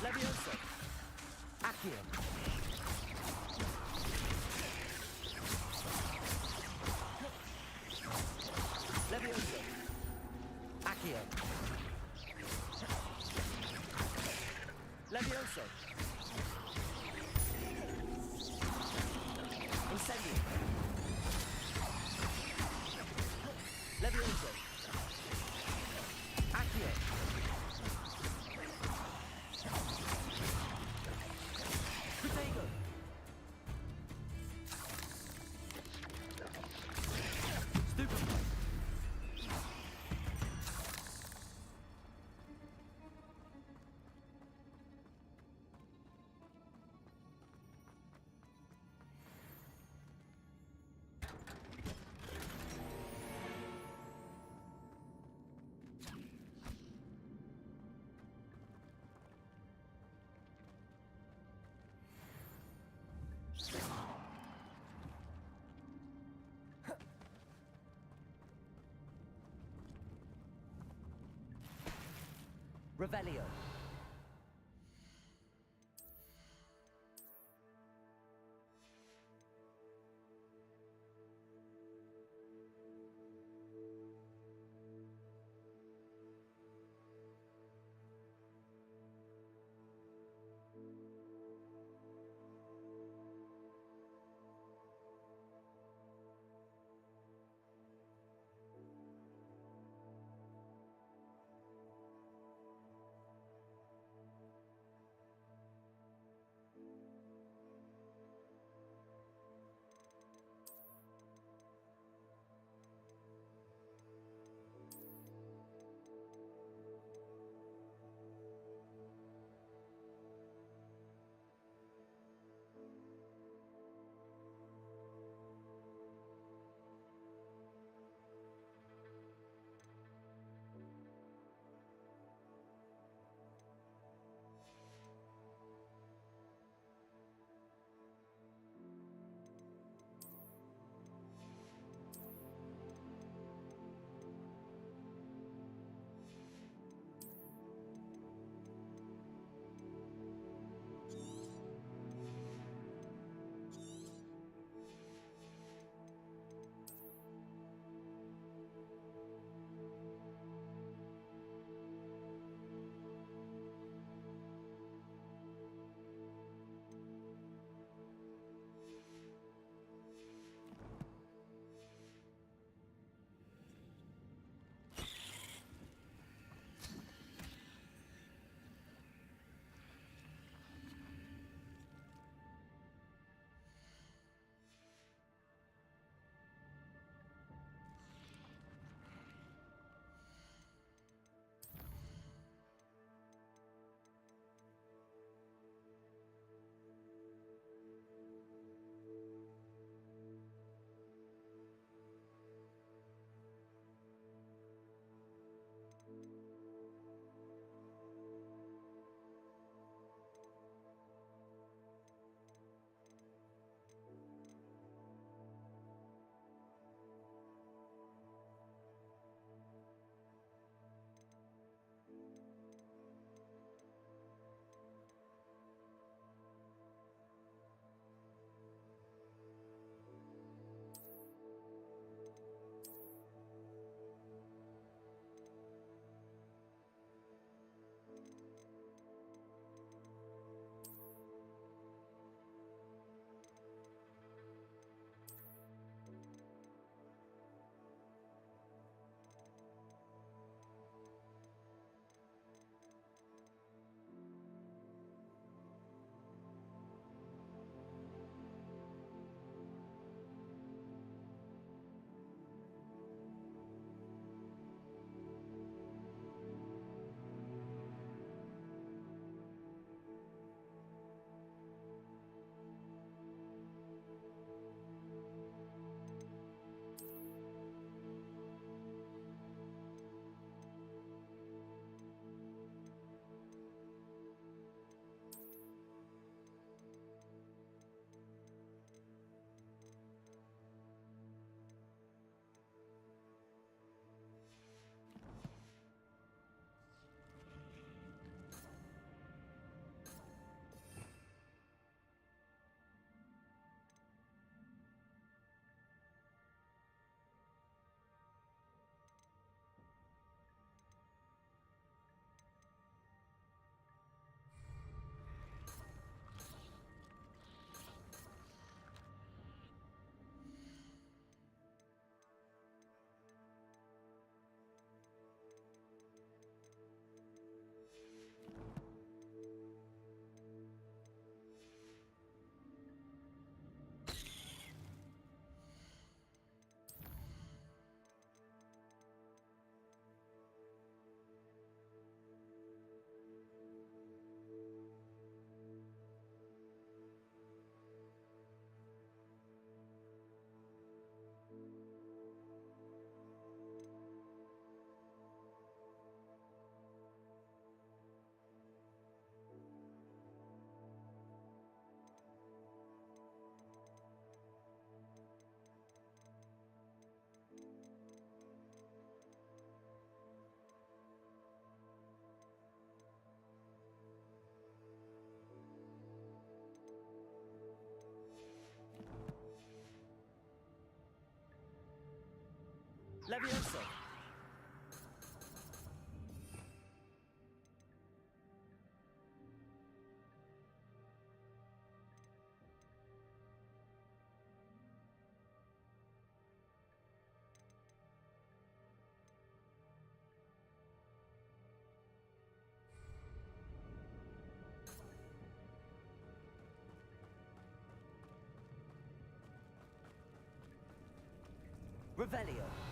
Levioso. Accio. Levioso. Accio. Revelio. Levioso! Revelio.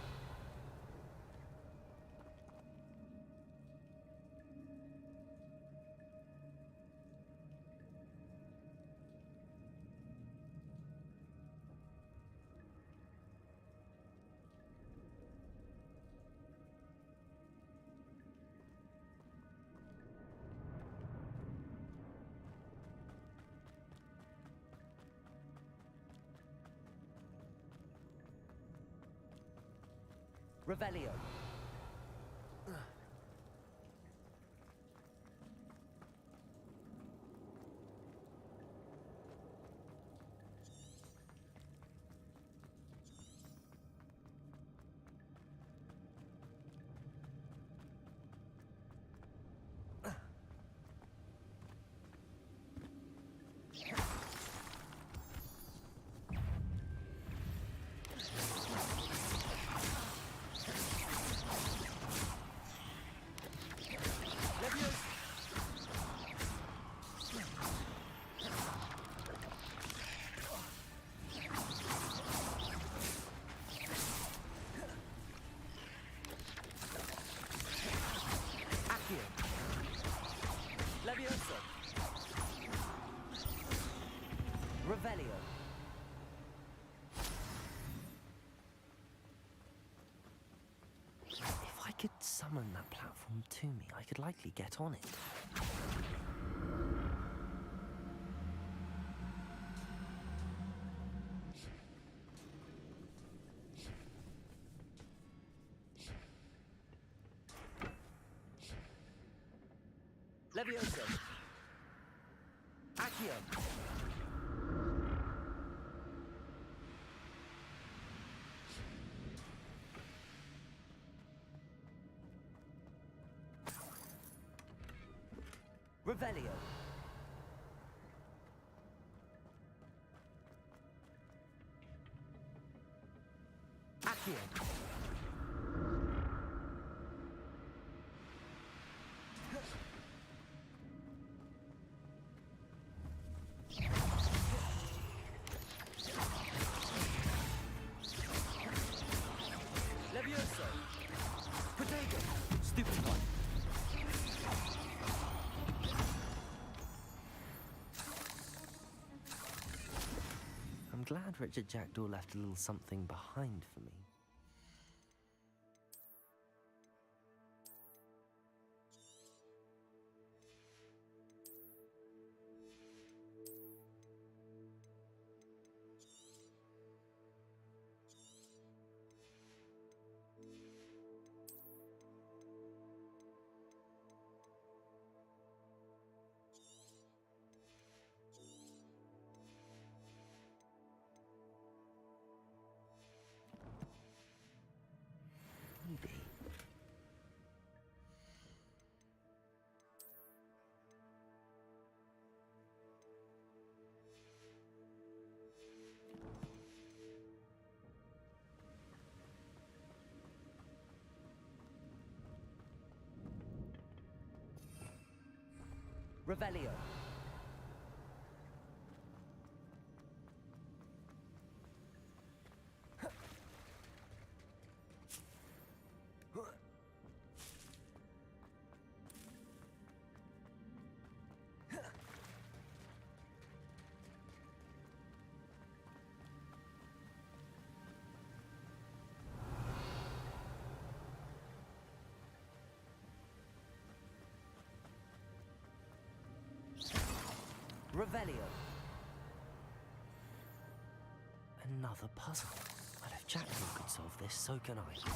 Revelio. Levioso. Revelio. If I could summon that platform to me, I could likely get on it. Levioso. Accio. Revelio. Accio. Levioso. Protego. Stupid one. I'm glad Richard Jackdaw left a little something behind for me. Maybe. Revelio. Revelio. Another puzzle. Well, if Jackdaw could solve this, so can I.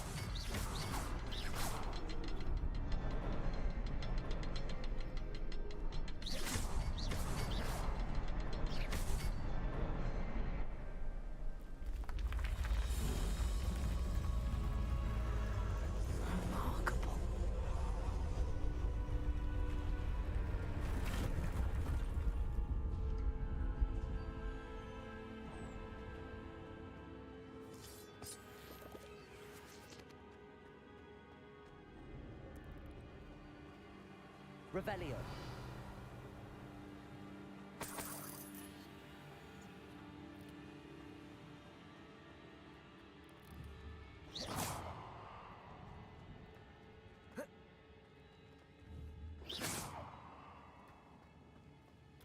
Revelio.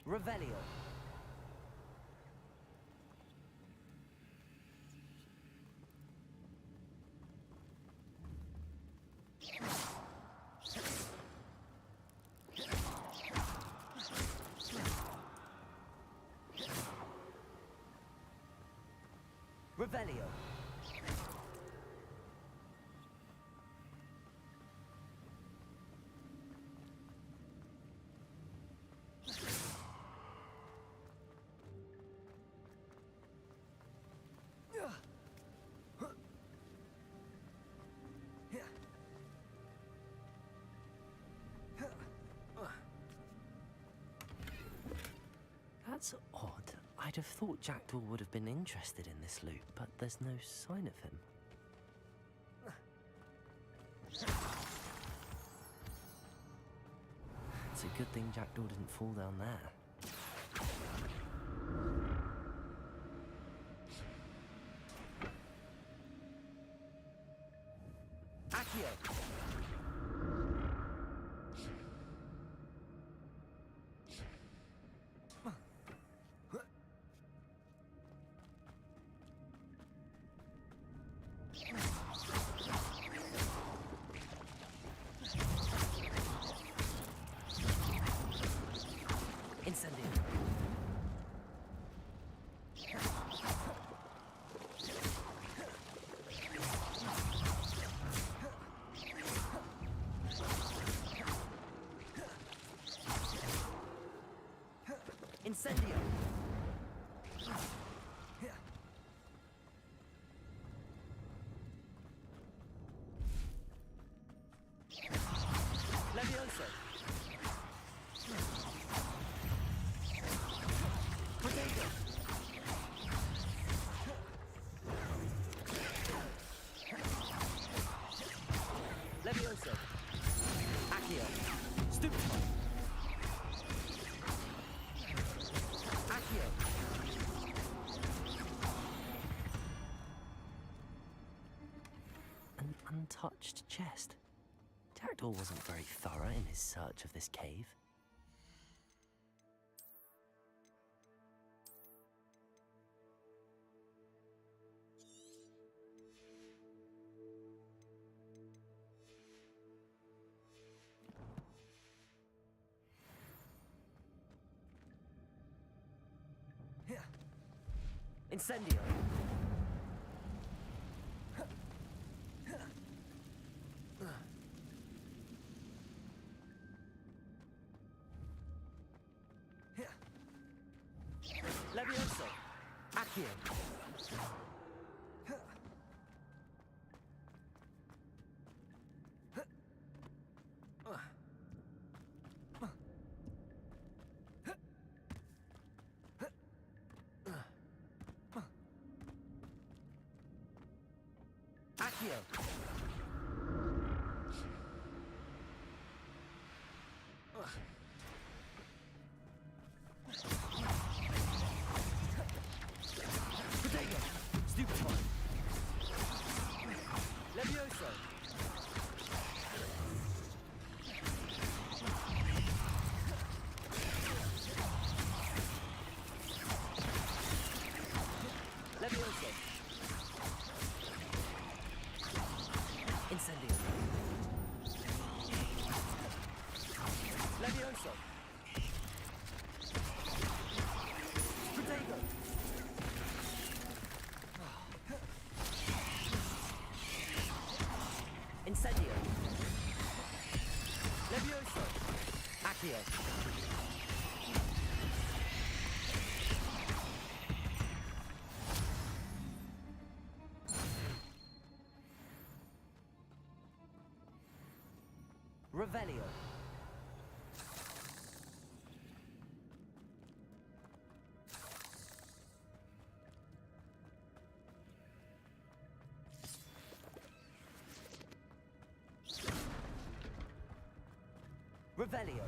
Revelio. Revelio. That's odd. I'd have thought Jackdaw would have been interested in this loot, but there's no sign of him. It's a good thing Jackdaw didn't fall down there. Accio! Incendio. Incendio. Levioso. Potato. Levioso. Accio. Stupefy. Accio. An untouched chest. Jackdaw wasn't very thorough in his search of this cave. Incendio. Levioso. Accio. Accio. Potato. Stupefy. Levioso. Levioso. Incendio. Levioso. Potato. Incendio. Levioso. Accio. Revelio. Revelio.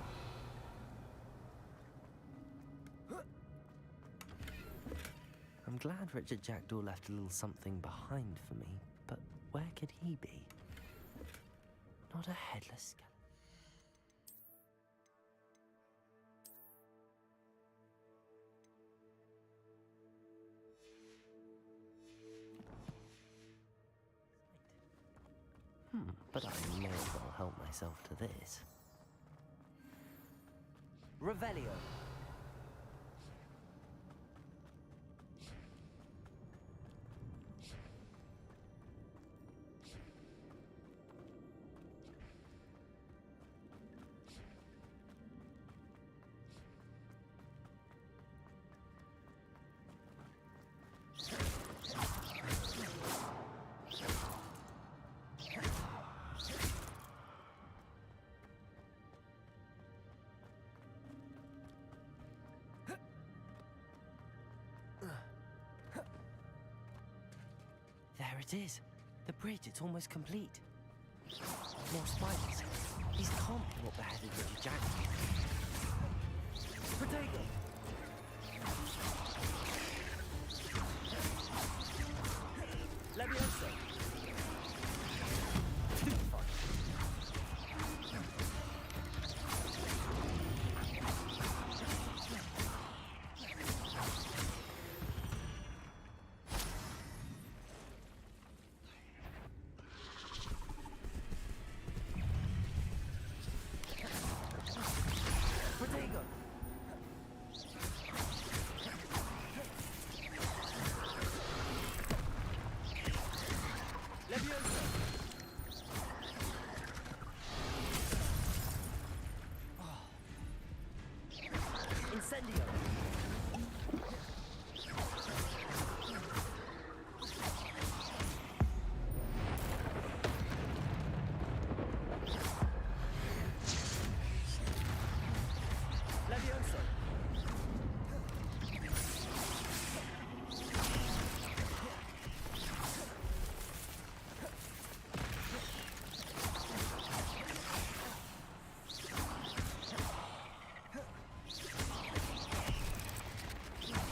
I'm glad Richard Jackdaw left a little something behind for me, but where could he be? Not a headless skeleton. But I may as well help myself to this. Revelio. There it is. The bridge, it's almost complete. More spiders. These can't be what beheaded Richard Jackdaw. Protego! Leviosa! Stupefy! Protego! Leviosa! Incendio! Leviosa!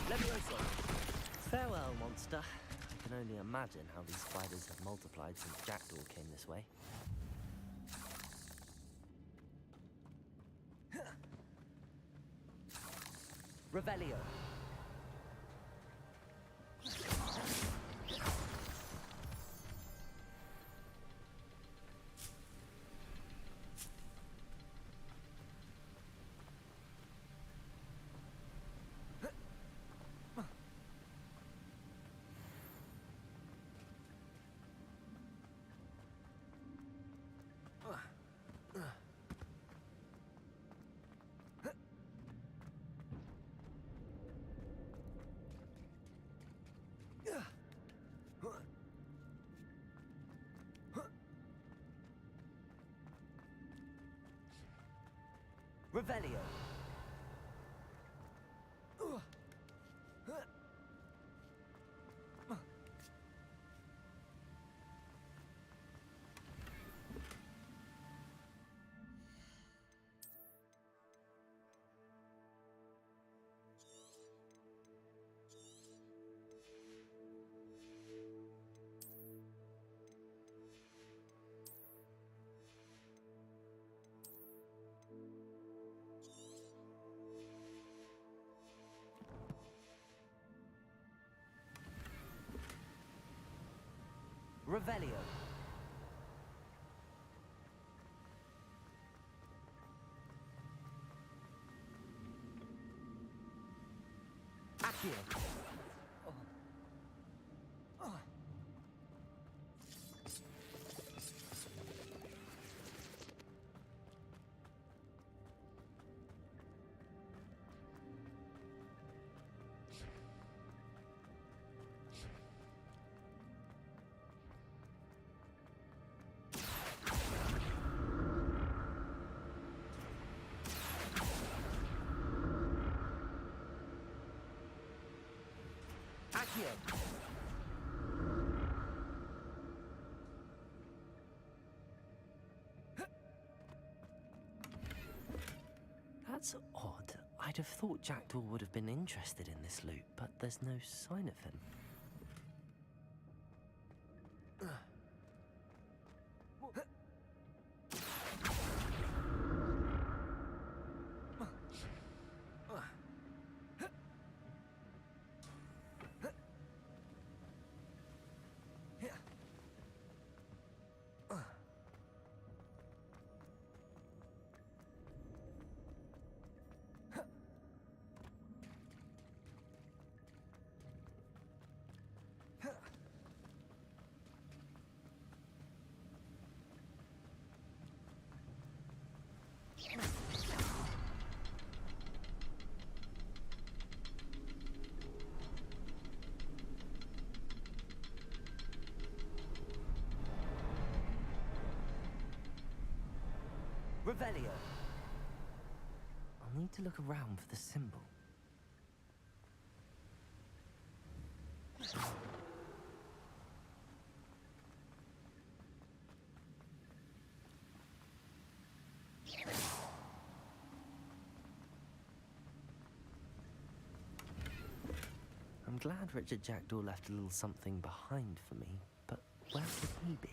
Leviosa! Farewell, monster. I can only imagine how these spiders have multiplied since Jackdaw came this way. Revelio. Revelio. Revelio. Accio. Accio. That's odd. I'd have thought Jackdaw would have been interested in this loot, but there's no sign of him. Revelio. I'll need to look around for the symbol. I'm glad Richard Jackdaw left a little something behind for me, but where could he be?